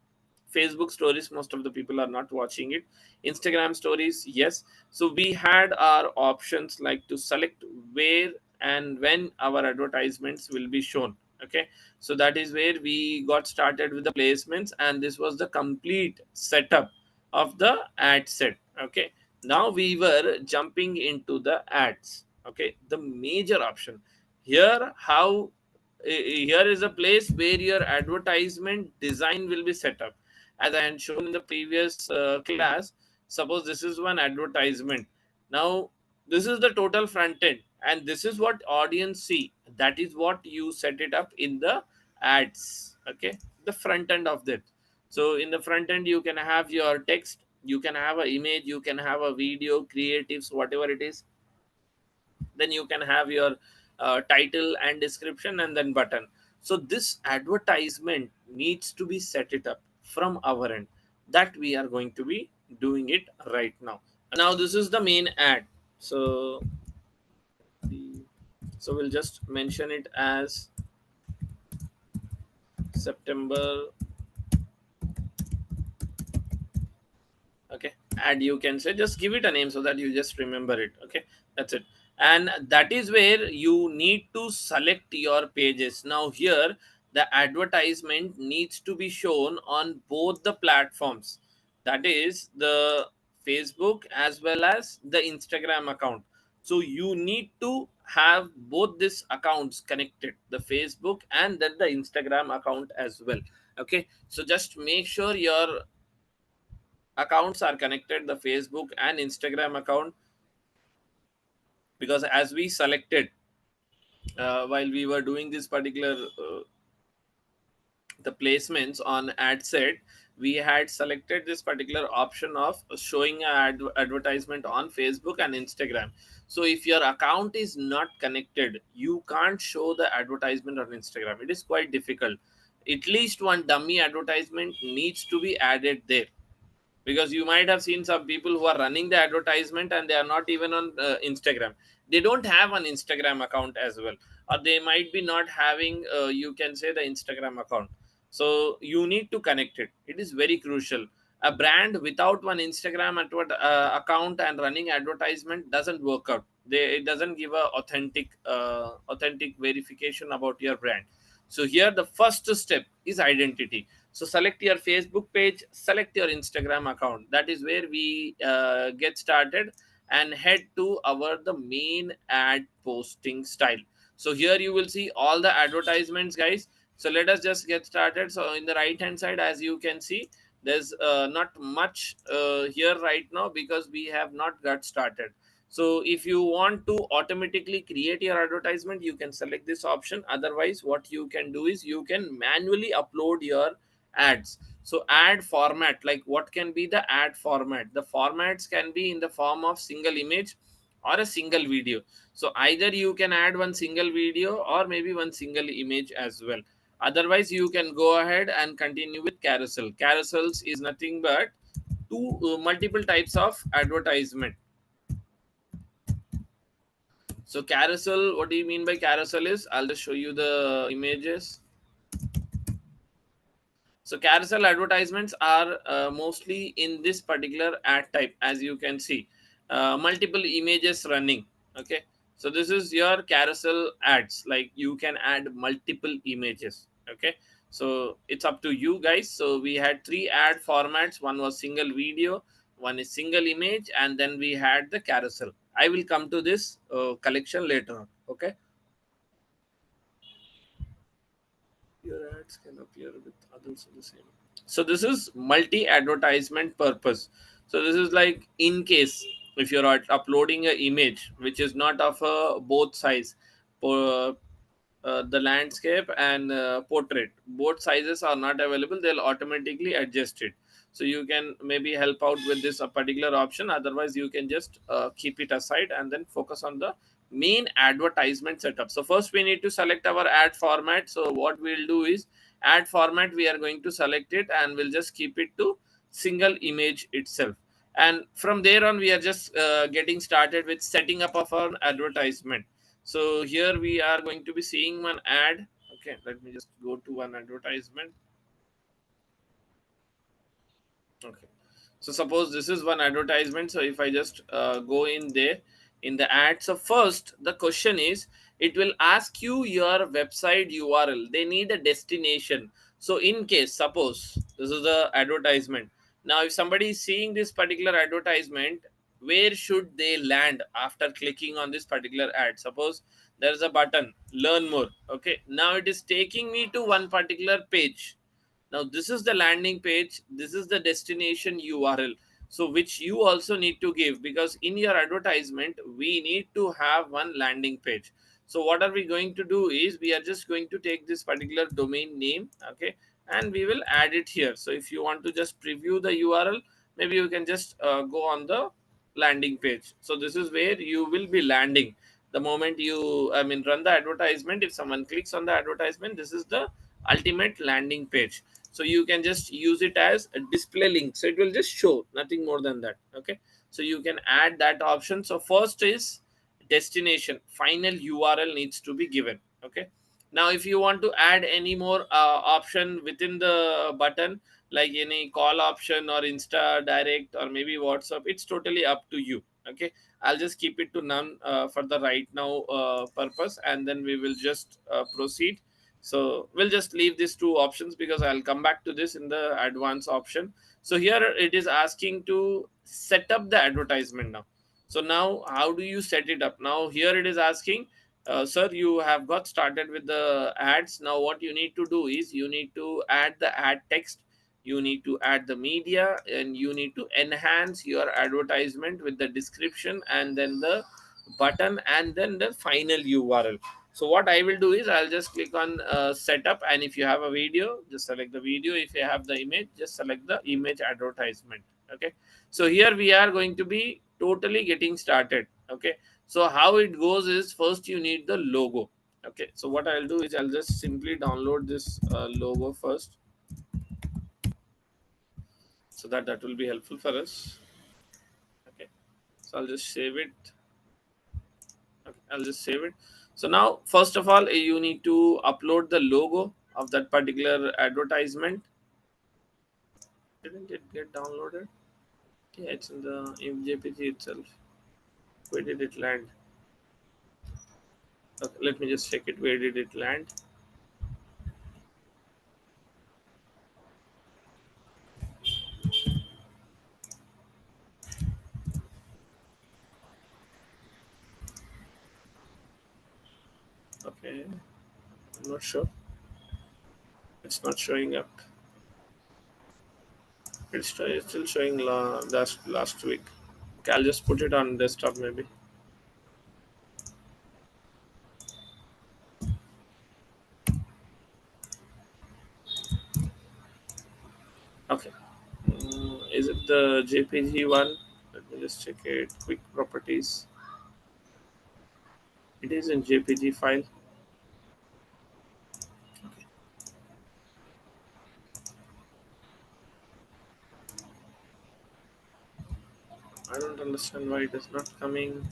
Facebook stories, most of the people are not watching it. Instagram stories, yes. So we had our options, like to select where and when our advertisements will be shown. Okay. So that is where we got started with the placements, and this was the complete setup of the ad set. Okay. Now we were jumping into the ads. Okay. The major option here, how here is a place where your advertisement design will be set up. As I had shown in the previous class, suppose this is one advertisement. Now this is the total front end, and this is what audience see. That is what you set it up in the ads. Okay, the front end of that. So in the front end you can have your text, you can have a image, you can have a video, creatives, whatever it is. Then you can have your title and description and then button. So this advertisement needs to be set it up from our end, that we are going to be doing it right now. Now this is the main ad. So so we'll just mention it as September. Okay, and you can say, just give it a name so that you just remember it. Okay, that's it. And that is where you need to select your pages. Now here the advertisement needs to be shown on both the platforms, that is the Facebook as well as the Instagram account. So you need to have both these accounts connected, the Facebook and then the Instagram account as well. Okay, so just make sure your accounts are connected, the Facebook and Instagram account, because as we selected while we were doing this particular the placements on ad set, we had selected this particular option of showing advertisement on Facebook and Instagram. So if your account is not connected, you can't show the advertisement on Instagram. It is quite difficult. At least one dummy advertisement needs to be added there, because you might have seen some people who are running the advertisement and they are not even on Instagram. They don't have an Instagram account as well, or they might be not having you can say the Instagram account. So you need to connect it. It is very crucial. A brand without one Instagram account and running advertisement doesn't work out. It doesn't give a authentic verification about your brand. So here the first step is identity. So select your Facebook page, select your Instagram account. That is where we get started and head to our the main ad posting style. So here you will see all the advertisements, guys. So let us just get started. So in the right hand side, as you can see, there's not much here right now because we have not got started. So if you want to automatically create your advertisement, you can select this option. Otherwise, what you can do is you can manually upload your ads. So ad format, like what can be the ad format? The formats can be in the form of single image or a single video. So either you can add one single video or maybe one single image as well. Otherwise, you can go ahead and continue with carousel. Carousels is nothing but two multiple types of advertisement. So carousel, what do you mean by carousel is, I'll just show you the images. So carousel advertisements are mostly in this particular ad type, as you can see, multiple images running. Okay, so this is your carousel ads. Like you can add multiple images. Okay, so it's up to you guys. So we had three ad formats. One was single video, one is single image, and then we had the carousel. I will come to this collection later on. Okay. Your ads can appear with others of the same. So this is multi advertisement purpose. So this is like in case if you're uploading an image which is not of a both size, for the landscape and portrait, both sizes are not available, they'll automatically adjust it. So you can maybe help out with this a particular option. Otherwise you can just keep it aside and then focus on the main advertisement setup. So first we need to select our ad format. So what we'll do is ad format, we are going to select it and we'll just keep it to single image itself. And from there on we are just getting started with setting up of our advertisement. So here we are going to be seeing one ad. Okay, let me just go to one advertisement. Okay, so suppose this is one advertisement. So if I just go in there in the ad, so first the question is, it will ask you your website URL. They need a destination. So in case suppose this is the advertisement. Now if somebody is seeing this particular advertisement, where should they land after clicking on this particular ad? Suppose there is a button learn more. Okay, now it is taking me to one particular page. Now this is the landing page, this is the destination URL. so which you also need to give, because in your advertisement we need to have one landing page. So what are we going to do is we are just going to take this particular domain name, okay, and we will add it here. So if you want to just preview the URL, maybe you can just go on the landing page. So this is where you will be landing the moment you, I mean, run the advertisement. If someone clicks on the advertisement, this is the ultimate landing page. So you can just use it as a display link, so it will just show, nothing more than that, okay. So you can add that option. So first is destination, final URL needs to be given, okay. Now if you want to add any more option within the button, like any call option or Insta direct or maybe WhatsApp, it's totally up to you, okay. I'll just keep it to none for the right now purpose, and then we will just proceed. So we'll just leave these two options because I'll come back to this in the advanced option. So here it is asking to set up the advertisement now. So now how do you set it up? Now here it is asking, sir, you have got started with the ads. Now what you need to do is you need to add the ad text, you need to add the media, and you need to enhance your advertisement with the description and then the button and then the final URL. So what I will do is I'll just click on setup, and if you have a video, just select the video. If you have the image, just select the image advertisement, okay. So here we are going to be totally getting started, okay. So how it goes is, first you need the logo, okay. So what I'll do is I'll just simply download this logo first, so that will be helpful for us, okay. So I'll just save it. Okay, I'll just save it. So now, first of all, you need to upload the logo of that particular advertisement. Didn't it get downloaded? Yeah, it's in the JPG itself. Where did it land? Okay, let me just check it. Where did it land? Okay, I'm not sure. It's not showing up. It's still showing last week. Okay, I'll just put it on desktop maybe. Okay. Is it the JPG one? Let me just check it. Quick properties. It is in JPG file. I don't understand why it is not coming.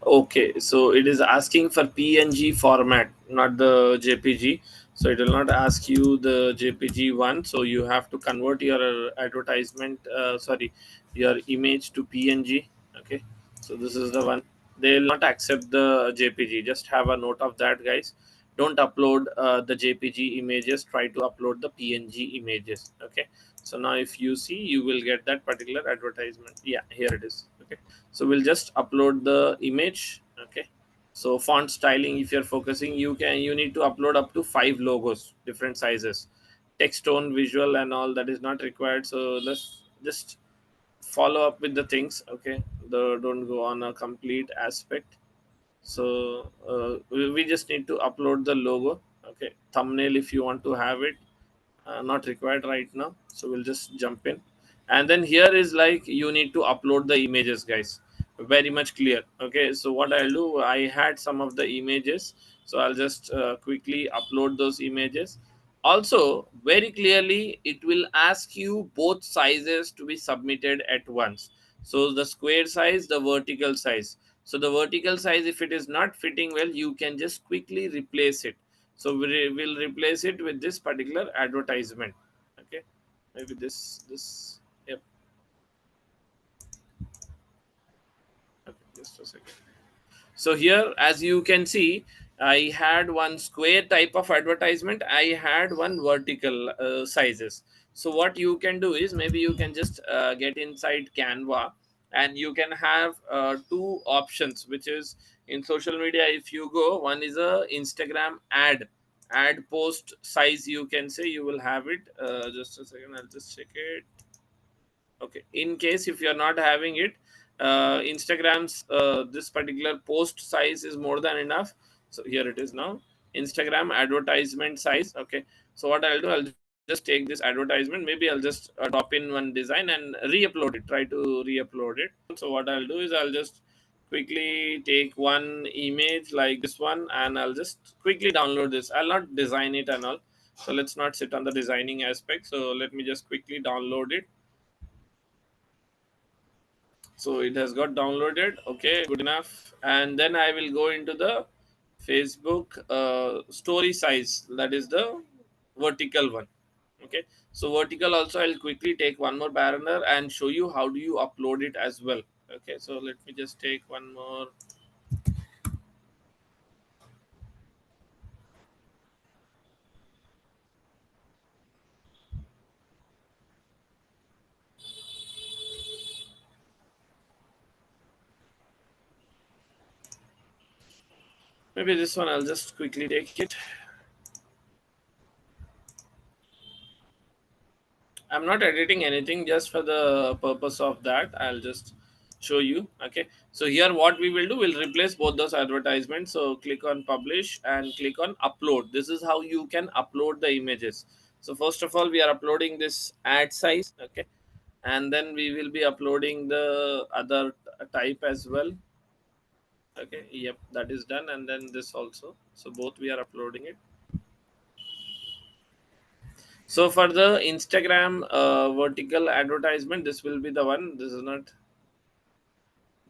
Okay, so it is asking for PNG format, not the JPG. So it will not ask you the JPG one. So you have to convert your advertisement, sorry, your image to PNG. Okay, so this is the one. They will not accept the JPG. Just have a note of that, guys. Don't upload the JPG images. Try to upload the PNG images. Okay. So now if you see, you will get that particular advertisement. Yeah, here it is. Okay, so we'll just upload the image, okay. So font styling, if you're focusing, you need to upload up to 5 logos, different sizes. Text tone, visual and all, that is not required. So let's just follow up with the things, okay. Don't go on a complete aspect. So we just need to upload the logo, okay. Thumbnail, if you want to have it, not required right now, so we'll just jump in. And then here is like you need to upload the images, guys. Very much clear, okay. So what I'll do, I had some of the images, so I'll just quickly upload those images. Also, very clearly it will ask you both sizes to be submitted at once. So the square size, the vertical size. So the vertical size, if it is not fitting well, you can just quickly replace it. So will replace it with this particular advertisement, okay. Maybe this. Yep. Okay, just a second. So here, as you can see, I had one square type of advertisement, I had one vertical sizes. So what you can do is, maybe you can just get inside Canva, and you can have two options, which is in social media. If you go, one is a Instagram ad, add post size, you can say you will have it. Just a second, I'll just check it. Okay, in case if you're not having it, Instagram's this particular post size is more than enough. So here it is now, Instagram advertisement size. Okay, so what I'll do, I'll just take this advertisement, maybe I'll just drop in one design and re-upload it, try to re-upload it. So what I'll do is I'll just quickly take one image like this one, and I'll just quickly download this. I'll not design it and all, so let's not sit on the designing aspect. So let me just quickly download it. So it has got downloaded. Okay, good enough. And then I will go into the Facebook story size, that is the vertical one. Okay, so vertical also I'll quickly take one more banner and show you how do you upload it as well. Okay, so let me just take one more. Maybe this one I'll just quickly take it. I'm not editing anything, just for the purpose of that. I'll just show you. Okay. So here what we will do, we'll replace both those advertisements. So click on publish and click on upload. This is how you can upload the images. So first of all, we are uploading this ad size. Okay. And then we will be uploading the other type as well. Okay. Yep. That is done. And then this also. So both we are uploading it. So for the Instagram vertical advertisement, this will be the one. This is not.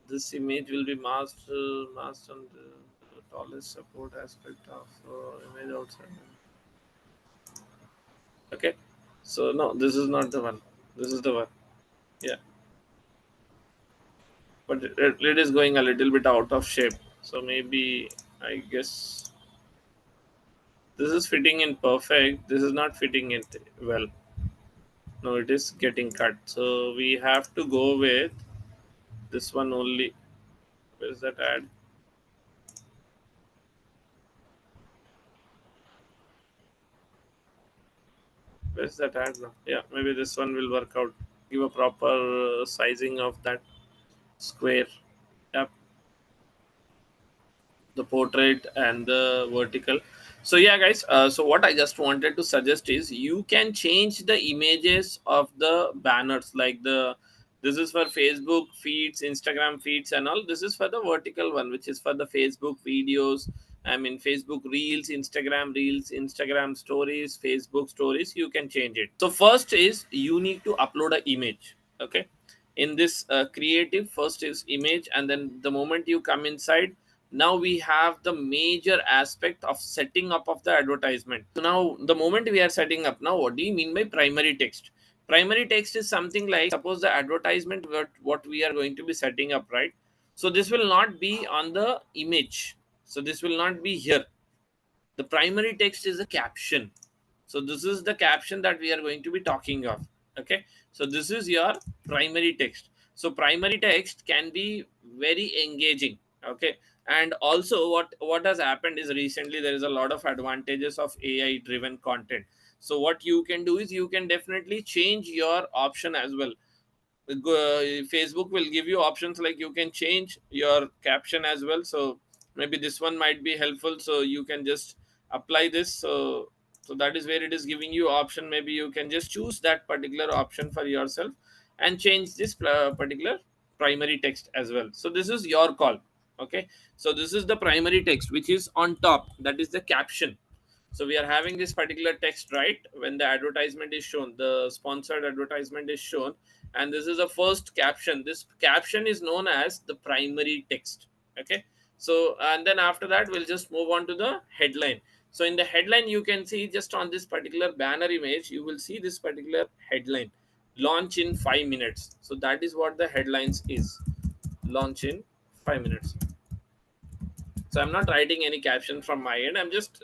This image will be masked on the tallest support aspect of image outside. Okay. So no, this is not the one. This is the one. Yeah, but it is going a little bit out of shape. So maybe I guess this is fitting in perfect. This is not fitting it well. No, it is getting cut. So we have to go with this one only. Where's that ad? Where's that ad now? Yeah, maybe this one will work out. Give a proper sizing of that square. Yep, the portrait and the vertical. So yeah, guys. So what I just wanted to suggest is you can change the images of the banners, like the this is for Facebook feeds, Instagram feeds, and all. This is for the vertical one, which is for the Facebook videos. I mean, Facebook Reels, Instagram Stories, Facebook Stories. You can change it. So first is you need to upload an image. Okay, in this creative, first is image, and then the moment you come inside, now we have the major aspect of setting up of the advertisement. So now the moment we are setting up, now what do you mean by primary text? Primary text is something like, suppose the advertisement what we are going to be setting up, right? So this will not be on the image, so this will not be here. The primary text is a caption. So this is the caption that we are going to be talking of. Okay, so this is your primary text. So primary text can be very engaging. Okay, and also what has happened is recently there is a lot of advantages of AI driven content. So what you can do is you can definitely change your option as well. Facebook will give you options like you can change your caption as well. So maybe this one might be helpful. So you can just apply this. So that is where it is giving you option. Maybe you can just choose that particular option for yourself and change this particular primary text as well. So this is your call. Okay. So this is the primary text which is on top. That is the caption. So we are having this particular text, right? When the advertisement is shown, the sponsored advertisement is shown, and this is the first caption. This caption is known as the primary text. Okay. So and then after that we'll just move on to the headline. So in the headline you can see, just on this particular banner image you will see this particular headline, launch in 5 minutes. So that is what the headlines is, launch in 5 minutes. So I'm not writing any caption from my end. I'm just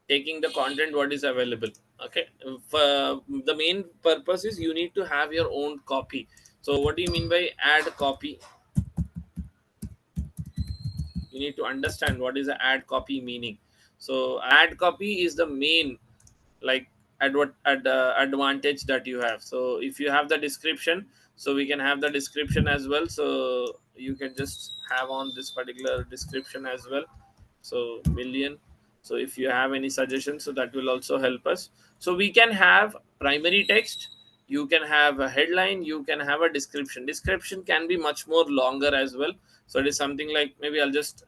taking the content what is available. Okay. The main purpose is you need to have your own copy. So what do you mean by add copy? You need to understand what is the ad copy meaning. So ad copy is the main, like, advantage that you have. So if you have the description, so we can have the description as well, so you can just have on this particular description as well. So million. So if you have any suggestions, so that will also help us. So we can have primary text, you can have a headline, you can have a description can be much more longer as well. So it is something like, maybe I'll just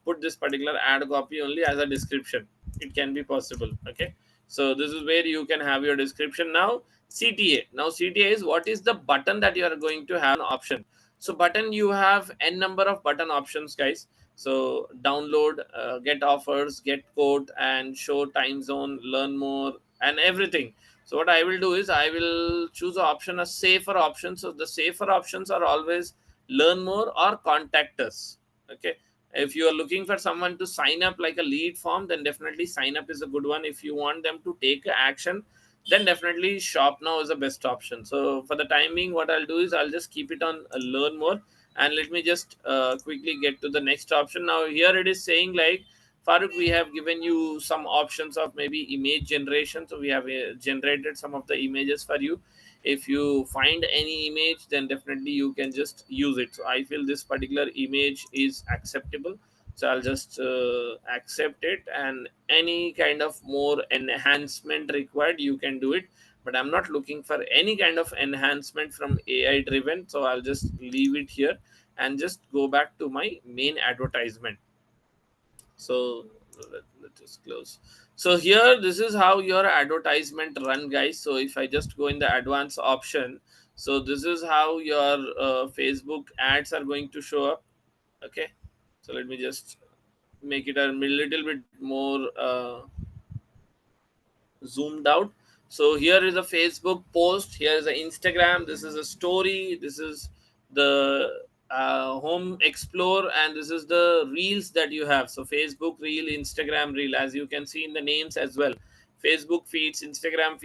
put this particular ad copy only as a description, it can be possible. Okay, so this is where you can have your description. Now CTA, now CTA is what is the button that you are going to have an option. So button, you have n number of button options, guys. So download, get offers, get quote, and show time zone, learn more, and everything. So what I will do is I will choose an option, a safer option. So the safer options are always learn more or contact us. Okay, if you are looking for someone to sign up like a lead form, then definitely sign up is a good one. If you want them to take action, then definitely shop now is the best option. So for the timing, what I'll do is I'll just keep it on learn more. And let me just quickly get to the next option. Now here it is saying like, Farooq, we have given you some options of maybe image generation. So we have generated some of the images for you. If you find any image, then definitely you can just use it. So I feel this particular image is acceptable, so I'll just accept it, and any kind of more enhancement required, you can do it. But I'm not looking for any kind of enhancement from AI driven, so I'll just leave it here and just go back to my main advertisement. So let us close. So here, this is how your advertisement run, guys. So if I just go in the advanced option, so this is how your Facebook ads are going to show up. Okay, so let me just make it a little bit more zoomed out. So here is a Facebook post, here is an Instagram, this is a story, this is the home explore, and this is the reels that you have. So Facebook reel, Instagram reel, as you can see in the names as well. Facebook feeds, Instagram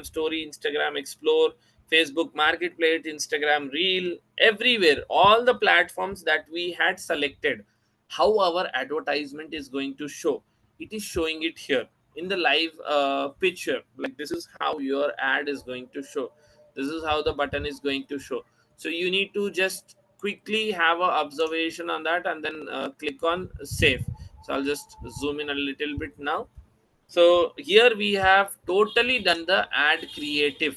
story, Instagram explore, Facebook marketplace, Instagram reel, everywhere, all the platforms that we had selected, how our advertisement is going to show, it is showing it here in the live picture. Like, this is how your ad is going to show, this is how the button is going to show. So you need to just quickly have a observation on that, and then click on save. So I'll just zoom in a little bit now. So here we have totally done the ad creative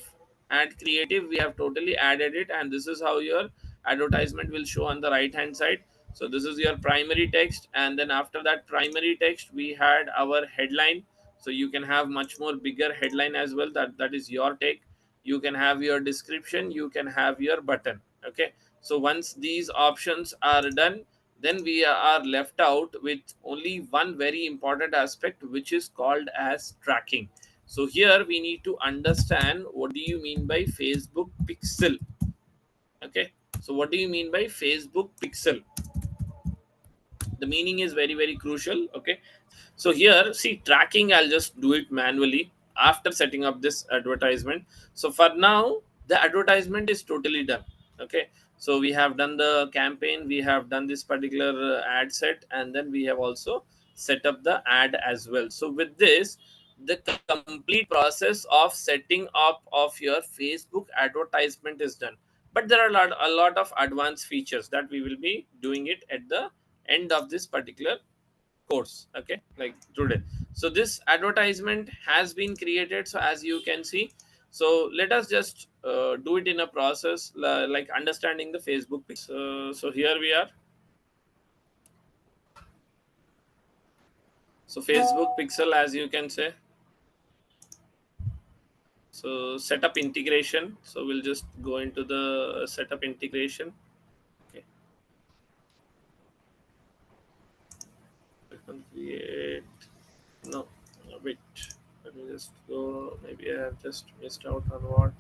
we have totally added it, and this is how your advertisement will show on the right hand side. So this is your primary text, and then after that primary text we had our headline. So you can have much more bigger headline as well, that is your take. You can have your description, you can have your button. Okay, so once these options are done, then we are left out with only one very important aspect, which is called as tracking. So here we need to understand, what do you mean by Facebook pixel? Okay, so what do you mean by Facebook pixel? The meaning is very very crucial. Okay, so here, see, tracking, I'll just do it manually after setting up this advertisement. So for now, the advertisement is totally done. Okay, so we have done the campaign, we have done this particular ad set, and then we have also set up the ad as well. So with this, the complete process of setting up of your Facebook advertisement is done. But there are a lot of advanced features that we will be doing it at the end of this particular course. Okay, like today. So this advertisement has been created, so as you can see. So let us just do it in a process, like understanding the Facebook pixel. So here we are. So Facebook pixel, as you can say. So setup integration, so we'll just go into the setup integration. Okay, create, no, wait, let me just go, maybe I have just missed out on what.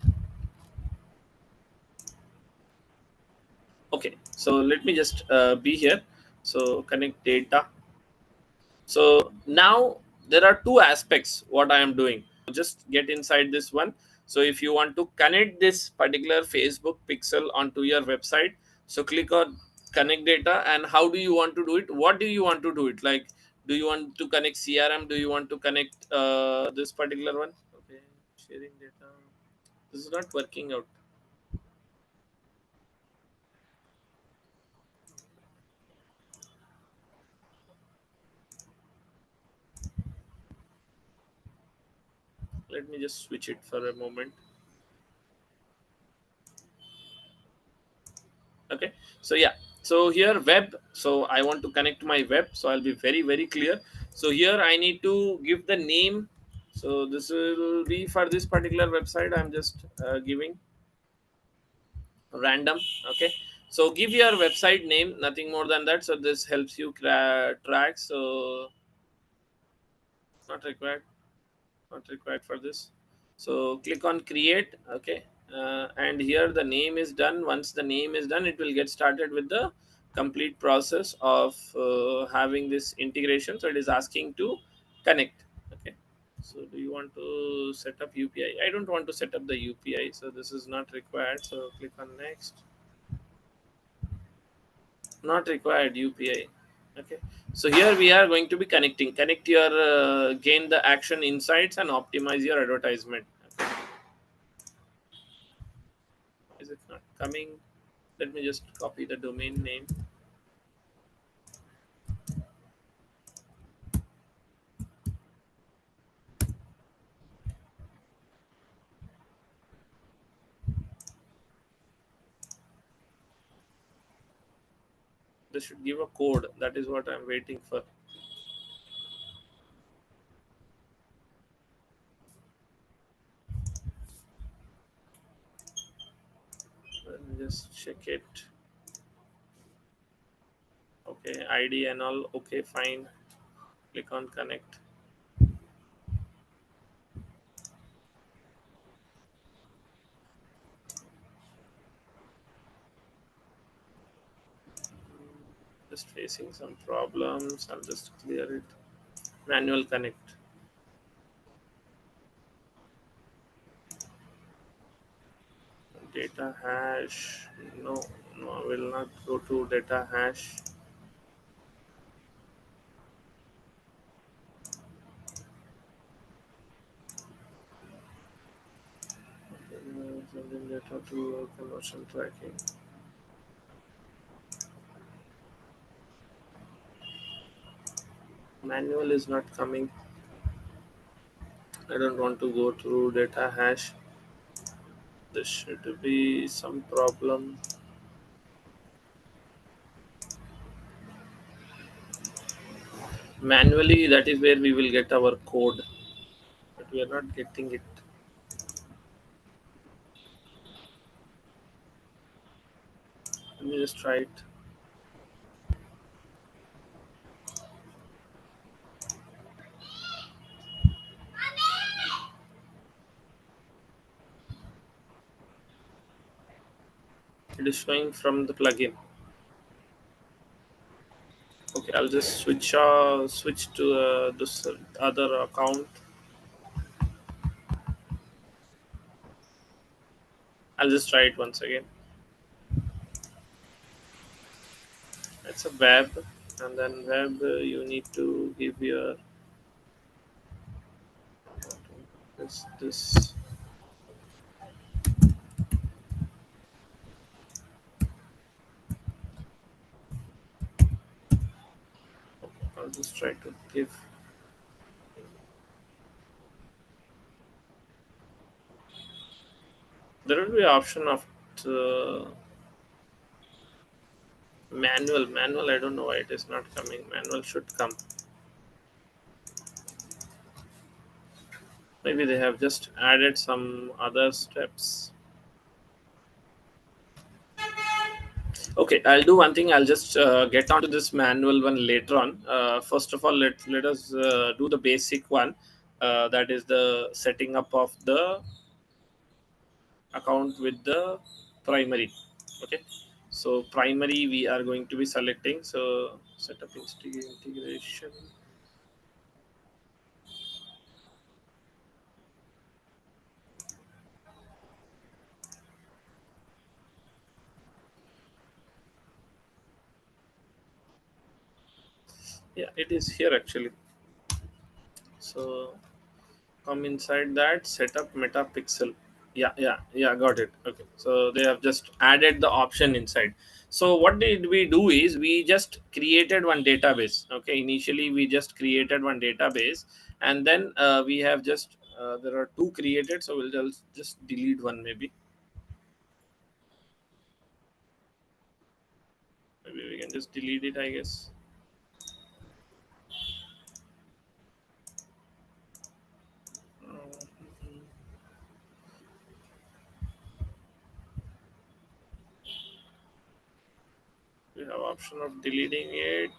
Okay, so let me just be here. So connect data. So now there are two aspects what I am doing. Just get inside this one. So if you want to connect this particular Facebook pixel onto your website, so click on connect data. And how do you want to do it? What do you want to do it? Like, Do you want to connect CRM? Do you want to connect this particular one? Okay, sharing data. This is not working out. Let me just switch it for a moment. Okay, so yeah, so here web, so I want to connect my web, so I'll be very very clear. So here I need to give the name. So this will be for this particular website. I'm just giving random. Okay, so give your website name, nothing more than that. So this helps you track. So not required, not required for this. So click on create. Okay, and here the name is done. Once the name is done, it will get started with the complete process of having this integration. So it is asking to connect. Okay, so do you want to set up UPI? I don't want to set up the UPI, so this is not required. So click on next. Not required UPI. Okay, so here we are going to be connect your gain the action insights and optimize your advertisement. Okay. Is it not coming? Let me just copy the domain name. This should give a code. That is what I'm waiting for. Let me just check it. Okay, ID and all. Okay, fine. Click on connect. Just facing some problems. I'll just clear it. Manual connect. Data hash. No, no, I will not go to data hash. Sending data to conversion tracking. Manual is not coming. I don't want to go through data hash. There should be some problem. Manually, that is where we will get our code, but we are not getting it. Let me just try it. It is showing from the plugin. Okay, I'll just switch to this other account. I'll just try it once again. It's a web, and then web you need to give your this. I'll just try to give. There will be option of manual. I don't know why it is not coming. Manual should come. Maybe they have just added some other steps. Okay, I'll do one thing. I'll just get onto this manual one later on. First of all, let us do the basic one. That is the setting up of the account with the primary. Okay, so primary we are going to be selecting. So setup integration. Yeah, it is here actually. So come inside that, setup metapixel. Yeah, got it. Okay, so they have just added the option inside. So what did we do is we just created one database. Okay, initially we just created one database, and then we have just there are two created, so we'll just delete one. Maybe we can just delete it, I guess. We have option of deleting it.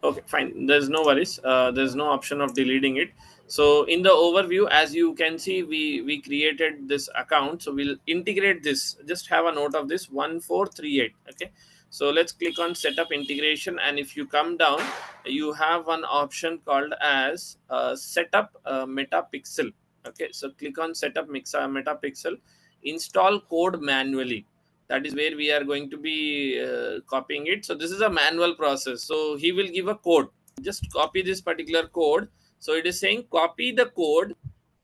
Okay, fine. There's no worries. There's no option of deleting it. So in the overview, as you can see, we created this account. So we'll integrate this. Just have a note of this 1438. Okay. So let's click on setup integration, and if you come down, you have one option called as setup metapixel. Okay. So click on setup metapixel. Install code manually. That is where we are going to be copying it. So this is a manual process, so he will give a code. Just copy this particular code. So it is saying copy the code,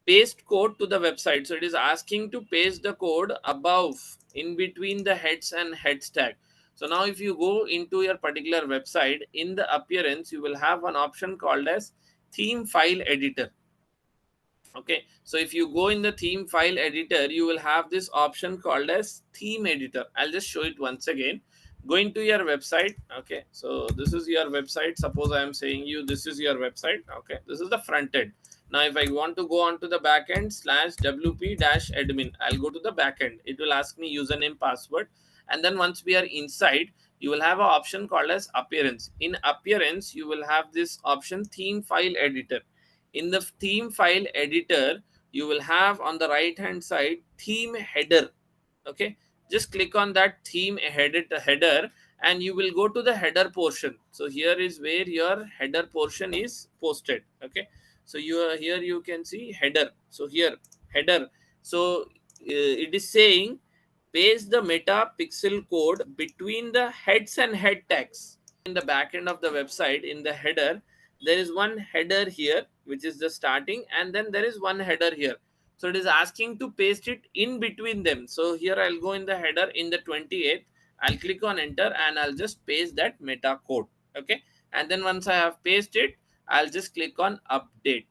paste code to the website. So it is asking to paste the code above, in between the heads and heads tag. So now if you go into your particular website, in the appearance you will have an option called as theme file editor. Okay, so if you go in the theme file editor, you will have this option called as theme editor. I'll just show it once again. Go into your website. Okay, so this is your website. Suppose I am saying you this is your website. Okay, this is the front end. Now if I want to go on to the backend slash wp dash admin, I'll go to the backend. It will ask me username, password, and then once we are inside, you will have an option called as appearance. In appearance, you will have this option theme file editor. In the theme file editor, you will have on the right hand side theme header. Okay, just click on that theme header, and you will go to the header portion. So here is where your header portion is posted. Okay, so you are here, you can see header. So here header. So it is saying paste the meta pixel code between the heads and head tags. In the back end of the website, in the header, there is one header here which is the starting, and then there is one header here. So it is asking to paste it in between them. So here I'll go in the header in the 28th, I'll click on enter, and I'll just paste that meta code. Okay, and then once I have pasted it, I'll just click on update.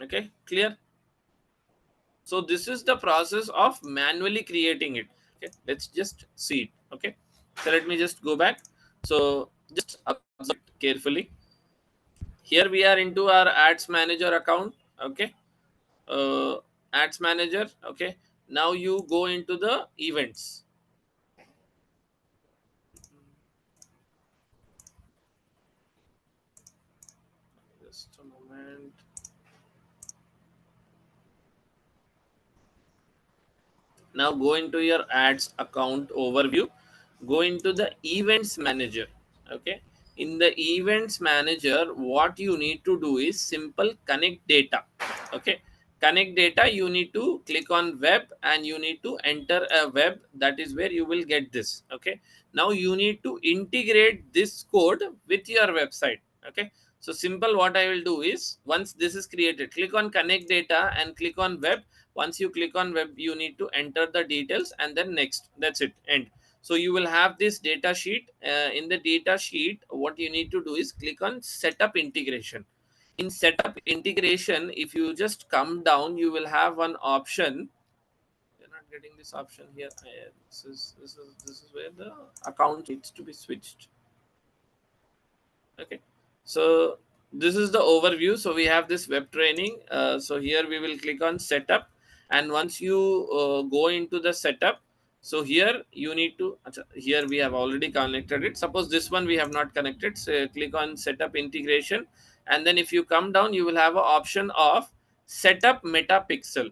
Okay, clear? So this is the process of manually creating it. Okay, let's just see it. Okay, so let me just go back. So just observe it carefully. Here we are into our ads manager account. Okay, uh, ads manager. Okay, now you go into the events. Just a moment. Now go into your ads account overview, go into the events manager. Okay, in the events manager, what you need to do is simple connect data. Okay, connect data, you need to click on web, and you need to enter a web. That is where you will get this. Okay, now you need to integrate this code with your website. Okay, so simple, what I will do is, once this is created, click on connect data and click on web. Once you click on web, you need to enter the details, and then next. That's it, end. So you will have this data sheet. In the data sheet, what you need to do is click on setup integration. In setup integration, if you just come down, you will have one option. You're not getting this option here. This is where the account needs to be switched. Okay, so this is the overview. So we have this web training. So here we will click on setup, and once you go into the setup, so here you need to, here we have already connected it. Suppose this one we have not connected, so click on setup integration, and then if you come down, you will have an option of setup metapixel.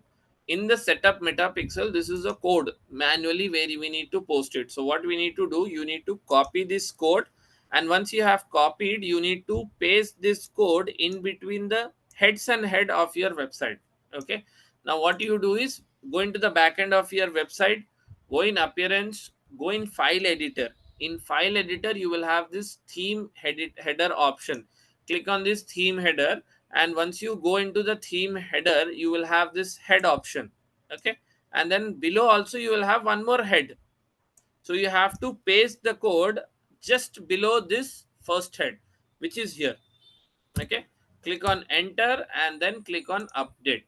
In the setup metapixel, this is a code manually where we need to post it. So what we need to do, you need to copy this code, and once you have copied, you need to paste this code in between the heads and head of your website. Okay, now what you do is go into the back end of your website, go in appearance, go in file editor. in file editor you will have this theme header option. Click on this theme header, and once you go into the theme header you will have this head option. Okay, and then below also you will have one more head. So you have to paste the code just below this first head, which is here. Okay, click on enter and then click on update.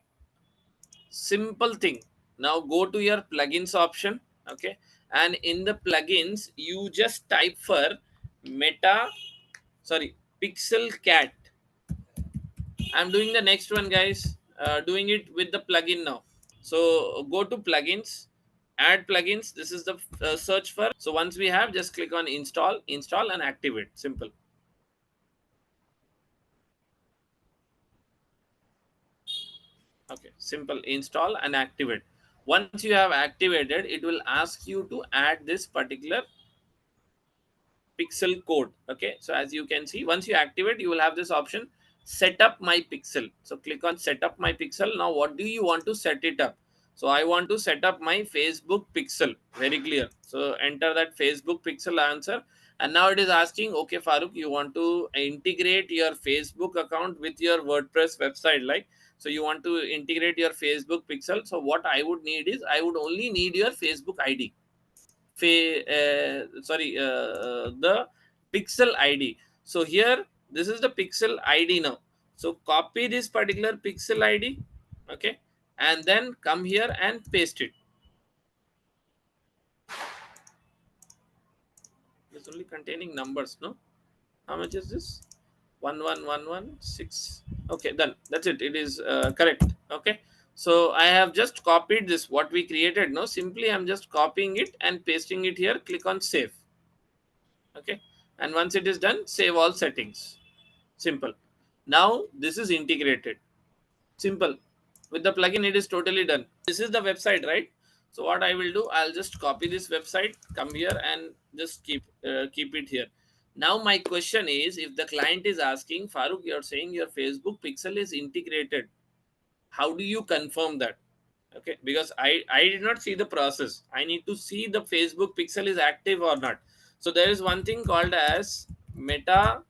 Simple thing. Now go to your plugins option. Okay, and in the plugins you just type for meta, sorry, pixel cat. I'm doing the next one, guys, doing it with the plugin now. So go to plugins, add plugins. This is the search for. So once we have, just click on install and activate. Simple. Okay, simple, install and activate. Once you have activated, it will ask you to add this particular pixel code. Okay, so as you can see, once you activate you will have this option, set up my pixel. So click on set up my pixel. Now what do you want to set it up? So I want to set up my Facebook pixel. Very clear. So enter that Facebook pixel answer, and now it is asking, okay Farooq, you want to integrate your Facebook account with your WordPress website, like, so you want to integrate your Facebook pixel. So what I would need is, I would only need your Facebook ID, the pixel id. So here, this is the pixel id now. So copy this particular pixel id. Okay, and then come here and paste it. It's only containing numbers, no? How much is this? 11116. Okay, done. That's it. It is correct. Okay, so I have just copied this what we created. No, simply I'm just copying it and pasting it here. Click on save. Okay, and once it is done, save all settings. Simple. Now this is integrated. Simple. With the plugin it is totally done. This is the website, right? So what I will do, I'll just copy this website, come here and just keep it here. Now my question is, if the client is asking, Farooq, you're saying your Facebook pixel is integrated, how do you confirm that? Okay, because I did not see the process. I need to see the Facebook pixel is active or not. So there is one thing called as meta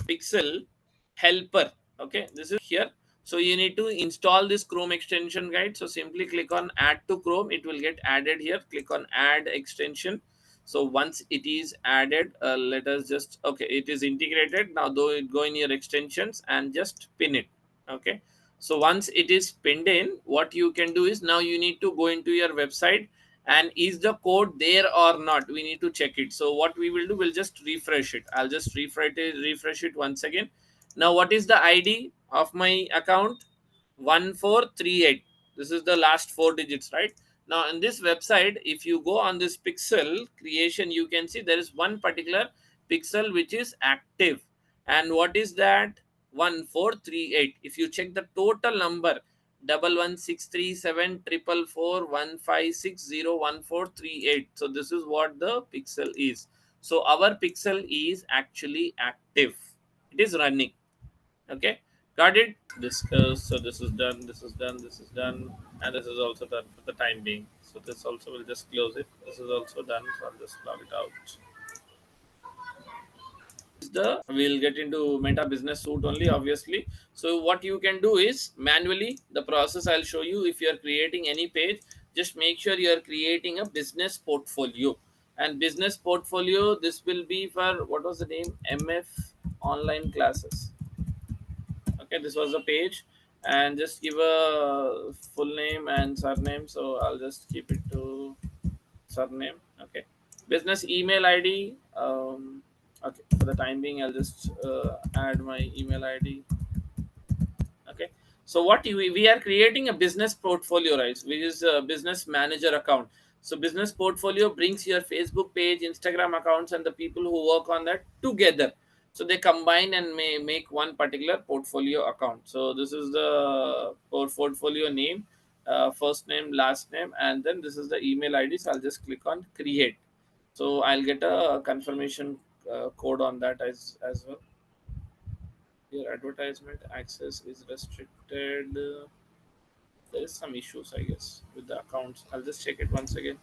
pixel helper. Okay, this is here. So you need to install this Chrome extension guide. So simply click on add to Chrome. It will get added here. Click on add extension. So once it is added, let us just, okay, it is integrated now. Though it go in your extensions and just pin it. Okay, so once it is pinned in, what you can do is, now you need to go into your website, and is the code there or not, we need to check it. So what we will do, we'll just refresh it. I'll just refresh it once again. Now what is the id of my account? 1438. This is the last four digits, right? Now in this website, if you go on this pixel creation, you can see there is one particular pixel which is active. And what is that? 1438. If you check the total number, 1163744415601438. So this is what the pixel is. So our pixel is actually active, it is running. Okay, got it. Discuss. So this is done, this is done, this is done, and this is also done for the time being. So this also will just close it. This is also done, so I'll just log it out. The we'll get into Meta Business Suite only, obviously. So what you can do is, manually the process I'll show you. If you are creating any page, just make sure you are creating a business portfolio. And business portfolio, this will be for, what was the name, MF online classes. Okay, this was the page, and just give a full name and surname. So I'll just keep it to surname. Okay, business email id. Okay, for the time being I'll just add my email id. Okay, so what we are creating a business portfolio, right, which is a business manager account. So business portfolio brings your Facebook page, Instagram accounts, and the people who work on that together. So they combine and may make one particular portfolio account. So this is the portfolio name, first name, last name, and then this is the email id. So I'll just click on create. So I'll get a confirmation code on that as well. Your advertisement access is restricted. There is some issues, I guess, with the accounts. I'll just check it once again.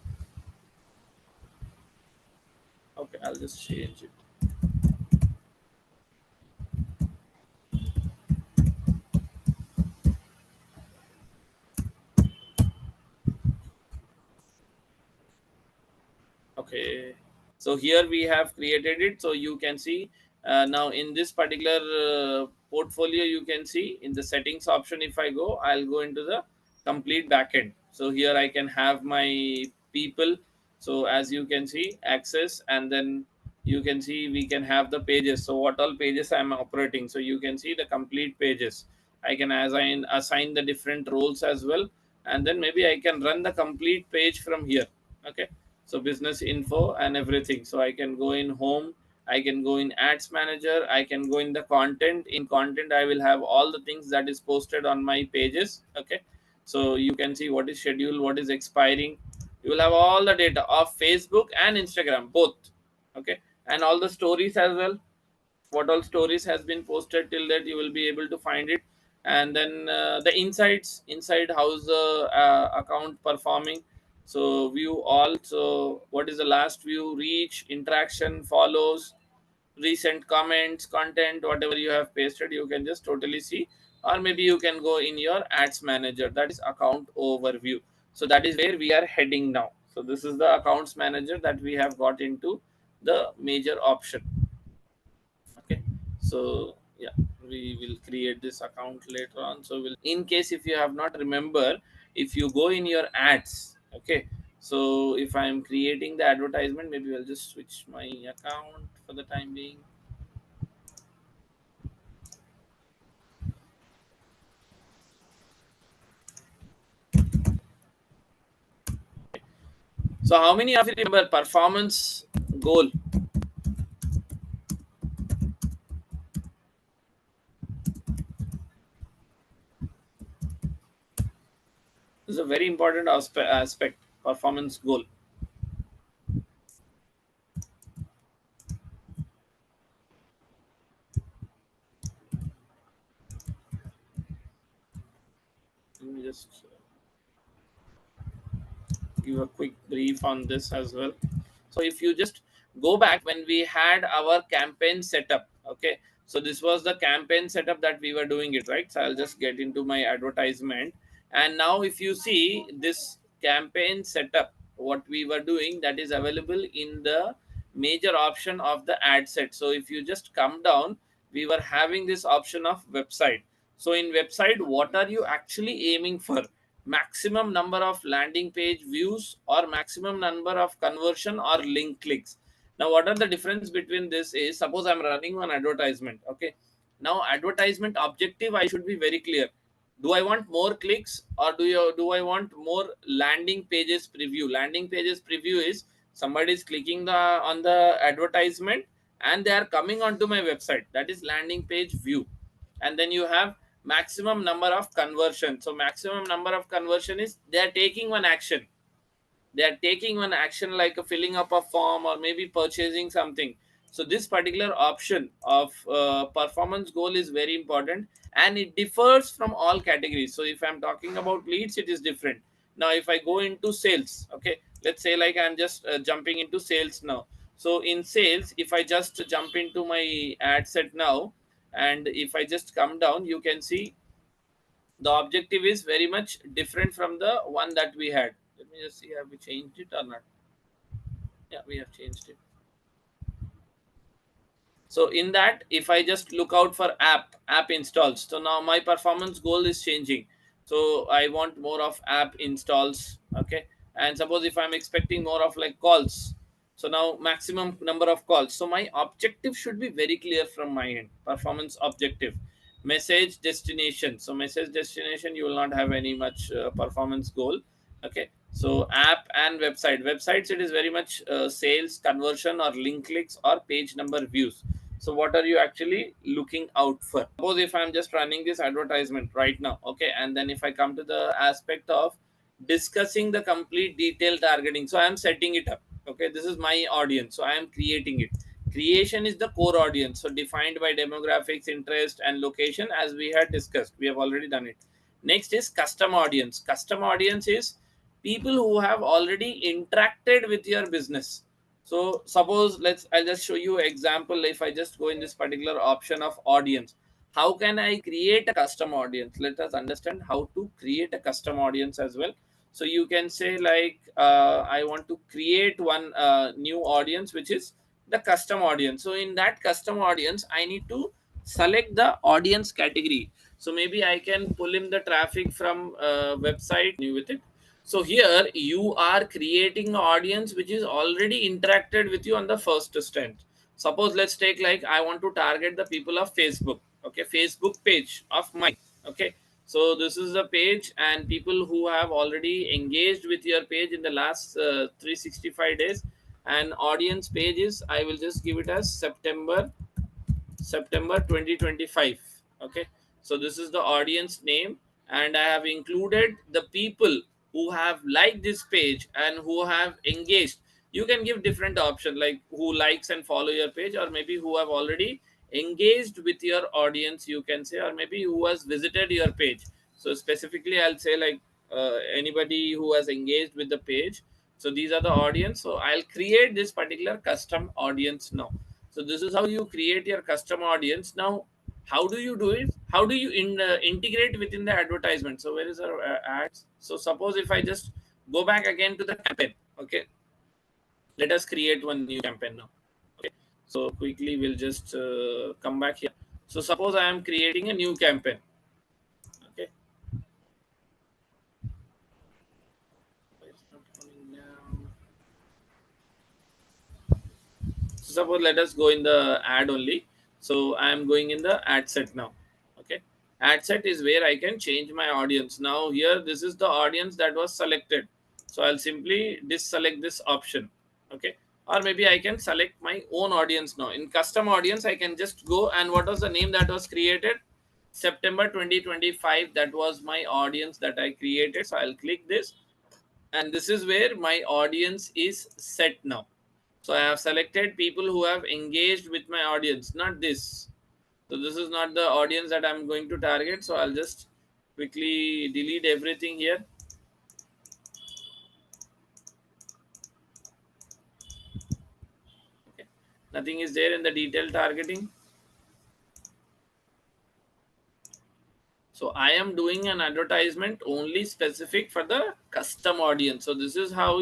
Okay, I'll just change it. Okay, so here we have created it, so you can see now in this particular portfolio, you can see in the settings option, if I go, I'll go into the complete backend. So here I can have my people. So as you can see, access, and then you can see we can have the pages. So what all pages I'm operating, so you can see the complete pages. I can assign the different roles as well, and then maybe I can run the complete page from here. Okay, so business info and everything. So I can go in home, I can go in ads manager, I can go in the content. In content, I will have all the things that is posted on my pages. Okay, so you can see what is scheduled, what is expiring. You will have all the data of Facebook and Instagram both. Okay, and all the stories as well, what all stories has been posted till that, you will be able to find it. And then the insights inside, how's the account performing. So view all. So what is the last view, reach, interaction, follows, recent comments, content, whatever you have pasted, you can just totally see. Or maybe you can go in your ads manager, that is account overview. So that is where we are heading now. So this is the accounts manager that we have got into the major option. Okay, so yeah, we will create this account later on. So we'll, in case if you have not remember, if you go in your ads. Okay, so if I am creating the advertisement, maybe I'll just switch my account for the time being. So how many of you remember performance goal? This is a very important aspect, performance goal. Let me just give a quick brief on this as well. So if you just go back when we had our campaign setup, okay, so this was the campaign setup that we were doing it, right? So I'll just get into my advertisement. And now if you see this campaign setup, what we were doing, that is available in the major option of the ad set. So if you just come down, we were having this option of website. So in website, what are you actually aiming for? Maximum number of landing page views or maximum number of conversion or link clicks. Now what are the difference between this is, suppose I'm running one advertisement. Okay, now advertisement objective, I should be very clear. Do I want more clicks, or do I want more landing pages preview? Landing pages preview is somebody is clicking the on the advertisement and they are coming onto my website, that is landing page view. And then you have maximum number of conversion. So maximum number of conversion is they are taking one action. They are taking one action like filling up a form or maybe purchasing something. So this particular option of performance goal is very important, and it differs from all categories. So if I'm talking about leads, it is different. Now if I go into sales, okay, let's say like I'm just jumping into sales now. So in sales, if I just jump into my ad set now, and if I just come down, you can see the objective is very much different from the one that we had. Let me just see, have we changed it or not? Yeah, we have changed it. So in that, if I just look out for app installs, so now my performance goal is changing. So I want more of app installs. Okay, and suppose if I'm expecting more of like calls, so now maximum number of calls. So my objective should be very clear from my end. Performance objective, message destination. So message destination, you will not have any much performance goal. Okay, so app and websites, it is very much sales, conversion, or link clicks, or page number views. So what are you actually looking out for? Suppose if I'm just running this advertisement right now, okay, and then if I come to the aspect of discussing the complete detail targeting, so I am setting it up. Okay, this is my audience, so I am creating it. Creation is the core audience, so defined by demographics, interest, and location, as we had discussed. We have already done it. Next is custom audience. Custom audience is people who have already interacted with your business. So suppose, I'll just show you example. If I just go in this particular option of audience, how can I create a custom audience? Let us understand how to create a custom audience as well. So you can say like, I want to create one new audience, which is the custom audience. So in that custom audience, I need to select the audience category. So maybe I can pull in the traffic from website with it. So here you are creating an audience which is already interacted with you on the first stint. Suppose let's take like, I want to target the people of Facebook. Okay, Facebook page of mine. Okay, so this is the page, and people who have already engaged with your page in the last 365 days. And audience page is, I will just give it as September 2025. Okay, so this is the audience name, and I have included the people who have liked this page and who have engaged. You can give different option like who likes and follow your page, or maybe who have already engaged with your audience, you can say, or maybe who has visited your page. So specifically I'll say like, anybody who has engaged with the page. So these are the audience. So I'll create this particular custom audience now. So this is how you create your custom audience. Now how do you do it? How do you integrate within the advertisement? So where is our ads? So suppose if I just go back again to the campaign. Okay, let us create one new campaign now. Okay, so quickly we'll just come back here. So suppose I am creating a new campaign. Okay, it's not coming down. So suppose let us go in the ad only. So I am going in the ad set now. Okay, ad set is where I can change my audience. Now here this is the audience that was selected. So I'll simply deselect this option. Okay, or maybe I can select my own audience now. In custom audience, I can just go, and what was the name that was created? September 2025. That was my audience that I created. So I'll click this, and this is where my audience is set now. So I have selected people who have engaged with my audience, not this. So this is not the audience that I'm going to target. So I'll just quickly delete everything here. Okay, nothing is there in the detailed targeting. So I am doing an advertisement only specific for the custom audience. So this is how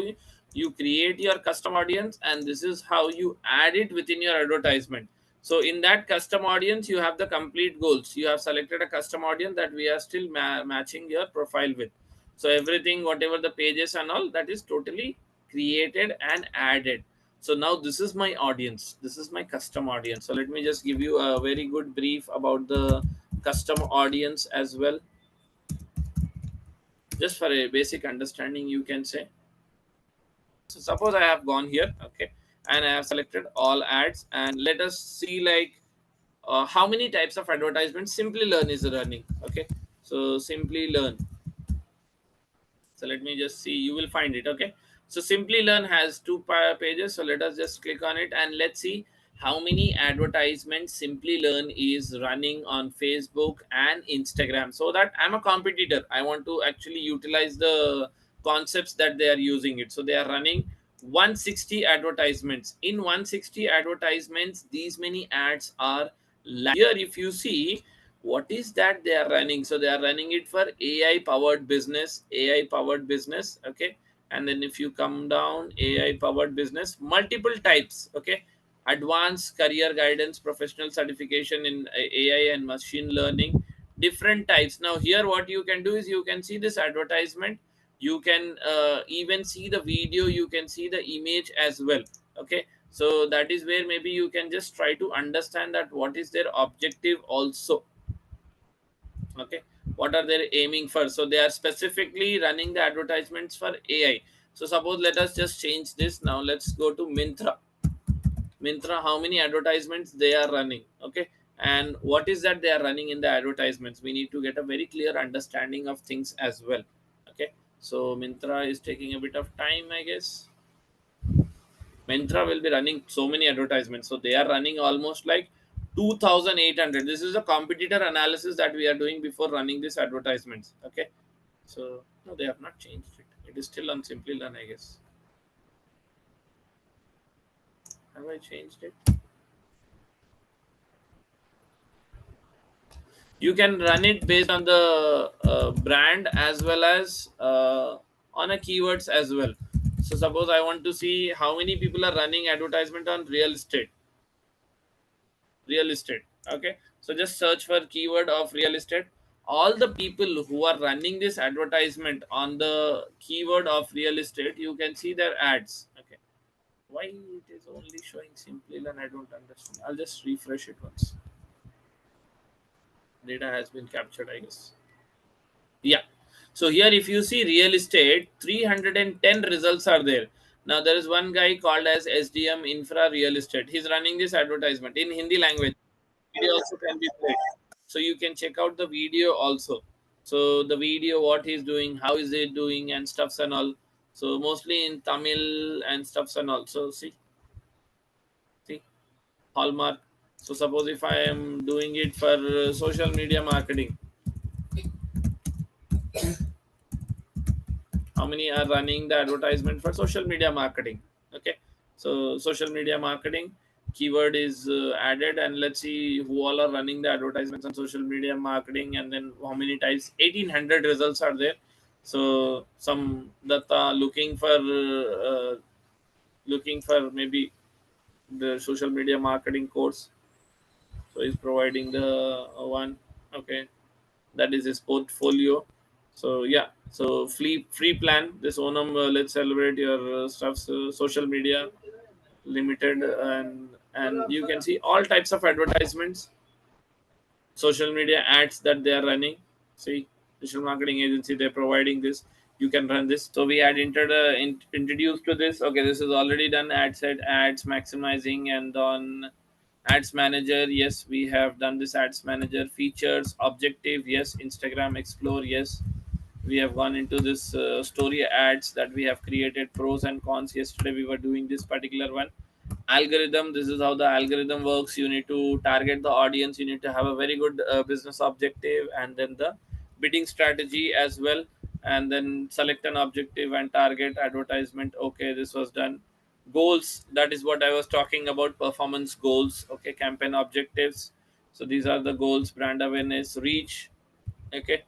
you create your custom audience, and this is how you add it within your advertisement. So in that custom audience, you have the complete goals. You have selected a custom audience that we are still matching your profile with. So everything, whatever the pages and all, that is totally created and added. So now this is my audience. This is my custom audience. So let me just give you a very good brief about the custom audience as well, just for a basic understanding, you can say. So suppose I have gone here. Okay, and I have selected all ads, and let us see like, how many types of advertisements Simplilearn is running. Okay, so Simplilearn. So let me just see, you will find it. Okay, so Simplilearn has two pages. So let us just click on it, and let's see how many advertisements Simplilearn is running on Facebook and Instagram. So that I'm a competitor, I want to actually utilize the concepts that they are using it. So they are running 160 advertisements. In 160 advertisements, these many ads are here. If you see, what is that they are running? So they are running it for AI powered business, AI powered business. Okay, and then if you come down, AI powered business, multiple types. Okay, advanced career guidance, professional certification in AI and machine learning, different types. Now here what you can do is, you can see this advertisement, you can even see the video, you can see the image as well. Okay, so that is where maybe you can just try to understand that what is their objective also. Okay, what are they aiming for? So they are specifically running the advertisements for AI. So suppose let us just change this. Now let's go to Mintra, how many advertisements they are running. Okay, and what is that they are running in the advertisements? We need to get a very clear understanding of things as well. Okay, so Mintra is taking a bit of time, I guess. Mintra will be running so many advertisements. So they are running almost like 2,800. This is a competitor analysis that we are doing before running these advertisements. Okay, so no, they have not changed it. It is still on Simplilearn, I guess. Have I changed it? You can run it based on the brand as well as on a keywords as well. So suppose I want to see how many people are running advertisement on real estate. Okay, so just search for keyword of real estate. All the people who are running this advertisement on the keyword of real estate, you can see their ads. Okay, why it is only showing simply, and I don't understand. I'll just refresh it once. Data has been captured, I guess. Yeah. So here, if you see real estate, 310 results are there. Now there is one guy called as SDM Infra Real Estate. He's running this advertisement in Hindi language. Video also can be played. So you can check out the video also. So the video, what he's doing, how is it doing, and stuffs and all. So mostly in Tamil and stuffs and all. So see, Hallmark. So suppose if I am doing it for social media marketing, how many are running the advertisement for social media marketing? Okay, so social media marketing keyword is added, and let's see who all are running the advertisements on social media marketing, and then how many times. 1800 results are there. So some that are looking for maybe the social media marketing course. So he's providing the one. Okay, that is his portfolio. So yeah, so free plan this Onam, let's celebrate your stuffs, social media limited, and you can see all types of advertisements, social media ads that they are running. See, digital marketing agency, they're providing this. You can run this. So we had introduced to this. Okay, this is already done. Ad set, ads maximizing, and on ads manager, yes, we have done this. Ads manager features, objective, yes. Instagram explore, yes. We have gone into this story ads that we have created, pros and cons. Yesterday we were doing this particular one. Algorithm, this is how the algorithm works. You need to target the audience, you need to have a very good business objective, and then the bidding strategy as well, and then select an objective and target advertisement. Okay, this was done. Goals, that is what I was talking about, performance goals. Okay, campaign objectives. So these are the goals. Brand awareness, reach. Okay,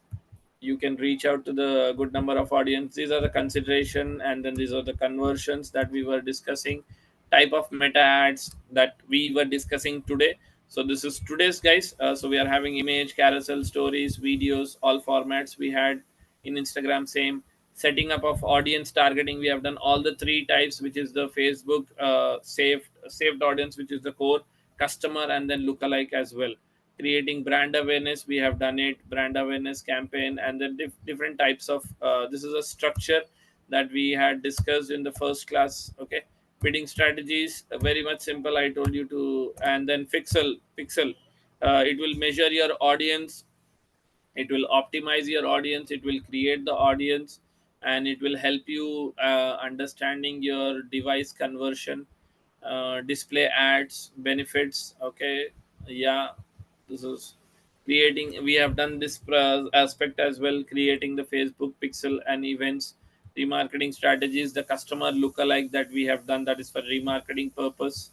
you can reach out to the good number of audience. These are the consideration, and then these are the conversions that we were discussing. Type of meta ads that we were discussing today. So this is today's, guys. So we are having image, carousel, stories, videos, all formats we had in Instagram. Same setting up of audience targeting, we have done all the three types, which is the Facebook saved audience, which is the core customer, and then lookalike as well. Creating brand awareness, we have done it, brand awareness campaign, and then different types of this is a structure that we had discussed in the first class. Okay, bidding strategies, very much simple, I told you to. And then pixel, it will measure your audience, it will optimize your audience, it will create the audience, and it will help you understanding your device conversion. Display ads benefits. Okay, yeah, this is creating, we have done this aspect as well, creating the Facebook pixel and events. Remarketing strategies, the customer lookalike that we have done, that is for remarketing purpose.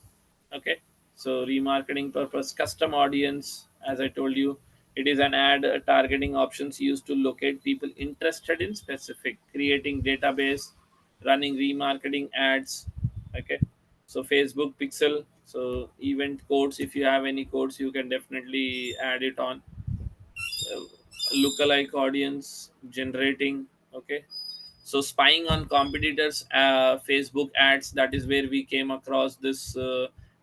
Okay, so remarketing purpose, custom audience, as I told you, it is an ad targeting options used to locate people interested in specific. Creating database, running remarketing ads. Okay, so Facebook pixel, so event codes, if you have any codes, you can definitely add it on. uh, Lookalike audience generating. Okay, so spying on competitors, Facebook ads, that is where we came across this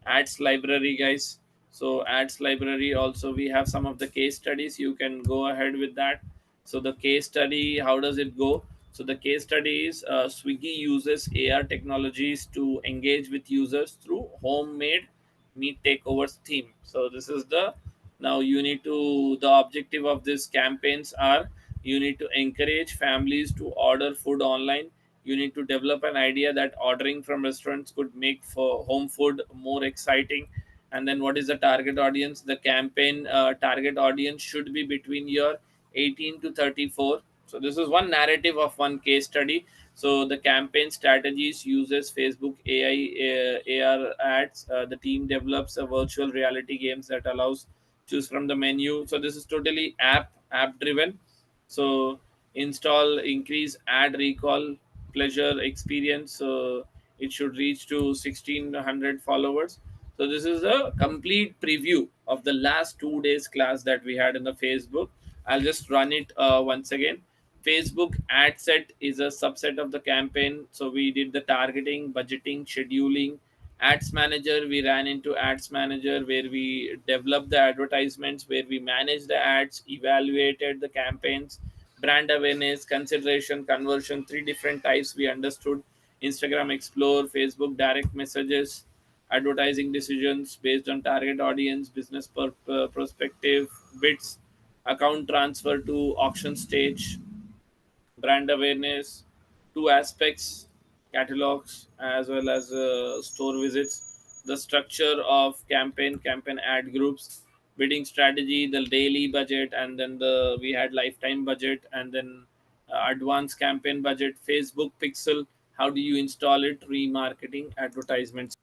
ads library, guys. So ads library also, we have some of the case studies, you can go ahead with that. So the case study, how does it go? So the case study is, Swiggy uses AR technologies to engage with users through homemade meet takeovers theme. So this is the, now you need to, the objective of these campaigns are, you need to encourage families to order food online. You need to develop an idea that ordering from restaurants could make for home food more exciting. And then what is the target audience? The campaign target audience should be between your 18 to 34. So this is one narrative of one case study. So the campaign strategies uses Facebook AI AR ads. The team develops a virtual reality games that allows choose from the menu. So this is totally app driven. So install, increase ad recall, pleasure experience. So it should reach to 1600 followers. So this is a complete preview of the last 2 days class that we had in the Facebook. I'll just run it once again. Facebook ad set is a subset of the campaign. So we did the targeting, budgeting, scheduling. Ads manager, we ran into ads manager where we developed the advertisements, where we managed the ads, evaluated the campaigns, brand awareness, consideration, conversion, three different types we understood. Instagram Explore, Facebook direct messages, advertising decisions based on target audience, business perspective, bids, account transfer to auction stage, brand awareness, two aspects, catalogs as well as store visits, the structure of campaign ad groups, bidding strategy, the daily budget, and then the we had lifetime budget, and then advanced campaign budget, Facebook pixel, how do you install it, remarketing, advertisements.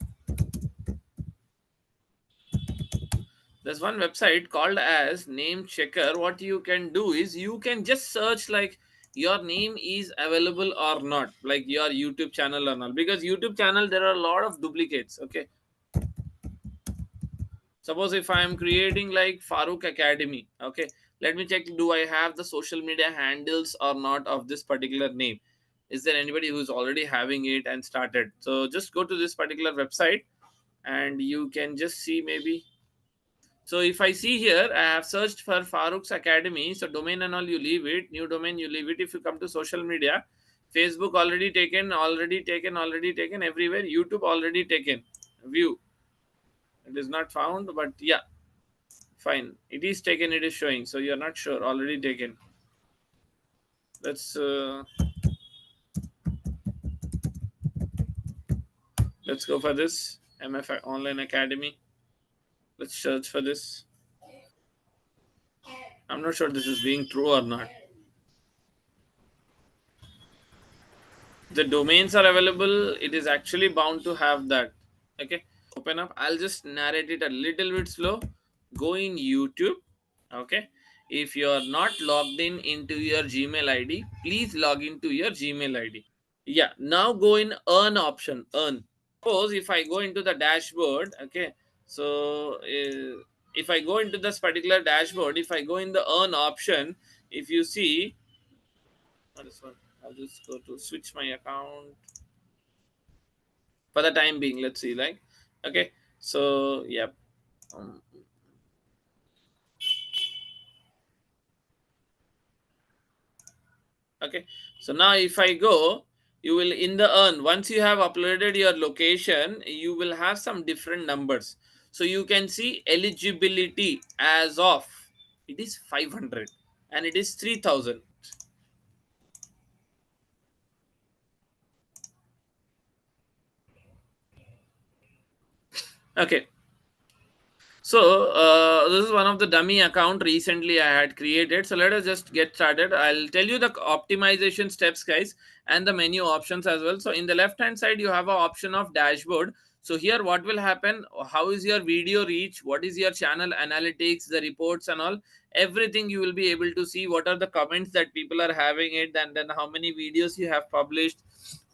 There's one website called as name checker. What you can do is you can just search like your name is available or not, like your YouTube channel or not, because YouTube channel there are a lot of duplicates. Okay, suppose if I am creating like Farooq Academy, okay, let me check, do I have the social media handles or not of this particular name? Is there anybody who's already having it and started? So just go to this particular website and you can just see maybe. So if I see here, I have searched for Farouk's Academy. So domain and all you leave it, new domain you leave it. If you come to social media, Facebook already taken, already taken everywhere. YouTube already taken. View, it is not found, but yeah, fine. It is taken. It is showing. So you're not sure. Already taken. Let's uh, let's go for this MF Online Academy. Let's search for this. I'm not sure this is being true or not. The domains are available, it is actually bound to have that. Okay, open up, I'll just narrate it a little bit slow. Go in YouTube. Okay, if you are not logged in into your Gmail ID, please log into your Gmail ID. Yeah, now go in earn option, earn. Suppose if I go into the dashboard, okay, so if I go into this particular dashboard, if I go in the earn option, if you see, what is one, I'll just go to switch my account for the time being. Let's see, like, okay, so yeah. um, okay, so now if I go, you will in the earn, once you have uploaded your location, you will have some different numbers. So you can see eligibility as of, it is 500 and it is 3000. Okay, so this is one of the dummy account recently I had created. So let us just get started. I'll tell you the optimization steps, guys, and the menu options as well. So in the left hand side, you have an option of dashboard. So here, what will happen? How is your video reach? What is your channel analytics, the reports and all? Everything you will be able to see. What are the comments that people are having it, and then how many videos you have published.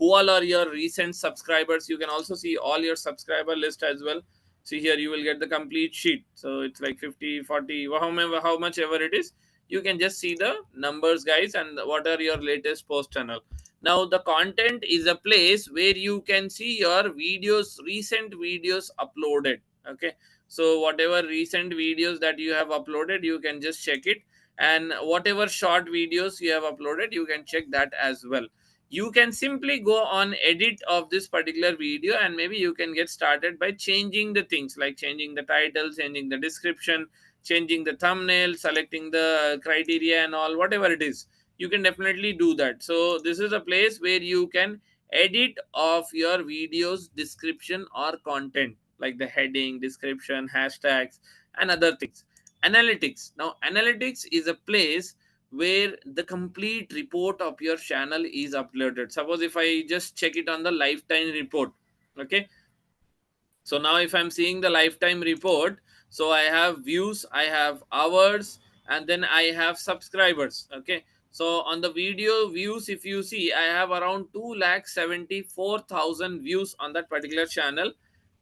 Who all are your recent subscribers? You can also see all your subscriber list as well. See here, you will get the complete sheet. So it's like 50, 40, however, how much ever it is, you can just see the numbers, guys, and what are your latest post and all. Now the content is a place where you can see your videos, recent videos uploaded. Okay, so whatever recent videos that you have uploaded, you can just check it, and whatever short videos you have uploaded, you can check that as well. You can simply go on edit of this particular video, and maybe you can get started by changing the things like changing the title, changing the description, changing the thumbnail, selecting the criteria and all, whatever it is, you can definitely do that. So this is a place where you can edit of your videos description or content. like the heading, description, hashtags, and other things. Analytics. Now analytics is a place where the complete report of your channel is uploaded. Suppose if I just check it on the lifetime report, okay, so now if I'm seeing the lifetime report, so I have views, I have hours, and then I have subscribers. Okay, so on the video views, if you see, I have around 2,74,000 views on that particular channel,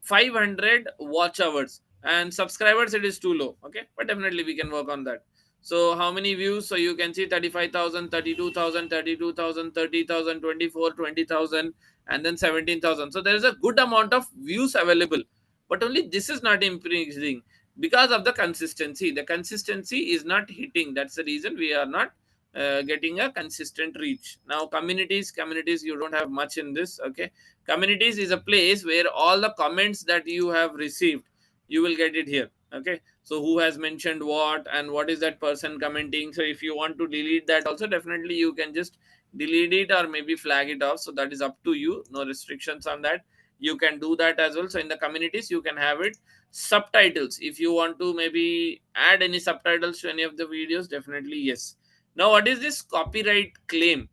500 watch hours, and subscribers it is too low. Okay, but definitely we can work on that. So how many views? So you can see 35,000, 32,000, 32,000, 30,000, 24, 20,000, and then 17,000. So there is a good amount of views available, but only this is not increasing because of the consistency. The consistency is not hitting. That's the reason we are not getting a consistent reach. Now communities, you don't have much in this. Okay, communities is a place where all the comments that you have received, you will get it here. Okay, so who has mentioned what and what is that person commenting. So if you want to delete that also, definitely you can just delete it or maybe flag it off. So that is up to you, no restrictions on that. You can do that as well. So in the communities you can have it. Subtitles, if you want to maybe add any subtitles to any of the videos, definitely yes. Now what is this copyright claim?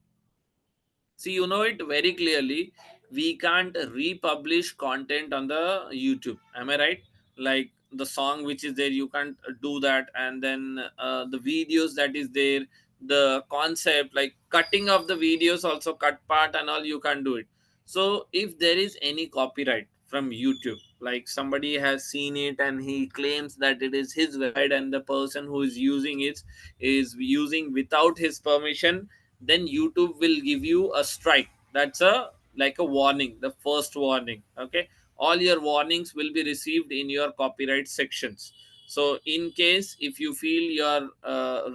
See, you know it very clearly. We can't republish content on the YouTube. Am I right? Like the song which is there, you can't do that. And then the videos that is there, the concept, like cutting of the videos, also cut part and all, you can't do it. So if there is any copyright from YouTube, like somebody has seen it and he claims that it is his website and the person who is using it is using without his permission, then YouTube will give you a strike. That's a like a warning, the first warning. Okay, all your warnings will be received in your copyright sections. So in case if you feel you're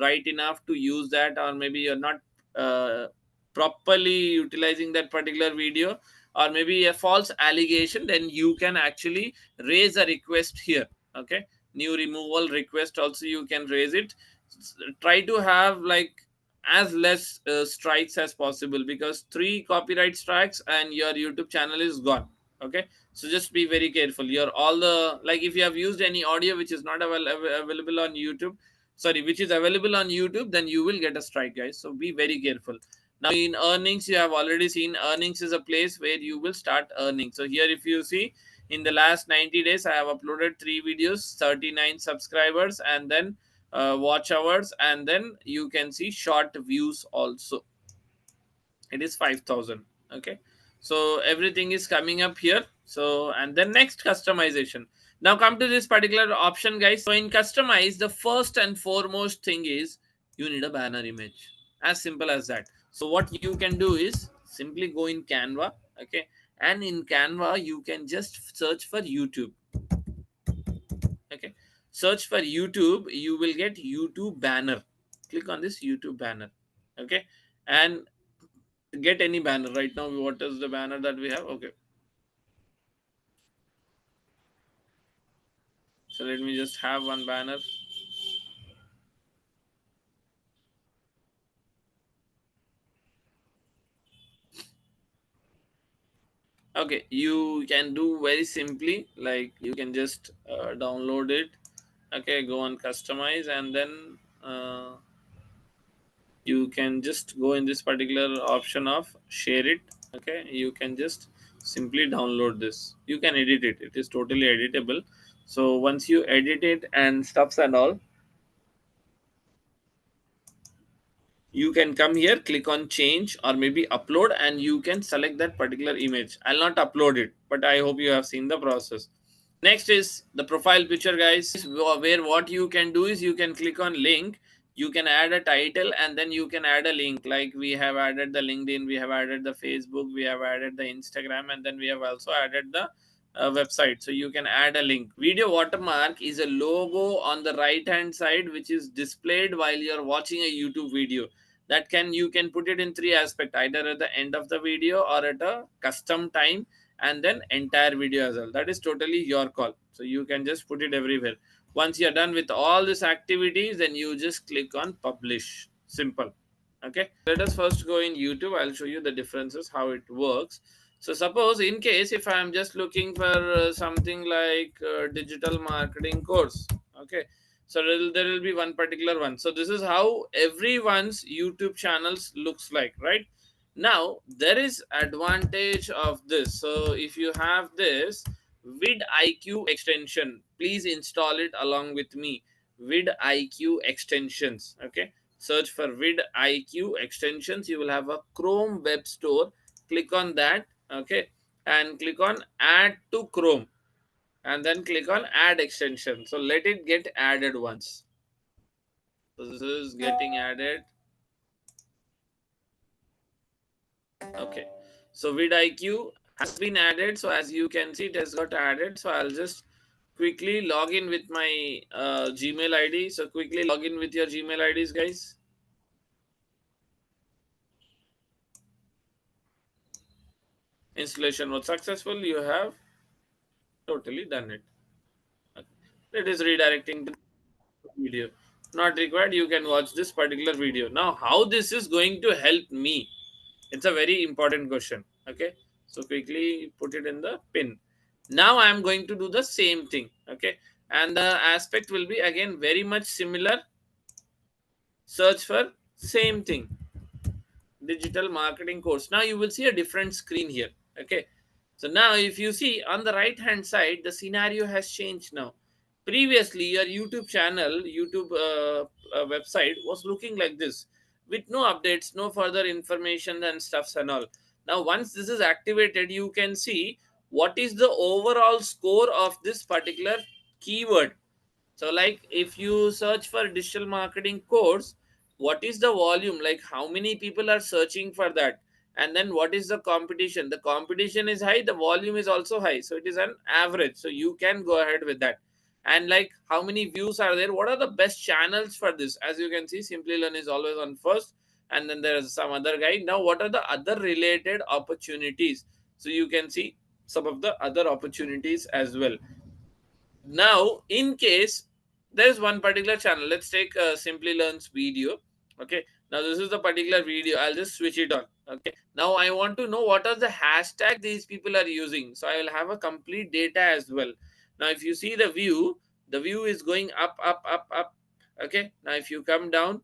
right enough to use that, or maybe you're not uh, properly utilizing that particular video, or maybe a false allegation, then you can actually raise a request here. Okay, new removal request also you can raise it. Try to have like as less strikes as possible, because three copyright strikes and your YouTube channel is gone. Okay, so just be very careful. Your all the, like if you have used any audio which is not available on YouTube, sorry, which is available on YouTube, then you will get a strike, guys. So be very careful. Now in earnings, you have already seen earnings is a place where you will start earning. So here if you see, in the last 90 days I have uploaded 3 videos, 39 subscribers, and then watch hours, and then you can see short views also, it is 5,000. Okay, so everything is coming up here. So and then next, customization. Now come to this particular option, guys. So in customize, the first and foremost thing is you need a banner image, as simple as that. So what you can do is simply go in Canva. Okay, and in Canva you can just search for YouTube. Okay, search for YouTube, you will get YouTube banner. Click on this YouTube banner. Okay, and get any banner. Right now what is the banner that we have? Okay, so let me just have one banner. Okay, you can do very simply, like you can just download it. Okay, go on customize, and then you can just go in this particular option of share it. Okay, you can just simply download this. You can edit it, it is totally editable. So once you edit it and stuffs and all, you can come here, click on change or maybe upload, and you can select that particular image. I'll not upload it, but I hope you have seen the process. Next is the profile picture, guys, where what you can do is you can click on link, you can add a title, and then you can add a link. Like we have added the LinkedIn, we have added the Facebook, we have added the Instagram, and then we have also added the website. So you can add a link. Video watermark is a logo on the right hand side which is displayed while you're watching a YouTube video. That can, you can put it in three aspects, either at the end of the video or at a custom time, and then entire video as well. That is totally your call. So you can just put it everywhere. Once you're done with all these activities, then you just click on publish. Simple. Okay, let us first go in YouTube. I'll show you the differences, how it works. So suppose in case if I am just looking for something like digital marketing course, okay. So there will be one particular one. So this is how everyone's YouTube channels looks like, right? Now there is advantage of this. So if you have this vidIQ extension, please install it along with me. vidIQ extensions, okay. Search for vidIQ extensions. You will have a Chrome web store. Click on that, okay, and click on add to Chrome, and then click on add extension. So let it get added once. So this is getting added, okay. So vidIQ has been added. So as you can see, it has got added. So I'll just quickly log in with my Gmail ID. So quickly log in with your Gmail IDs, guys. Installation was successful. You have totally done it. Okay. It is redirecting to video. Not required. You can watch this particular video. Now how this is going to help me, it's a very important question, okay. So quickly put it in the pin. Now I am going to do the same thing, okay, and the aspect will be again very much similar. Search for same thing, digital marketing course. Now you will see a different screen here, okay. So now if you see on the right hand side, the scenario has changed now. Previously your YouTube channel, YouTube website was looking like this, with no updates, no further information and stuffs and all. Now once this is activated, you can see what is the overall score of this particular keyword. So like if you search for digital marketing course, what is the volume, like how many people are searching for that, and then what is the competition. The competition is high, the volume is also high, so it is an average, so you can go ahead with that. And like how many views are there, what are the best channels for this. As you can see, Simplilearn is always on first, and then there is some other guy. Now what are the other related opportunities, so you can see some of the other opportunities as well. Now in case there's one particular channel, let's take Simplilearn's video, okay. Now this is the particular video, I'll just switch it on, okay. Now I want to know what are the hashtag these people are using, so I will have a complete data as well. Now if you see the view is going up up up up, okay. Now if you come down,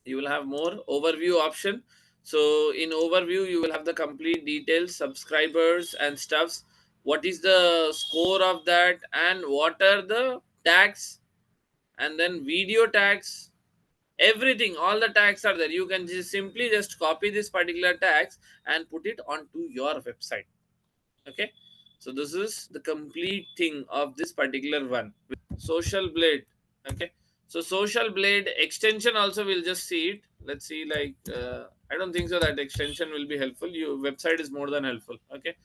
you will have more overview option. So in overview you will have the complete details, subscribers and stuffs, what is the score of that, and what are the tags, and then video tags, everything, all the tags are there. You can just simply just copy this particular tags and put it onto your website, okay. So this is the complete thing of this particular one. Social blade, okay. So social blade extension also, we'll just see it. Let's see, like I don't think so that extension will be helpful. Your website is more than helpful, okay.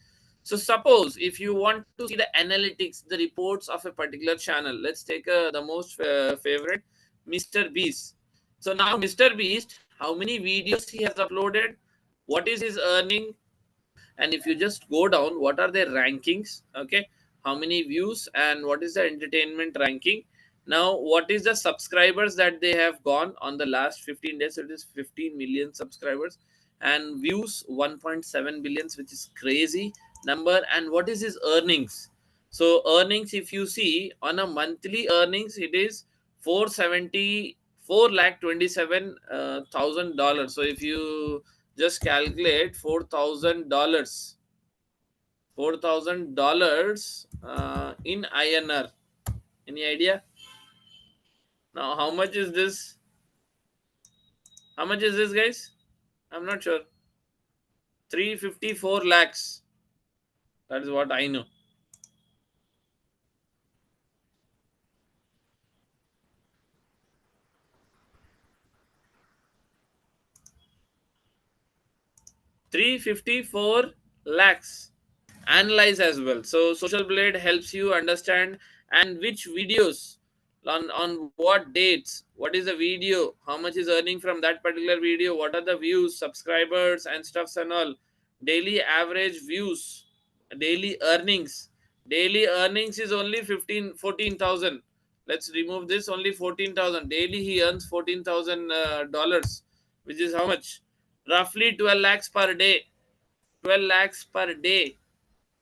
So suppose if you want to see the analytics, the reports of a particular channel, let's take the most favorite, Mr. Beast. So now Mr. Beast, how many videos he has uploaded, what is his earning, and if you just go down, what are their rankings, okay, how many views, and what is the entertainment ranking. Now what is the subscribers that they have gone on the last 15 days. It is 15 million subscribers, and views 1.7 billions, which is crazy number. And what is his earnings. So earnings, if you see on a monthly earnings, it is 474 lakh 27 thousand dollars. So if you just calculate $4,000, $4,000 in INR. Any idea? Now, how much is this? How much is this, guys? I'm not sure. 354 lakhs. That is what I know. 354 lakhs. Analyze as well. So social blade helps you understand and which videos, on what dates, what is the video, how much is earning from that particular video, what are the views, subscribers and stuffs and all, daily average views, daily earnings. Daily earnings is only 14,000. Let's remove this, only 14,000 daily. He earns 14,000 dollars, which is how much, roughly 12 lakhs per day. 12 lakhs per day.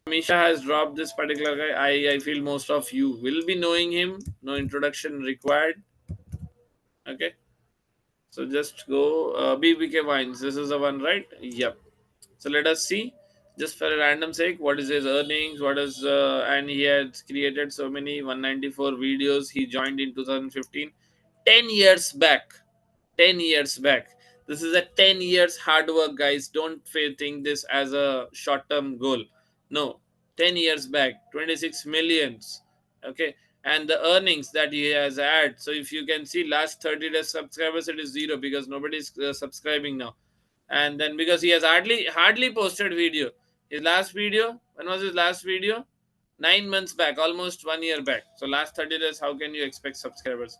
Misha has dropped this particular guy. I feel most of you will be knowing him. No introduction required. Okay. So just go BBK Wines. This is the one, right? Yep. So let us see, just for a random sake, what is his earnings? What is and he has created so many 194 videos. He joined in 2015, 10 years back. 10 years back. This is a 10 years hard work, guys. Don't think this as a short term goal. No, 10 years back, 26 millions. Okay, and the earnings that he has had. So if you can see last 30 days subscribers, it is zero because nobody is subscribing now. And then because he has hardly posted video. His last video, when was his last video? 9 months back, almost 1 year back. So last 30 days, how can you expect subscribers?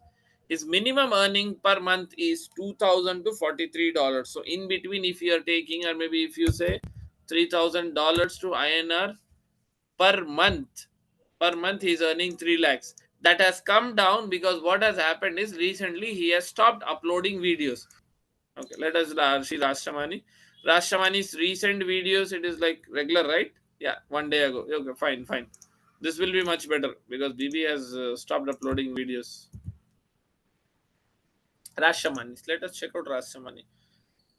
His minimum earning per month is $2,000 to $43. So in between, if you are taking, or maybe if you say $3,000 to INR per month, he is earning 3 lakhs. That has come down because what has happened is recently he has stopped uploading videos. Okay, let us see Rashtamani. Rashtamani's recent videos, it is like regular, right? Yeah, 1 day ago. Okay, fine, fine. This will be much better because BB has stopped uploading videos. Rashtamani. Let us check out Rashtamani.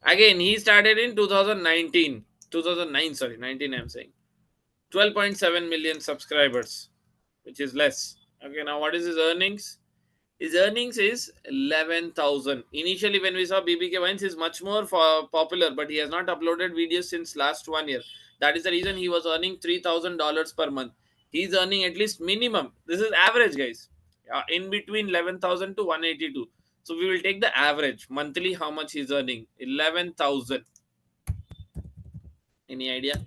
Again, he started in 2019. 2009, sorry, 19 I'm saying. 12.7 million subscribers, which is less. Okay, now what is his earnings? His earnings is 11,000. Initially, when we saw BBK Wines is much more popular, but he has not uploaded videos since last 1 year. That is the reason he was earning $3,000 per month. He's earning at least minimum. This is average, guys. In between 11,000 to 182. So we will take the average monthly. How much he's earning? 11,000. Any idea?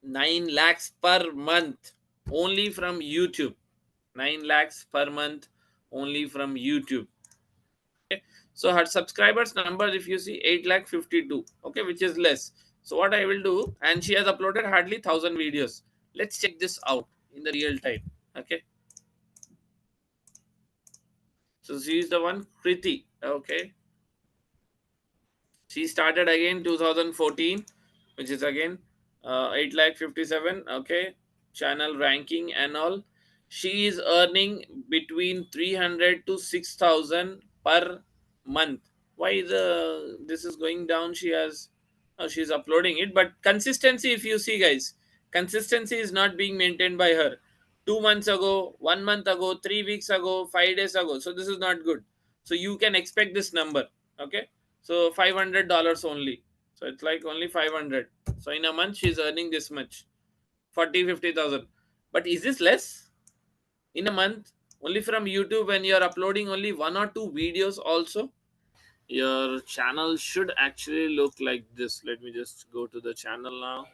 9 lakhs per month only from YouTube. 9 lakhs per month only from YouTube. Okay. So her subscribers number, if you see, 8 lakh 52, okay, which is less. So what I will do, and she has uploaded hardly 1,000 videos. Let's check this out in the real time. Okay. So she is the one, Kriti. Okay. She started again 2014, which is again 8 lakh 57. Okay. Channel ranking and all. She is earning between 300 to 6,000 per month. Why the this is going down? She has she's uploading it, but consistency, if you see, guys, consistency is not being maintained by her. 2 months ago, 1 month ago, 3 weeks ago, 5 days ago. So this is not good. So you can expect this number. Okay. So $500 only. So it's like only 500. So in a month she's earning this much, 40 50,000. But is this less in a month only from YouTube when you're uploading only 1 or 2 videos? Also, your channel should actually look like this. Let me just go to the channel now.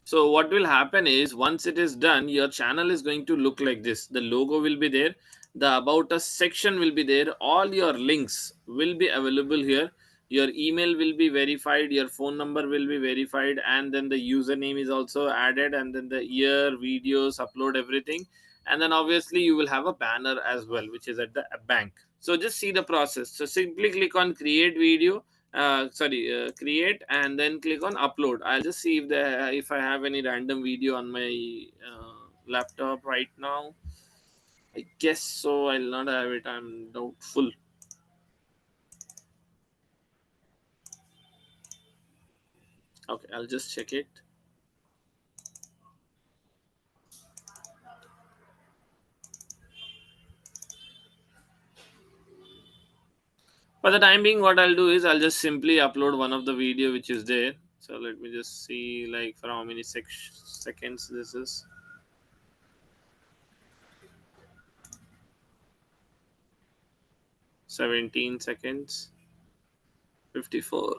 So what will happen is once it is done, your channel is going to look like this. The logo will be there. The about us section will be there. All your links will be available here. Your email will be verified. Your phone number will be verified. And then the username is also added. And then the year, videos, upload everything. And then obviously you will have a banner as well, which is at the bank. So just see the process. So simply click on create video, create, and then click on upload. I'll just see if I have any random video on my laptop right now. I guess so. I'll not have it. I'm doubtful. Okay, I'll just check it. For the time being, what I'll do is I'll just simply upload one of the video which is there. So let me just see like for how many seconds this is. 17 seconds, 54,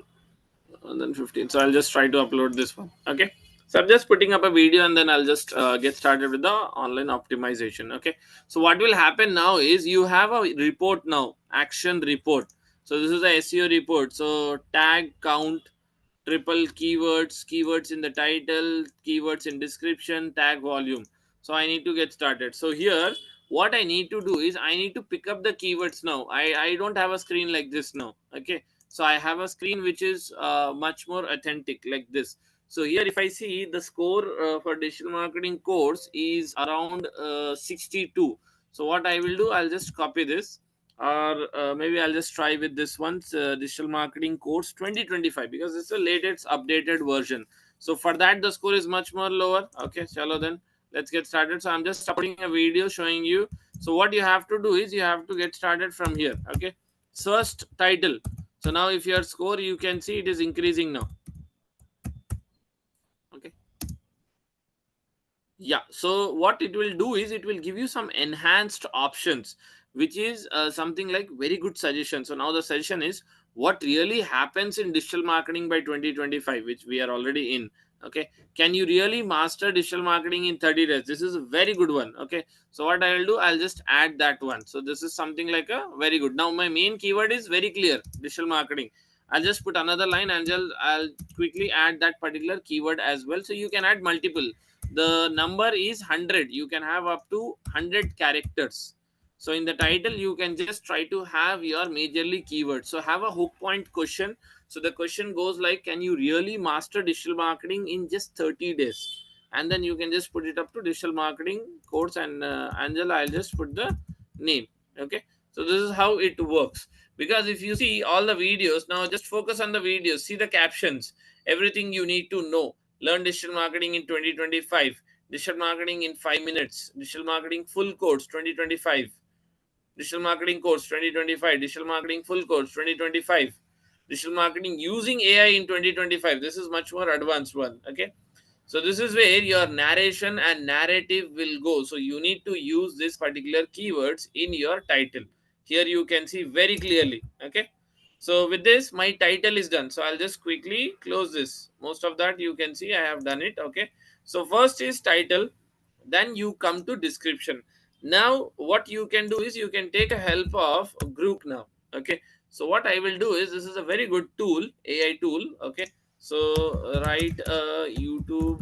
and then 15. So I'll just try to upload this one. Okay. So I'm just putting up a video and then I'll just get started with the online optimization. Okay. So what will happen now is you have a report now, action report. So this is the SEO report. So tag count, triple keywords, keywords in the title, keywords in description, tag volume. So I need to get started. So here what I need to do is I need to pick up the keywords now. I don't have a screen like this now. Okay, so I have a screen which is much more authentic like this. So here if I see the score for digital marketing course is around 62. So what I will do, I'll just copy this, or maybe I'll just try with this one, digital marketing course 2025, because it's the latest updated version. So for that the score is much more lower. Okay, chalo then let's get started. So I'm just uploading a video showing you. So what you have to do is you have to get started from here. Okay, search title. So now if your score, you can see it is increasing now. Okay, yeah, so what it will do is it will give you some enhanced options, which is something like very good suggestion. So now the suggestion is what really happens in digital marketing by 2025, which we are already in. Okay, can you really master digital marketing in 30 days? This is a very good one. Okay, so what I will do, I'll just add that one. So this is something like a very good. Now my main keyword is very clear, digital marketing. I'll just put another line and I'll quickly add that particular keyword as well. So you can add multiple. The number is 100. You can have up to 100 characters. So in the title you can just try to have your majorly keywords. So have a hook point question. So the question goes like, can you really master digital marketing in just 30 days? And then you can just put it up to digital marketing course, and Angela, I'll just put the name. Okay, so this is how it works. Because if you see all the videos, now just focus on the videos, see the captions, everything you need to know. Learn digital marketing in 2025, digital marketing in 5 minutes, digital marketing full course 2025, digital marketing course 2025, digital marketing full course 2025, digital marketing using AI in 2025. This is much more advanced one. Okay, so this is where your narration and narrative will go. So you need to use this particular keywords in your title. Here you can see very clearly. Okay, so with this my title is done. So I'll just quickly close this. Most of that you can see I have done it. Okay, so first is title, then you come to description. Now what you can do is you can take a help of a group now. Okay, so what I will do is, this is a very good tool, AI tool. Okay, so write a YouTube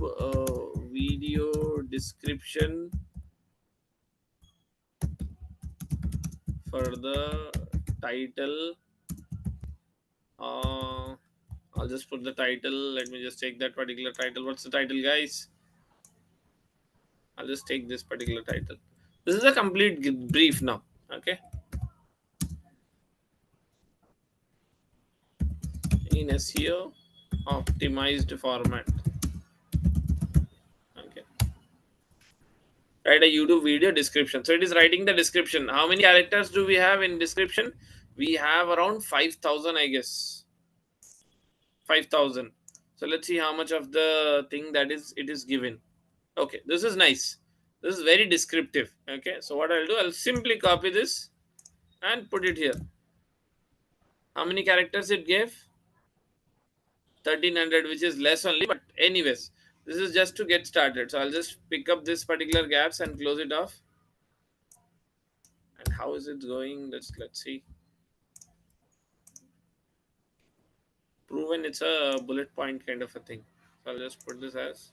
video description for the title. uh, I'll just put the title. Let me just take that particular title. What's the title, guys? I'll just take this particular title. This is a complete brief now. Okay, in SEO optimized format. Okay, write a YouTube video description. So it is writing the description. How many characters do we have in description? We have around 5,000, I guess. 5,000. So let's see how much of the thing that is it is given. Okay, this is nice. This is very descriptive. Okay, so what I'll do, I'll simply copy this and put it here. How many characters it gave? 1,300, which is less only, but anyways, this is just to get started. So I'll just pick up this particular gaps and close it off. And how is it going? Let's see. Proven, it's a bullet point kind of a thing. So I'll just put this as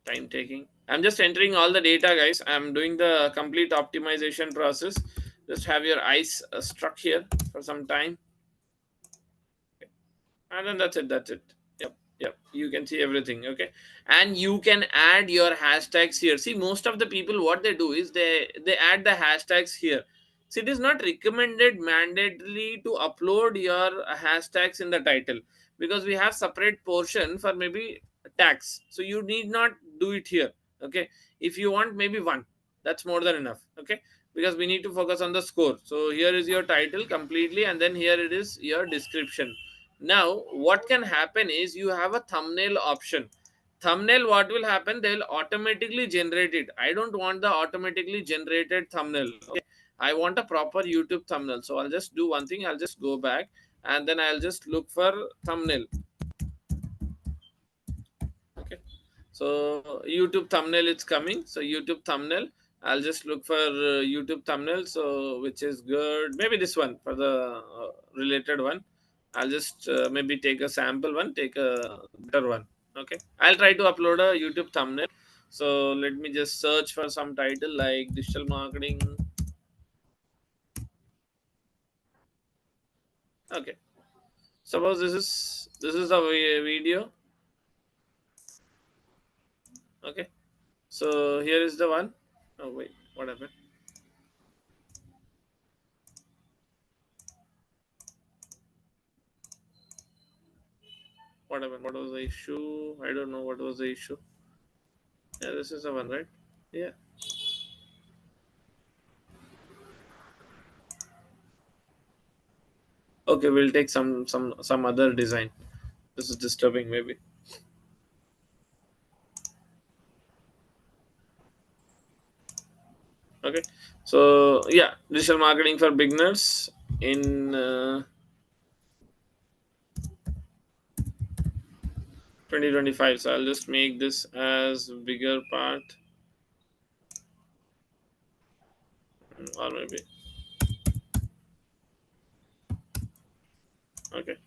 time taking. I'm just entering all the data, guys. I'm doing the complete optimization process. Just have your eyes struck here for some time. And then that's it. Yep, you can see everything. Okay, and you can add your hashtags here. See, most of the people, what they do is they add the hashtags here. So it is not recommended mandatorily to upload your hashtags in the title, because we have separate portion for maybe tags, so you need not do it here. Okay, if you want maybe one, that's more than enough. Okay, because we need to focus on the score. So here is your title completely, and then here it is your description. Now what can happen is you have a thumbnail option. Thumbnail, what will happen, they'll automatically generate it. I don't want the automatically generated thumbnail. Okay, I want a proper YouTube thumbnail. So I'll just do one thing, I'll just go back and then I'll just look for thumbnail. Okay, so YouTube thumbnail, it's coming. So YouTube thumbnail, I'll just look for YouTube thumbnail, so which is good, maybe this one for the related one. I'll just maybe take a sample one, take a better one. Okay, I'll try to upload a YouTube thumbnail. So let me just search for some title like digital marketing. Okay, suppose this is a video. Okay, so here is the one. Oh wait, what happened? What happened? What was the issue? I don't know what was the issue. Yeah, this is the one, right? Yeah. Okay, we'll take some other design. This is disturbing maybe. Okay, so yeah, digital marketing for beginners in 2025. So I'll just make this as bigger part, or maybe okay.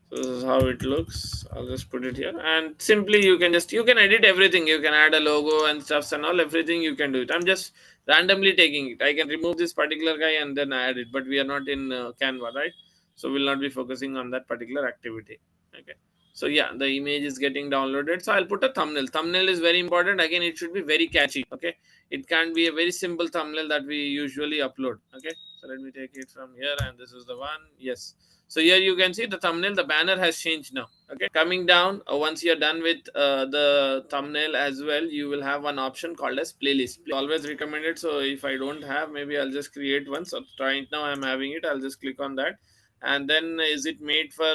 So this is how it looks. I'll just put it here, and simply you can edit everything. You can add a logo and stuffs and all, everything you can do it. I'm just randomly taking it. I can remove this particular guy and then add it, but we are not in Canva, right? So we'll not be focusing on that particular activity. Okay. So yeah, the image is getting downloaded. So I'll put a thumbnail. Thumbnail is very important. Again, it should be very catchy. Okay. It can be a very simple thumbnail that we usually upload. Okay. So let me take it from here, and this is the one. Yes. So here you can see the thumbnail, the banner has changed now. Okay, coming down, once you're done with the thumbnail as well, you will have one option called as playlist. Always recommended. So if I don't have, maybe I'll just create one. So right now I'm having it. I'll just click on that. And then is it made for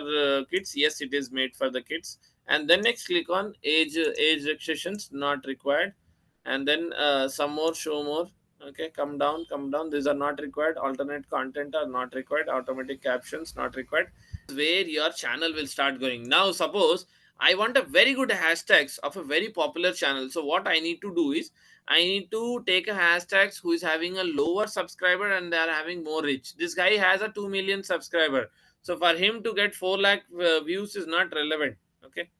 kids? Yes, it is made for the kids. And then next click on age restrictions not required. And then some more, show more. Okay, come down, these are not required. Alternate content are not required. Automatic captions not required. Where your channel will start going. Now suppose I want a very good hashtags of a very popular channel. So what I need to do is I need to take a hashtags who is having a lower subscriber and they are having more reach. This guy has a 2 million subscriber, so for him to get 4 lakh views is not relevant. Okay,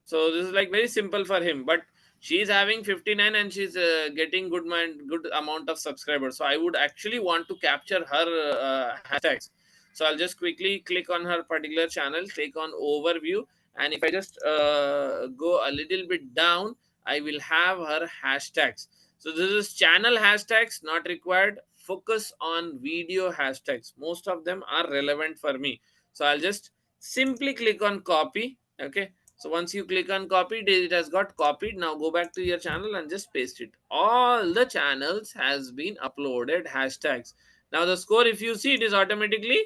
so this is like very simple for him, but she's having 59 and she's getting good amount of subscribers. So I would actually want to capture her hashtags. So I'll just quickly click on her particular channel, click on overview, and if I just go a little bit down, I will have her hashtags. So this is channel hashtags not required. Focus on video hashtags, most of them are relevant for me. So I'll just simply click on copy. Okay, so once you click on copied, it has got copied. Now go back to your channel and just paste it. All the channels has been uploaded hashtags. Now the score, if you see, it is automatically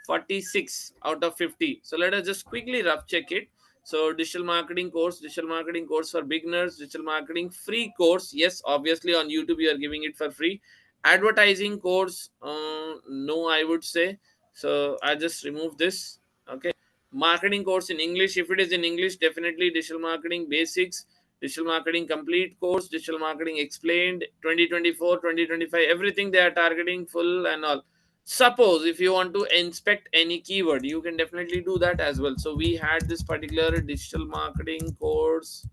46 out of 50. So let us just quickly rough check it. So digital marketing course for beginners, digital marketing free course. Yes, obviously on YouTube you are giving it for free. Advertising course, no, I would say. So I just remove this. Okay. Marketing course in English. If it is in English, definitely digital marketing basics, digital marketing complete course, digital marketing explained 2024, 2025, everything they are targeting full and all. Suppose if you want to inspect any keyword, you can definitely do that as well. So we had this particular digital marketing course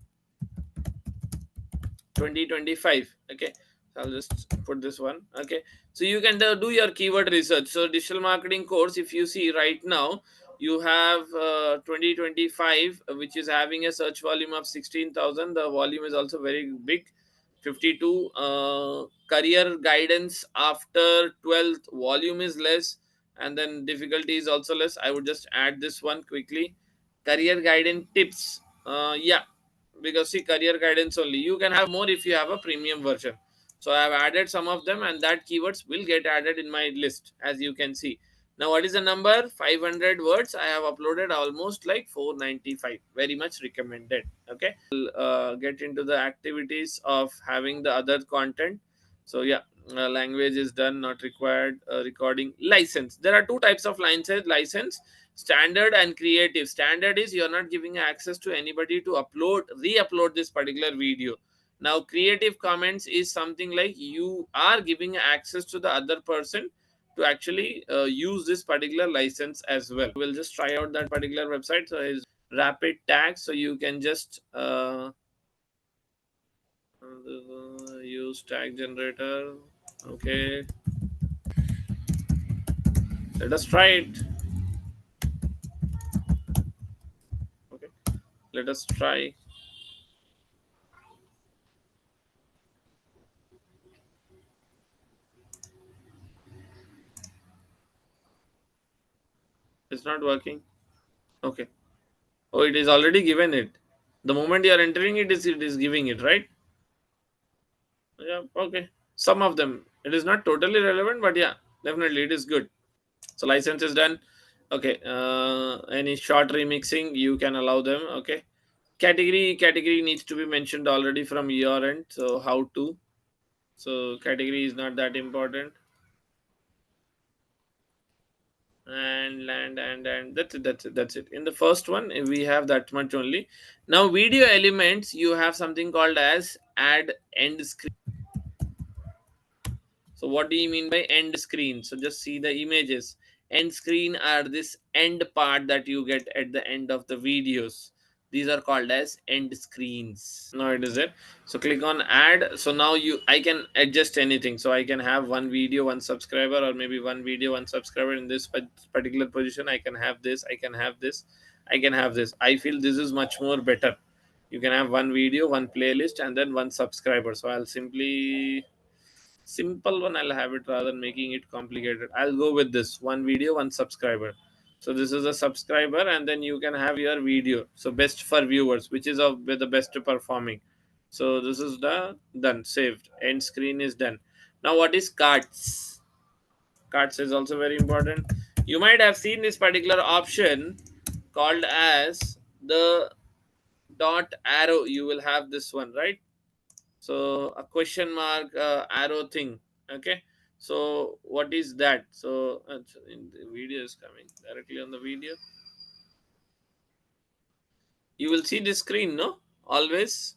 2025. Okay, so I'll just put this one. Okay, so you can do your keyword research. So digital marketing course, if you see right now, you have 2025, which is having a search volume of 16,000. The volume is also very big. 52 career guidance after 12th, volume is less, and then difficulty is also less. I would just add this one quickly. Career guidance tips, yeah, because see, career guidance only you can have more if you have a premium version. So I have added some of them, and that keywords will get added in my list, as you can see. Now what is the number? 500 words. I have uploaded almost like 495. Very much recommended. Okay, get into the activities of having the other content. So yeah, language is done, not required. Recording license, there are two types of license: standard and creative. Standard is you're not giving access to anybody to re-upload this particular video. Now creative comments is something like you are giving access to the other person to actually use this particular license as well. We'll just try out that particular website. So is rapid tag, so you can just use tag generator. Okay, let us try it. Okay, let us try. It's not working. Okay. Oh, it is already given it. The moment you are entering it is giving it, right? Yeah. Okay. Some of them. It is not totally relevant, but yeah, definitely it is good. So license is done. Okay. Any short remixing you can allow them. Okay. Category needs to be mentioned already from your end. So how to? So category is not that important. And land and that's it. In the first one we have that much only. Now video elements, you have something called as add end screen. So what do you mean by end screen? So just see the images. End screen are this end part that you get at the end of the videos. These are called as end screens. Now it is it. So click on add. So now I can adjust anything. So I can have one video, one subscriber, or maybe one video, one subscriber in this particular position. I can have this. I can have this. I can have this. I feel this is much more better. You can have one video, one playlist, and then one subscriber. So I'll simply simple one I'll have it rather than making it complicated. I'll go with this one video, one subscriber. So this is a subscriber, and then you can have your video. So best for viewers, which is of with the best performing. So this is the done, saved. End screen is done. Now what is cards? Cards is also very important. You might have seen this particular option called as the dot arrow. You will have this one, right? So a question mark arrow thing. Okay, so what is that? So in the video is coming directly on the video, you will see the screen, no, always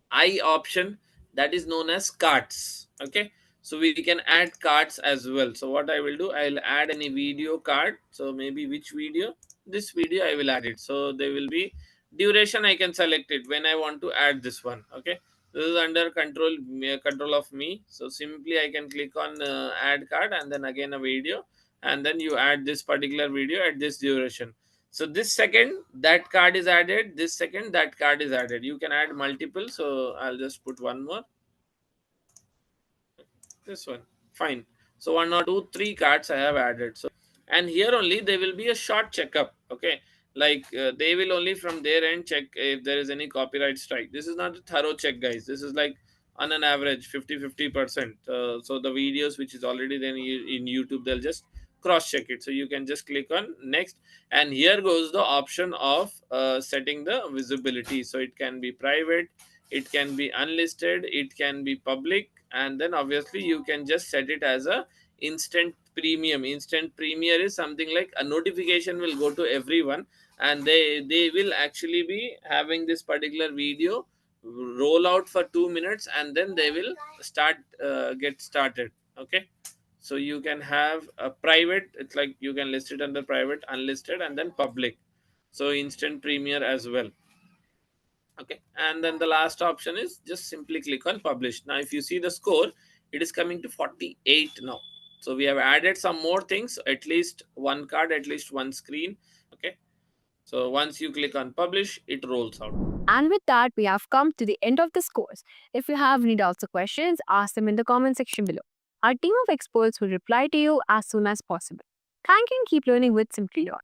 I option, that is known as cards. Okay, so we can add cards as well. So what I will do, I'll add any video card. So maybe which video? This video I will add it. So there will be duration, I can select it when I want to add this one. Okay, this is under control of me. So simply I can click on add card, and then again a video, and then you add this particular video at this duration. So this second that card is added, this second that card is added. You can add multiple. So I'll just put one more, this one. Fine. So one or two, three cards I have added. So and here only there will be a short checkup. Okay, like they will only from their end check if there is any copyright strike. This is not a thorough check, guys. This is like on an average 50-50%. So the videos which is already then in YouTube, they'll just cross check it. So you can just click on next, and here goes the option of setting the visibility. So it can be private, it can be unlisted, it can be public, and then obviously you can just set it as a instant premium. Instant premium is something like a notification will go to everyone, and they will actually be having this particular video roll out for 2 minutes, and then they will start get started. Okay, so you can have a private, it's like you can list it under private, unlisted, and then public. So instant premiere as well. Okay, and then the last option is just simply click on publish. Now if you see the score, it is coming to 48 now. So we have added some more things, at least one card, at least one screen. Okay, so once you click on publish, it rolls out. And with that, we have come to the end of this course. If you have any doubts or questions, ask them in the comment section below. Our team of experts will reply to you as soon as possible. Thank you and keep learning with Simplilearn.